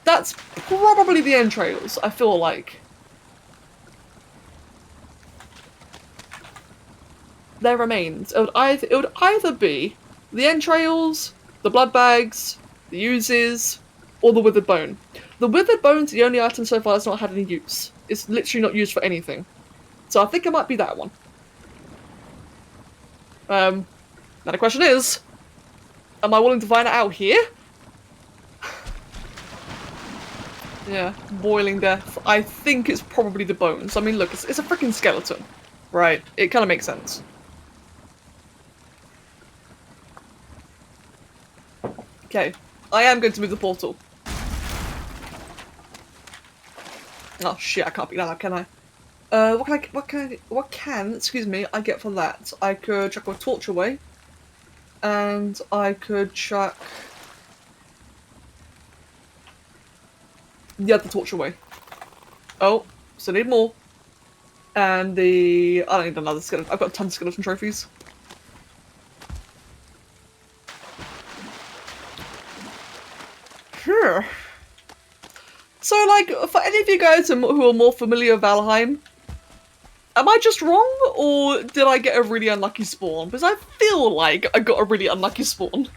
That's probably the entrails, I feel like. Their remains. It would either be the entrails, the blood bags, the oozes, or the withered bone. The withered bone's the only item so far that's not had any use. It's literally not used for anything. So I think it might be that one. Now the question is, am I willing to find it out here? Yeah, boiling death. I think it's probably the bones. I mean, look, it's a freaking skeleton. Right, it kind of makes sense. Okay, I am going to move the portal. Oh shit, I can't pick that up, can I? What can, excuse me, I get for that? I could chuck a torch away. And I could chuck the other torch away. Oh, still need more. And I don't need another skeleton. I've got tons of skeleton trophies. Sure. So, like, for any of you guys who are more familiar with Valheim, am I just wrong, or did I get a really unlucky spawn? Because I feel like I got a really unlucky spawn.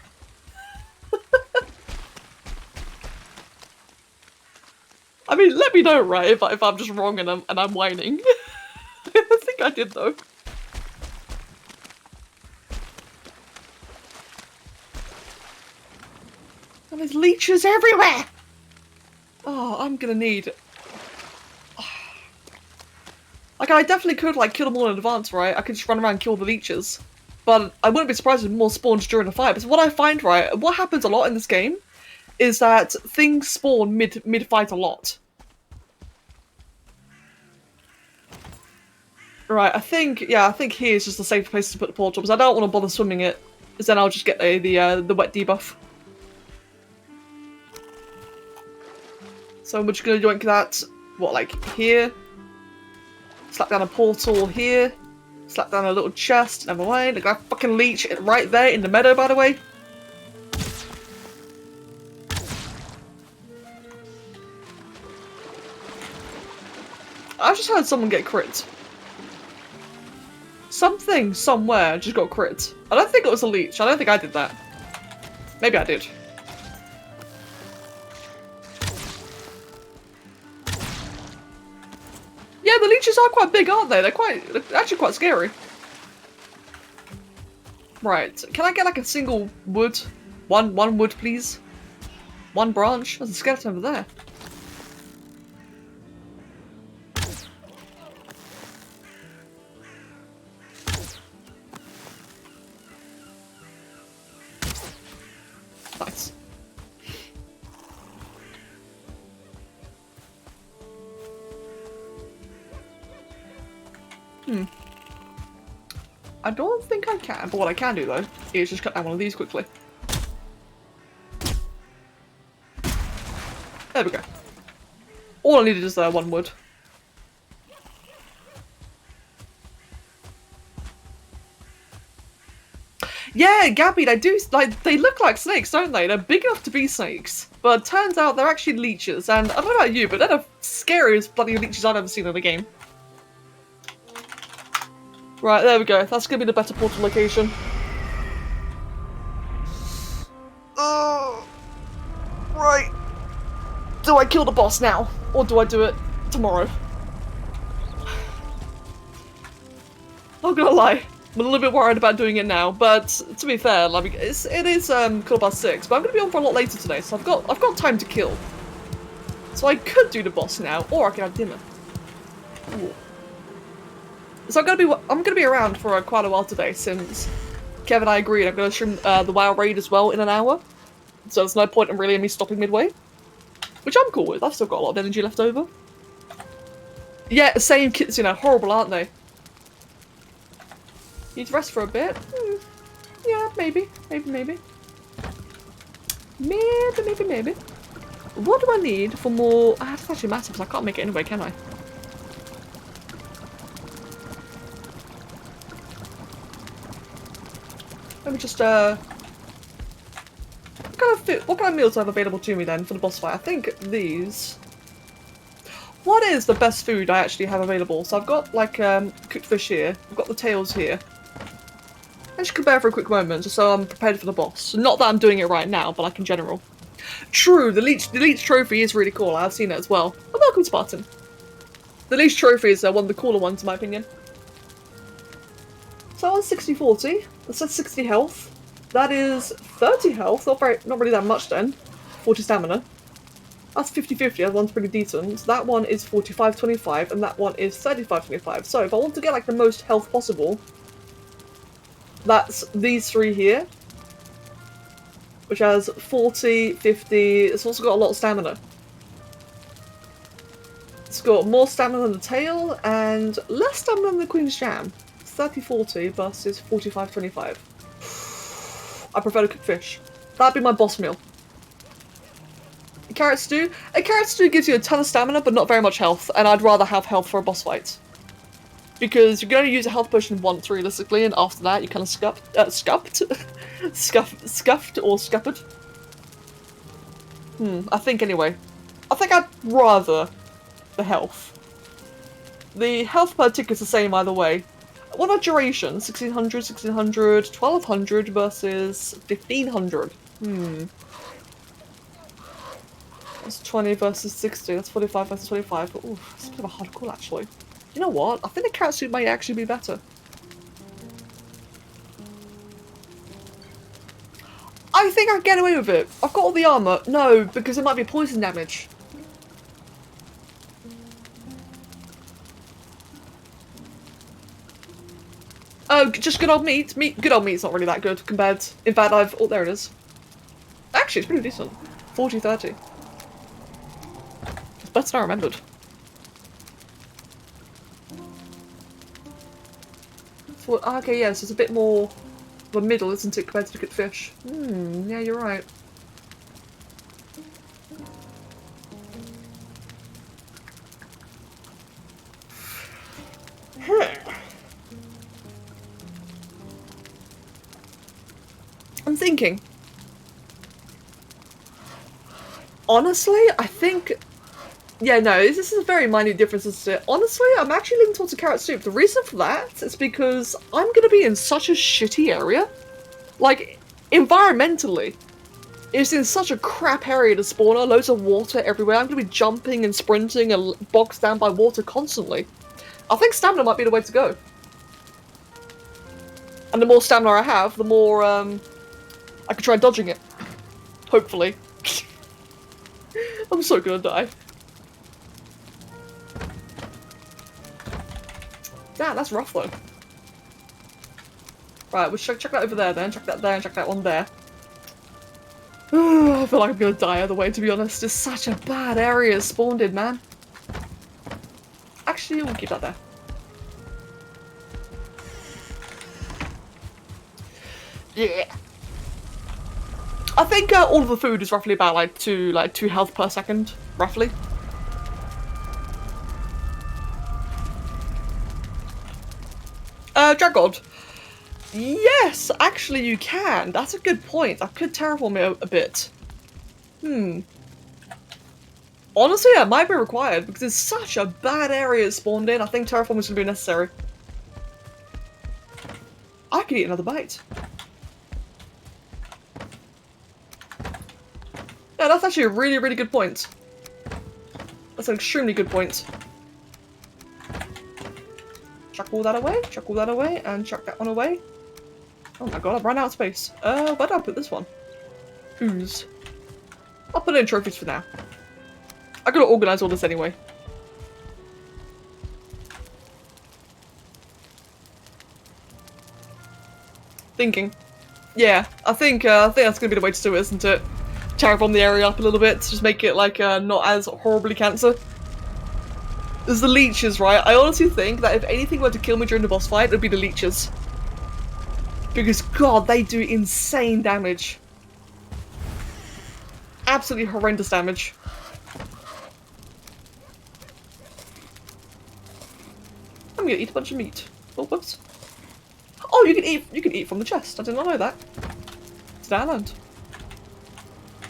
I mean, let me know, right, if I'm just wrong and I'm whining. I think I did, though. And there's leeches everywhere! Oh, I'm gonna need... Like, I definitely could, like, kill them all in advance, right? I could just run around and kill the leeches. But I wouldn't be surprised if more spawned during the fight. Because what I find, right, what happens a lot in this game is that things spawn mid-fight a lot. Right, I think here's just the safe place to put the portal, because I don't want to bother swimming it, because then I'll just get the wet debuff. So we're just gonna join that, what, like, here? Slap down a portal here. Slap down a little chest. Never mind. Look at that fucking leech right there in the meadow, by the way. I just heard someone get crit. Something, somewhere, just got crit. I don't think it was a leech. I don't think I did that. Maybe I did. Yeah, the leeches are quite big, aren't they? They're actually quite scary. Right, can I get like a single wood? One wood, please? One branch? There's a skeleton over there. Nice. I don't think I can, but what I can do though is just cut down one of these quickly. There we go. All I needed is one wood. Yeah, Gabby, they look like snakes, don't they? They're big enough to be snakes, but turns out they're actually leeches, and I don't know about you, but they're the scariest bloody leeches I've ever seen in a game. Right, there we go. That's gonna be the better portal location. Right. Do I kill the boss now? Or do I do it tomorrow? Not gonna lie. I'm a little bit worried about doing it now, but to be fair, like it is 6:15, but I'm gonna be on for a lot later today, so I've got time to kill. So I could do the boss now, or I could have dinner. Ooh. So I'm gonna be around for quite a while today, since Kev and I agreed I'm gonna stream the WoW raid as well in an hour. So there's no point in really me stopping midway, which I'm cool with. I've still got a lot of energy left over. Yeah, same kids, you know, horrible, aren't they? Need to rest for a bit. Yeah, maybe. Maybe. What do I need for more? That's actually massive because I can't make it anyway, can I? Let me just what kind of meals do I have available to me then for the boss fight? I think these. What is the best food I actually have available? So I've got like cooked fish here. I've got the tails here. I should compare for a quick moment, just so I'm prepared for the boss. Not that I'm doing it right now, but like in general. True, the leech trophy is really cool. I've seen it as well. Oh, welcome, Spartan. The leech trophy is one of the cooler ones, in my opinion. So on 60-40, that's 60 health. That is 30 health. Not really that much then. 40 stamina. That's 50-50. That one's pretty decent. That one is 45-25, and that one is 35-25. So if I want to get like the most health possible, that's these three here, which has 40, 50, it's also got a lot of stamina. It's got more stamina than the tail, and less stamina than the Queen's Jam. 30-40 versus 45-25. I prefer to cook fish. That'd be my boss meal. A carrot stew? A carrot stew gives you a ton of stamina, but not very much health, and I'd rather have health for a boss fight. Because you're going to use a health potion once, realistically, and after that you kind of scuffed or scuppered. I think anyway. I think I'd rather the health. The health per tick is the same either way. What about duration? 1600, 1600, 1200 versus 1500. That's 20 versus 60. That's 45 versus 25. But ooh, it's a bit of a hard call actually. You know what? I think the carrot suit might actually be better. I think I'd get away with it. I've got all the armor. No, because it might be poison damage. Oh, just good old meat. Good old meat's not really that good compared. In fact, oh, there it is. Actually, it's pretty decent. 40-30. It's better than I remembered. So, okay, yes, it's a bit more of a middle, isn't it, compared to the good fish? Yeah, you're right. I'm thinking. Honestly, I think... Yeah, no, this is a very minute difference. Honestly, I'm actually leaning towards a carrot soup. The reason for that is because I'm going to be in such a shitty area. Like, environmentally, it's in such a crap area to spawn. Loads of water everywhere. I'm going to be jumping and sprinting and boxed down by water constantly. I think stamina might be the way to go. And the more stamina I have, the more I can try dodging it. Hopefully. I'm so gonna die. Yeah, that's rough though. Right, we'll check that over there then, check that there, and check that one there. I feel like I'm gonna die either way, to be honest. It's such a bad area spawned in, man. Actually, we'll keep that there. Yeah. I think all of the food is roughly about like two health per second, roughly. Dragod. Yes, actually you can. That's a good point. I could terraform it a bit. Honestly, it might be required because it's such a bad area it's spawned in. I think terraforming is going to be necessary. I could eat another bite. Yeah, that's actually a really, really good point. That's an extremely good point. Chuck all that away, chuck all that away, and chuck that one away. Oh my god, I've run out of space. Where did I put this one? Ooze. I'll put it in trophies for now. I gotta organize all this anyway. Thinking. Yeah, I think that's gonna be the way to do it, isn't it? Terraform the area up a little bit to just make it like not as horribly cancer. There's the leeches, right? I honestly think that if anything were to kill me during the boss fight, it would be the leeches. Because god, they do insane damage. Absolutely horrendous damage. I'm gonna eat a bunch of meat. Oh, whoops. Oh, you can eat from the chest. I did not know that. Did I learn?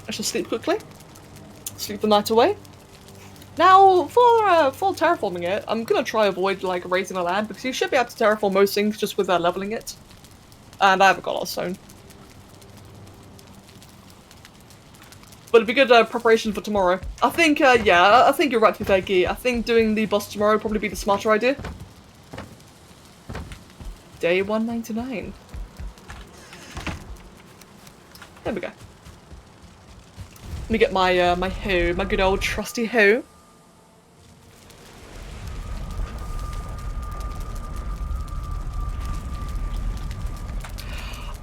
I shall sleep quickly. Sleep the night away. Now, for terraforming it, I'm gonna try avoid like raising a land because you should be able to terraform most things just with leveling it. And I haven't got a lot of stone. But it'd be good preparation for tomorrow. I think, yeah, I think you're right to be fair, Guy. I think doing the boss tomorrow would probably be the smarter idea. Day 199. There we go. Let me get my my hoe, my good old trusty hoe.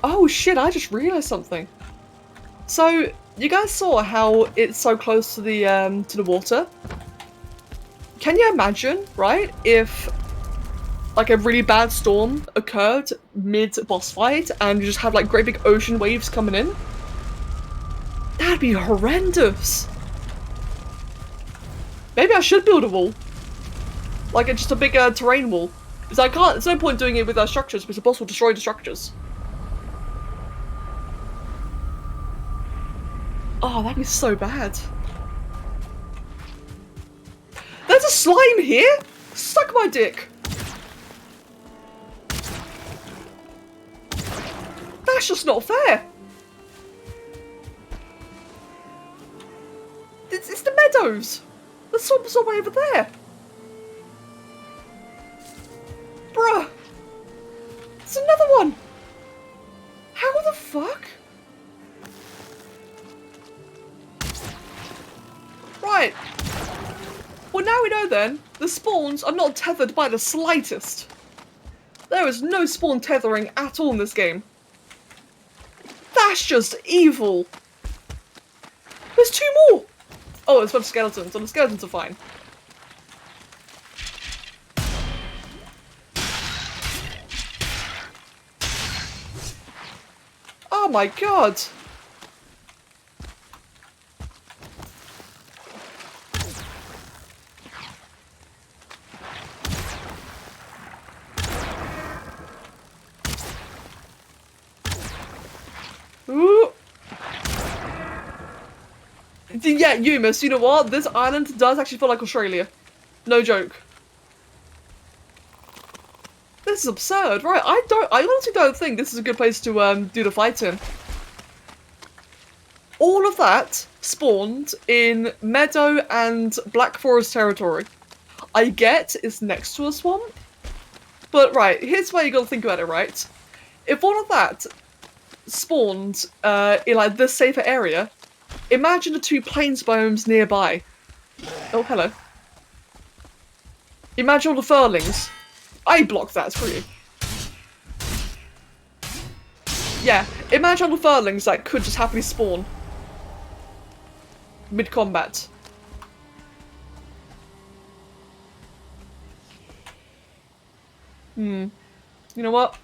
Oh shit, I just realised something. So, you guys saw how it's so close to the water? Can you imagine, right, if like a really bad storm occurred mid-boss fight and you just had like great big ocean waves coming in? That'd be horrendous! Maybe I should build a wall. Like just a big terrain wall. Because I can't, there's no point doing it with our structures because the boss will destroy the structures. Oh, that'd be so bad. There's a slime here? Suck my dick. That's just not fair. It's the meadows. The swamp's all the way over there. Bruh. There's another one. How the fuck? Right. Well, now we know then, the spawns are not tethered by the slightest. There is no spawn tethering at all in this game. That's just evil. There's two more. Oh, it's a bunch of skeletons, and the skeletons are fine. Oh my god. Ooh. Yeah, Yumis, you know what? This island does actually feel like Australia. No joke. This is absurd, right? I honestly don't think this is a good place to do the fight in. All of that spawned in Meadow and Black Forest territory. I get it's next to a swamp, but right, here's where you gotta think about it, right? If all of that spawned in like this safer area, imagine the two plains biomes nearby. Oh, hello. Imagine all the furlings. I blocked that, screw you. Yeah, imagine all the furlings that could just happily spawn mid-combat. You know what?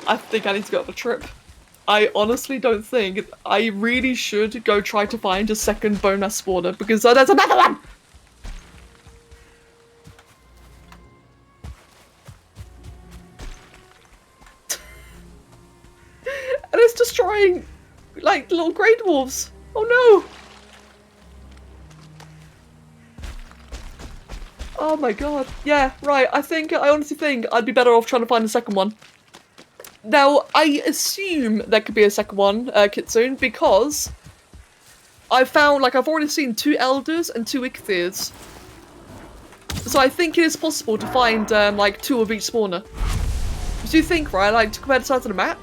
I think I need to go on a trip. I honestly don't think I really should go try to find a second bone mass spawner because there's another one! And it's destroying, like, little grey dwarves. Oh no! Oh my god. Yeah, right. I honestly think I'd be better off trying to find a second one. Now, I assume there could be a second one, Kitsune, because I've already seen 2 elders and 2 ichthyrs. So I think it is possible to find like 2 of each spawner. So you think, right, like to compare the size of the map,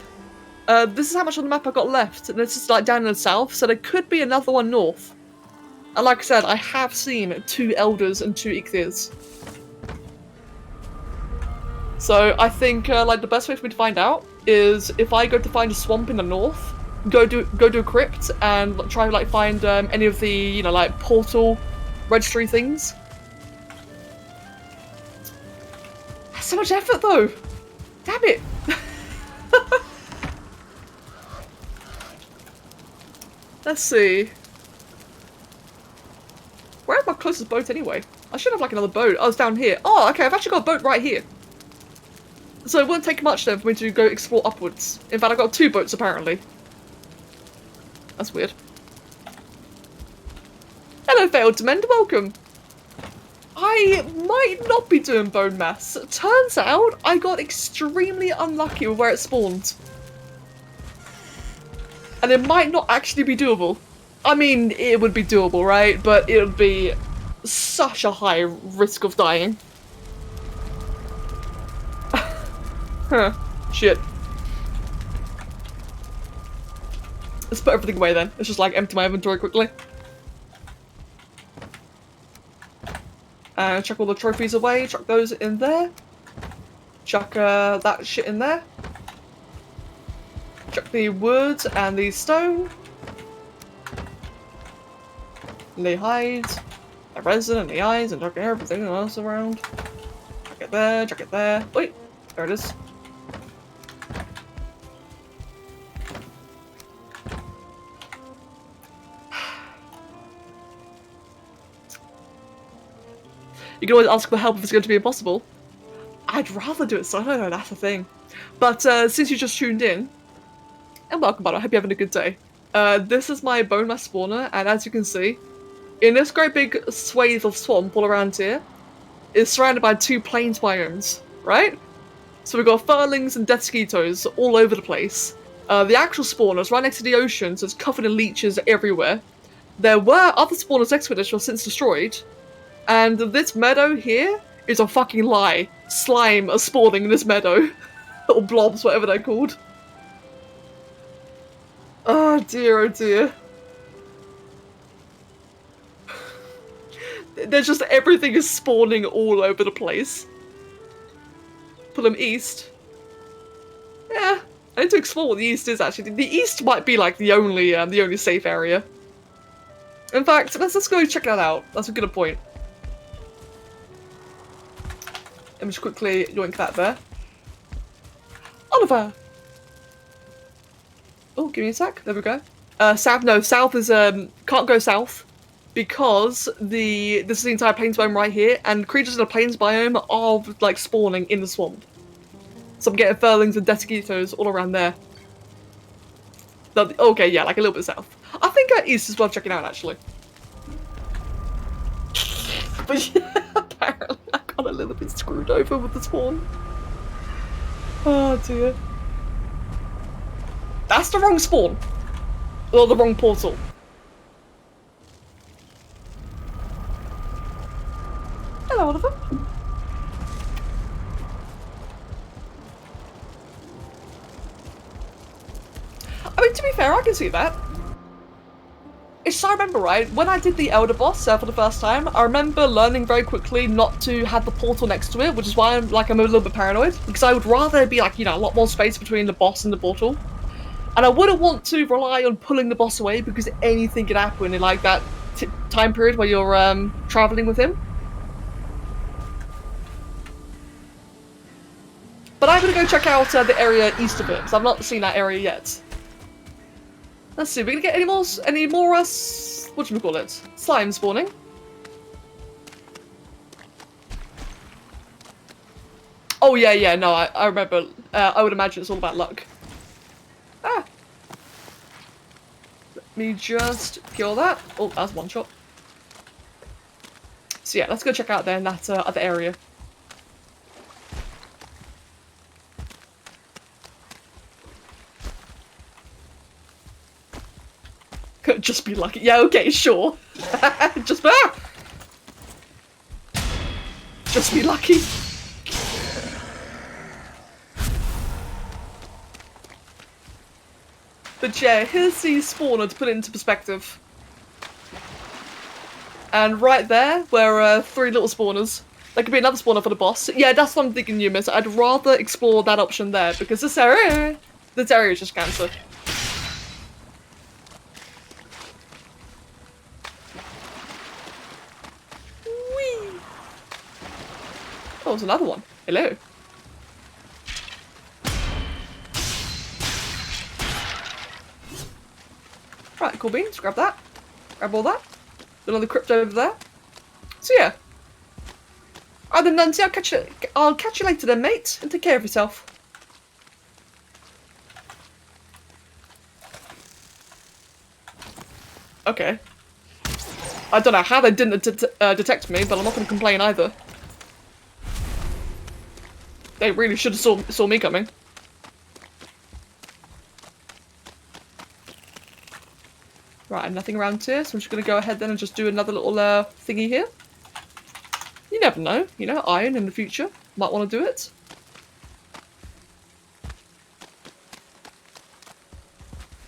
this is how much on the map I got left, and this is like down in the south, so there could be another one north. And like I said, I have seen 2 elders and 2 ichthyrs. So I think like the best way for me to find out is if I go to find a swamp in the north, go do a crypt and try to like find any of the, you know, like portal registry things. That's so much effort though. Damn it. Let's see. Where's my closest boat anyway? I should have like another boat. Oh, it's down here. Oh, okay, I've actually got a boat right here. So it wouldn't take much then for me to go explore upwards. In fact, I've got 2 boats apparently. That's weird. Hello, Failed to Mend, welcome. I might not be doing bone mass. Turns out I got extremely unlucky with where it spawned. And it might not actually be doable. I mean, it would be doable, right? But it would be such a high risk of dying. Huh. Shit. Let's put everything away then. Let's just like empty my inventory quickly. And chuck all the trophies away. Chuck those in there. Chuck that shit in there. Chuck the wood and the stone. And the hides. The resin and the eyes and chuck everything else around. Chuck it there, chuck it there. Wait, there it is. You can always ask for help if it's going to be impossible. I'd rather do it solo, that's the thing. But since you just tuned in, and welcome by the way, I hope you're having a good day. This is my bone mass spawner, and as you can see, in this great big swathe of swamp all around here, is surrounded by 2 plains biomes, right? So we've got furlings and death skeetos all over the place. The actual spawner is right next to the ocean, so it's covered in leeches everywhere. There were other spawners next to it which were since destroyed. And this meadow here is a fucking lie. Slime are spawning in this meadow. Or blobs, whatever they're called. Oh dear, oh dear. There's just everything is spawning all over the place. Pull them east. Yeah, I need to explore what the east is actually. The east might be like the only safe area. In fact, let's go check that out. That's a good point. Let me just quickly yoink that there. Oliver! Oh, give me a sec. There we go. South, no, south is, can't go south. Because this is the entire plains biome right here, and creatures in the plains biome are, like, spawning in the swamp. So I'm getting furlings and death skeetos all around there. Okay, yeah, like a little bit south. I think east is worth checking out, actually. But yeah, apparently I got a little bit screwed over with the spawn. Oh dear. That's the wrong spawn. Or the wrong portal. Hello, Oliver. I mean, to be fair, I can see that. If I remember right, when I did the Elder boss for the first time, I remember learning very quickly not to have the portal next to it, which is why I'm a little bit paranoid. Because I would rather be like, you know, a lot more space between the boss and the portal. And I wouldn't want to rely on pulling the boss away because anything could happen in like that time period where you're traveling with him. But I'm gonna go check out the area east of it, because I've not seen that area yet. Let's see, we're gonna get any more whatchamacallit, slime spawning. Oh yeah, no, I remember, I would imagine it's all about luck. Ah! Let me just kill that. Oh, that's one shot. So yeah, let's go check out then that other area. Could just be lucky. Yeah, okay, sure. Just just be lucky. But yeah, here's the spawner to put it into perspective. And right there, were 3 little spawners. There could be another spawner for the boss. Yeah, that's what I'm thinking, you miss. I'd rather explore that option there, because this area is just cancer. Whee! Oh, there's another one. Hello. Right, cool beans. Grab that. Grab all that. Another crypt over there. So yeah. Other than Nancy, I'll catch you later then, mate, and take care of yourself. Okay. I don't know how they didn't detect me, but I'm not going to complain either. They really should have saw me coming. Right, nothing around here, so I'm just going to go ahead then and just do another little thingy here. You never know, you know, iron in the future. Might want to do it.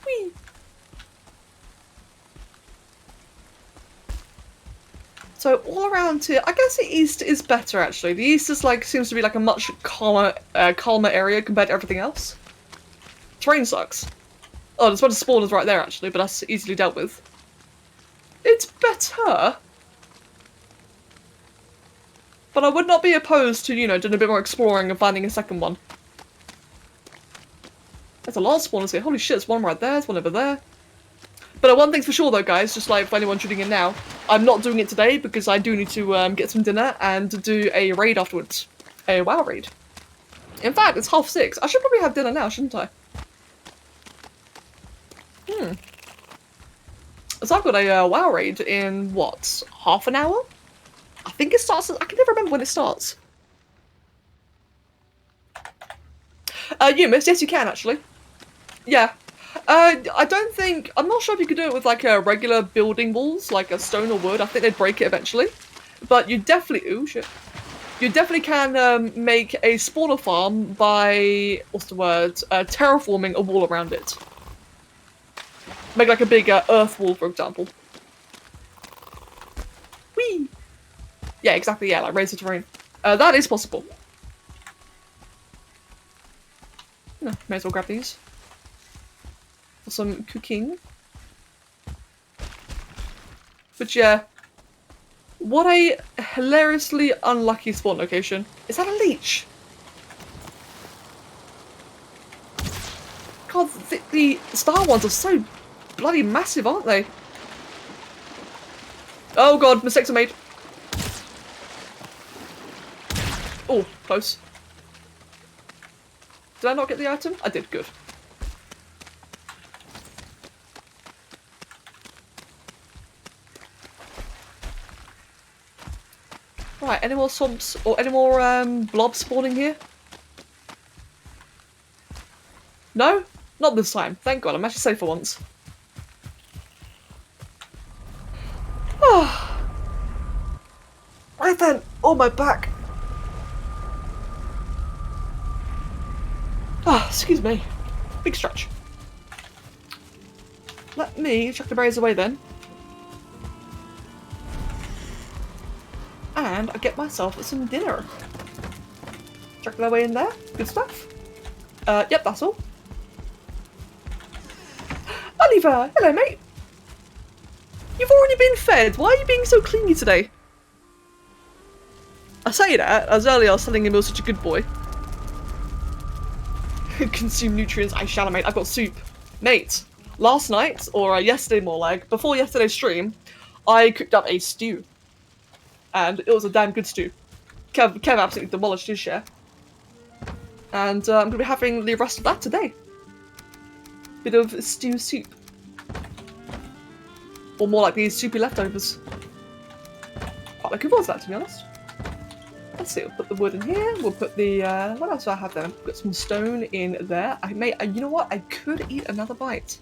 Whee! So all around here, I guess the east is better actually. The east is like seems to be like a much calmer area compared to everything else. Terrain sucks. Oh, there's a bunch of spawners right there actually, but that's easily dealt with. It's better. But I would not be opposed to, you know, doing a bit more exploring and finding a second one. There's a lot of spawners here. Holy shit, there's one right there, there's one over there. But one thing's for sure though, guys, just like for anyone tuning in now, I'm not doing it today because I do need to get some dinner and do a raid afterwards. A WoW raid. In fact, it's 6:30. I should probably have dinner now, shouldn't I? So I've got a WoW raid in, what, half an hour? I think it starts, I can never remember when it starts. You miss, yes you can actually. Yeah. I don't think, I'm not sure if you could do it with like a regular building walls, like a stone or wood. I think they'd break it eventually. But you definitely, ooh shit. You definitely can make a spawner farm by, what's the word, terraforming a wall around it. Make like a big earth wall, for example. Whee! Yeah, exactly, yeah, like raise the terrain. That is possible. No, may as well grab these. For some cooking. But yeah. What a hilariously unlucky spawn location. Is that a leech? God, the star ones are so bloody massive, aren't they? Oh god, mistakes are made. Oh, close. Did I not get the item? I did, good. Right, any more swamps or any more blobs spawning here? No? Not this time. Thank god, I'm actually safe for once. Right then, oh my back. Excuse me. Big stretch. Let me chuck the berries away then. And I get myself some dinner. Chuck that away in there. Good stuff. Yep, that's all. Oliver! Hello, mate! You've already been fed. Why are you being so clingy today? I say that, as earlier I was telling him he was such a good boy. Consume nutrients, I shall, mate. I've got soup. Mate, last night, or yesterday more like, before yesterday's stream, I cooked up a stew. And it was a damn good stew. Kev absolutely demolished his share. And I'm going to be having the rest of that today. Bit of stew soup. Or more like these soupy leftovers. Quite looking forward to that, to be honest. Let's see, we'll put the wood in here, we'll put the, what else do I have there? I've got some stone in there. You know what? I could eat another bite.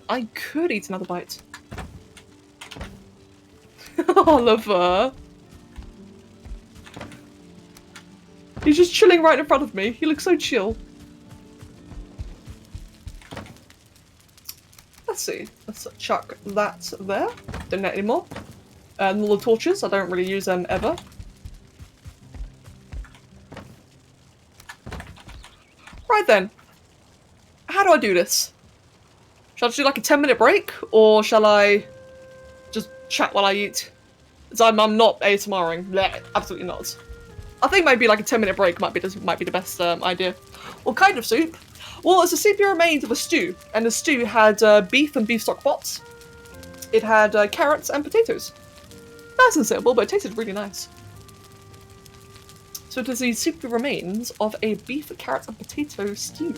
I could eat another bite. Oliver. He's just chilling right in front of me. He looks so chill. Let's see. Let's chuck that there. Don't need it anymore. Little torches. I don't really use them ever. Right then. How do I do this? Shall I just do like a 10-minute break? Or shall I just chat while I eat? So I'm not ASMRing. Blech, absolutely not. I think maybe like a 10-minute break might be the best idea. What kind of soup? Well, it's a soup remains of a stew, and the stew had beef and beef stock pots. It had carrots and potatoes. Nice and simple, but it tasted really nice. So it is the soup remains of a beef, carrots, and potato stew.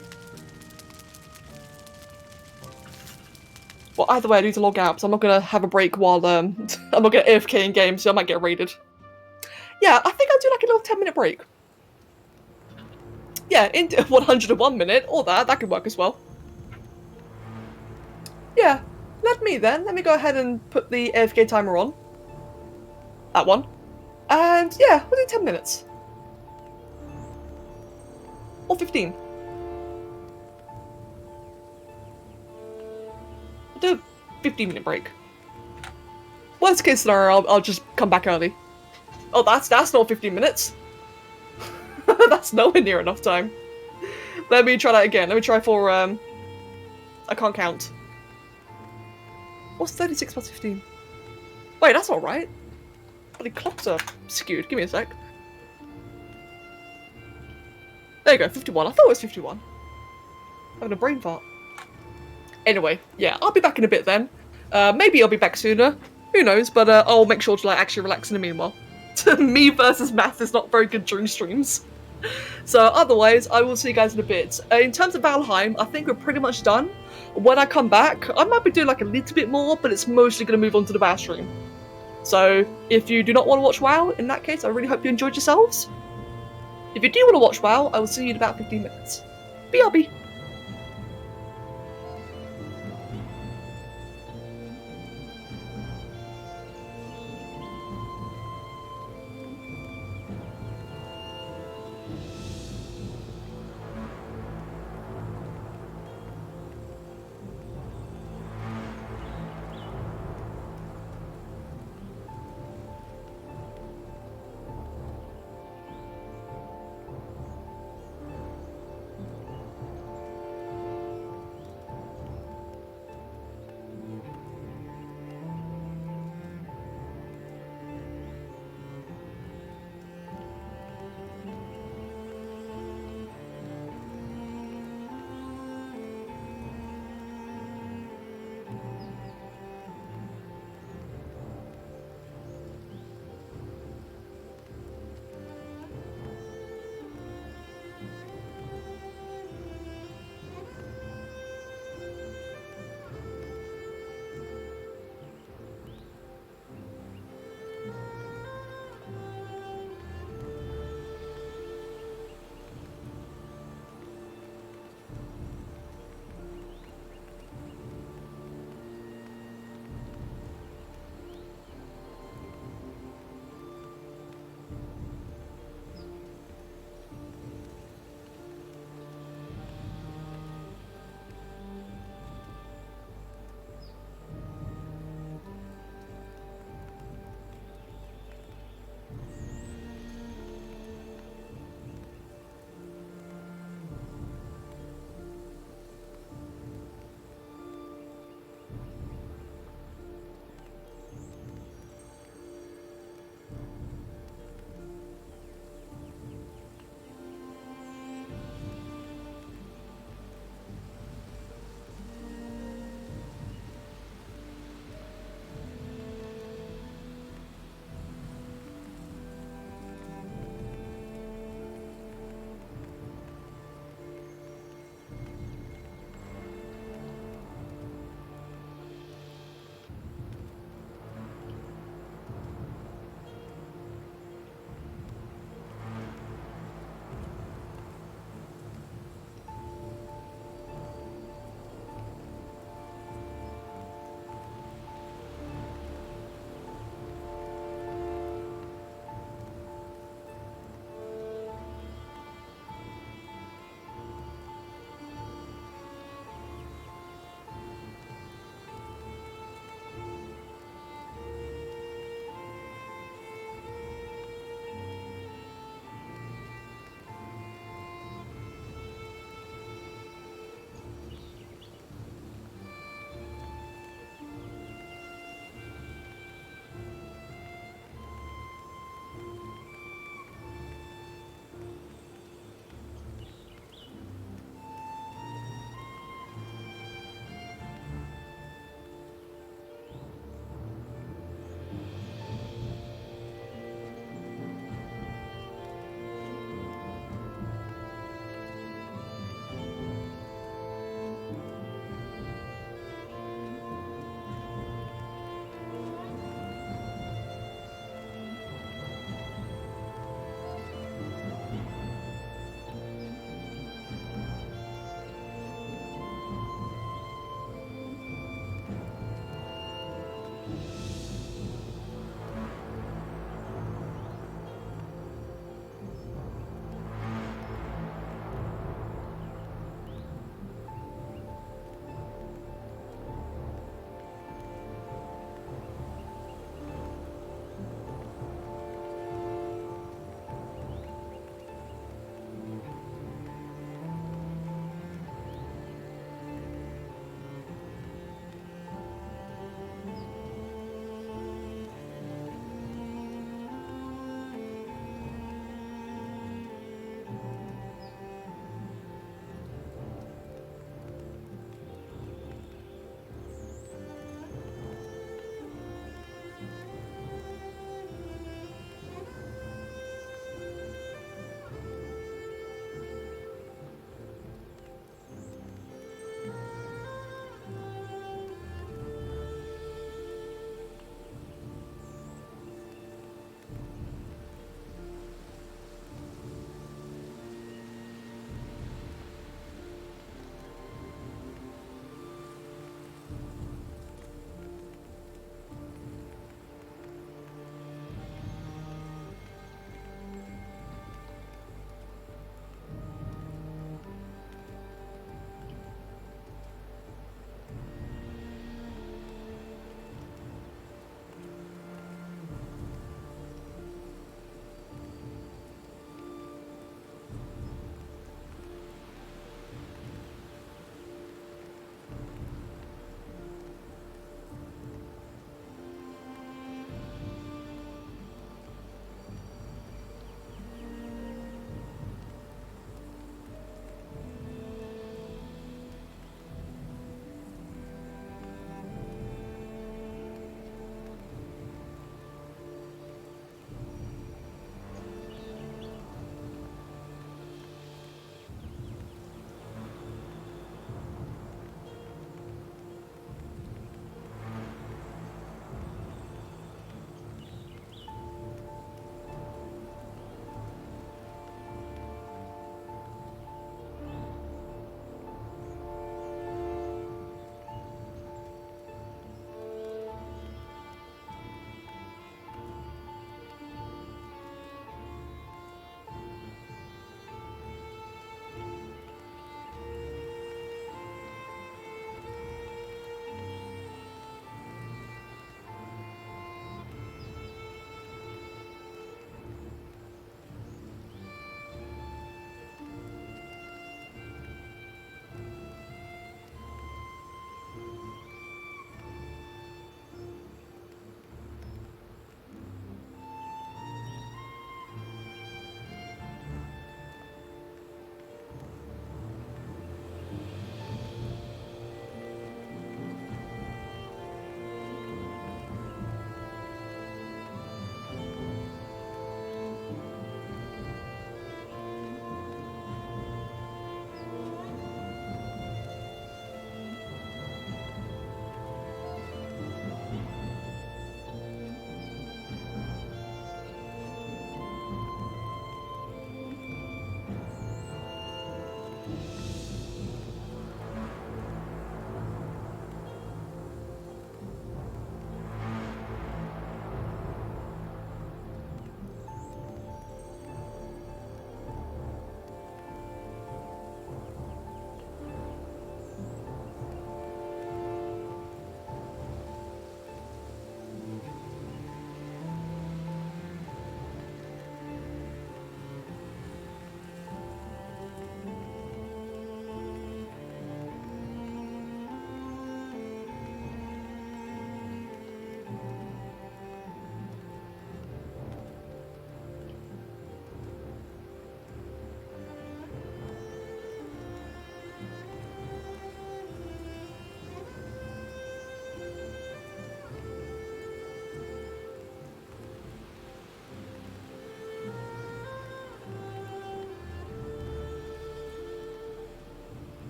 Well, either way, I need to log out, because I'm not gonna have a break while I'm not gonna AFK in game, so I might get raided. Yeah, I think I'll do like a little 10-minute break. Yeah, in 101 minute, or that could work as well. Yeah, let me go ahead and put the AFK timer on. That one. And yeah, we'll do 10 minutes. Or 15. I'll do a 15-minute break. Worst case scenario, I'll just come back early. Oh, that's not 15 minutes. That's nowhere near enough time. Let me try that again. Let me try for, I can't count. What's 36 plus 15? Wait, that's alright. But the clocks are skewed. Give me a sec. There you go, 51. I thought it was 51. Having a brain fart. Anyway, yeah, I'll be back in a bit then. Maybe I'll be back sooner. Who knows, but I'll make sure to like actually relax in the meanwhile. Me versus math is not very good during streams. So otherwise, I will see you guys in a bit. In terms of Valheim, I think we're pretty much done. When I come back, I might be doing like a little bit more, but it's mostly going to move on to the WoW stream. So if you do not want to watch WoW, in that case, I really hope you enjoyed yourselves. If you do want to watch WoW, I will see you in about 15 minutes. BRB.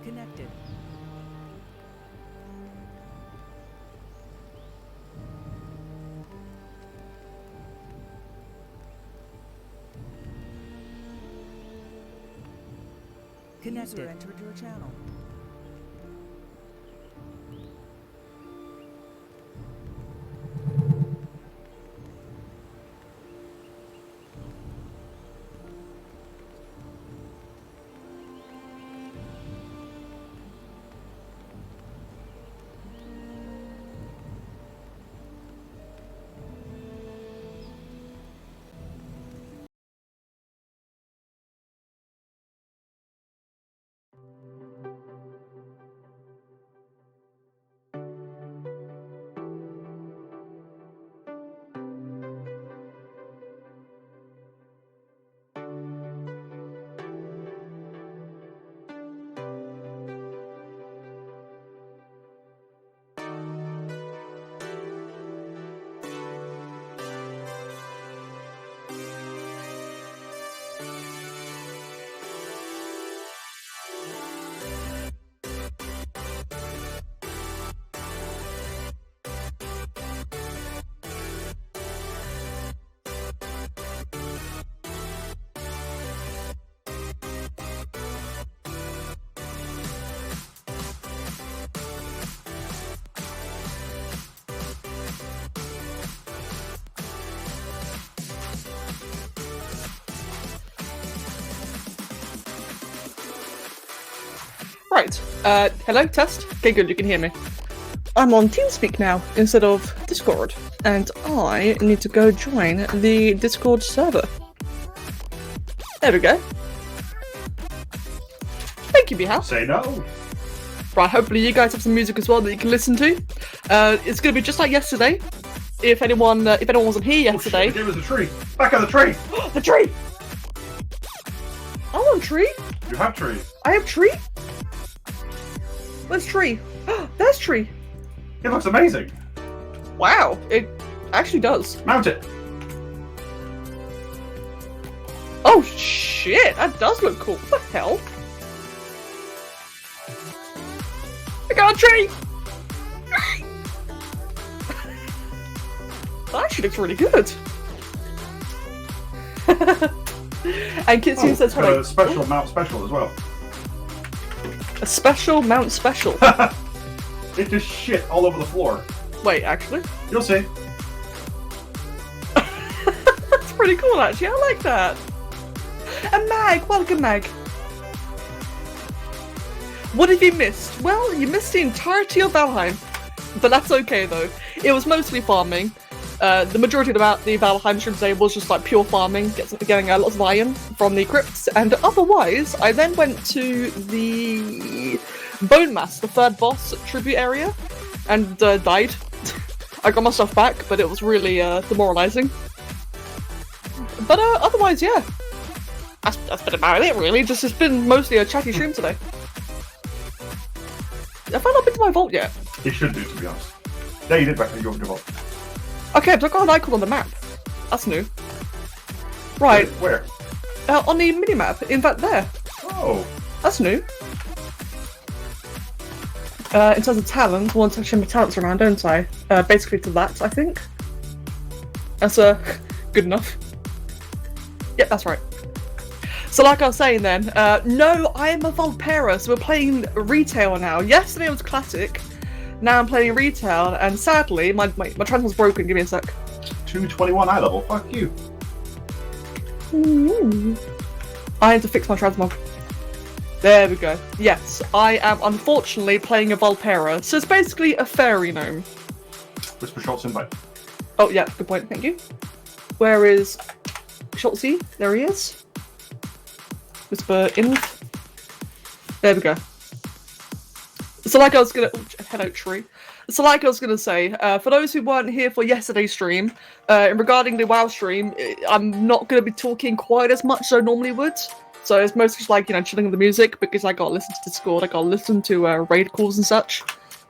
Connected. Connected. User entered your channel. Right. Hello, test. Okay, good, you can hear me. I'm on TeamSpeak now instead of Discord, and I need to go join the Discord server. There we go. Thank you, Bihal. Say no. Right, hopefully you guys have some music as well that you can listen to. It's gonna be just like yesterday. If anyone wasn't here yesterday. Oh, shit, the tree. Back on the tree. The tree. I want a tree. You have tree. I have tree. Where's tree? There's tree. It looks amazing. Wow, it actually does. Mount it. Oh shit, that does look cool. What the hell? I got a tree! That actually looks really good. And Kitsune says, got a special mount special as well. A special mount special? It just shit all over the floor. Wait, actually? You'll see. That's pretty cool, actually. I like that. A mag! Welcome, mag. What have you missed? Well, you missed the entirety of Valheim. But that's okay, though. It was mostly farming. The majority of the Valheim stream today was just like pure farming, getting lots of iron from the crypts, and otherwise, I then went to the Bone Mass, the third boss tribute area, and died. I got my stuff back, but it was really demoralizing. But otherwise, yeah. That's been about it, really. It's been mostly a chatty stream today. Have I not been to my vault yet? You should do, to be honest. Yeah, you did back when you opened your vault. Okay, but I got an icon on the map. That's new. Right. Where? On the minimap. In fact, there. Oh. That's new. In terms of talent, I want to change my talents around, don't I? Basically to that, I think. That's good enough. Yep, that's right. So like I was saying then, no, I am a Volpera, so we're playing retail now. Yesterday was classic. Now I'm playing retail, and sadly, my transmog's broken. Give me a sec. 221 eye level. Fuck you. I need to fix my transmog. There we go. Yes, I am unfortunately playing a Volpera, so it's basically a fairy gnome. Whisper Schultz invite. Oh yeah, good point. Thank you. Where is Schultzy? There he is. Whisper inv. There we go. So like I was gonna, hello tree. So like I was gonna say, for those who weren't here for yesterday's stream, regarding the WoW stream, I'm not gonna be talking quite as much as I normally would. So it's mostly just like, you know, chilling with the music, because I gotta listen to Discord, I gotta listen to raid calls and such.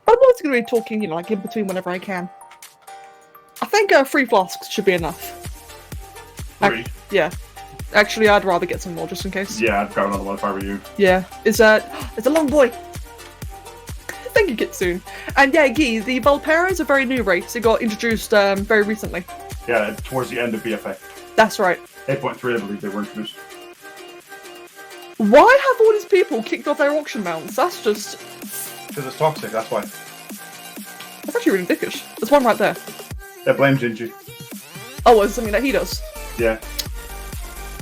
But I'm also gonna be talking, you know, like in between whenever I can. I think 3 flasks should be enough. 3? Yeah. Actually, I'd rather get some more just in case. Yeah, I'd grab another one if I were you. Yeah. It's a long boy. Thank you, Kitsune. And yeah, Gee, the Volpera is a very new race. It got introduced very recently. Yeah, towards the end of BFA. That's right. 8.3, I believe they were introduced. Why have all these people kicked off their auction mounts? That's just... Because it's toxic, that's why. That's actually really dickish. There's one right there. Yeah, blame Gingy. Oh, it's something that he does. Yeah.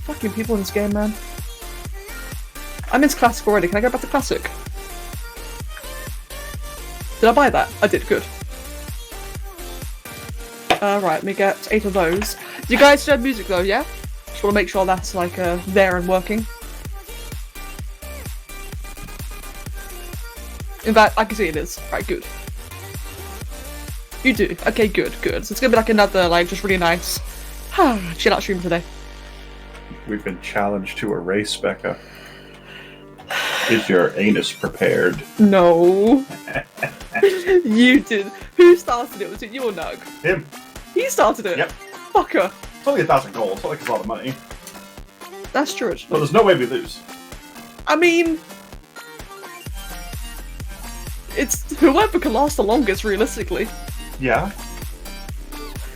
Fucking people in this game, man. I miss Classic already. Can I go back to Classic? Did I buy that? I did, good. Right, let me get 8 of those. You guys do have music though, yeah? Just want to make sure that's like there and working. In fact, I can see it is. Right, good. You do. Okay, good, good. So it's gonna be like another, like, just really nice chill out stream today. We've been challenged to a race, Becca. Is your anus prepared? No. You did. Who started it? Was it you or Nug? Him. He started it? Yep. Fucker. It's only 1,000 gold, it's not like it's a lot of money. That's true, actually. But there's no way we lose. I mean... It's whoever can last the longest, realistically. Yeah.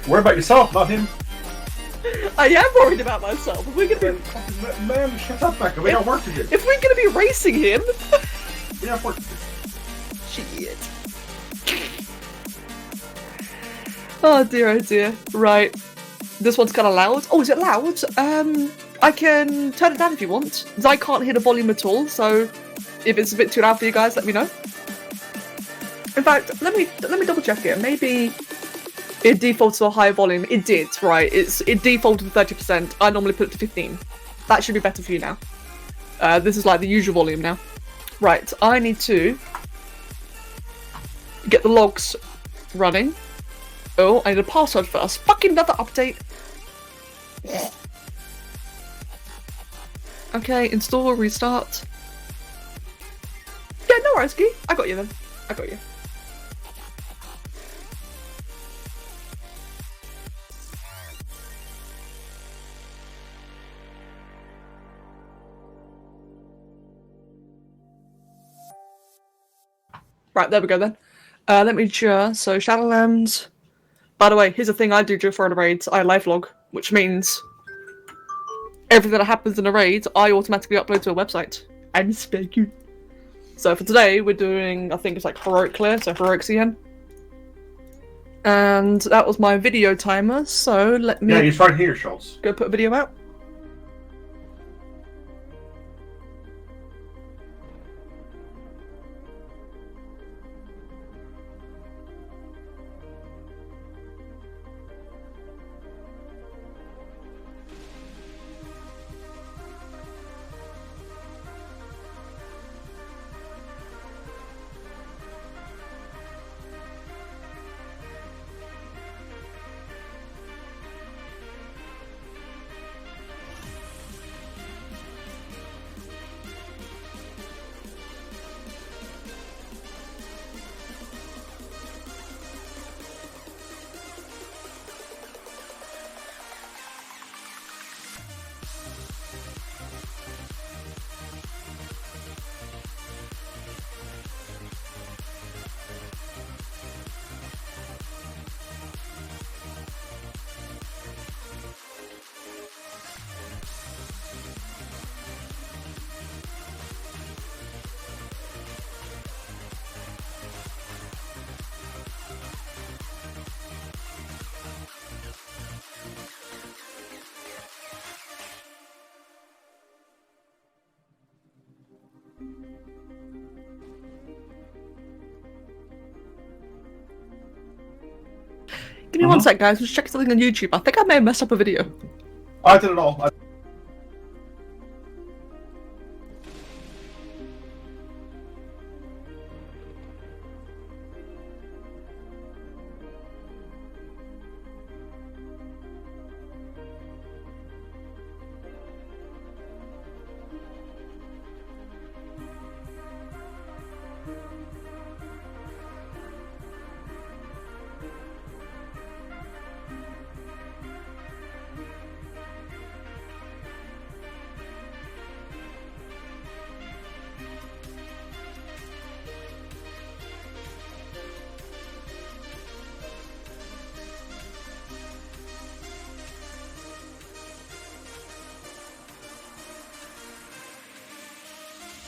Worry about yourself, not him. I am worried about myself. If we're gonna be... Man, shut up, Becca. We got work to do. If we're gonna be racing him... We have work to do. Shit. Oh dear, oh dear. Right. This one's kind of loud. Oh, is it loud? I can turn it down if you want. I can't hear the volume at all, so if it's a bit too loud for you guys, let me know. In fact, let me double check it. Maybe it defaults to a higher volume. It did, right? It defaulted to 30%. I normally put it to 15. That should be better for you now. This is like the usual volume now. Right, I need to get the logs running. Oh, I need a password first. Fucking another update. Okay, install, restart. Yeah, no worries, Guy. I got you then. I got you. Right, there we go then. Let me just... So, Shadowlands... By the way, here's the thing I do during Florida raids. I live log, which means everything that happens in a raid, I automatically upload to a website. And spec you. So for today, we're doing, I think it's like Heroic Clear, so Heroic CN. And that was my video timer, so let me... Yeah, you start here, Schultz. Go put a video out. Give me one sec, guys. Let's check something on YouTube. I think I may have messed up a video. I did it all.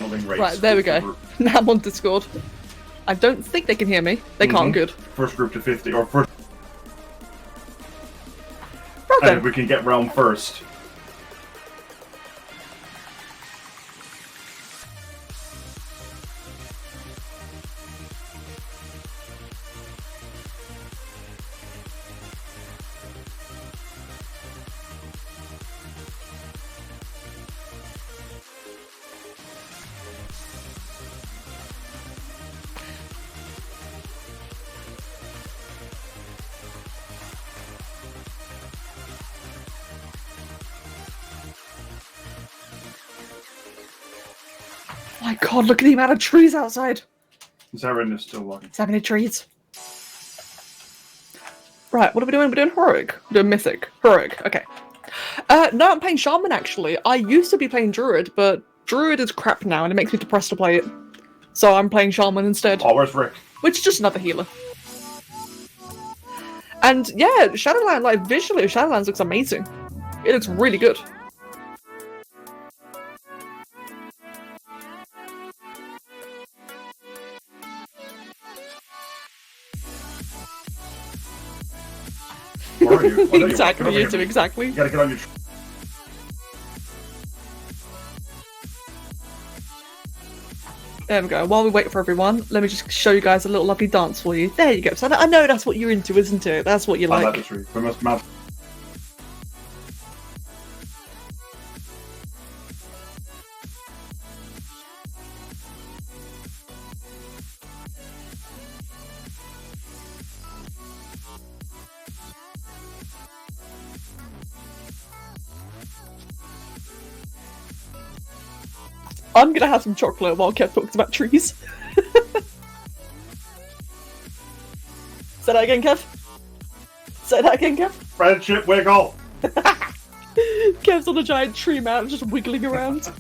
building race. Right, there we go. Now I'm on Discord. I don't think they can hear me. They can't, good. First group to 50, or first. Okay. And if we can get round first. My god, look at the amount of trees outside. Zarin is still logging. So many trees. Right, what are we doing? We're doing Heroic. We're doing Mythic. Heroic, okay. No, I'm playing Shaman, actually. I used to be playing Druid, but Druid is crap now, and it makes me depressed to play it. So I'm playing Shaman instead. Oh, where's Rick? Which is just another healer. And yeah, Shadowlands, like visually, Shadowlands looks amazing. It looks really good. Where are you? Oh, Exactly, you two, exactly. You gotta get on your. There we go. While we wait for everyone, let me just show you guys a little lovely dance for you. There you go. So I know that's what you're into, isn't it? That's what you like. That tree. We must mount. I'm gonna have some chocolate while Kev talks about trees. Say that again, Kev. Say that again, Kev. Friendship wiggle. Kev's on a giant tree mount, just wiggling around.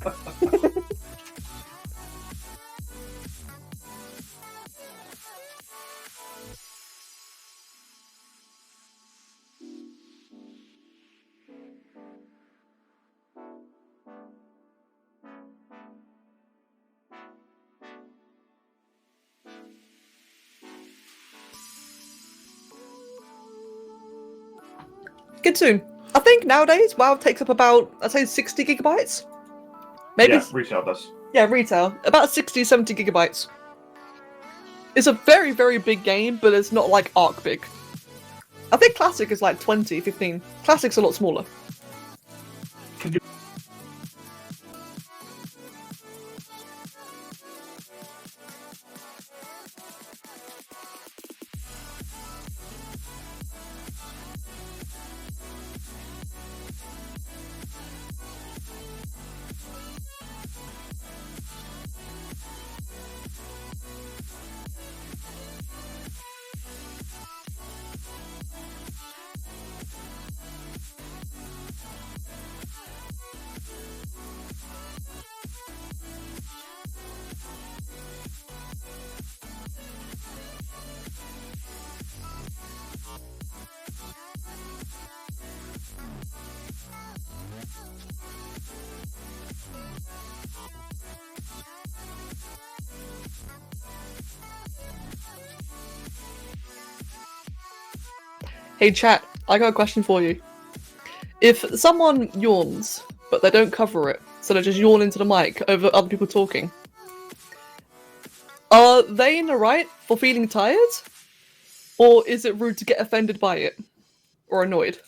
Good soon. I think nowadays WoW takes up about, I'd say 60 gigabytes. Maybe. Yeah, retail does. Yeah, retail. About 60, 70 gigabytes. It's a very, very big game, but it's not like Arc big. I think Classic is like 20, 15. Classic's a lot smaller. Can you... Hey chat, I got a question for you. If someone yawns, but they don't cover it, so they just yawn into the mic over other people talking, are they in the right for feeling tired? Or is it rude to get offended by it? Or annoyed?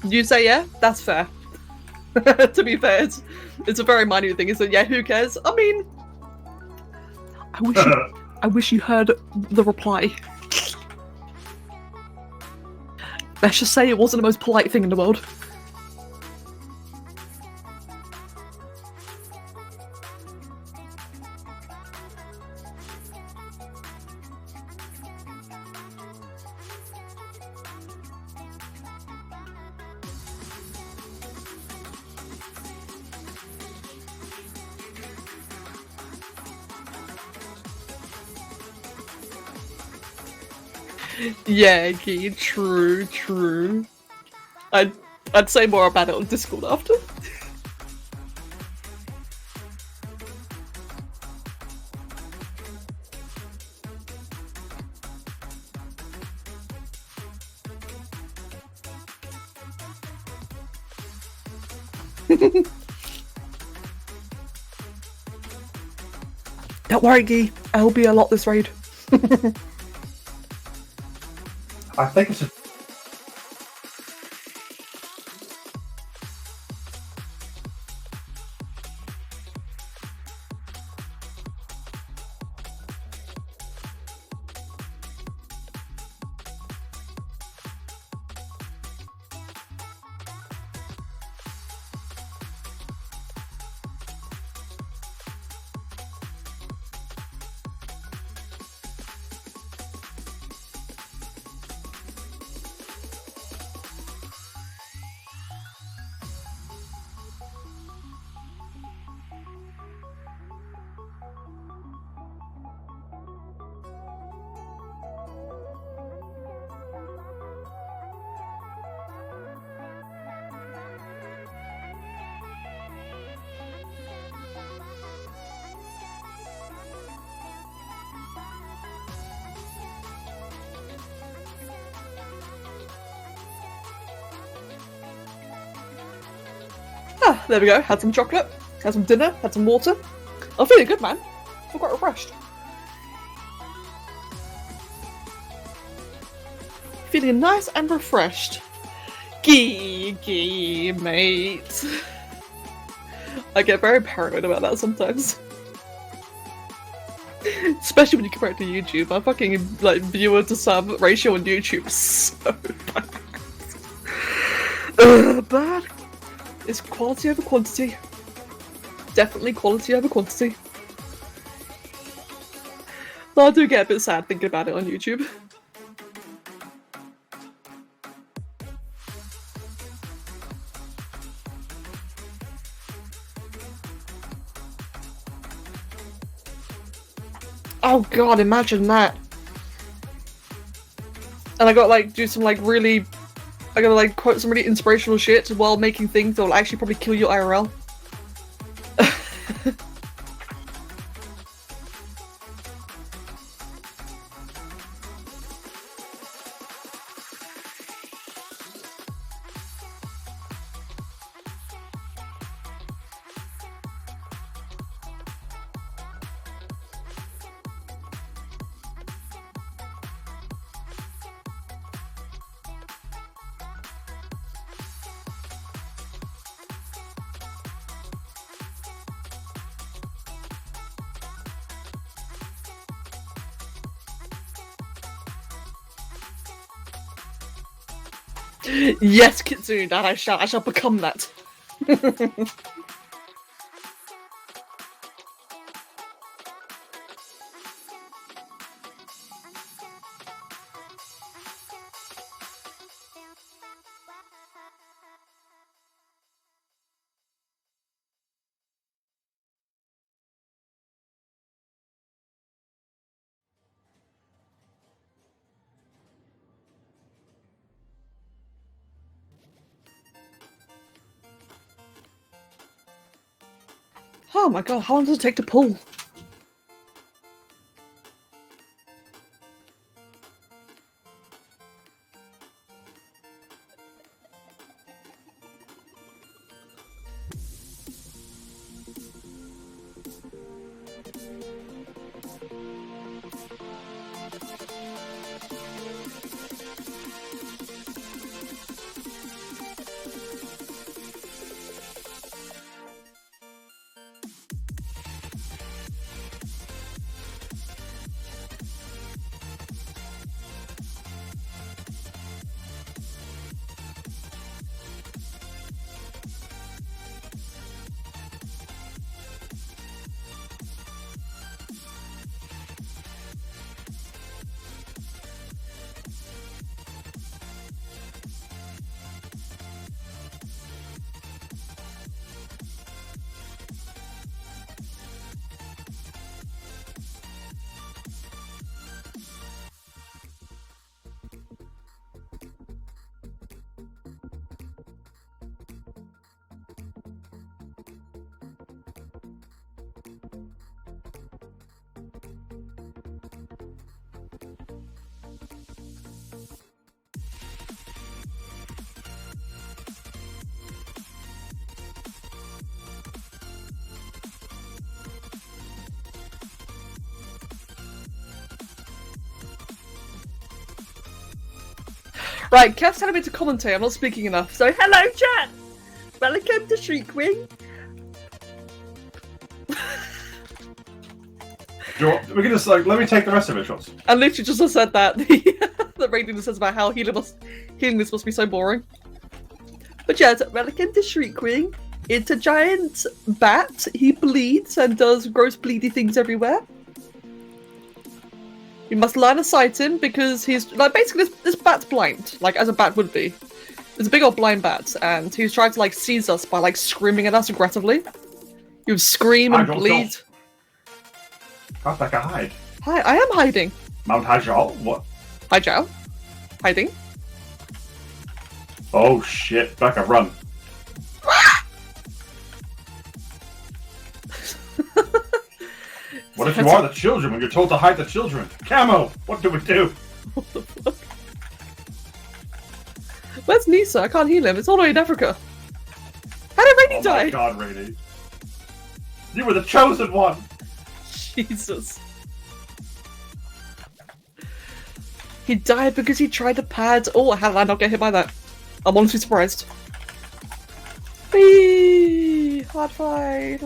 You say yeah? That's fair. To be fair, it's a very minor thing. It's a yeah, who cares? I mean, I wish you heard the reply. Let's just say it wasn't the most polite thing in the world. Yeah, Key, true, true. I'd say more about it on Discord after. Don't worry, Gee. I'll be a lot this raid. I think it's a Ah, there we go. Had some chocolate, had some dinner, had some water. I'm feeling good, man. I'm quite refreshed. Feeling nice and refreshed. Gee, mate. I get very paranoid about that sometimes. Especially when you compare it to YouTube. My fucking like viewer to sub ratio on YouTube is so bad. Bad. It's quality over quantity. Definitely quality over quantity. Though I do get a bit sad thinking about it on YouTube. Oh god, imagine that. And I gotta like do some like really, I gotta like quote some really inspirational shit while making things that will actually probably kill you IRL. Yes, Kitsune, that I shall become that. Oh my god, how long does it take to pull? Right, Kev's telling me to commentate. I'm not speaking enough. So, hello, chat. Welcome to Shriekwing. We can just like let me take the rest of it, Shots. And literally just said that the rating says about how healing this must be so boring. But yeah, welcome to Shriekwing. It's a giant bat. He bleeds and does gross bleedy things everywhere. You must line of sight him because he's like basically this bat's blind, like as a bat would be. It's a big old blind bat, and he's trying to like seize us by like screaming at us aggressively. You would scream and bleed. How's that guy hide? Hi, I am hiding. Mount Hajal? What? Hi, Jow. Hiding. Oh shit, Becca, run. What if you are the children when you're told to hide the children? Camo, what do we do? What the fuck? Where's Nisa? I can't heal him. It's all the way in Africa. How did Rainy die? Oh my god, Rainy. You were the chosen one! Jesus. He died because he tried to pad. Oh, how did I not get hit by that? I'm honestly surprised. Whee! Hard fight!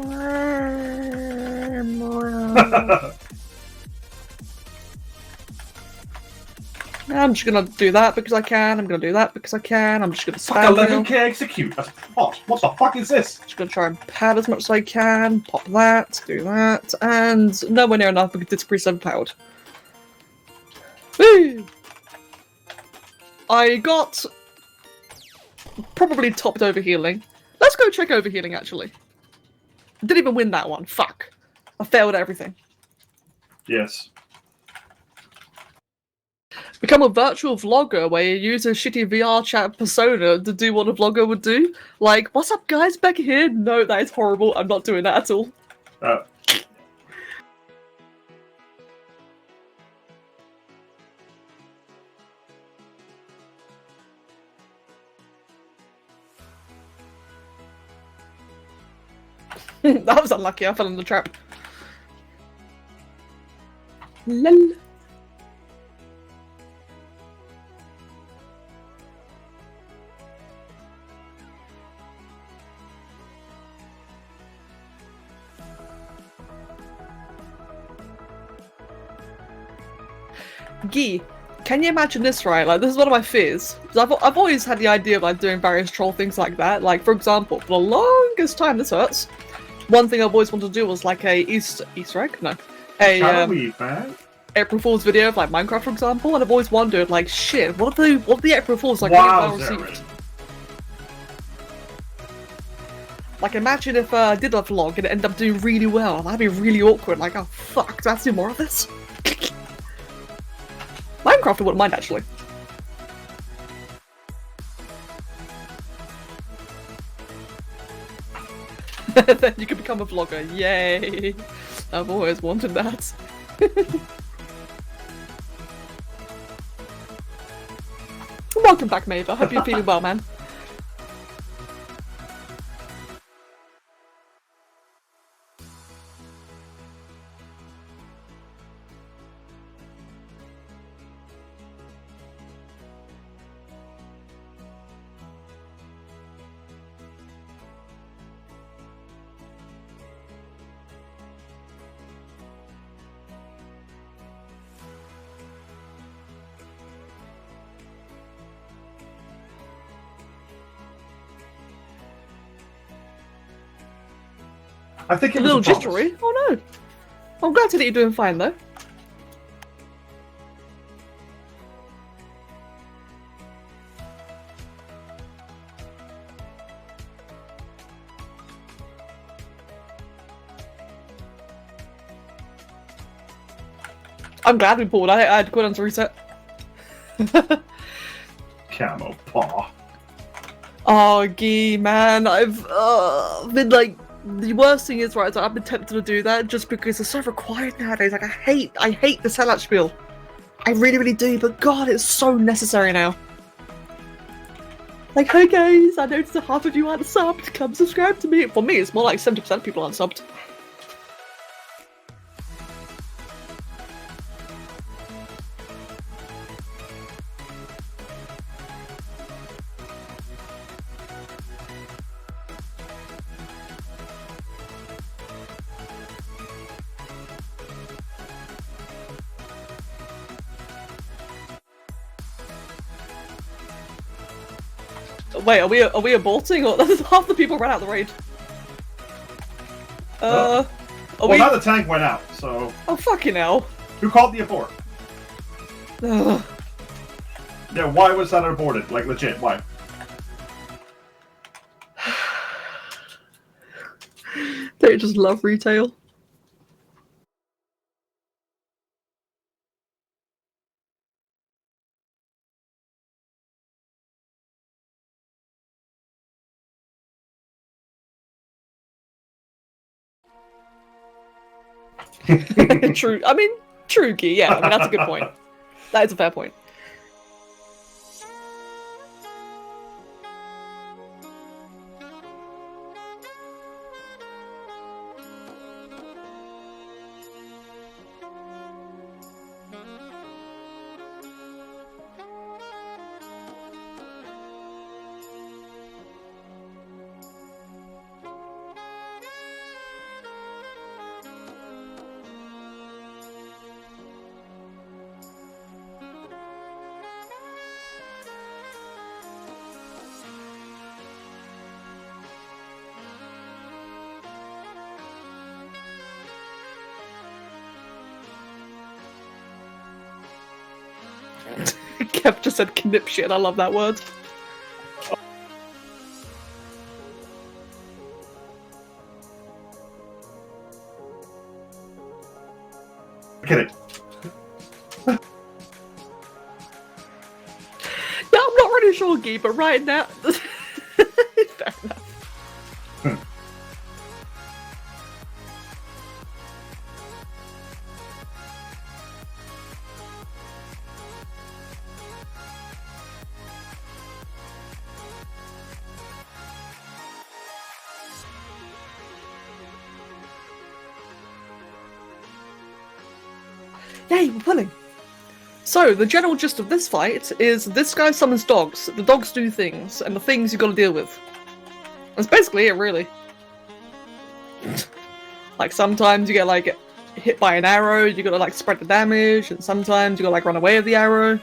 I'm just gonna do that because I can. I'm gonna do that because I can. I'm just gonna Fuck spam 11k execute. That's hot. What the fuck is this? Just gonna try and pad as much as I can. Pop that, do that, and nowhere near enough because it's pretty overpowered. Woo! I got probably topped over healing. Let's go check over healing actually. Didn't even win that one. Fuck. I failed at everything. Yes. Become a virtual vlogger where you use a shitty VR chat persona to do what a vlogger would do. Like, what's up guys, back here? No, that is horrible. I'm not doing that at all. That was unlucky, I fell in the trap. Lol. Gee, can you imagine this, right? Like, this is one of my fears. Because I've always had the idea of like doing various troll things like that. Like, for example, for the longest time, this hurts. One thing I've always wanted to do was like a Easter egg? No. April Fool's video of like Minecraft, for example, and I've always wondered, like, shit, what are the April Fools like really well received? Like, imagine if I did a vlog and it ended up doing really well. That'd be really awkward. Like, oh fuck, do I have to do more of this? Minecraft I wouldn't mind actually. Then you can become a vlogger. Yay! I've always wanted that. Welcome back, Maeve. I hope you're feeling well, man. I think it a was little a promise. jittery. Oh no. I'm glad to see you're doing fine though. I'm glad we pulled. I had cooldown to reset. Camo paw. Oh, gee, man, I've been like, the worst thing is, right, is I've been tempted to do that just because it's so required nowadays. Like, I hate the sellout spiel. I really, really do, but God, it's so necessary now. Like, hey guys, I noticed that half of you aren't subbed. Come subscribe to me. For me, it's more like 70% of people aren't subbed. Wait, are we aborting or half the people ran out the raid? Are well, we? now the tank went out, so. Oh fucking hell! Who called the abort? Ugh. Yeah, why was that aborted? Like, legit, why? They just love retail. True. I mean, true, Guy. Yeah, I mean that's a good point. That is a fair point. Kev just said knip shit, I love that word. Kidding. Yeah, I'm not really sure, Guy, but right now... Fair enough. Yay, we're winning! So, the general gist of this fight is this guy summons dogs, the dogs do things, and the things you gotta deal with. That's basically it, really. Like, sometimes you get, like, hit by an arrow, you gotta, like, spread the damage, and sometimes you gotta, like, run away with the arrow.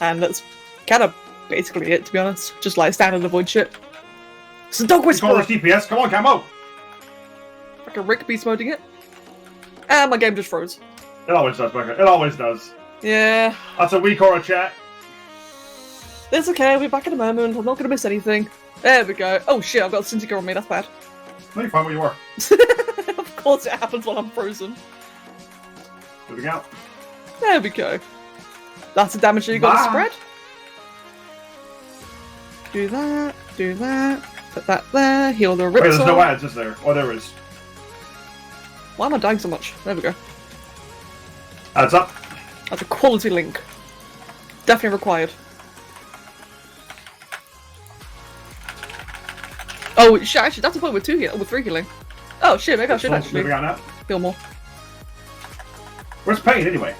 And that's kind of basically it, to be honest. Just, like, stand and avoid shit. It's a dog whisperer! Call DPS, come on, Camo! Like a Rick beast moding it. And my game just froze. It always does, Becca. It always does. Yeah. That's a weak aura chat. It's okay, I'll be back in a moment. I'm not gonna miss anything. There we go. Oh shit, I've got a Syntico on me, that's bad. No, you find where you are. Of course it happens while I'm frozen. Moving out. There we go. That's the damage that you gotta spread. Do that, put that there, heal the Wait, rips there's no ads, is there? Oh, there is. Why am I dying so much? There we go. Ads up. That's a quality link. Definitely required. Oh, shit, actually, that's a point with 3 healing. Oh shit, maybe I should actually Moving out now. heal more. Where's Pain, anyway?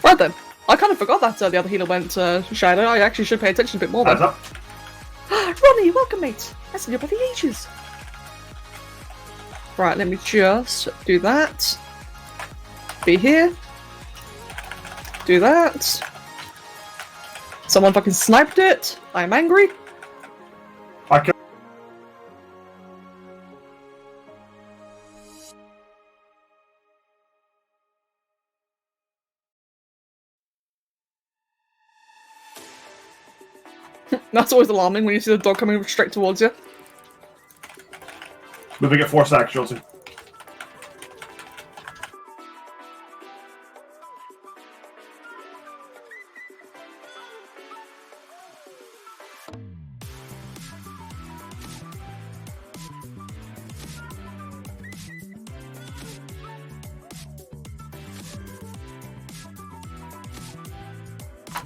Right then. I kind of forgot that the other healer went Shadow. I actually should pay attention a bit more then. Ads up. Ronnie, welcome mate! That's in your bloody ages! Right, let me just do that. Be here. Do that. Someone fucking sniped it. I'm angry. I can. That's always alarming when you see the dog coming straight towards you. Moving at 4 stacks, Chelsea.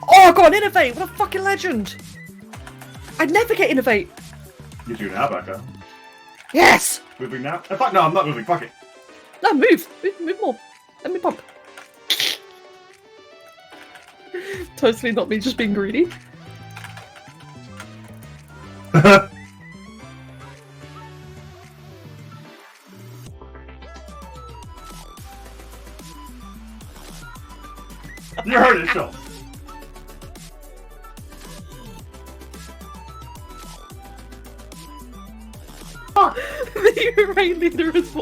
Oh, I got an innovate! What a fucking legend! I'd never get innovate! You do now, Becca. Yes! Moving now? In fact, no, I'm not moving. Fuck it. No, move! Move more. Let me pump. Totally not me just being greedy. You heard it, The Ray leader is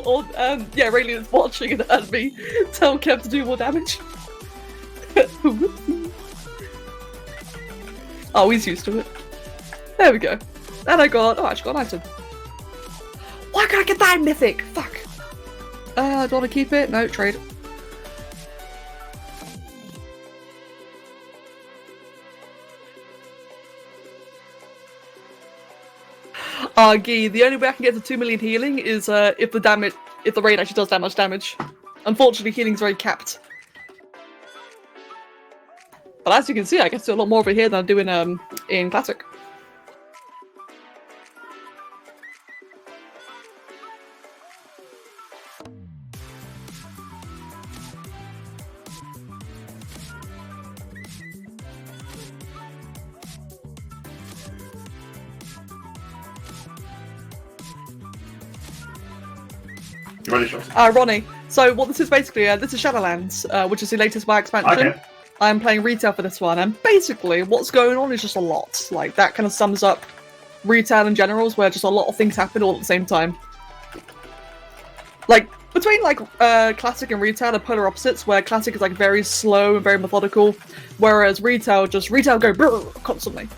yeah, Ray leader is watching and heard me tell Kev to do more damage. Oh, he's used to it. There we go. And I got, oh, I actually got an item. Why can't I get that mythic? Fuck. Do I want to keep it? No, trade. Gee, the only way I can get to 2 million healing is if the raid actually does that much damage. Unfortunately, healing's very capped. But as you can see, I get to do a lot more over here than I do in Classic. You ready, Chelsea? Ronnie. So what this is basically, this is Shadowlands, which is the latest WoW expansion. Okay. I'm playing retail for this one, and basically what's going on is just a lot. Like, that kind of sums up retail in general, where just a lot of things happen all at the same time. Like, between like Classic and retail are polar opposites, where Classic is like very slow and very methodical, whereas retail go brrr constantly.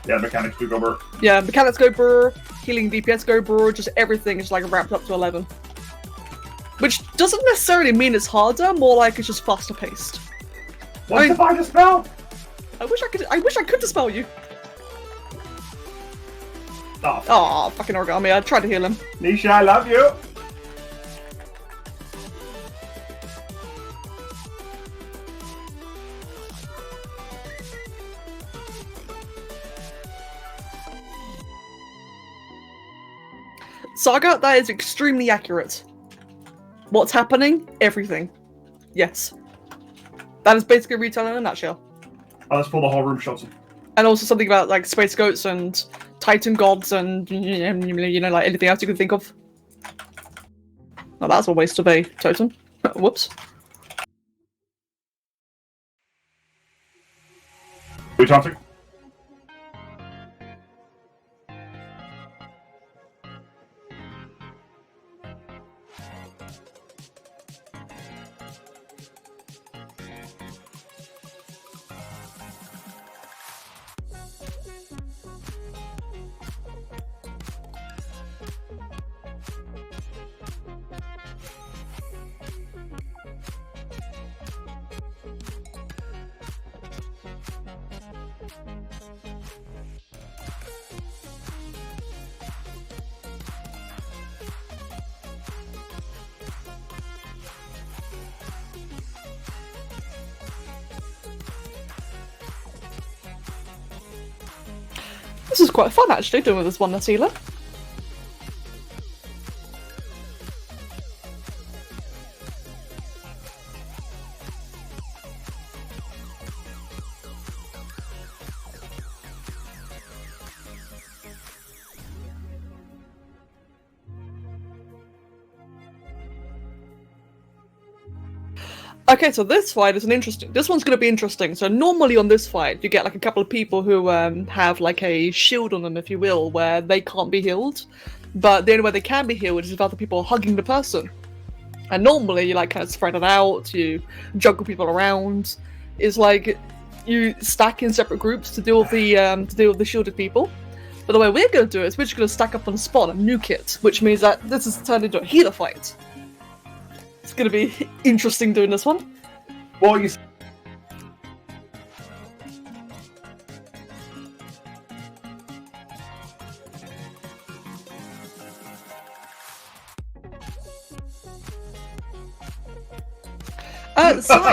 Yeah, mechanics do go brrr. Yeah, mechanics go brrr, healing DPS go brrr, just everything is like ramped up to 11. Which doesn't necessarily mean it's harder, more like it's just faster paced. What's the find a spell? I wish I could dispel you. Oh, Aw, fucking Origami, I tried to heal him. Nisha, I love you. Saga, that is extremely accurate. What's happening? Everything. Yes. That is basically retail in a nutshell. Oh, let's pull the whole room, Chelsea. And also something about like space goats and titan gods and you know like anything else you can think of. Now that's a waste of a totem. Whoops. We talking? This is quite fun actually, doing this one Nasila. Okay, so this fight is this one's going to be interesting. So normally on this fight, you get like a couple of people who have like a shield on them, if you will, where they can't be healed. But the only way they can be healed is if other people are hugging the person. And normally you like kind of spread it out, you juggle people around. It's like you stack in separate groups to deal with the shielded people. But the way we're going to do it is we're just going to stack up on the spot and nuke it, which means that this is turned into a healer fight. It's going to be interesting doing this one. Well, you. So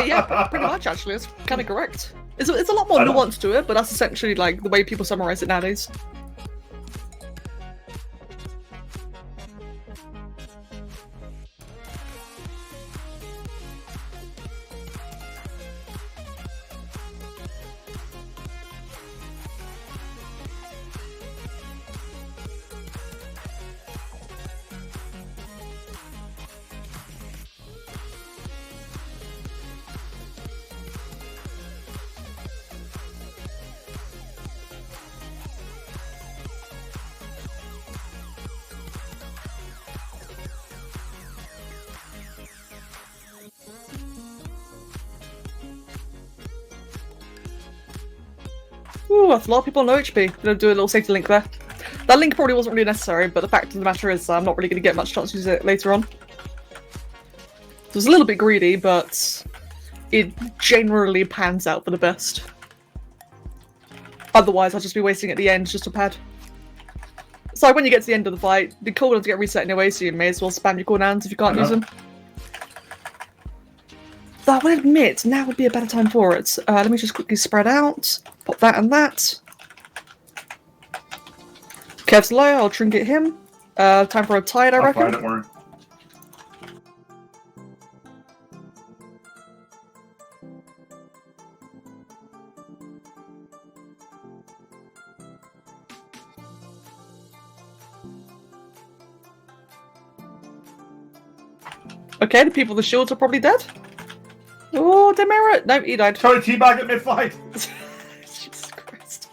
yeah, pretty much actually, it's kind of correct. It's a lot more nuance to it, but that's essentially like the way people summarize it nowadays. Ooh, that's a lot of people on low HP. Gonna do a little safety link there. That link probably wasn't really necessary, but the fact of the matter is I'm not really going to get much chance to use it later on. So it's a little bit greedy, but it generally pans out for the best. Otherwise, I'll just be wasting at the end just a pad. So when you get to the end of the fight, the cooldowns get reset anyway, so you may as well spam your cooldowns if you can't use them. Though I will admit, now would be a better time for it. Let me just quickly spread out. Pop that and that. Kev's low, I'll trinket him. Time for a tide, I reckon. Fine, don't worry. Okay, the people with the shields are probably dead. Oh, Demerit! No, he died. Try to teabag at mid-fight! Jesus Christ.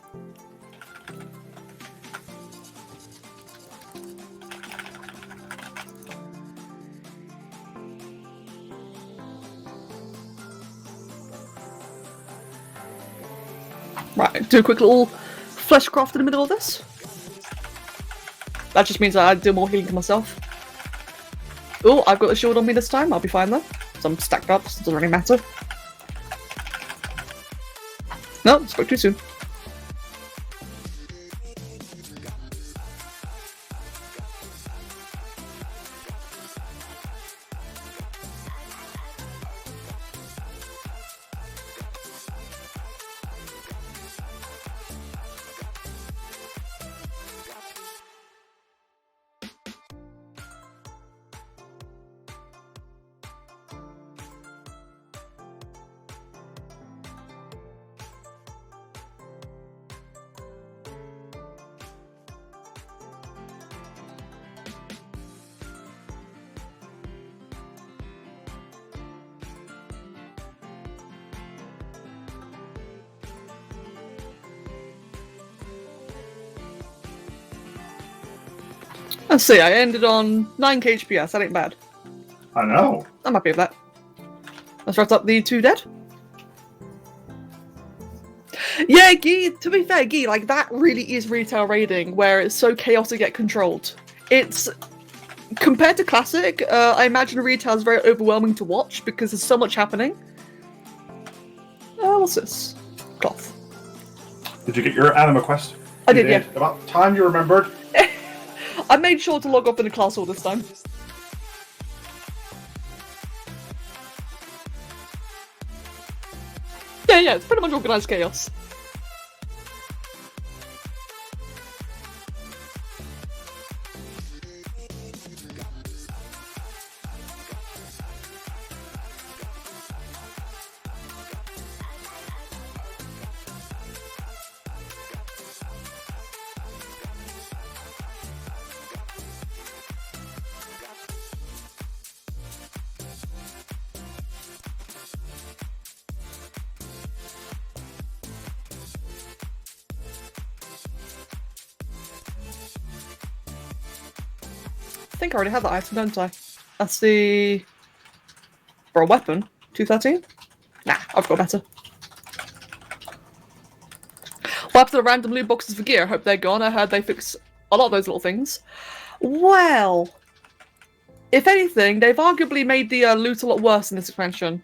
Right, do a quick little fleshcraft in the middle of this. That just means that I do more healing to myself. Oh, I've got a shield on me this time. I'll be fine though. So I'm stacked up, so it doesn't really matter. No, spoke too soon. Let's see, I ended on 9k HPS, that ain't bad. I know. I'm happy with that. Let's wrap up the 2 dead. Yeah, Guy, to be fair, Guy, like, that really is retail raiding, where it's so chaotic yet controlled. It's... Compared to Classic, I imagine retail is very overwhelming to watch, because there's so much happening. What's this? Cloth. Did you get your anima quest? I did, yeah. About time you remembered. I made sure to log up in the class all this time. Yeah, it's pretty much organised chaos. I think I already have that item, don't I? That's the... For a weapon? 213? Nah, I've got better. What happened to the random loot boxes for gear? I hope they're gone. I heard they fix a lot of those little things. Well... If anything, they've arguably made the loot a lot worse in this expansion.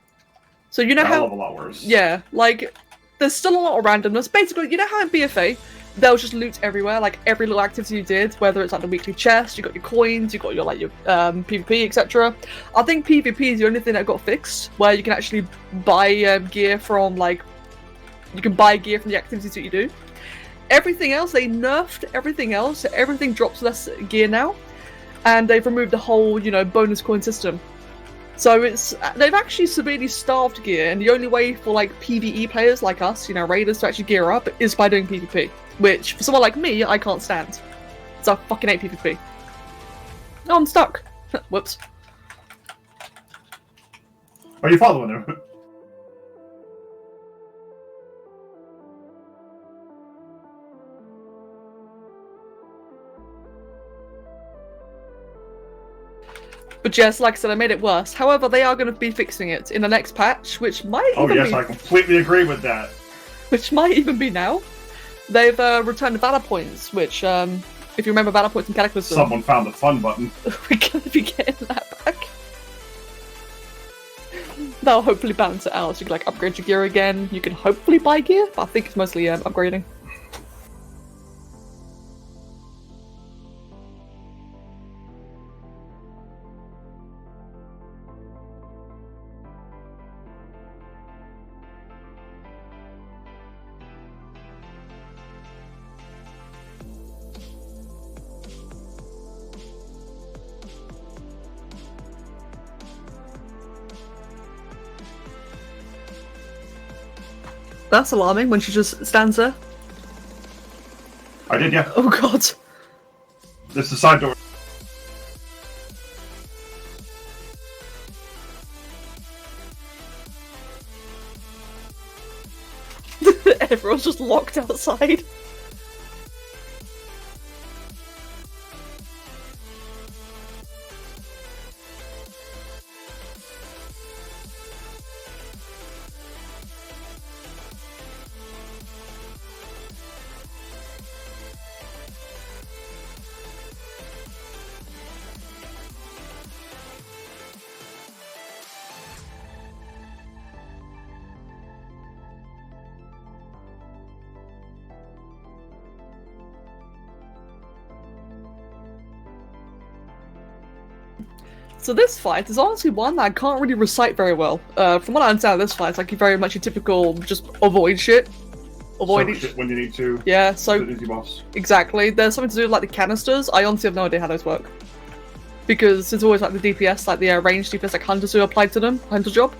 So you know how... A lot worse. Yeah, like... There's still a lot of randomness. Basically, you know how in BFA... There was just loot everywhere, like every little activity you did, whether it's like the weekly chest, you got your coins, you got your like your PvP, etc. I think PvP is the only thing that got fixed, where you can actually buy gear from like, you can buy gear from the activities that you do. Everything else, they nerfed everything else, so everything drops less gear now, and they've removed the whole, you know, bonus coin system. So it's, they've actually severely starved gear, and the only way for like PvE players like us, you know, raiders, to actually gear up is by doing PvP. Which, for someone like me, I can't stand. So I fucking hate PvP. Oh, I'm stuck. Whoops. Are you following him? But yes, like I said, I made it worse. However, they are going to be fixing it in the next patch, which might even be... I completely agree with that. Which might even be now. They've returned Valor Points, which, if you remember Valor Points in Cataclysm... Someone found the fun button. We're gonna be getting that back. That'll hopefully balance it out, so you can like upgrade your gear again. You can hopefully buy gear, but I think it's mostly upgrading. That's alarming when she just stands there. I did, yeah. Oh god. This is the side door. Everyone's just locked outside. So this fight is honestly one that I can't really recite very well. From what I understand of this fight, it's like very much your typical just avoid shit. Avoid Shit when you need to. Yeah, so Easy boss. exactly. There's something to do with like the canisters. I honestly have no idea how those work. Because it's always like the DPS, like the ranged DPS like hunters who applied to them, hunter job.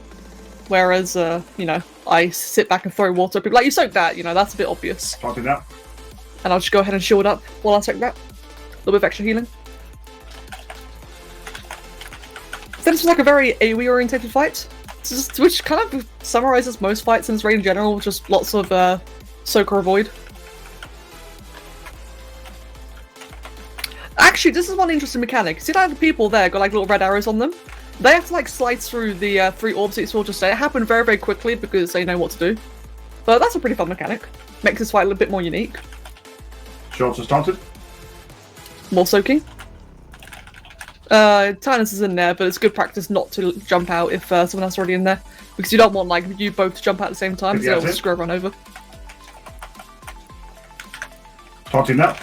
Whereas, you know, I sit back and throw water at people. Like, you soak that, you know, that's a bit obvious. Talking now. And I'll just go ahead and shield up while I soak that. A little bit of extra healing. So this was like a very AoE orientated fight, which kind of summarizes most fights in this raid in general, just lots of soak or avoid. Actually, this is one interesting mechanic. See that the people there got like little red arrows on them? They have to like slide through the 3 orbs that you saw just there. It happened very, very quickly because they know what to do. But that's a pretty fun mechanic. Makes this fight a little bit more unique. Schultz is taunted. More soaking. Tynus is in there, but it's good practice not to jump out if someone else is already in there. Because you don't want like you both to jump out at the same time, because they'll screw everyone over. Taunting now.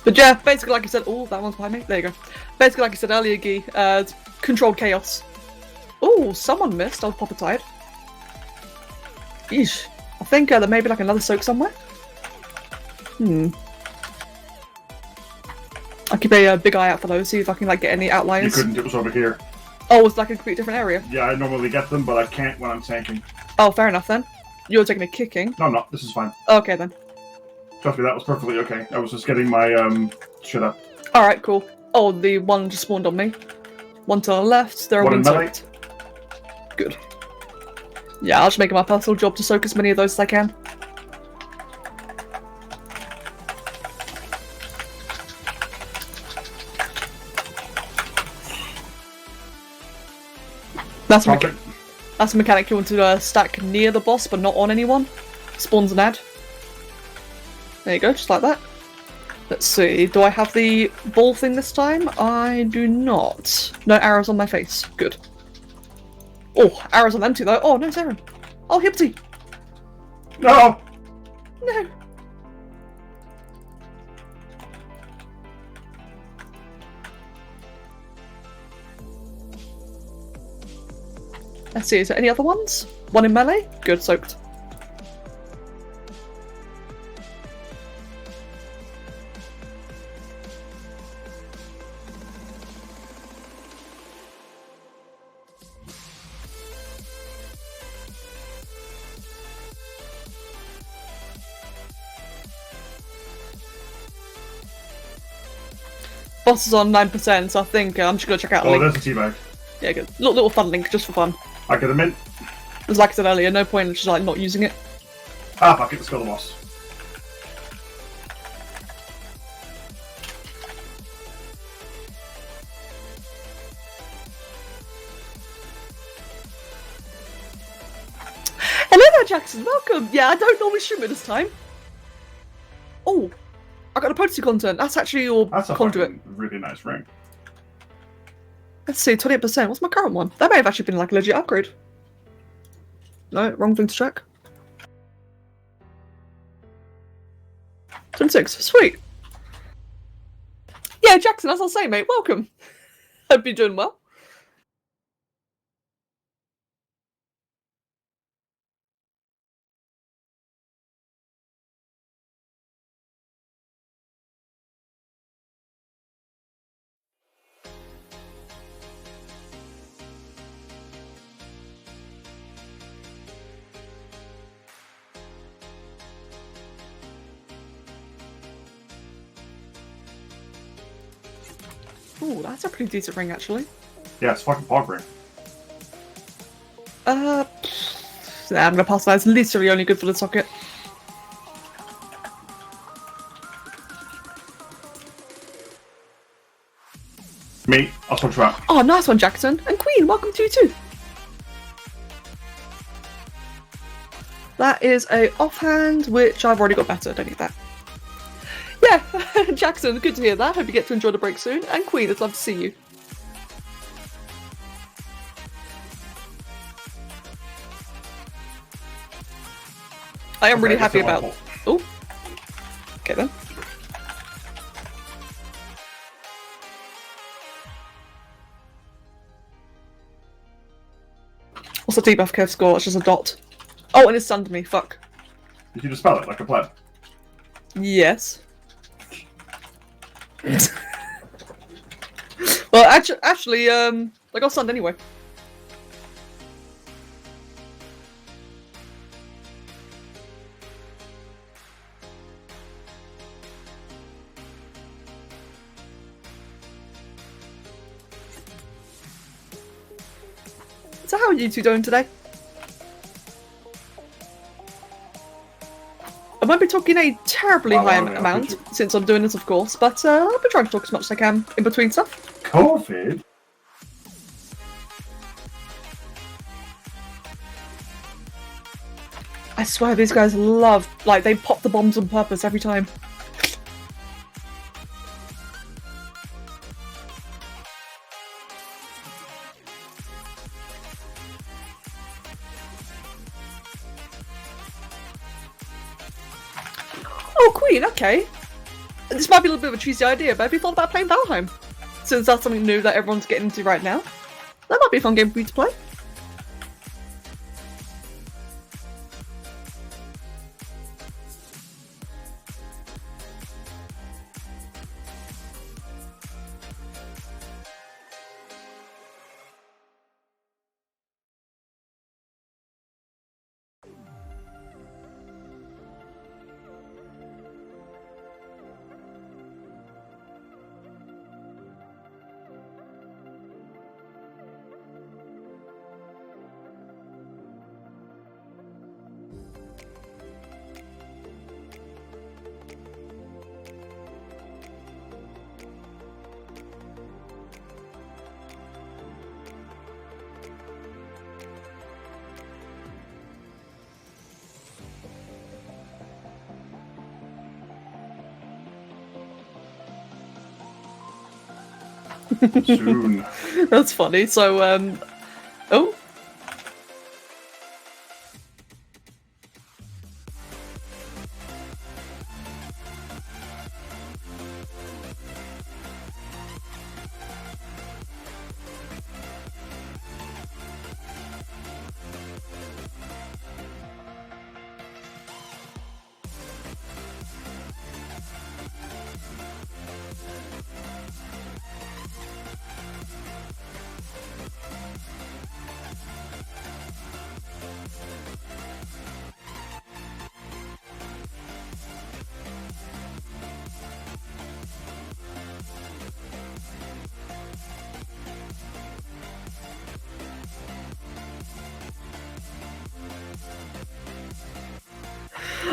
But yeah, basically like I said, oh, that one's behind me. There you go. Basically like I said earlier, Guy, control chaos. Oh, someone missed. I'll pop a tide. Yeesh. I think there may be like another soak somewhere. I'll keep a big eye out for those, see if I can like get any outliers. You couldn't, it was over here. Oh, it's like a completely different area. Yeah, I normally get them, but I can't when I'm tanking. Oh, fair enough then. You're taking a kicking. No, I'm not. This is fine. Okay then. Trust me, that was perfectly okay. I was just getting my shit up. Alright, cool. Oh, the one just spawned on me. One to the left, they're all One in melee. soaked. Good. Yeah, I'll just make it my personal job to soak as many of those as I can. That's a mechanic you want to stack near the boss, but not on anyone. Spawns an ad. There you go, just like that. Let's see, do I have the ball thing this time? I do not. No arrows on my face. Good. Oh, arrows on them too though. Oh, no, Saren. Oh, Hippity. No! No. Let's see, is there any other ones? One in melee? Good, soaked. Boss is on 9%, so I think I'm just gonna check out a link. Oh, there's a teabag. Yeah, good. Little fun link, just for fun. I get them in. As like I said earlier, no point in just like not using it. Ah, fuck it, let's kill the boss. And then that Jackson, welcome. Yeah, I don't normally stream it this time. Oh, I got a potency content. That's actually your That's a conduit. fucking really nice ring. Let's see, 28%. What's my current one? That may have actually been like a legit upgrade. No, wrong thing to check. 26. Sweet. Yeah, Jackson, as I was saying, mate, welcome. Hope you're doing well. Ooh, that's a pretty decent ring, actually. Yeah, it's fucking pog ring. Nah, I'm gonna pass that. It's literally only good for the socket. Me, I'll switch you out. Oh, nice one, Jackson. And Queen, welcome to you too. That is a offhand, which I've already got better. Don't need that. Yeah, Jackson, good to hear that. Hope you get to enjoy the break soon. And Queen, it's love to see you. I am really happy about... Oh. Okay then. What's the debuff curve score? It's just a dot. Oh, and it stunned me. Fuck. Did you dispel it like a pleb? Yes. Well, actually, I got stunned anyway. So how are you two doing today? I won't be talking a terribly high amount, since I'm doing this, of course, but I'll be trying to talk as much as I can in between stuff. COVID? I swear these guys love, like, they pop the bombs on purpose every time. Oh, Queen, okay. This might be a little bit of a cheesy idea, but have you thought about playing Valheim? Since that's something new that everyone's getting into right now. That might be a fun game for you to play. Soon. That's funny. So, oh.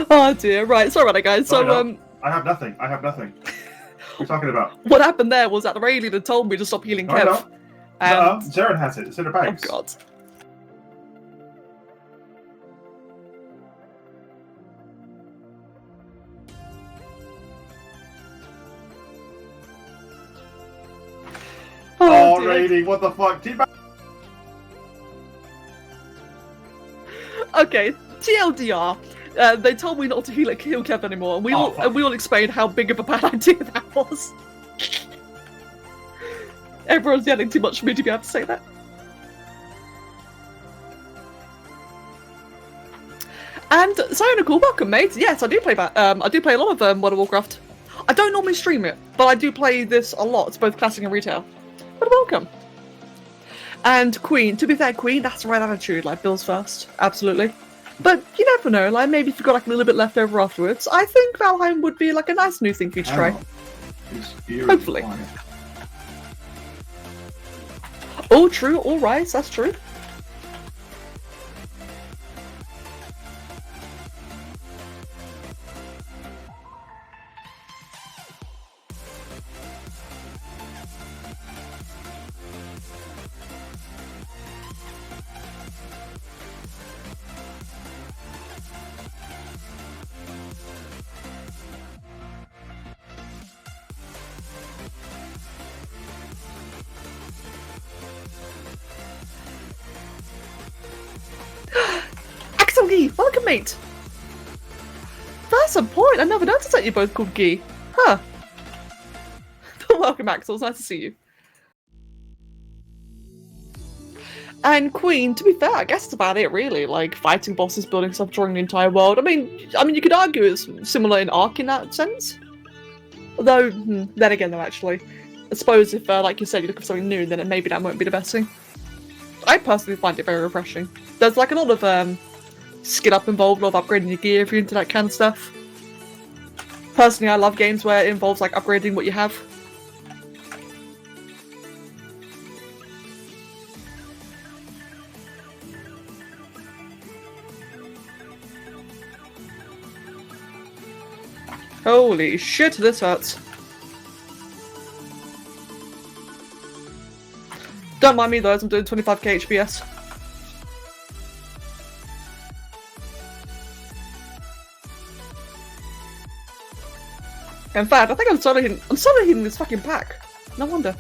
Oh dear, right, sorry about that guys. So I have nothing. I have nothing. What are you talking about? what happened there was that the alien had told me to stop healing Kev. No, Zaren has it. It's in her bags. Oh god. raiding. What the fuck? Okay, TLDR. They told me not to heal Kev anymore, and we all explained how big of a bad idea that was. Everyone's yelling too much for me to be able to say that. And Cyanical, welcome, mate. Yes, I do play that. I do play a lot of World of Warcraft. I don't normally stream it, but I do play this a lot, both classic and retail. But welcome. And Queen, to be fair, Queen, that's the right attitude. Like bills first, absolutely. But you never know. Like maybe if you've got like a little bit left over afterwards, I think Valheim would be like a nice new thing for you to try. Hopefully. Oh, true. All right, that's true. Welcome, mate. That's a point. I never noticed that you're both called Guy. Huh. Welcome, Axel. It's nice to see you. And Queen, to be fair, I guess that's about it, really. Like fighting bosses, building stuff, drawing the entire world. I mean, you could argue it's similar in Ark in that sense. Although, then again, though, actually, I suppose if, like you said, you look for something new, then maybe that won't be the best thing. I personally find it very refreshing. There's like a lot of skill up involved, a lot of upgrading your gear if you're into that kind of stuff. Personally, I love games where it involves like upgrading what you have. Holy shit, this hurts. Don't mind me though, as I'm doing 25k HPS. In fact, I think I'm solo hitting this fucking pack. No wonder.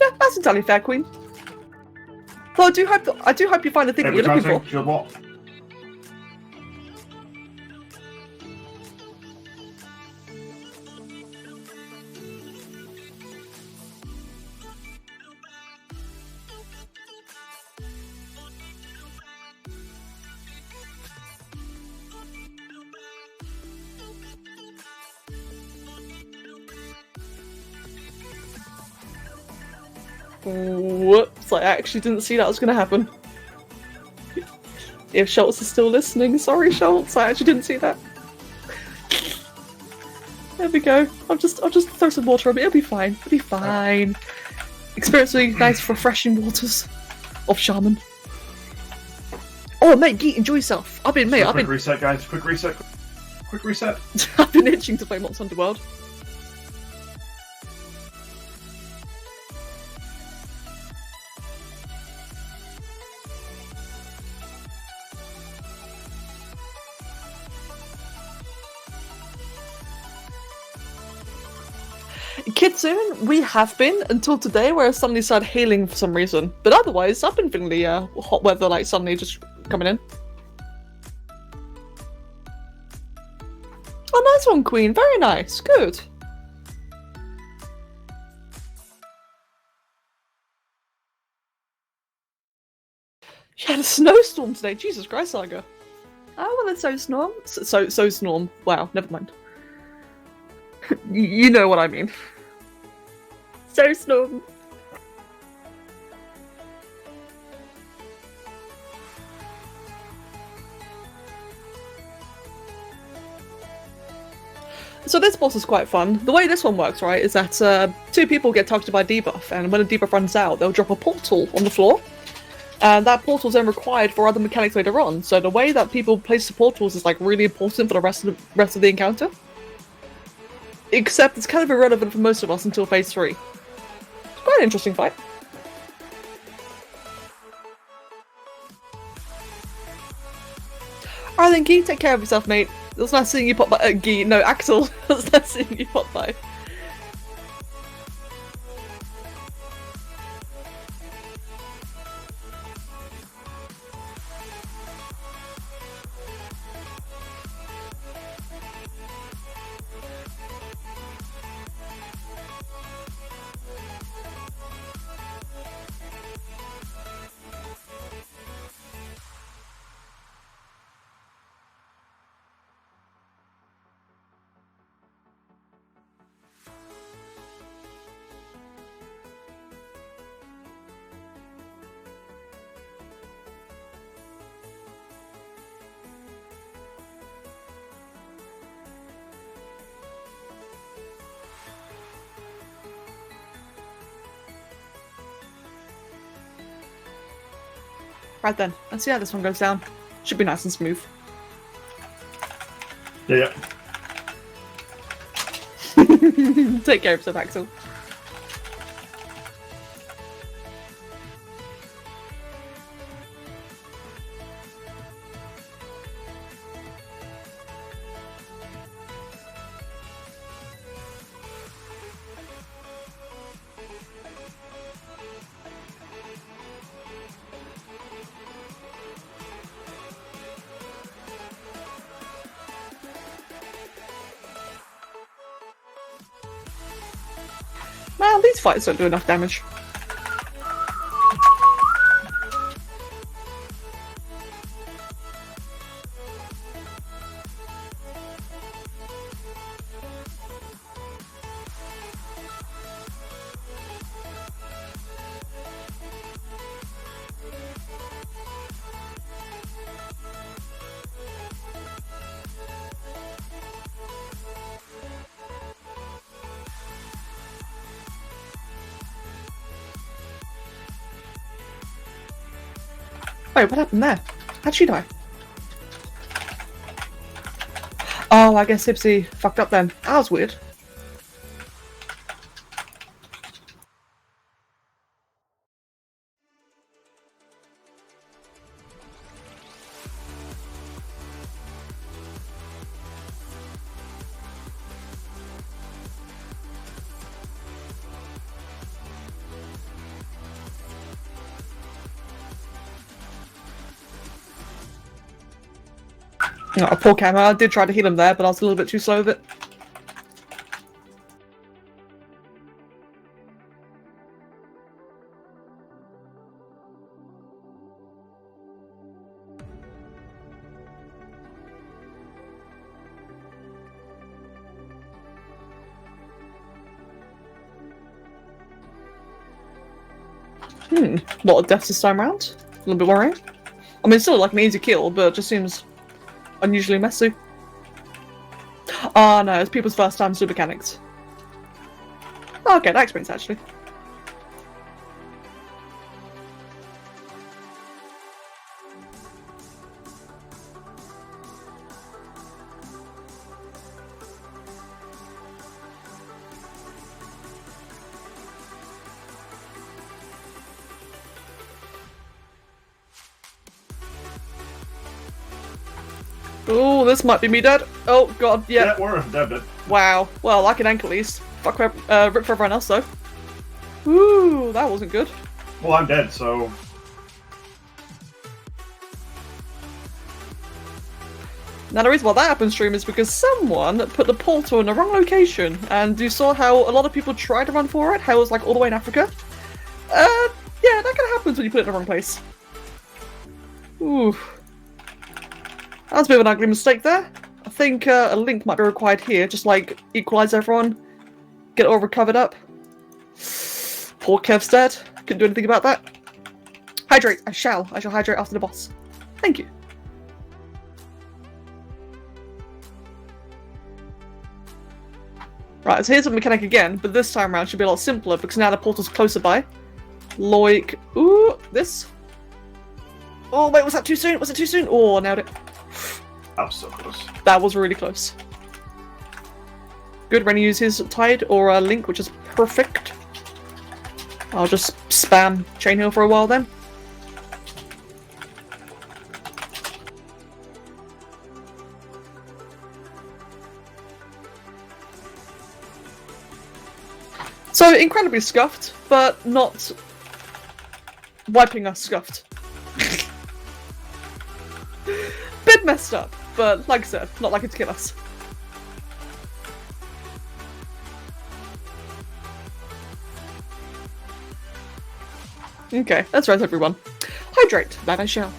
Yeah, that's entirely fair, Queen. Well, I do hope you find the thing that you're looking for. Whoops, I actually didn't see that was going to happen. If Schultz is still listening, sorry Schultz, I actually didn't see that. There we go. I'll just throw some water on it, it'll be fine. It'll be fine. Experiencing nice refreshing waters of Shaman. Oh mate, Geet, enjoy yourself. Quick reset, guys, quick reset. Quick reset. I've been itching to play Monster Underworld. Kitsune, we have been until today, where I suddenly started hailing for some reason. But otherwise, I've been feeling the hot weather like suddenly just coming in. Oh, nice one, Queen. Very nice. Good. You had a snowstorm today. Jesus Christ, Saga. Oh, well, it's so snorm. So snorm. Wow, never mind. You know what I mean. So snorm. So this boss is quite fun. The way this one works, right, is that two people get targeted by a debuff, and when a debuff runs out, they'll drop a portal on the floor. And that portal is then required for other mechanics later on. So the way that people place the portals is like really important for the rest of the encounter. Except it's kind of irrelevant for most of us until phase 3. It's quite an interesting fight. Alright then, Gee, take care of yourself, mate. It was nice seeing you pop by. Gee, no, Axel. It was nice seeing you pop by. Right then, let's see how this one goes down. Should be nice and smooth. Yeah. Take care of yourself, Axel. Well, these fights don't do enough damage. Wait, what happened there? How'd she die? Oh, I guess Hipsy fucked up then. That was weird. Oh, poor Camo. I did try to heal him there, but I was a little bit too slow with it. A lot of deaths this time around. A little bit worrying. I mean, it's still like an easy kill, but it just seems unusually messy. Oh no, it's people's first time super mechanics. Oh, okay, that explains actually. Oh, this might be me dead. Oh god, yeah. Yeah, we're dead. Wow. Well, I can anchor at least. Fuck, rip for everyone else though. Ooh, that wasn't good. Well, I'm dead, so... Now the reason why that happened, stream, is because someone put the portal in the wrong location, and you saw how a lot of people tried to run for it, how it was like all the way in Africa. Yeah, that kind of happens when you put it in the wrong place. Ooh. That was a bit of an ugly mistake there. I think a link might be required here, just like equalise everyone, get it all recovered up. Poor Kev's dead. Couldn't do anything about that. Hydrate. I shall hydrate after the boss. Thank you. Right, so here's the mechanic again, but this time around should be a lot simpler because now the portal's closer by. Like, ooh, this. Oh, wait, was that too soon? Was it too soon? Oh, I nailed it. That was so close. That was really close. Good, Rennie use his Tide or Link, which is perfect. I'll just spam Chain Heal for a while then. So, incredibly scuffed, but not wiping us scuffed. Bit messed up, but like I said, not likely to kill us. Okay, let's rest everyone. Hydrate, that I shall.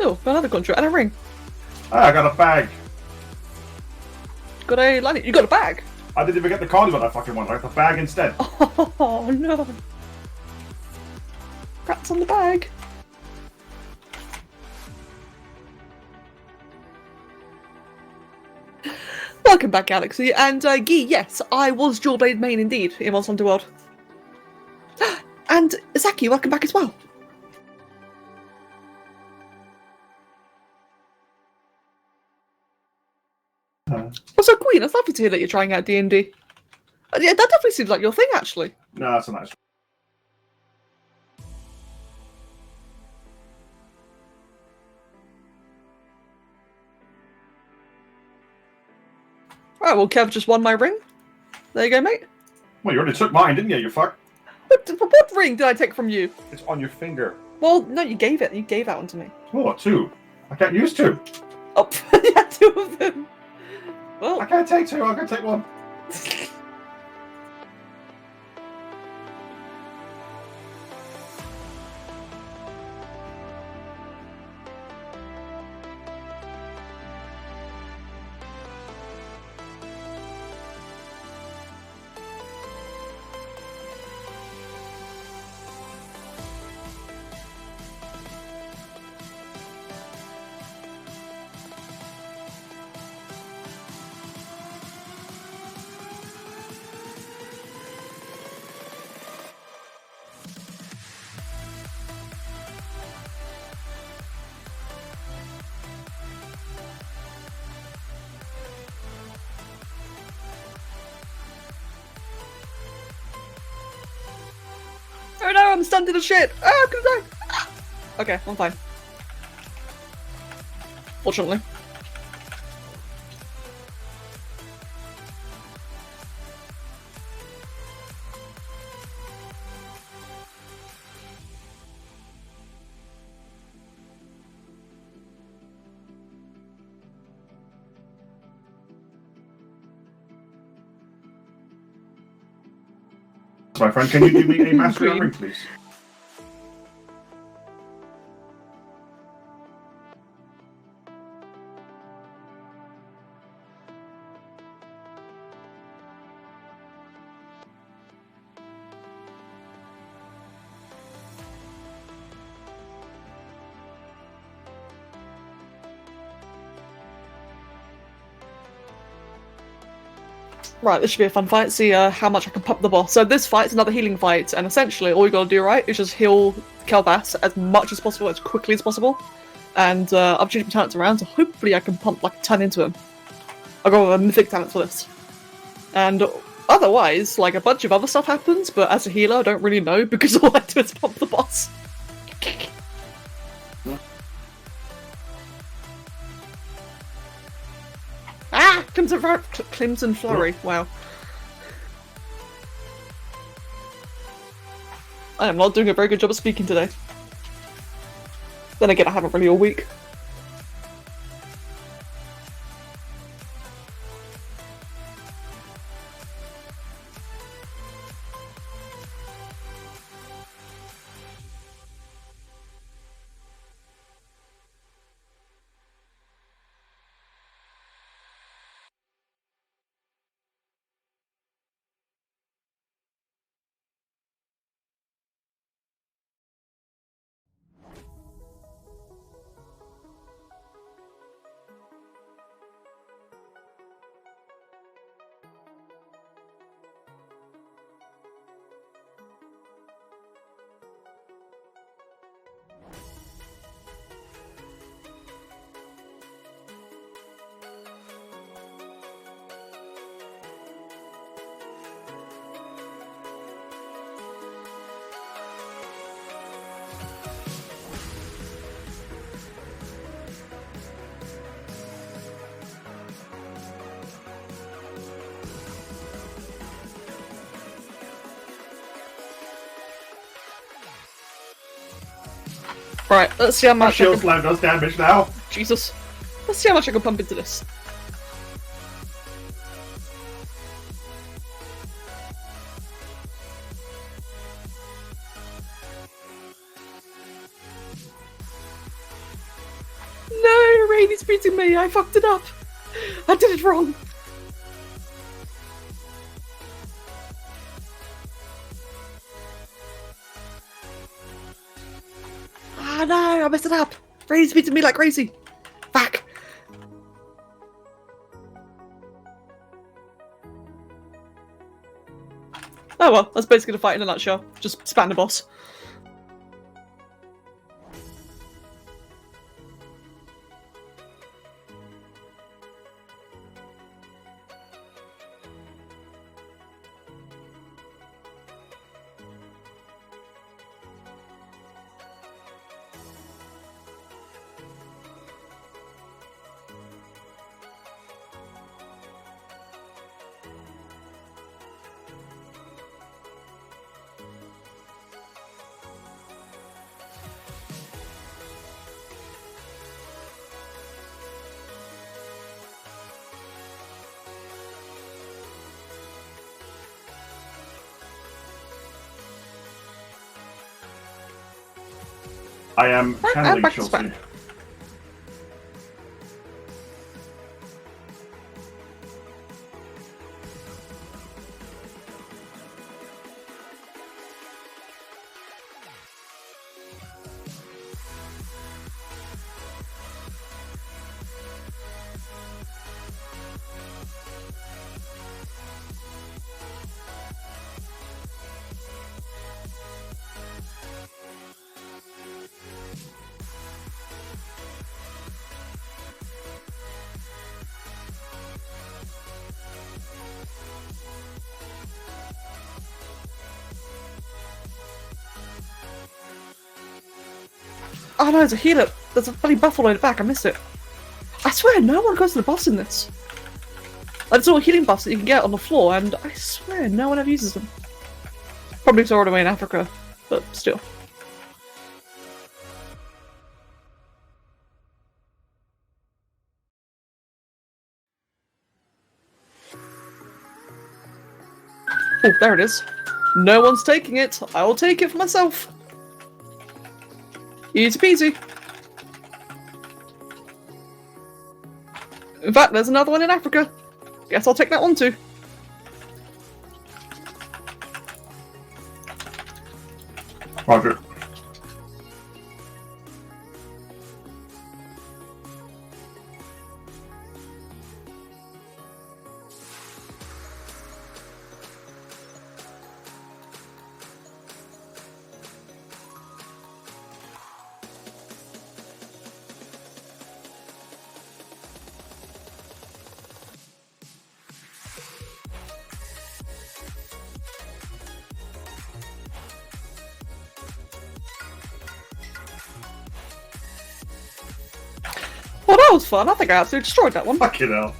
Oh, another contract and a ring. Ah, I got a bag. Got a lining. You got a bag? I didn't even get the condiment I fucking want. I got the bag instead. Oh no. Rats on the bag. Welcome back, Galaxy. And Guy, yes, I was Jawblade main indeed in Monster Hunter World. And Zaki, welcome back as well. Also, Queen, it's lovely to hear that you're trying out D&D. Yeah, that definitely seems like your thing, actually. No, that's a nice. Right, well, Kev just won my ring. There you go, mate. Well, you already took mine, didn't you, you fuck? What ring did I take from you? It's on your finger. Well, no, you gave it. You gave that one to me. Oh, two. I can't use two. Oh, yeah, two of them. Well, I can't take two, I can take one. oh no, I'm stunned to the shit. Ah, I'm gonna die. Ah. Okay, I'm fine. Fortunately. My friend, can you do me a mastery on ring, please? Right, this should be a fun fight. See how much I can pump the boss. So this fight's another healing fight, and essentially all you gotta do, right, is just heal Kel'Thas as much as possible, as quickly as possible. And I've changed my talents around, so hopefully I can pump like a ton into him. I've got a mythic talent for this. And otherwise, like a bunch of other stuff happens, but as a healer I don't really know because all I do is pump the boss. Ah! Crimson Flurry. Wow. I am not doing a very good job of speaking today. Then again, I haven't really all week. Right, let's see how My much I shield can... slam does damage now. Jesus. Let's see how much I can pump into this. No, Rainy's beating me. I fucked it up. I did it wrong. Ah, no, I messed it up. Rainy's beating me like crazy. Fuck. Oh well, that's basically the fight in a nutshell. Just span the boss. I am handling back to Chelsea. span. Oh no, there's a healer. There's a bloody buff all the way back. I missed it. I swear, no one goes to the buffs in this. Like, there's all healing buffs that you can get on the floor, and I swear no one ever uses them. Probably it's already away in Africa, but still. Oh, there it is. No one's taking it. I will take it for myself. Easy peasy. In fact, there's another one in Africa. Guess I'll take that one too. Roger. Well, that was fun. I think I absolutely destroyed that one. Fucking hell.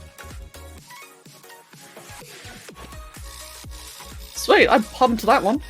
Sweet, I pumped that one.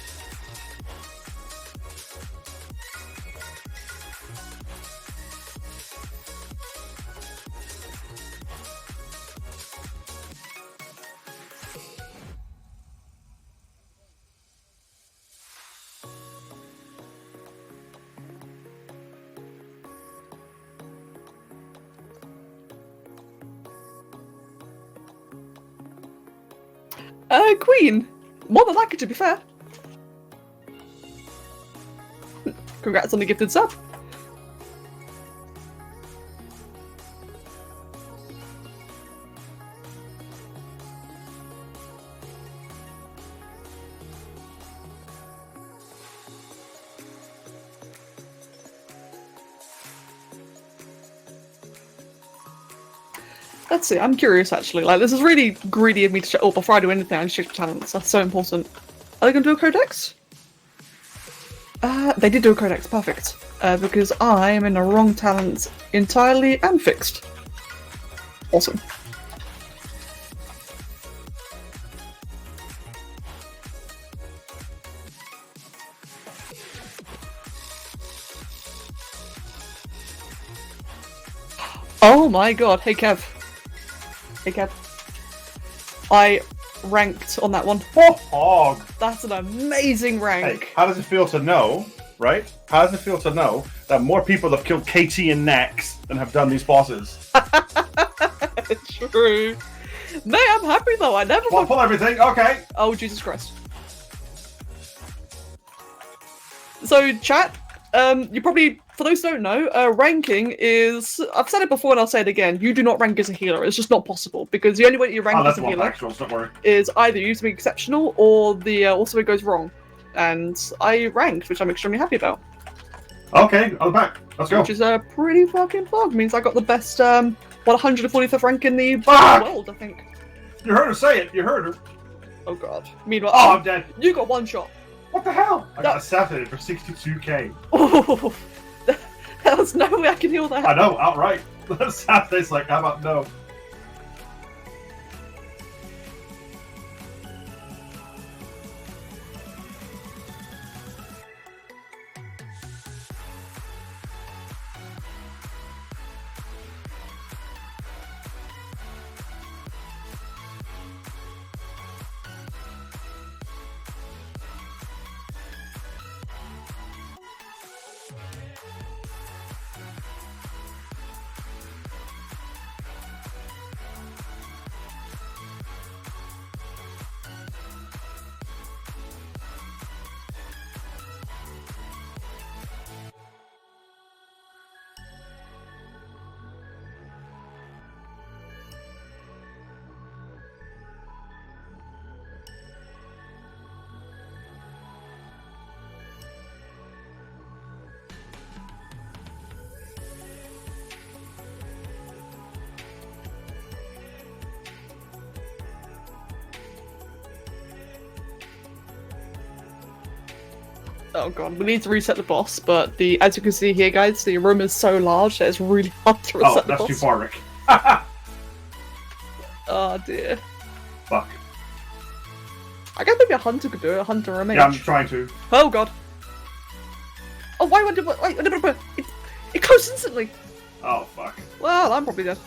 Queen! More than likely, to be fair. Congrats on the gifted sub. Let's see, I'm curious actually. Like, this is really greedy of me to check. Oh, before I do anything, I need to check the talents. That's so important. Are they going to do a codex? They did do a codex, perfect. Because I am in the wrong talent entirely and fixed. Awesome. Oh my god. Hey, Kev. Hey, Kev. I ranked on that one. Hog. That's an amazing rank. Hey, how does it feel to know, right? How does it feel to know that more people have killed KT and Nex than have done these bosses? True. Mate, I'm happy though. I never. Well, pull everything. Okay. Oh, Jesus Christ. So, chat, you probably, for those who don't know, ranking is, I've said it before and I'll say it again, you do not rank as a healer. It's just not possible, because the only way that you rank as a healer don't worry. is either you to be exceptional or the also it goes wrong. And I ranked, which I'm extremely happy about. Okay, I'm back. Let's go. Which is a pretty fucking fog. Means I got the best 145th rank in the world, I think. You heard her say it. You heard her. Oh god. Meanwhile, Oh, I'm dead. You got one shot. What the hell? I got assassinated for 62k. Oh, there was no way I can heal that. I know, outright. Assassin's like, how about no? Oh god, we need to reset the boss, but as you can see here, guys, the room is so large that it's really hard to reset the boss. Oh, that's too far, Rick. Oh dear. Fuck. I guess maybe a hunter could do it, a hunter or a mage. Yeah, I'm trying to. Oh god. Oh, wait, it closed instantly. Oh, fuck. Well, I'm probably dead.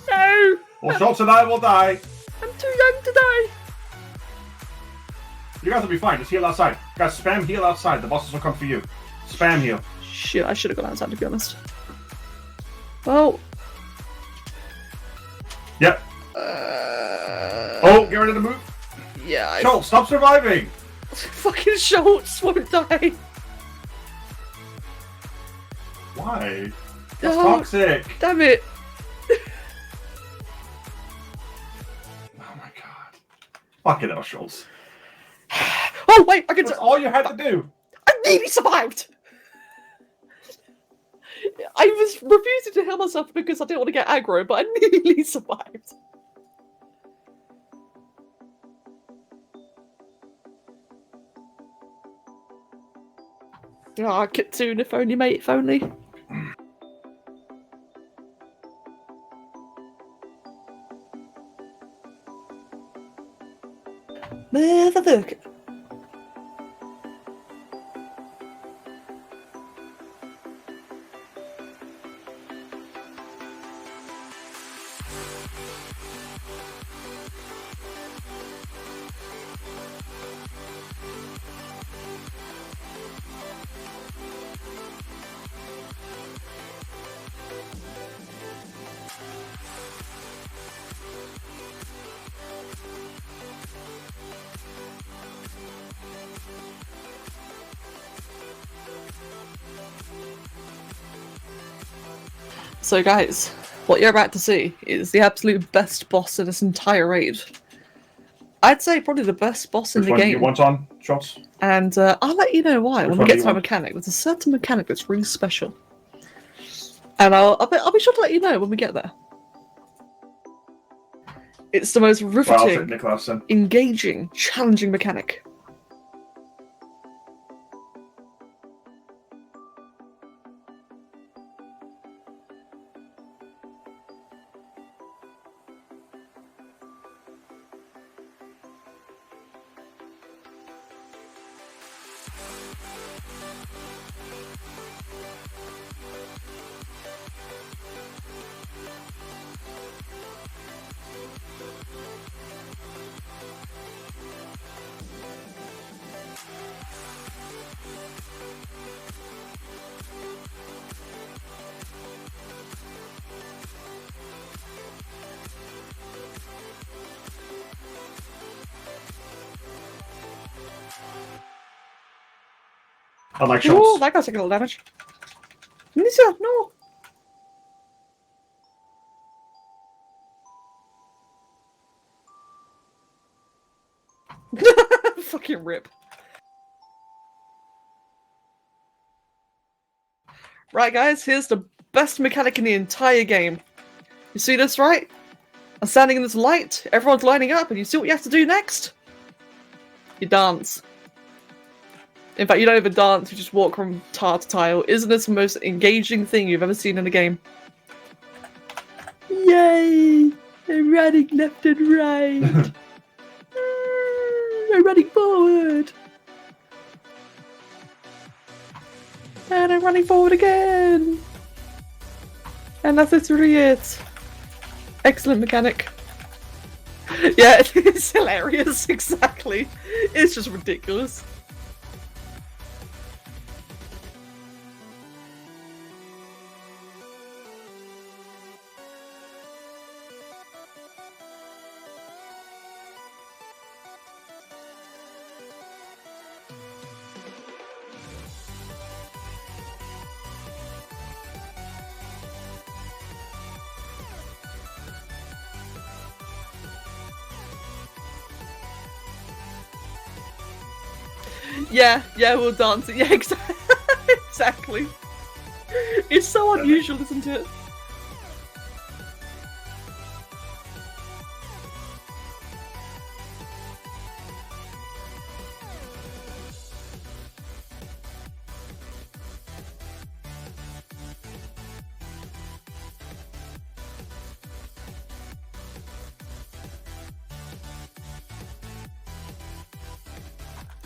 No! Well, Schultz and I will die. I'm too young to die. You guys will be fine. Just heal outside. Guys, spam heal outside. The bosses will come for you. Spam heal. Shit, I should have gone outside to be honest. Well. Yep. Oh, get ready to move. Yeah. Schultz, stop surviving. Fucking Schultz won't die. Why? That's Oh, toxic. damn it. Oh my god. Fucking hell, Schultz. Oh, wait, I can. That's all you had to do. I nearly survived! I was refusing to heal myself because I didn't want to get aggro, but I nearly survived. Ah, Kitsune, if only, mate, if only. Motherfucker. So guys, what you're about to see is the absolute best boss in this entire raid. I'd say probably the best boss in the game. You want on, Schultz? And I'll let you know why when we one get do to you my want? mechanic. There's a certain mechanic that's really special. And I'll be sure to let you know when we get there. It's the most Well, I'll take riveting, Nicholas then. engaging, challenging mechanic. I like Ooh, shots. that guy's taking a little damage. Nisa, no! Fucking rip. Right, guys, here's the best mechanic in the entire game. You see this, right? I'm standing in this light, everyone's lining up, and you see what you have to do next? You dance. In fact, you don't even dance, you just walk from tile to tile. Isn't this the most engaging thing you've ever seen in a game? Yay! I'm running left and right. I'm running forward. And I'm running forward again. And that's literally it. Excellent mechanic. Yeah, it's hilarious, exactly. It's just ridiculous. Yeah, we'll dance it. Yeah, exactly. It's so unusual, isn't it?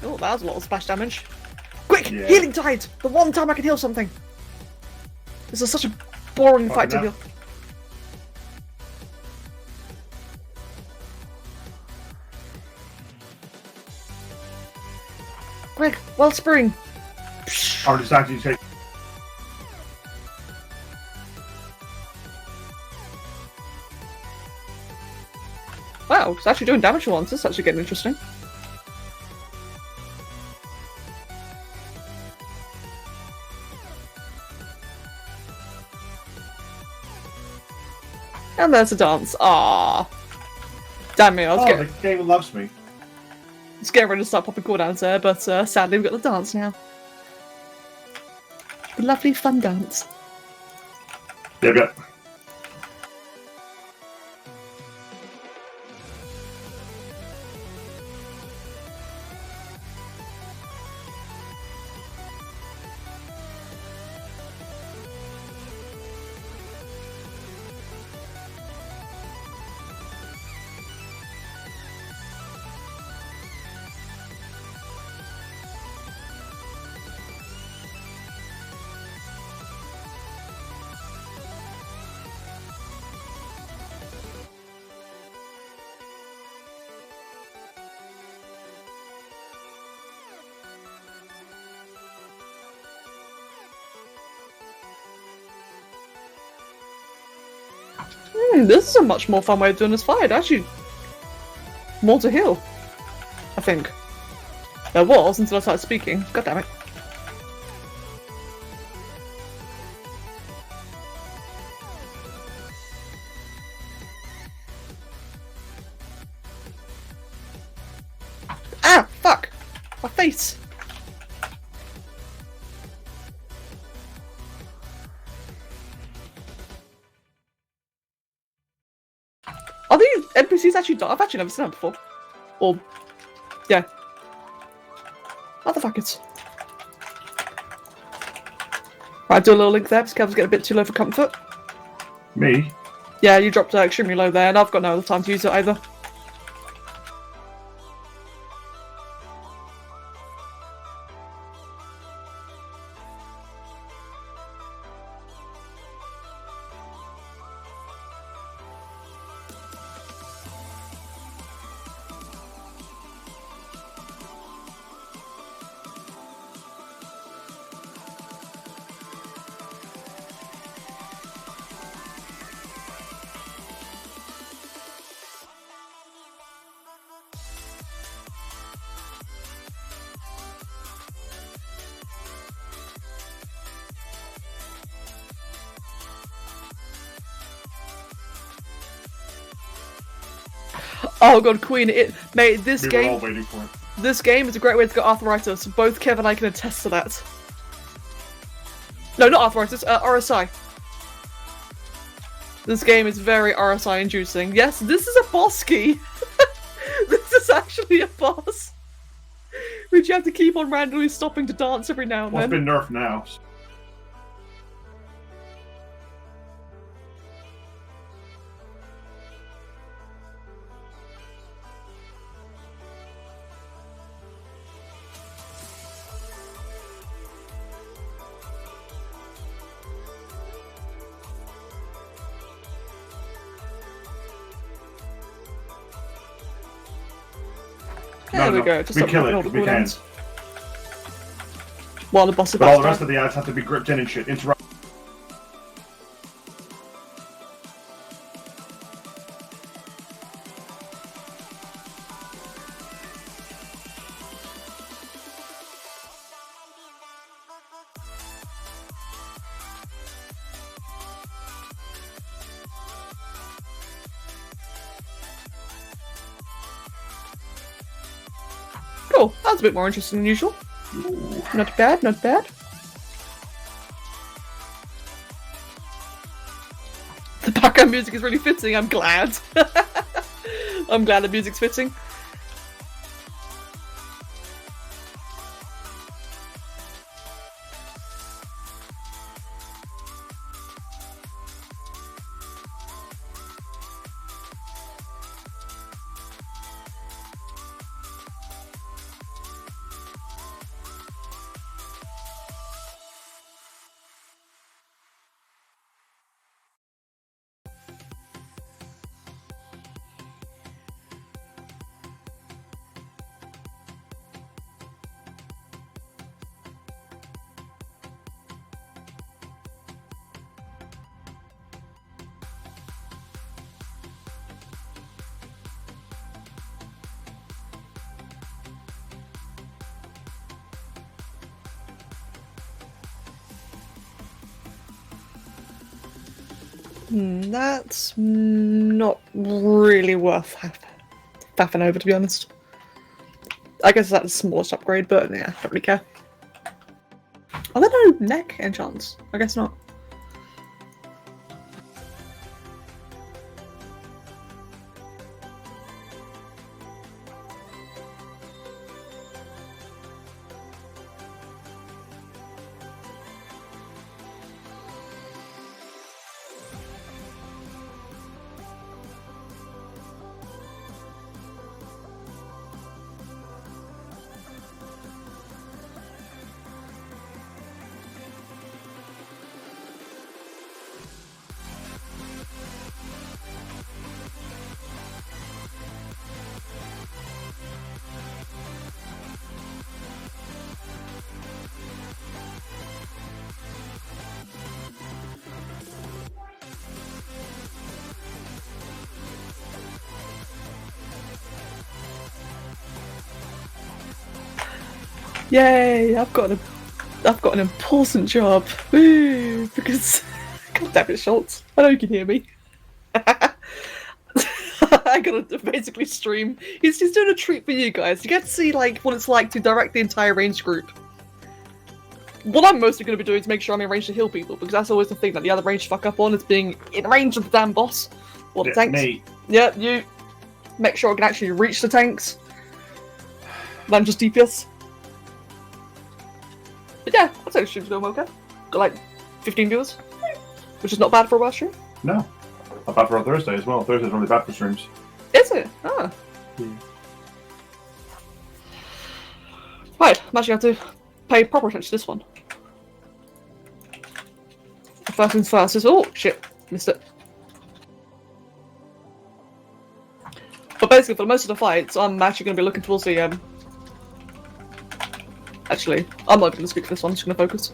Oh, that was a lot of splash damage. Quick! Yeah. Healing tide! The one time I can heal something! This is such a boring fight to heal. Quick! Wellspring! I'll just actually take. Wow, it's actually doing damage for once. This is actually getting interesting. And there's a dance. Ah, damn me! I was The game loves me. getting ready to start popping cooldowns there, but sadly we've got the dance now. The lovely fun dance. Yep. This is a much more fun way of doing this fight. Actually, more to heal, I think. There was until I started speaking. God damn it. Ah, fuck! My face! Are these NPCs actually die? I've actually never seen them before. Or, yeah. Motherfuckers. Right, do a little link there because Kev's getting a bit too low for comfort. Me? Yeah, you dropped extremely low there, and I've got no other time to use it either. Oh god, Queen, mate, this We were all game waiting for it. this game is a great way to get arthritis. Both Kev and I can attest to that. No, not arthritis, RSI. This game is very RSI inducing. Yes, this is a boss key. This is actually a boss. Which you have to keep on randomly stopping to dance every now and Well, then. it's been nerfed now. There we go. Just we kill it all because the we can. cooldowns. While the boss is But all about the to rest die. of the ads have to be gripped in and shit. Interrupt. Cool, that's a bit more interesting than usual. Ooh. Not bad, not bad. The background music is really fitting, I'm glad. I'm glad the music's fitting. That's not really worth faffing over, to be honest. I guess that's the smallest upgrade, but yeah, don't really care. Are there no neck enchants? I guess not. Yay! I've got an important job. Woo! Because God damn it, Schultz. I know you can hear me. I gotta basically stream. He's doing a treat for you guys. You get to see like what it's like to direct the entire range group. What I'm mostly going to be doing is make sure I'm in range to heal people, because that's always the thing that the other range fuck up on, is being in range of the damn boss or the Yeah, tanks. me. Yeah, you make sure I can actually reach the tanks. Than just DPS. But yeah, I'd say the stream's going okay. Got like 15 viewers, which is not bad for a West stream. No. Not bad for a Thursday as well. Thursday's really bad for streams. Is it? Ah. Yeah. Right, I'm actually going to have to pay proper attention to this one. First things first is... Oh, shit. Missed it. But basically, for most of the fights, I'm actually going to be looking towards the... Actually, I'm not going to speak for this one, I'm just going to focus.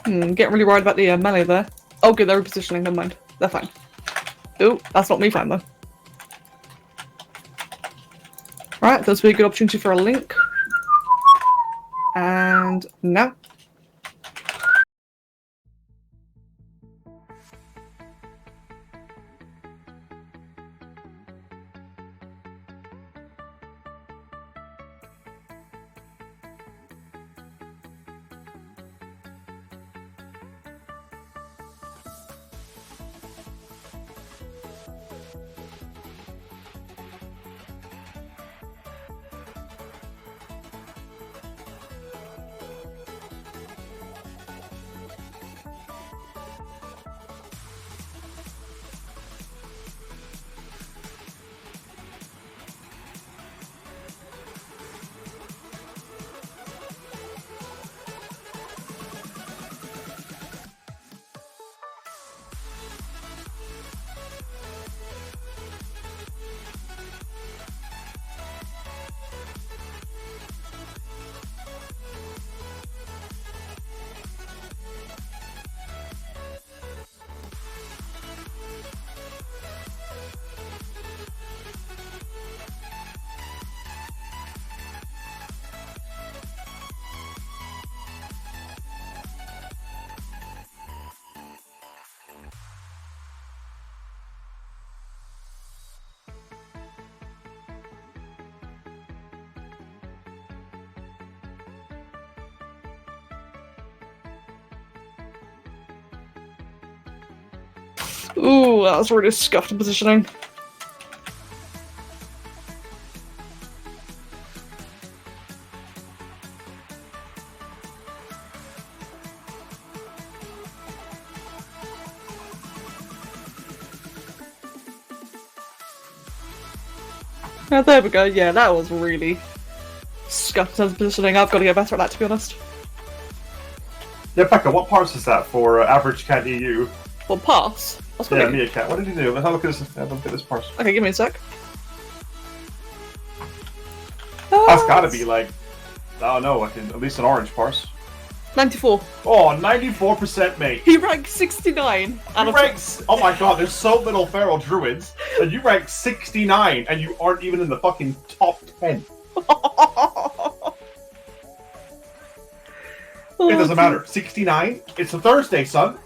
Getting really worried about the melee there. Oh, good, they're repositioning. Never mind. They're fine. Oh, that's not me fine though. Right, this will be a good opportunity for a link. And now. Ooh, that was really scuffed positioning. Oh, there we go. Yeah, that was really scuffed in terms of positioning. I've got to get better at that, to be honest. Yeah, Becca, what parse is that for Average Cat EU? Well, pass. Yeah, Mia Cat. What did you do? Let's have a look at this parse. Okay, give me a sec. That's gotta be like, I don't know, like at least an orange parse. 94. Oh, 94%, mate. He ranked 69. Oh my god, there's so little feral druids, and you rank 69, and you aren't even in the fucking top 10. It doesn't matter. 69? It's a Thursday, son.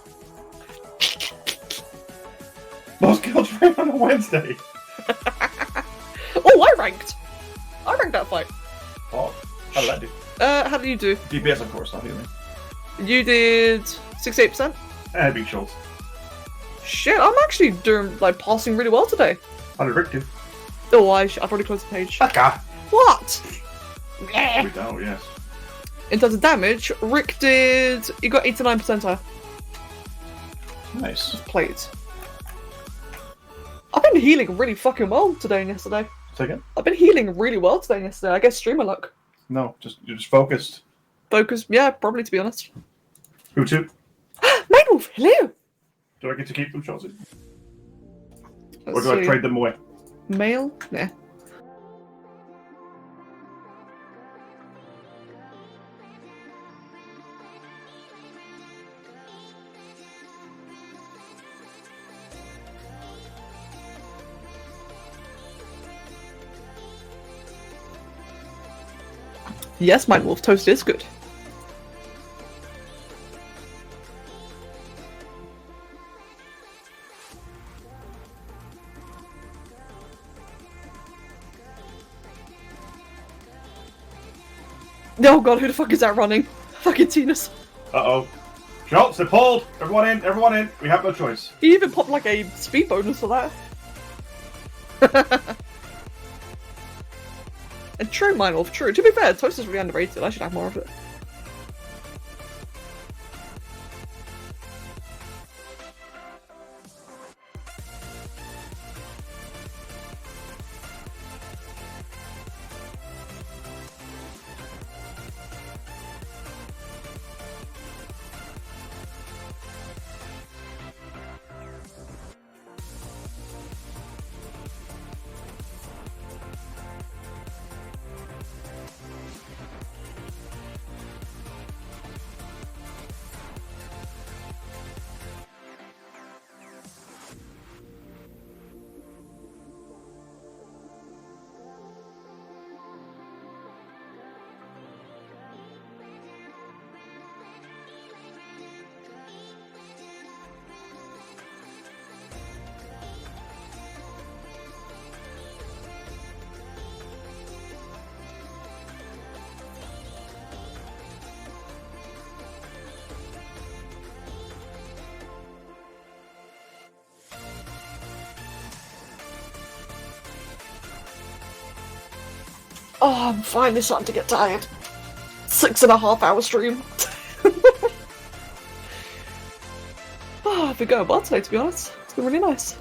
Most kills rank on a Wednesday. Oh, I ranked that fight. Oh, how did I do? How did you do? DPS, of course, not healing. You did 68%? And big shields. Shit, I'm actually doing, like, passing really well today. How did Rick do? Oh, I've already closed the page. Becca! What? We don't, yes. In terms of damage, Rick did... He got 89% higher. Nice. Plates. I've been healing really fucking well today and yesterday. Say again? I've been healing really well today and yesterday. I guess streamer luck. No, you're just focused. Focus, yeah, probably, to be honest. Who to? Maidwolf, hello! Do I get to keep them, Chelsea? Let's Or do I see. trade them away? Male? Nah. Yes, Mindwolf toast is good. Oh god, who the fuck is that running? Fucking Tinus. Uh-oh. Schultz, they pulled! Everyone in, everyone in! We have no choice. He even popped like a speed bonus for that. And true, Mindwolf, true. To be fair, toast is really underrated. I should have more of it. Oh, I'm finally starting to get tired. 6.5 hour stream. Oh, I've been going well today, to be honest. It's been really nice.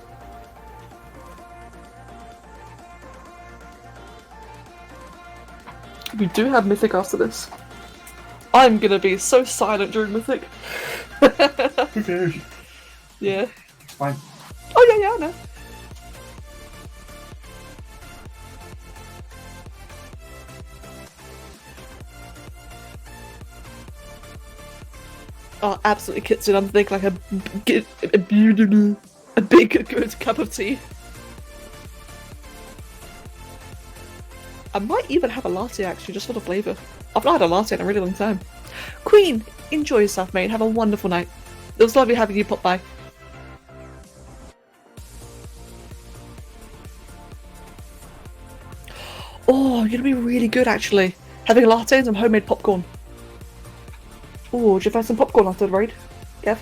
We do have Mythic after this. I'm gonna be so silent during Mythic. Who cares? Yeah. It's fine. Oh yeah, I know. Oh, absolutely Kitsune. I'm thinking like a big good cup of tea. I might even have a latte actually, just for the flavour. I've not had a latte in a really long time. Queen, enjoy yourself, mate. Have a wonderful night. It was lovely having you pop by. Oh, you're gonna be really good actually. Having a latte and some homemade popcorn. Oh, did you find some popcorn after the raid? Kev?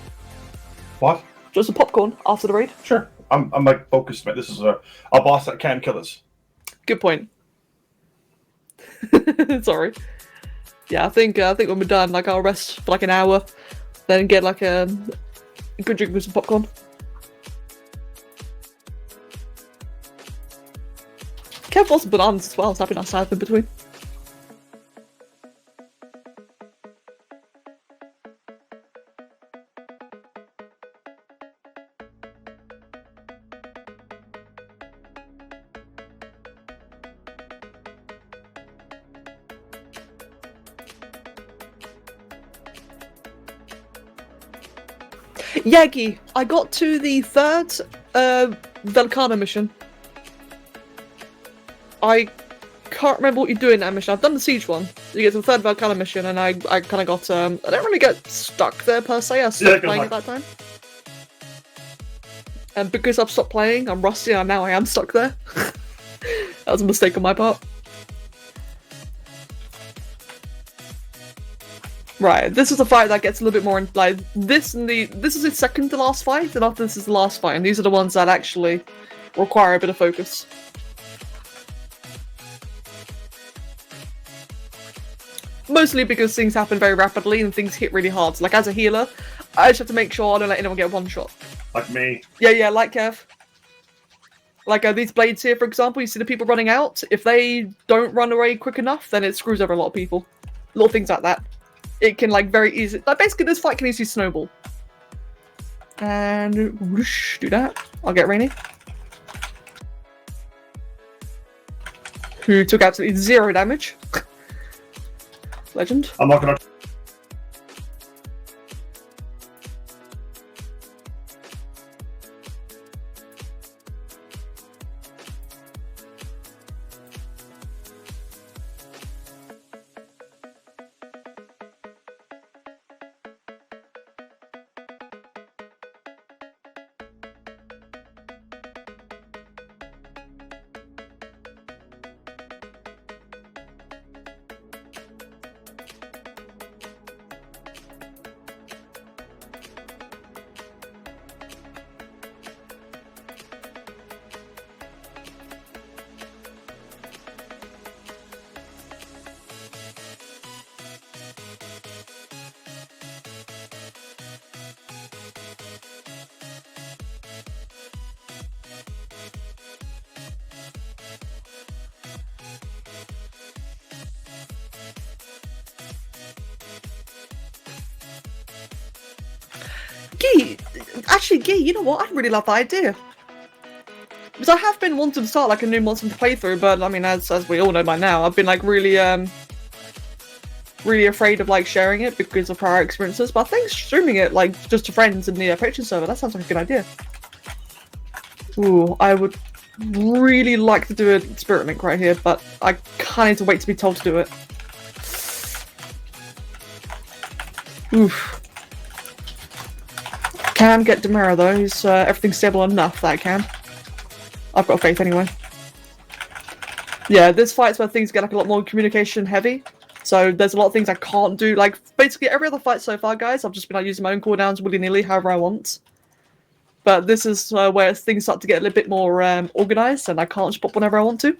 What? Just some popcorn after the raid? Sure. I'm like focused, mate. This is a boss that can kill us. Good point. Sorry. Yeah, I think when we're done, like I'll rest for like an hour, then get like a good drink with some popcorn. Kev wants some bananas as well, so I've been outside in between. Yagi, I got to the third Velcana mission. I can't remember what you do in that mission. I've done the siege one. You get to the third Velcana mission, and I kind of got I don't really get stuck there per se. I stopped playing at that time. And because I've stopped playing, I'm rusty, and now I am stuck there. That was a mistake on my part. Right, this is a fight that gets a little bit more in, like this is the second to last fight, and after this is the last fight, and these are the ones that actually require a bit of focus. Mostly because things happen very rapidly and things hit really hard. So, like as a healer, I just have to make sure I don't let anyone get one shot. Like me. Yeah, like Kev. Like these blades here, for example, you see the people running out. If they don't run away quick enough, then it screws over a lot of people. Little things like that. It can like very easy. Like basically, this fight can easily snowball. And whoosh, do that. I'll get Rainy. Who took absolutely 0 damage. Legend. I'm not gonna. Gee, you know what? I really love the idea. Because I have been wanting to start like a new Monster to play through, but I mean, as we all know by now, I've been like really afraid of like sharing it because of prior experiences. But I think streaming it like just to friends in the Patreon server, that sounds like a good idea. Ooh, I would really like to do a Spirit Link right here, but I kind of need to wait to be told to do it. Oof. Can get Demira though. He's everything's stable enough that I can. I've got faith anyway. Yeah, this fight's where things get like a lot more communication heavy. So there's a lot of things I can't do. Like basically every other fight so far, guys, I've just been like using my own cooldowns willy-nilly, however I want. But this is where things start to get a little bit more organised, and I can't just pop whenever I want to.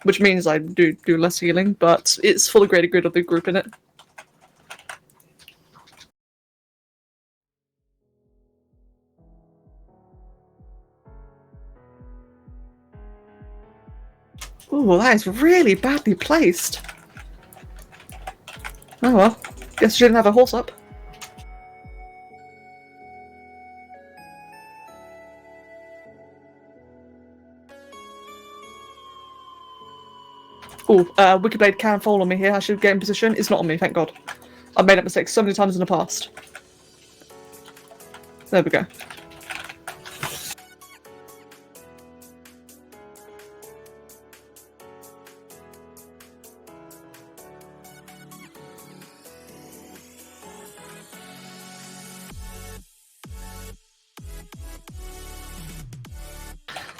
which means I do less healing, but it's for the greater good of the group in it. Ooh, that is really badly placed. Oh well, guess she didn't have a horse up. Ooh, Wicked can fall on me here. I should get in position. It's not on me, thank God. I've made that mistake so many times in the past. There we go.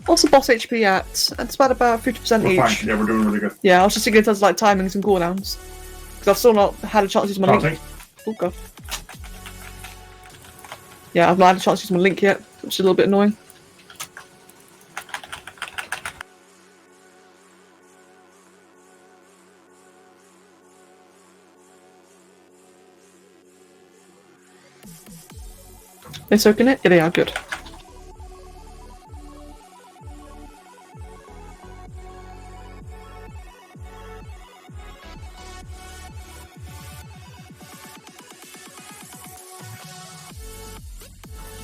What's the boss HP at? It's about 50% We're each. fine. Yeah, we're doing really good. Yeah, I was just thinking in terms of like timings and cooldowns. Because I've still not had a chance to use my link. Oh god. Yeah, I've not had a chance to use my link yet, which is a little bit annoying. They're soaking it? Yeah, they are good.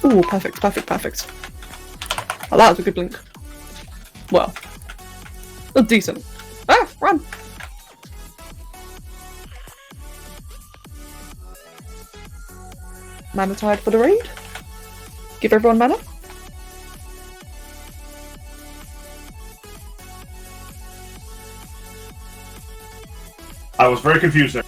Ooh, perfect, perfect, perfect. Oh, that was a good blink. Well, decent. Ah, run! Mana tide for the raid. Give everyone mana. I was very confused there.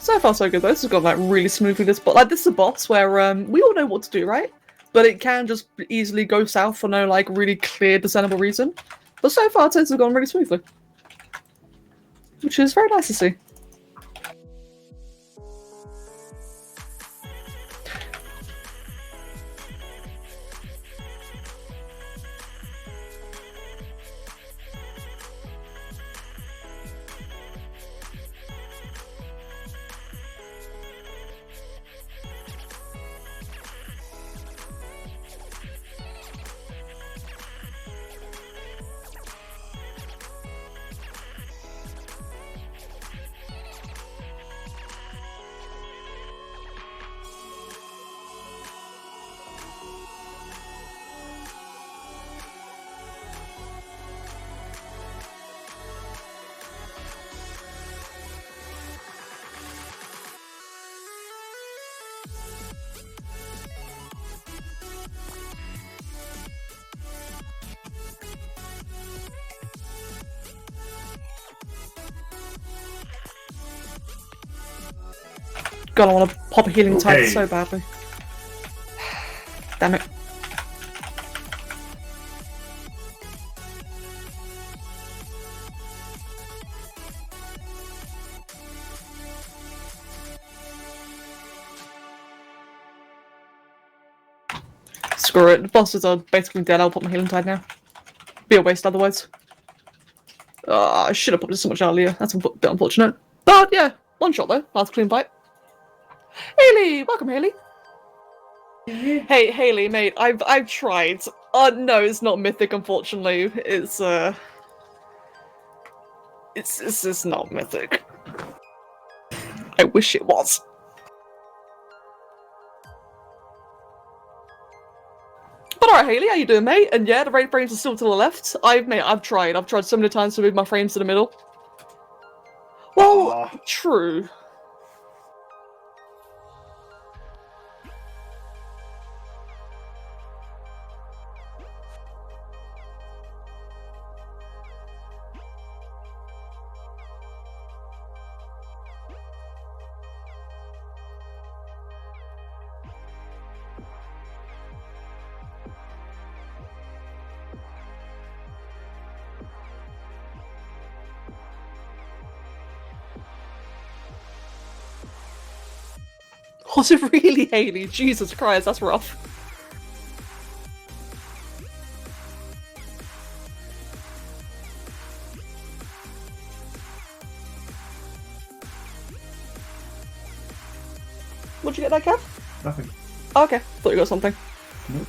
So far so good though. This has gone like really smoothly. This is a boss where we all know what to do, right? But it can just easily go south for no like really clear discernible reason. But so far this has gone really smoothly, which is very nice to see. God, I want to pop a healing tide so badly. Damn it. Screw it, the bosses are basically dead. I'll put my healing tide now. Be a waste otherwise. I should have put this so much earlier. That's a bit unfortunate. But yeah, one shot though. That's a clean fight. Haley! Welcome, Haley! Hey, Haley, mate, I've tried. No, it's not mythic, unfortunately. It's not mythic. I wish it was. But alright, Haley, how you doing, mate? And yeah, the raid frames are still to the left. I've tried. I've tried so many times to move my frames to the middle. Well, true. Was it really, Haley? Jesus Christ, that's rough. What'd you get there, Kev? Nothing. Oh, okay, thought you got something. Nope.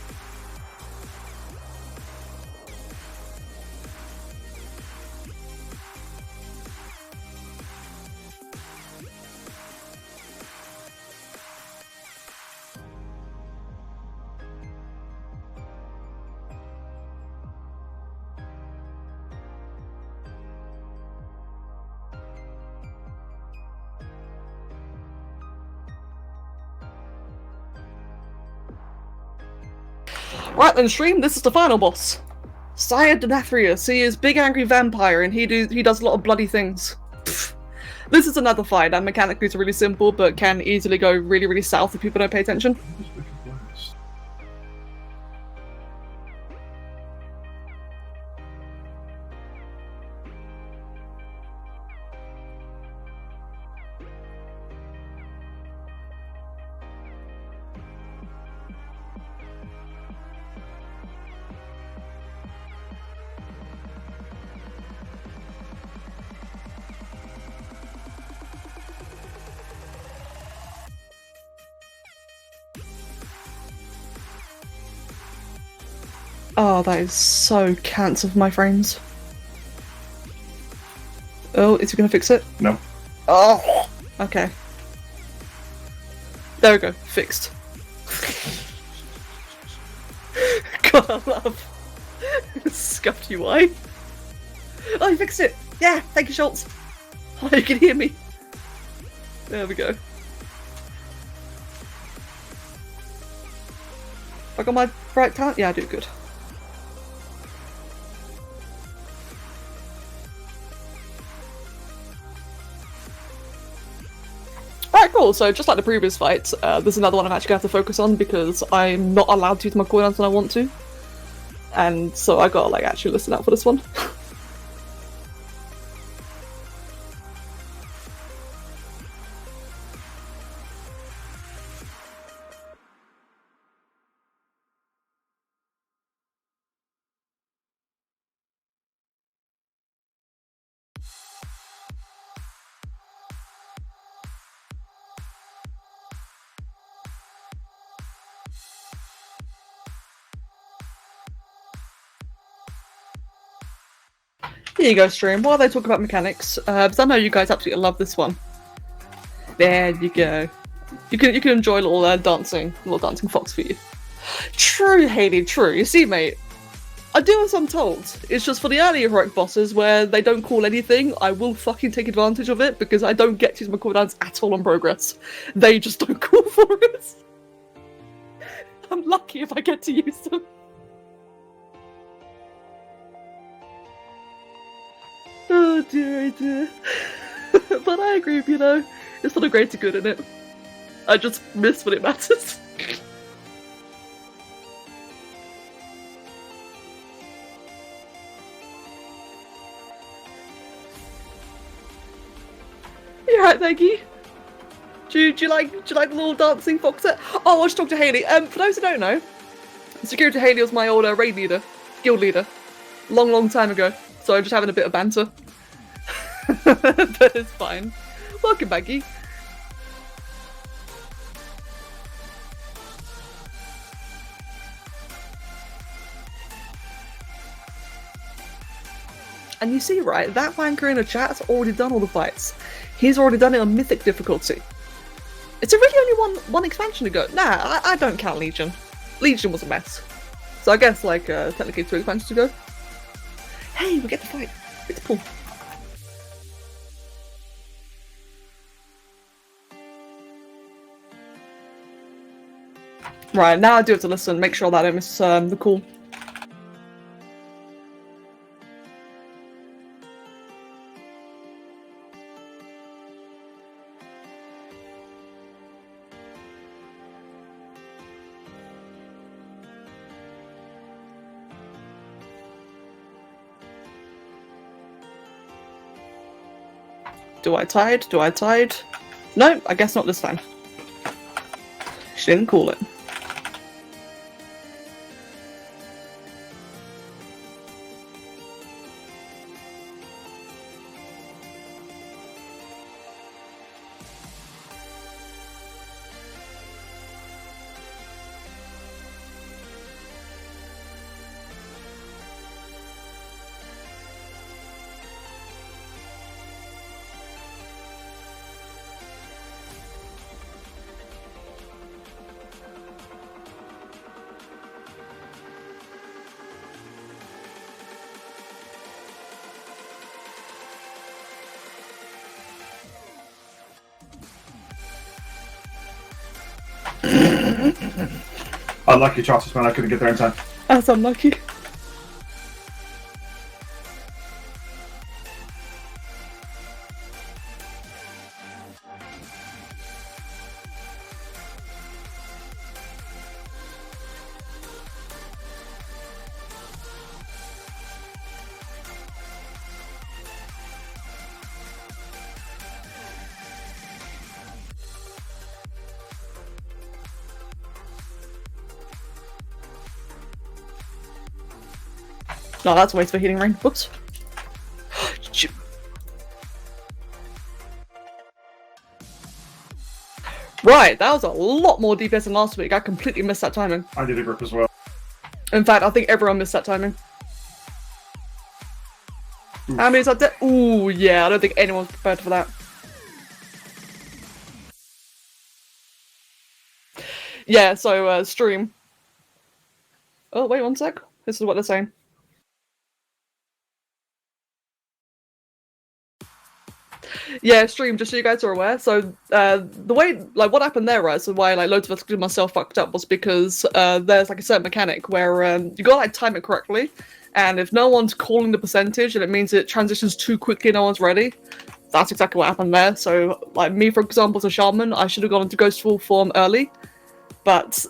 Right then, stream. This is the final boss, Sire Denathrius. He is big angry vampire, and he does a lot of bloody things. Pfft. This is another fight that mechanically is really simple, but can easily go really, really south if people don't pay attention. What is wicked words? Oh, that is so cancer for my frames. Oh, is he gonna fix it? No. Oh, okay. There we go, fixed. God, I love scuffed UI. Oh, you fixed it! Yeah, thank you, Schultz. Oh, you can hear me. There we go. I got my right talent? Yeah, I do good. Alright, cool. So just like the previous fight, there's another one I'm actually going to have to focus on because I'm not allowed to use my cooldowns when I want to. And so I gotta like actually listen out for this one. Here you go, stream. While they talk about mechanics, because I know you guys absolutely love this one. There you go. You can enjoy a little dancing fox for you. True, Haley. True. You see, mate. I do as I'm told. It's just for the early heroic bosses where they don't call anything, I will fucking take advantage of it because I don't get to use my cooldowns at all on progress. They just don't call for it. I'm lucky if I get to use them. Oh dear, oh dear. But I agree with you though. It's for the greater good, in it. I just miss when it matters. You're right, Maggie. Do you like the little dancing foxet? Oh, I should talk to Haley. For those who don't know, Security Haley was my old raid leader, guild leader, long time ago. So I'm just having a bit of banter. But it's fine. Welcome, Maggie. And you see, right, that wanker in the chat's already done all the fights. He's already done it on Mythic difficulty. It's really only one expansion to go. Nah, I don't count Legion. Legion was a mess. So I guess, like, technically 2 expansions to go. Hey, we get to fight. It's cool. Right, now I do have to listen, make sure that I don't miss the call. Do I tide? Do I tide? No, I guess not this time. She didn't call it. Unlucky chances, man. I couldn't get there in time. That's unlucky. No, that's a waste of a healing ring. Whoops. Shoot. Right, that was a lot more DPS than last week. I completely missed that timing. I did a grip as well. In fact, I think everyone missed that timing. Oof. How many is that? Ooh, yeah, I don't think anyone's prepared for that. Yeah, so, stream. Oh, wait 1 sec. This is what they're saying. Yeah, stream, just so you guys are aware. So, the way, like, what happened there, right, so why, like, loads of us, including myself, fucked up was because, there's, like, a certain mechanic where, you gotta, like, time it correctly, and if no one's calling the percentage, and it means it transitions too quickly, no one's ready, that's exactly what happened there. So, like, me, for example, as a shaman, I should have gone into Ghost full form early, but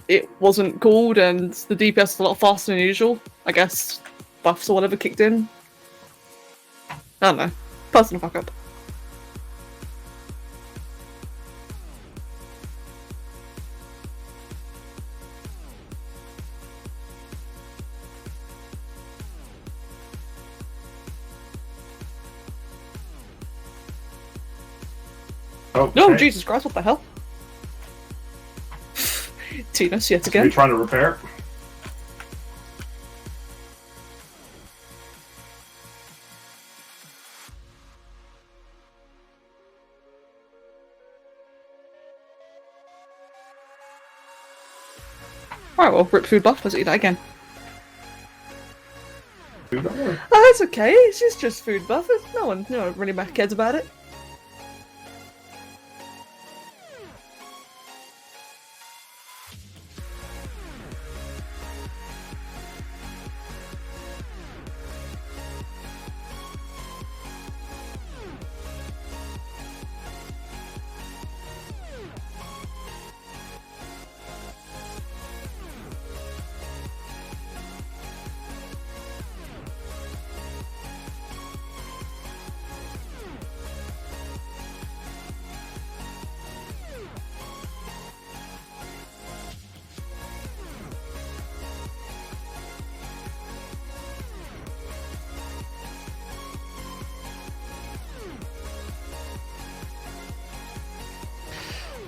it wasn't called, and the DPS is a lot faster than usual. I guess buffs or whatever kicked in. I don't know. Personal fuck up. Oh, No, Jesus Christ, what the hell? Tinus, yet Are again. you trying to repair? Alright, well, rip food buff, let's eat that again. Do that one. Oh, that's okay, it's just food buff. No one really cares about it.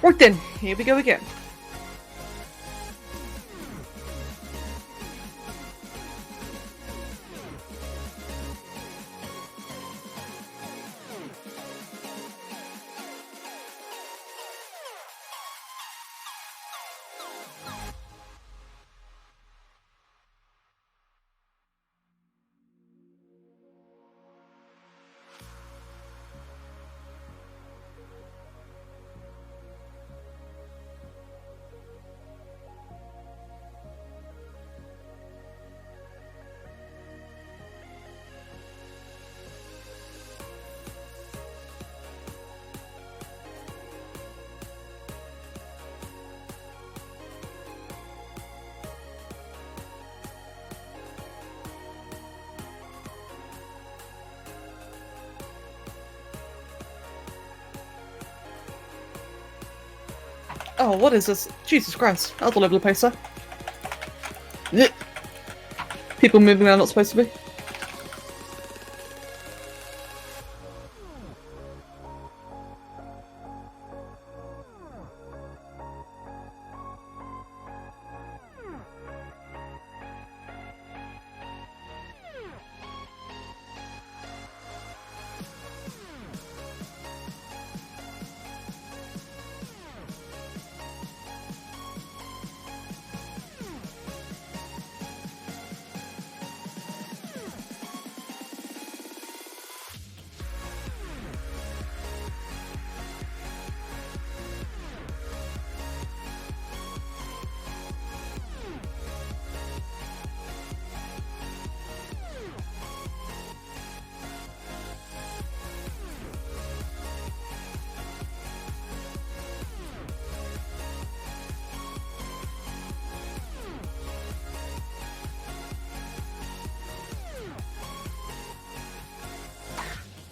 Right then, here we go again. Oh, what is this? Jesus Christ, that's all over the place, sir. Blech. People moving around not supposed to be.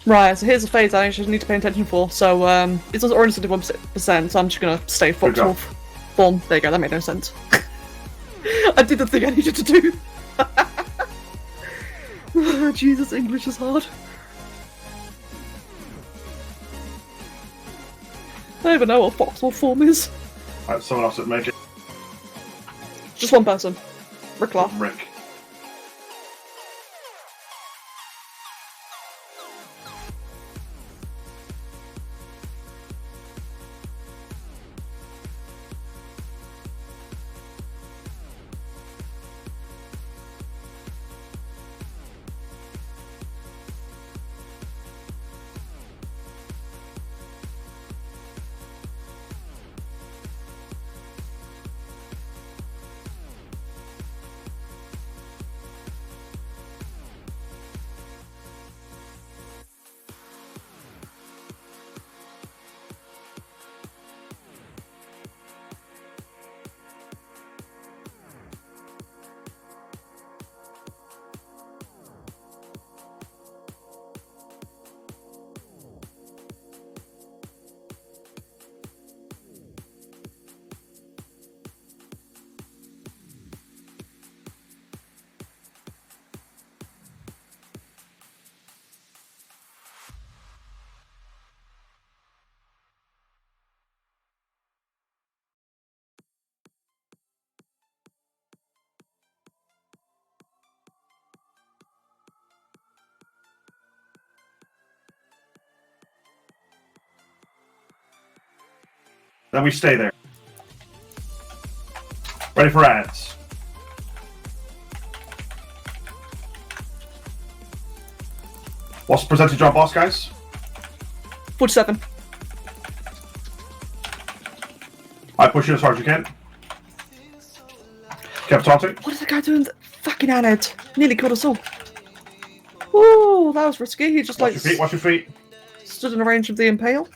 Right, so here's a phase I actually need to pay attention for. So, it does already 1%, so I'm just gonna stay Good job. Foxwolf. Boom. There you go, that made no sense. I did the thing I needed to do. Jesus, English is hard. I don't even know what Foxwolf form is. Alright, someone else that make it. Just one person. Rick Clark. Rick. Then we stay there. Ready for ads. What's the percentage on boss, guys? 47. I push you as hard as you can. Kept taunting. What did the guy do in the fucking Anid? Nearly killed us all. Ooh, that was risky. He just Watch like your feet, watch your feet. stood in the range of the impale.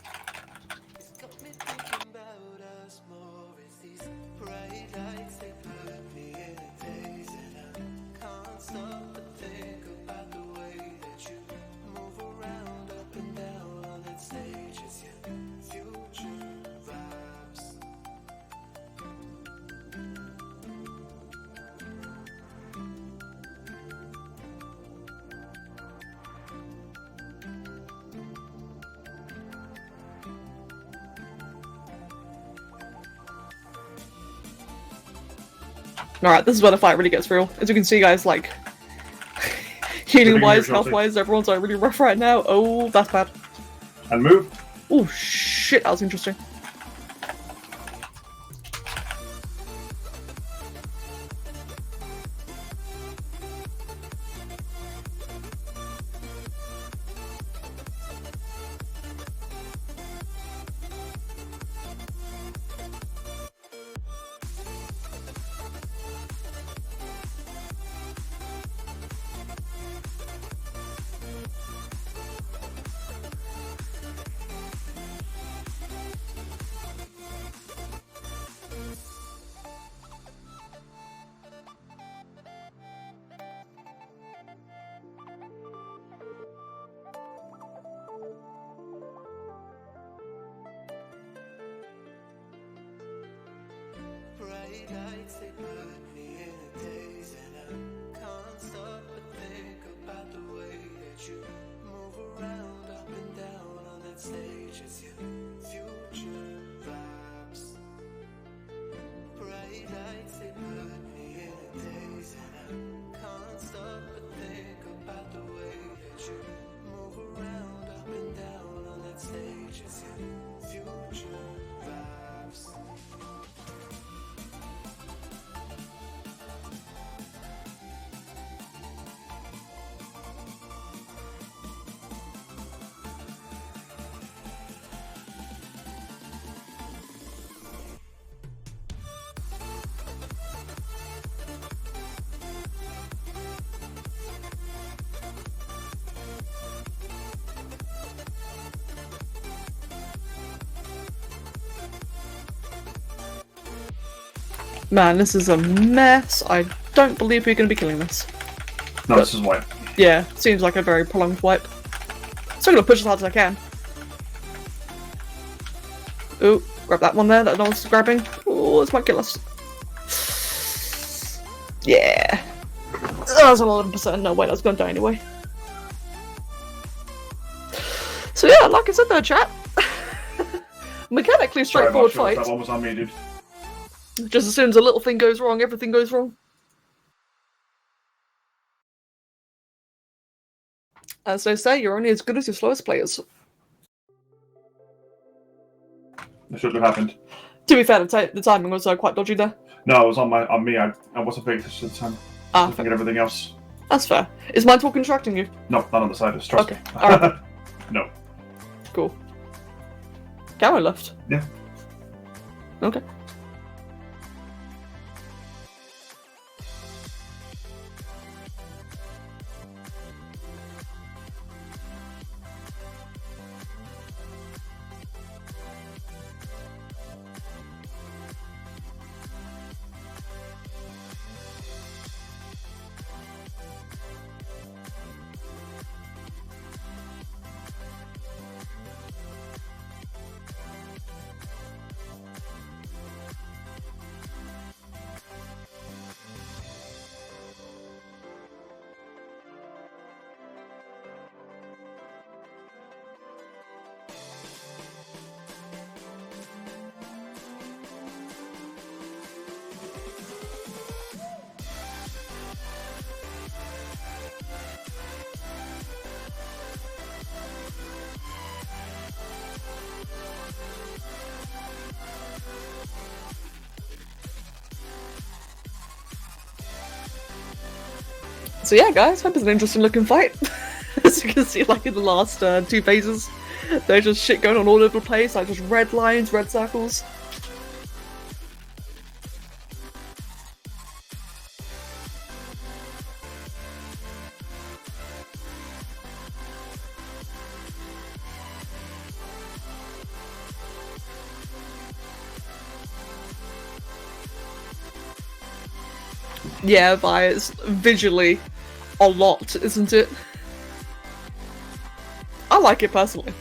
Alright, this is where the fight really gets real. As you can see, guys, like, healing-wise, health-wise, everyone's like really rough right now. Oh, that's bad. And move. Oh, shit, that was interesting. Bright lights, they put me in a daze, and I can't stop but think about the way that you move around up and down on that stage as your future vibes. Bright lights, they put me in a daze, and I can't stop but think about the way that you move around up and down on that stage as your future vibes. Man, this is a mess. I don't believe we're going to be killing this. No, this is white. Yeah, seems like a very prolonged wipe. So I'm gonna push as hard as I can. Ooh, grab that one there that no one's grabbing. Oh, this might kill us. Yeah. That was 11%. No, wait, I was gonna die anyway. So yeah, like I said though, chat. Mechanically straightforward fight. That one was unmuted. Just as soon as a little thing goes wrong, everything goes wrong. As they say, you're only as good as your slowest players. It should have happened. To be fair, the timing was quite dodgy there. No, it was on me. I wasn't paying attention at the time. I Ah, was thinking everything else. that's fair. Is my talk distracting you? No, not on the side. It's trust Okay, me. alright. No. Cool. Camo left. Yeah. Okay. So yeah, guys, hope it's an interesting looking fight. As you can see, like in the last 2 phases, there's just shit going on all over the place, like just red lines, red circles. Yeah, but it's visually a lot, isn't it? I like it personally.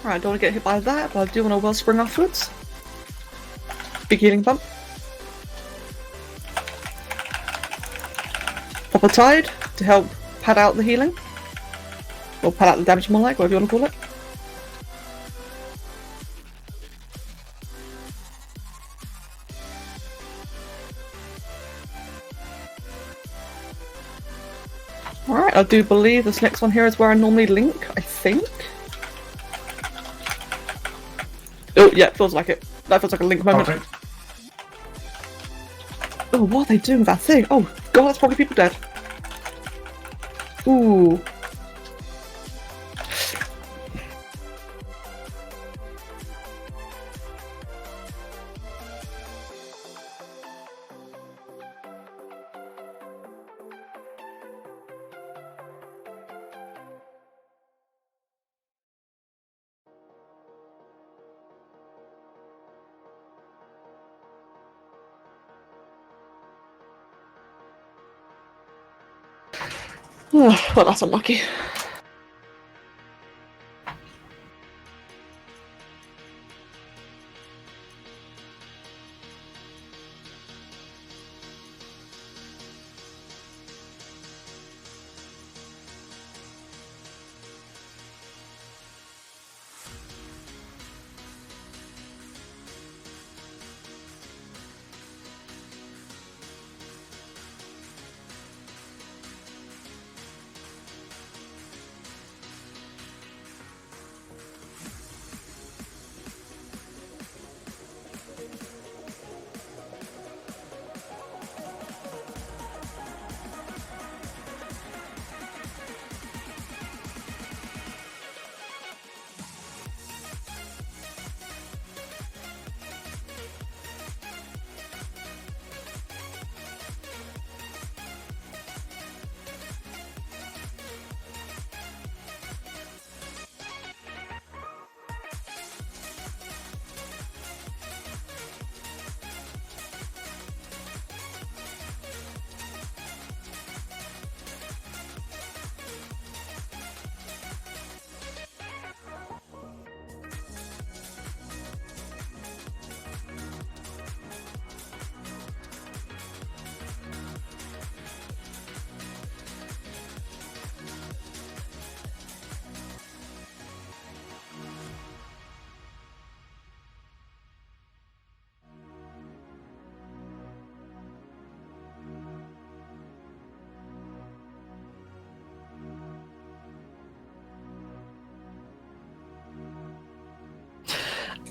Right, I don't want to get hit by that, but I do want a wellspring afterwards. Big healing pump. Pop a tide to help pad out the healing. Or pad out the damage more like, whatever you want to call it. Alright, I do believe this next one here is where I normally link, I think. Oh, yeah, feels like it. That feels like a link moment. Okay. Oh, what are they doing with that thing? Oh, god, that's probably people dead. Ooh. Well, that's unlucky.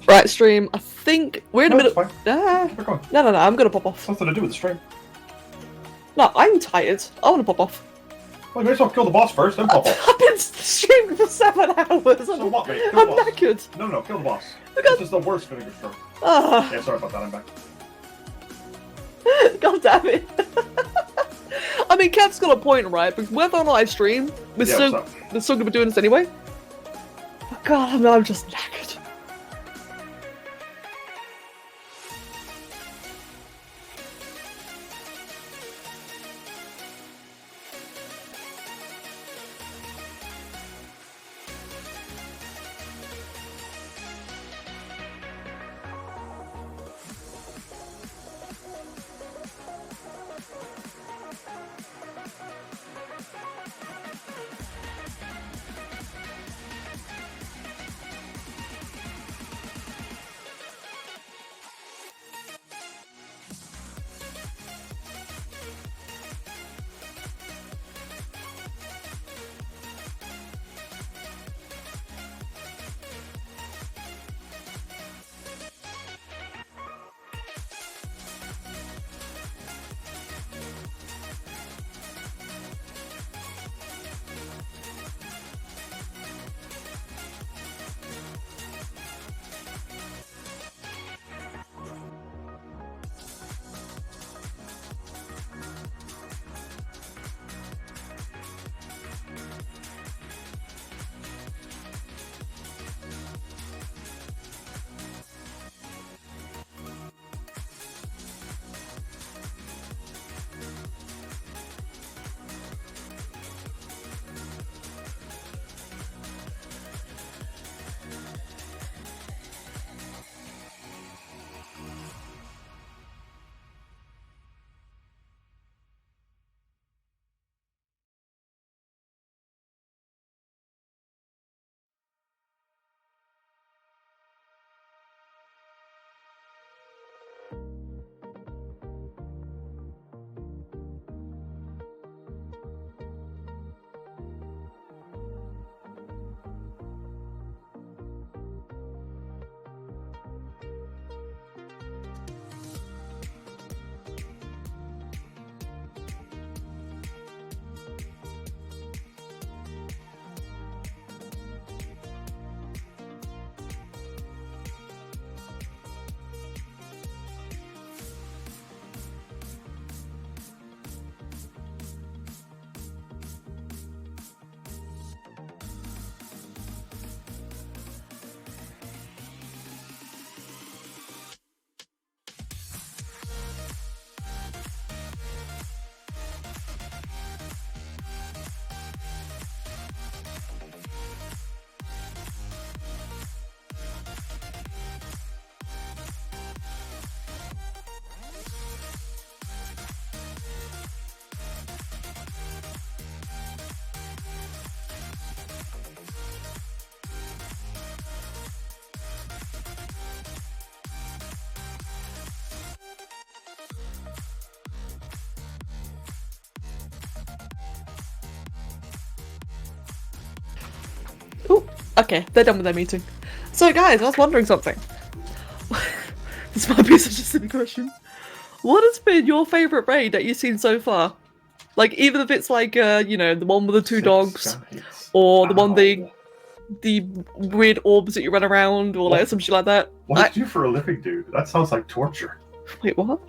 Right, stream, I think we're in No, the it's middle. fine. Keep going. No, I'm gonna pop off. Something to do with the stream. No, I'm tired. I wanna pop off. Well, you may as well kill the boss first, then pop off. I've been streaming for 7 hours. So what, mate? Kill I'm the boss. knackered. No, kill the boss. Because- This is the worst vinegar stroke. Ah, Yeah, sorry about that, I'm back. god damn it. I mean, Kev's got a point, right? Because whether or not I stream, we're Yeah, still what's gonna be doing this anyway. But god, I'm just knackered. Okay, they're done with their meeting. So guys, I was wondering something. This might be such a silly question. What has been your favourite raid that you've seen so far? Like, even if it's like, you know, the one with the 2 dogs, or the one the weird orbs that you run around, or like some shit like that. What do you do for a living, dude? That sounds like torture. Wait, what?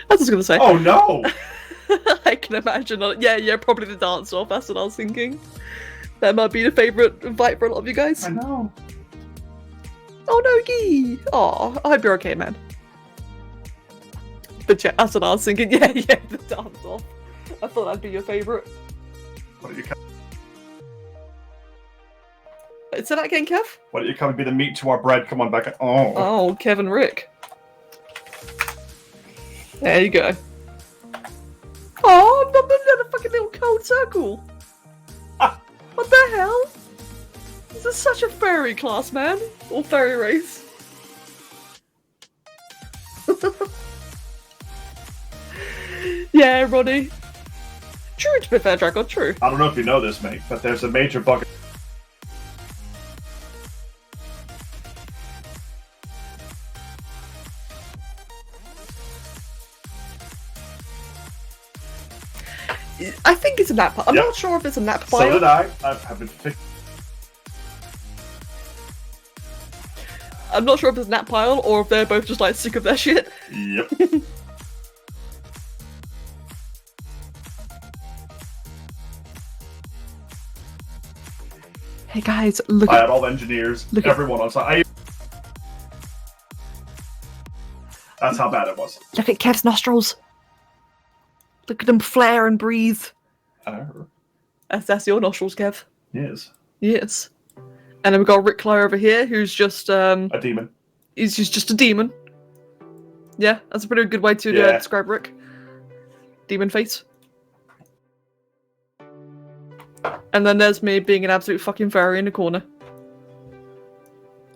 I was just gonna say. Oh no! I can imagine. Yeah, probably the dance off. That's what I was thinking. That might be the favourite invite for a lot of you guys. I know. Oh no, Gee! Aw, I hope you're okay, man. But yeah, that's what I was thinking. Yeah, the dance off. I thought that'd be your favourite. What are you? Say that again, Kev? Why don't you come and be the meat to our bread? Come on back. Oh. Oh, Kevin Rick. There you go. Oh, I'm not in a fucking little cold circle. What the hell? This is such a fairy class, man. Or fairy race. Yeah, Ronnie. True, to be fair, Draco, true. I don't know if you know this, mate, but there's a major bug. I think it's a nap. I'm Yep. not sure if it's a nap So bio. did I. I've been fixed. I'm not sure if it's nap pile or if they're both just like sick of their shit. Yep. Hey guys, look I at had all the engineers, Look at- everyone on site. That's how bad it was. Kev's nostrils. Look at them flare and breathe. That's your nostrils, Kev. Yes. Yes. And then we've got Rick Clay over here, who's just A demon. he's just a demon. Yeah, that's a pretty good way to Yeah. describe Rick. Demon face. And then there's me being an absolute fucking fairy in the corner.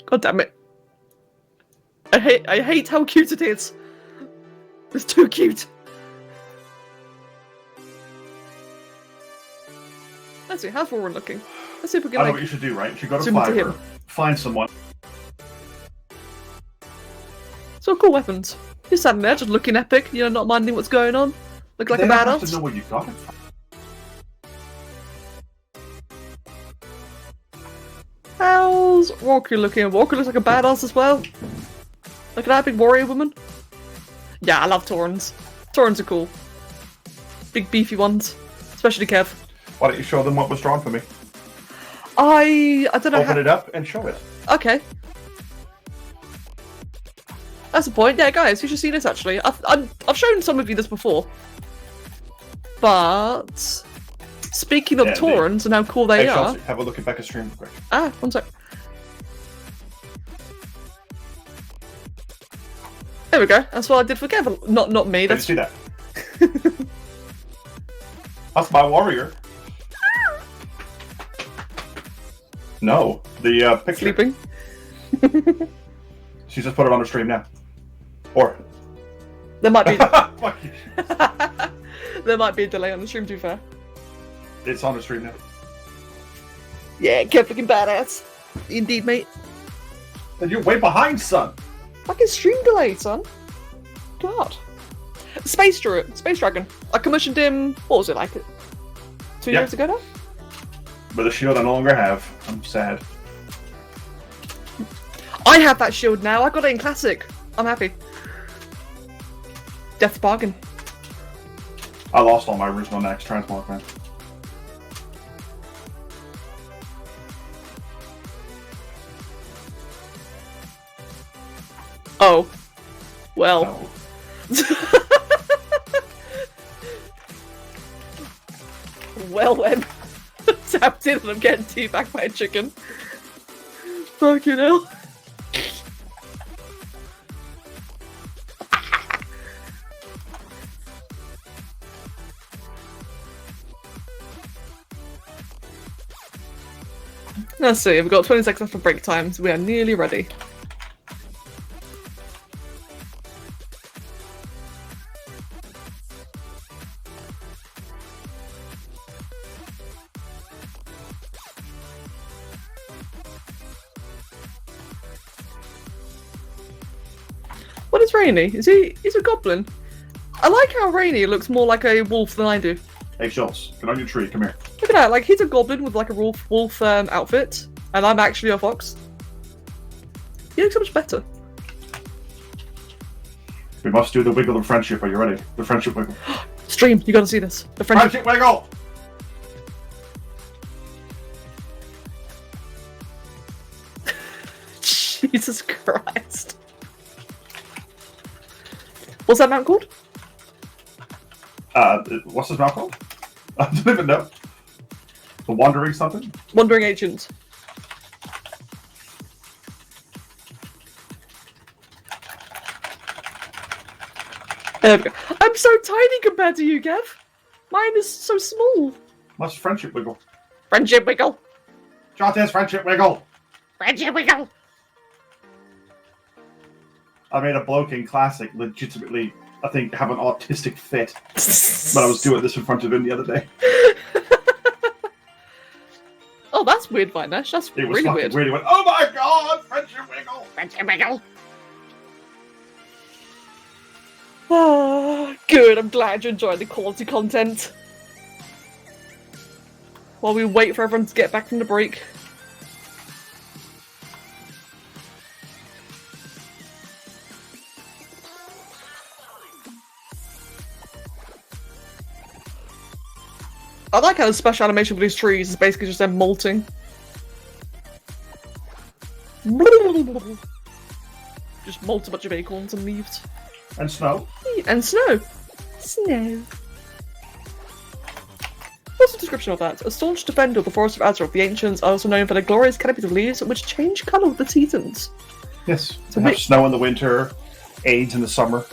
God damn it. I hate how cute it is. It's too cute. Let's see, how's Warren looking? Let's see if we I can know like what you should do, right? You should go to zoom into Fiverr, him. find someone. So cool weapons. You're standing there just looking epic, you know, not minding what's going on. Look like They a don't have to badass. know where you got it from. How's Walker looking? Walker looks like a badass as well. Look at that big warrior woman. Yeah, I love Taurens. Taurens are cool. Big beefy ones. Especially Kev. Why don't you show them what was drawn for me? I don't know Open it up and show it. Okay. That's the point. Yeah, guys, you should see this actually. I've shown some of you this before. But speaking of Yeah, Taurens and how cool they Hey, are. Chelsea, have a look at Becca's stream real quick. Ah, one sec. There we go. That's what I did for Kevin. Not me. Did you That's see that? That's my warrior. No, the picture. sleeping. She just put it on her stream now. Or There might be fuck you. there might be a delay on the stream. To be fair. It's on her stream now. Yeah, Kev looking badass. Indeed, mate. And you're way behind, son. Fucking stream delay, son. God. Space Dragon. I commissioned him. What was it like? 2 Yeah. years ago now. But the shield I no longer have. I'm sad. I have that shield now. I got it in classic. I'm happy. Death bargain. I lost all my original Max Transmog, man. Oh. Well. No. Well then. Tapped in and I'm getting teabagged by a chicken. Fucking hell. Let's see, we've got 20 seconds left for break time, so we are nearly ready. What is Rainy? He's a goblin. I like how Rainy looks more like a wolf than I do. Hey, Schultz, get on your tree. Come here. Look at that, like he's a goblin with like a wolf outfit, and I'm actually a fox. He looks so much better. We must do the wiggle of friendship. Are you ready? The friendship wiggle. Stream, you gotta see this. The friendship. Friendship wiggle! Jesus Christ. What's that mount called? What's his mouth called? I don't even know. The Wandering something? Wandering Ancient. There we go. I'm so tiny compared to you, Gav. Mine is so small. What's friendship wiggle? Friendship wiggle. Jontes, friendship wiggle! Friendship wiggle. I made a bloke in Classic legitimately, I think, have an autistic fit. But I was doing this in front of him the other day. Oh, that's weird, Vinesh. That's It was really fucking weird. weird. He went, oh my god, friendship wiggle! Friendship wiggle. Oh, good. I'm glad you enjoyed the quality content. While we wait for everyone to get back from the break. I like how the special animation for these trees is basically just them molting. Just molt a bunch of acorns and leaves. And snow. And snow. Snow. What's the description of that? A staunch defender of the Forest of Azeroth, the Ancients are also known for their glorious canopies of leaves which change colour with the seasons. Yes. So They have wait- snow in the winter, AIDS in the summer,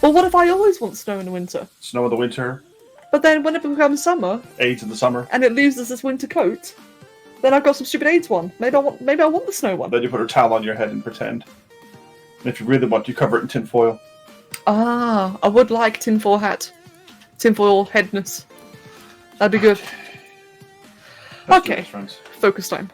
Well, what if I always want snow in the winter? snow in the winter, But then when it becomes summer AIDS in the summer. and it loses its winter coat, then I've got some stupid AIDS one. Maybe I want the snow one. Then you put a towel on your head and pretend. And if you really want, you cover it in tin foil. Ah, I would like tinfoil hat. Tinfoil headness. That'd be good. Let's do Okay. this, friends. Focus time.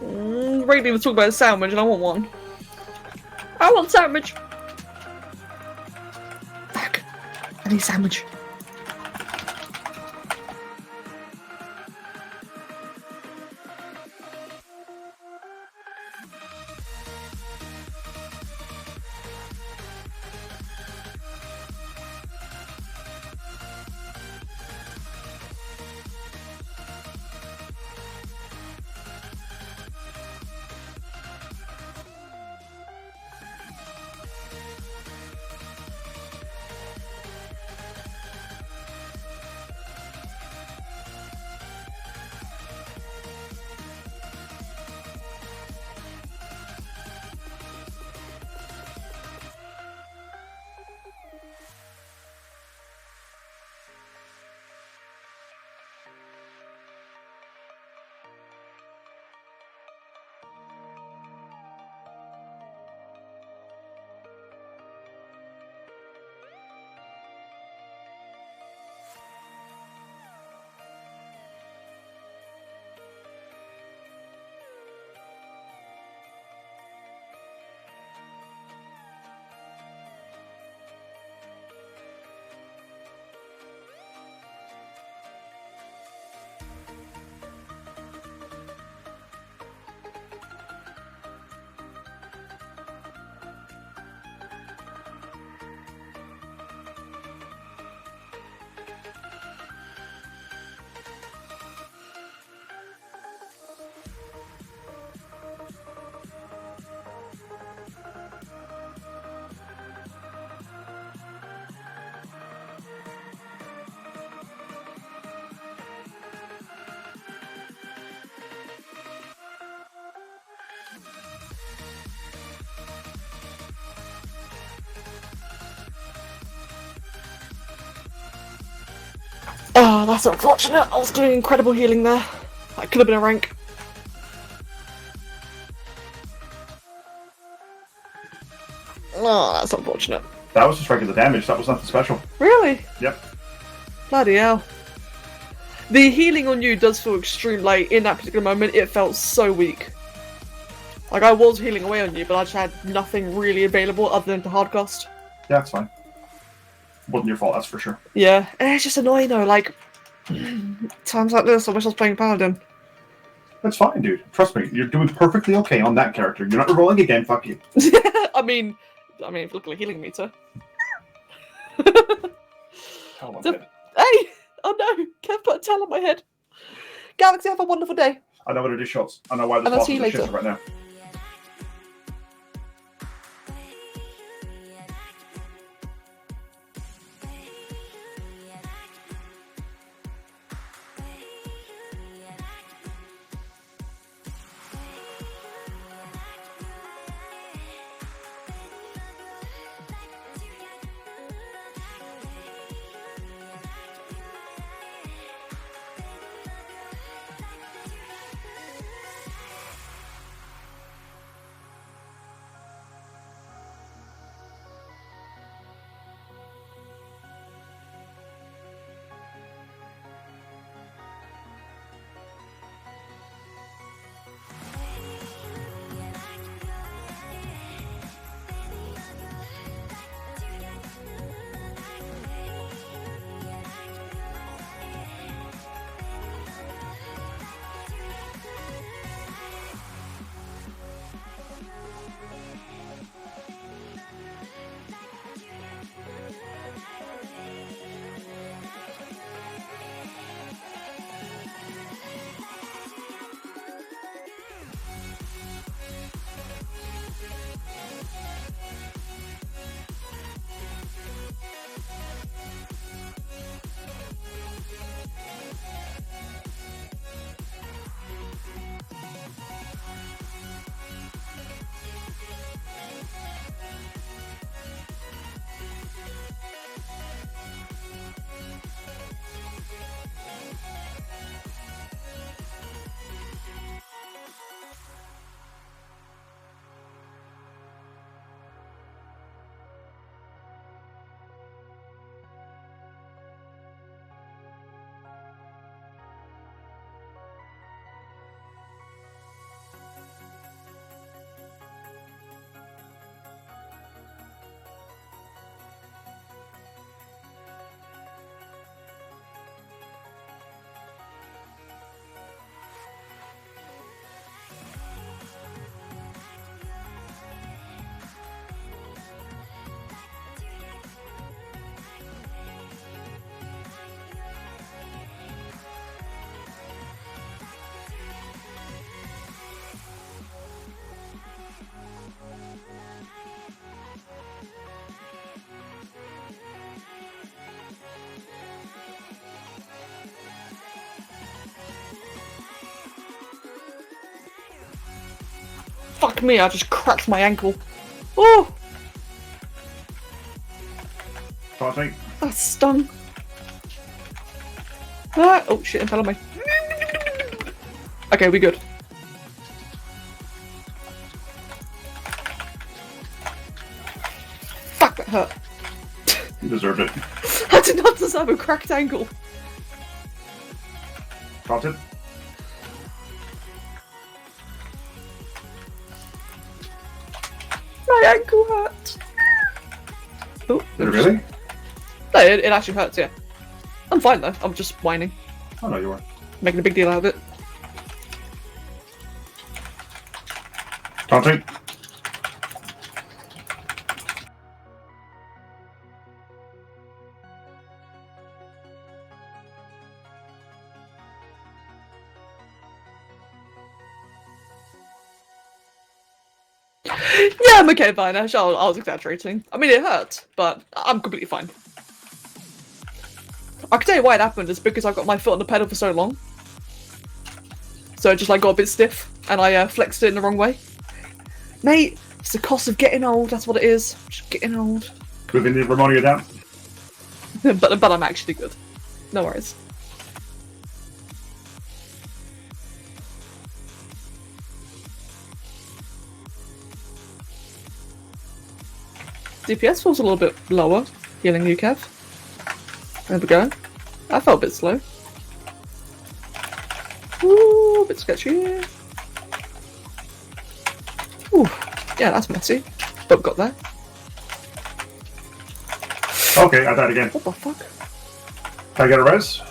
Rainy was talking about a sandwich and I want one. I want sandwich! Fuck. I need sandwich. Oh, that's unfortunate. I was doing incredible healing there. That could have been a rank. Oh, that's unfortunate. That was just regular damage. That was nothing special. Really? Yep. Bloody hell. The healing on you does feel extreme. Like, in that particular moment, it felt so weak. Like, I was healing away on you, but I just had nothing really available other than to hard cost. Yeah, it's fine. Wasn't your fault, that's for sure. Yeah, and it's just annoying though, like, times like this, I wish I was playing Paladin. That's fine, dude. Trust me, you're doing perfectly okay on that character. You're not rolling again, fuck you. I mean, if look at a healing meter. Tell my So- head. Hey! Oh no! Kev put a towel on my head. Galaxy, have a wonderful day. I know what to do shots. I know why this And I'll boss see is you a shit later. right now. Fuck me, I just cracked my ankle. Oh, Taunting. that stung. Ah, oh shit, I'm telling me. Okay, we good. Fuck, that hurt. You deserved it. I did not deserve a cracked ankle. Taunted. My ankle hurt. Oh, Did it really? No, it actually hurts, yeah. I'm fine though, I'm just whining. Oh no, you weren't. Making a big deal out of it. Taunting. Yeah, I'm okay, fine. I was exaggerating. I mean, it hurt, but I'm completely fine. I can tell you why it happened. It's because I got my foot on the pedal for so long. So it just like got a bit stiff, and I flexed it in the wrong way. Mate, it's the cost of getting old, that's what it is. Just getting old. Moving the Ramonia down. but I'm actually good. No worries. DPS feels a little bit lower. Healing you, Kev. There we go. I felt a bit slow. Ooh, a bit sketchy. Ooh, yeah, that's messy. But got there. Okay, I died again. What the fuck? Can I get a res?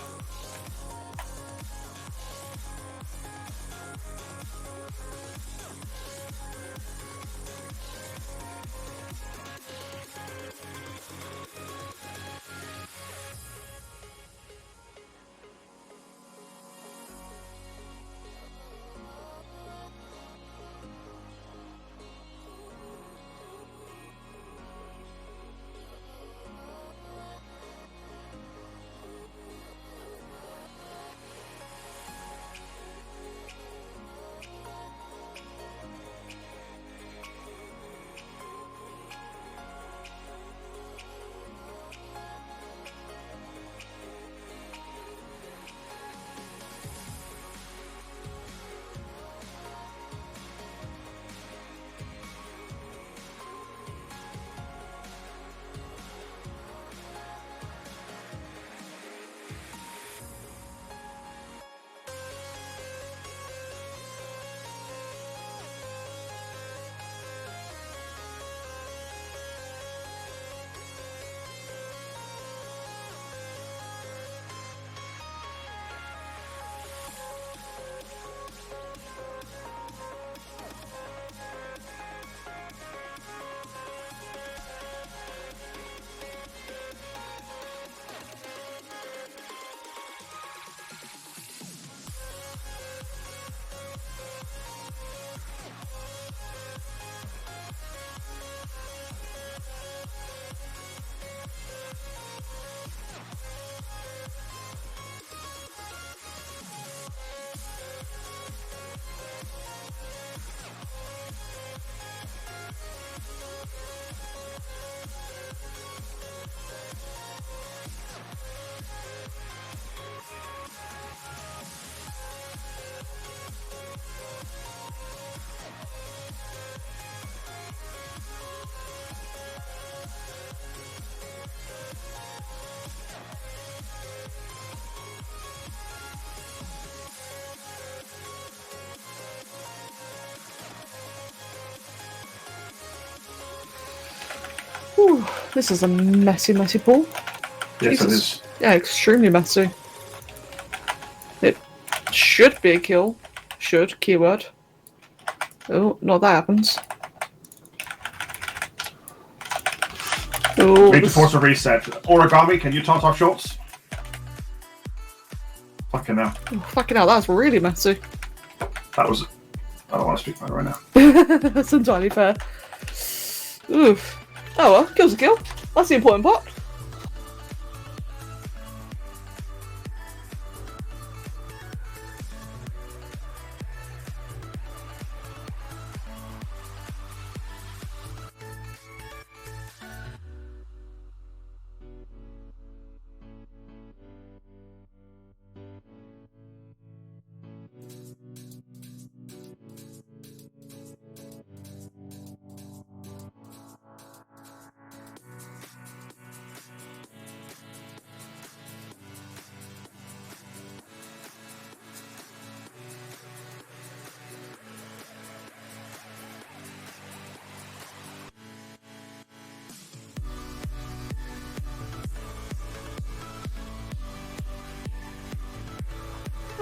Ooh, this is a messy, messy pool. Yes, it Jesus. is. Yeah, extremely messy. It should be a kill. Should, keyword. Oh, not that happens. Oh, Need to this... force a reset. Origami, can you talk shorts? Fucking hell. oh, fucking hell, that's really messy. That was... I don't want to speak about it right now. That's entirely fair. Oof. Oh well, kill's a kill. That's the important part.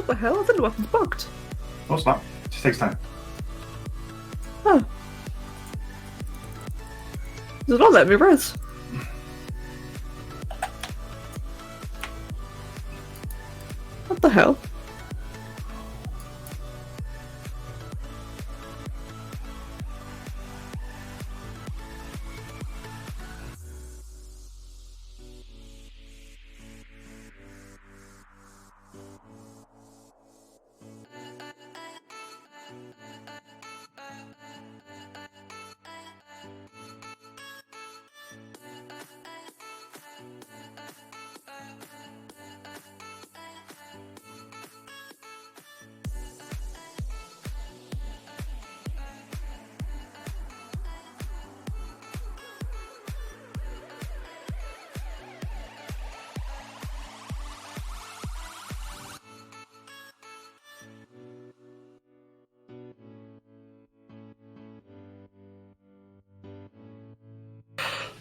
What the hell? I think the weapon's bugged. No, it's not. It just takes time. Oh. Does it not let me res? What the hell?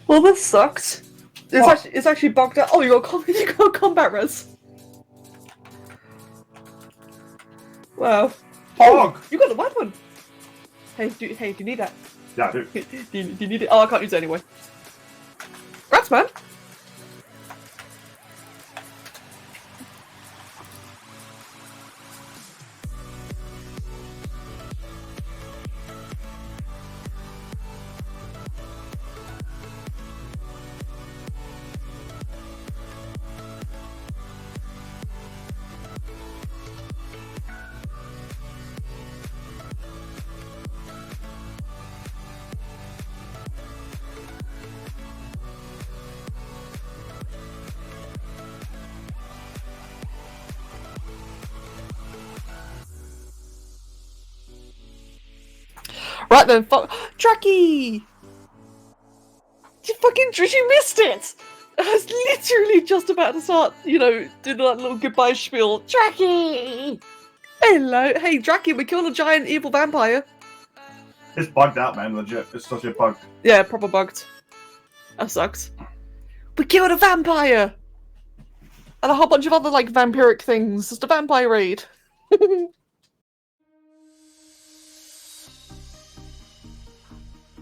Well, this sucked. It's actually bugged out. Oh, you got combat res. Wow. Hog! You got the weapon. Hey, do you need that? Yeah, I do. do you need it? Oh, I can't use it anyway. Rats, man. Right then, fuck. Tracky! You missed it! I was literally just about to start, doing that little goodbye spiel. Tracky! Hello. Hey, Dracky, we killed a giant evil vampire. It's bugged out, man, legit. It's such a bug. Yeah, proper bugged. That sucks. We killed a vampire! And a whole bunch of other, vampiric things. Just a vampire raid.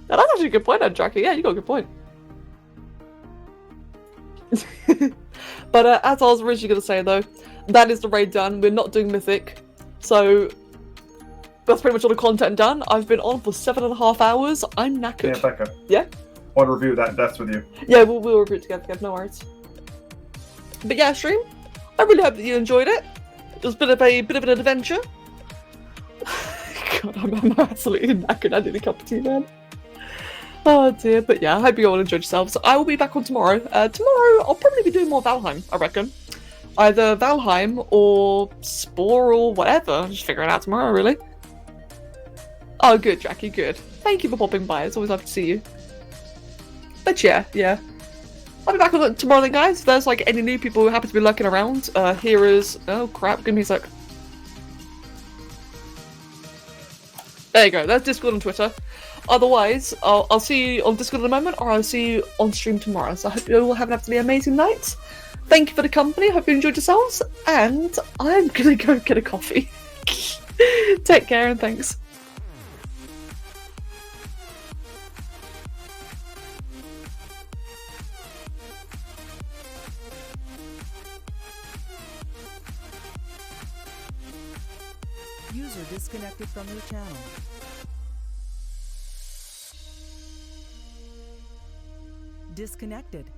Now, that's actually a good point, Dracky. Yeah, you got a good point. But as I was originally going to say, though, that is the raid done. We're not doing Mythic. So, that's pretty much all the content done. I've been on for 7.5 hours. I'm knackered. Yeah, Becca. Yeah? I want to review that death with you. Yeah, we'll review it together, no worries. But yeah, stream, I really hope that you enjoyed it. It was a bit of an adventure. God, I'm absolutely knackered. I need a cup of tea, man. Oh dear, but yeah, I hope you all enjoyed yourselves. I will be back on tomorrow. Tomorrow, I'll probably be doing more Valheim, I reckon. Either Valheim or Spore or whatever. I'll just figure it out tomorrow, really. Oh, good, Jackie, good. Thank you for popping by. It's always lovely to see you. But yeah. I'll be back on tomorrow then, guys. If there's any new people who happen to be lurking around, here is... Oh, crap. Give me a sec. There you go. That's Discord and Twitter. Otherwise, I'll see you on Discord in a moment, or I'll see you on stream tomorrow. So I hope you all have an absolutely amazing night. Thank you for the company. Hope you enjoyed yourselves. And I'm gonna go get a coffee. Take care and thanks. User disconnected from your channel. Disconnected.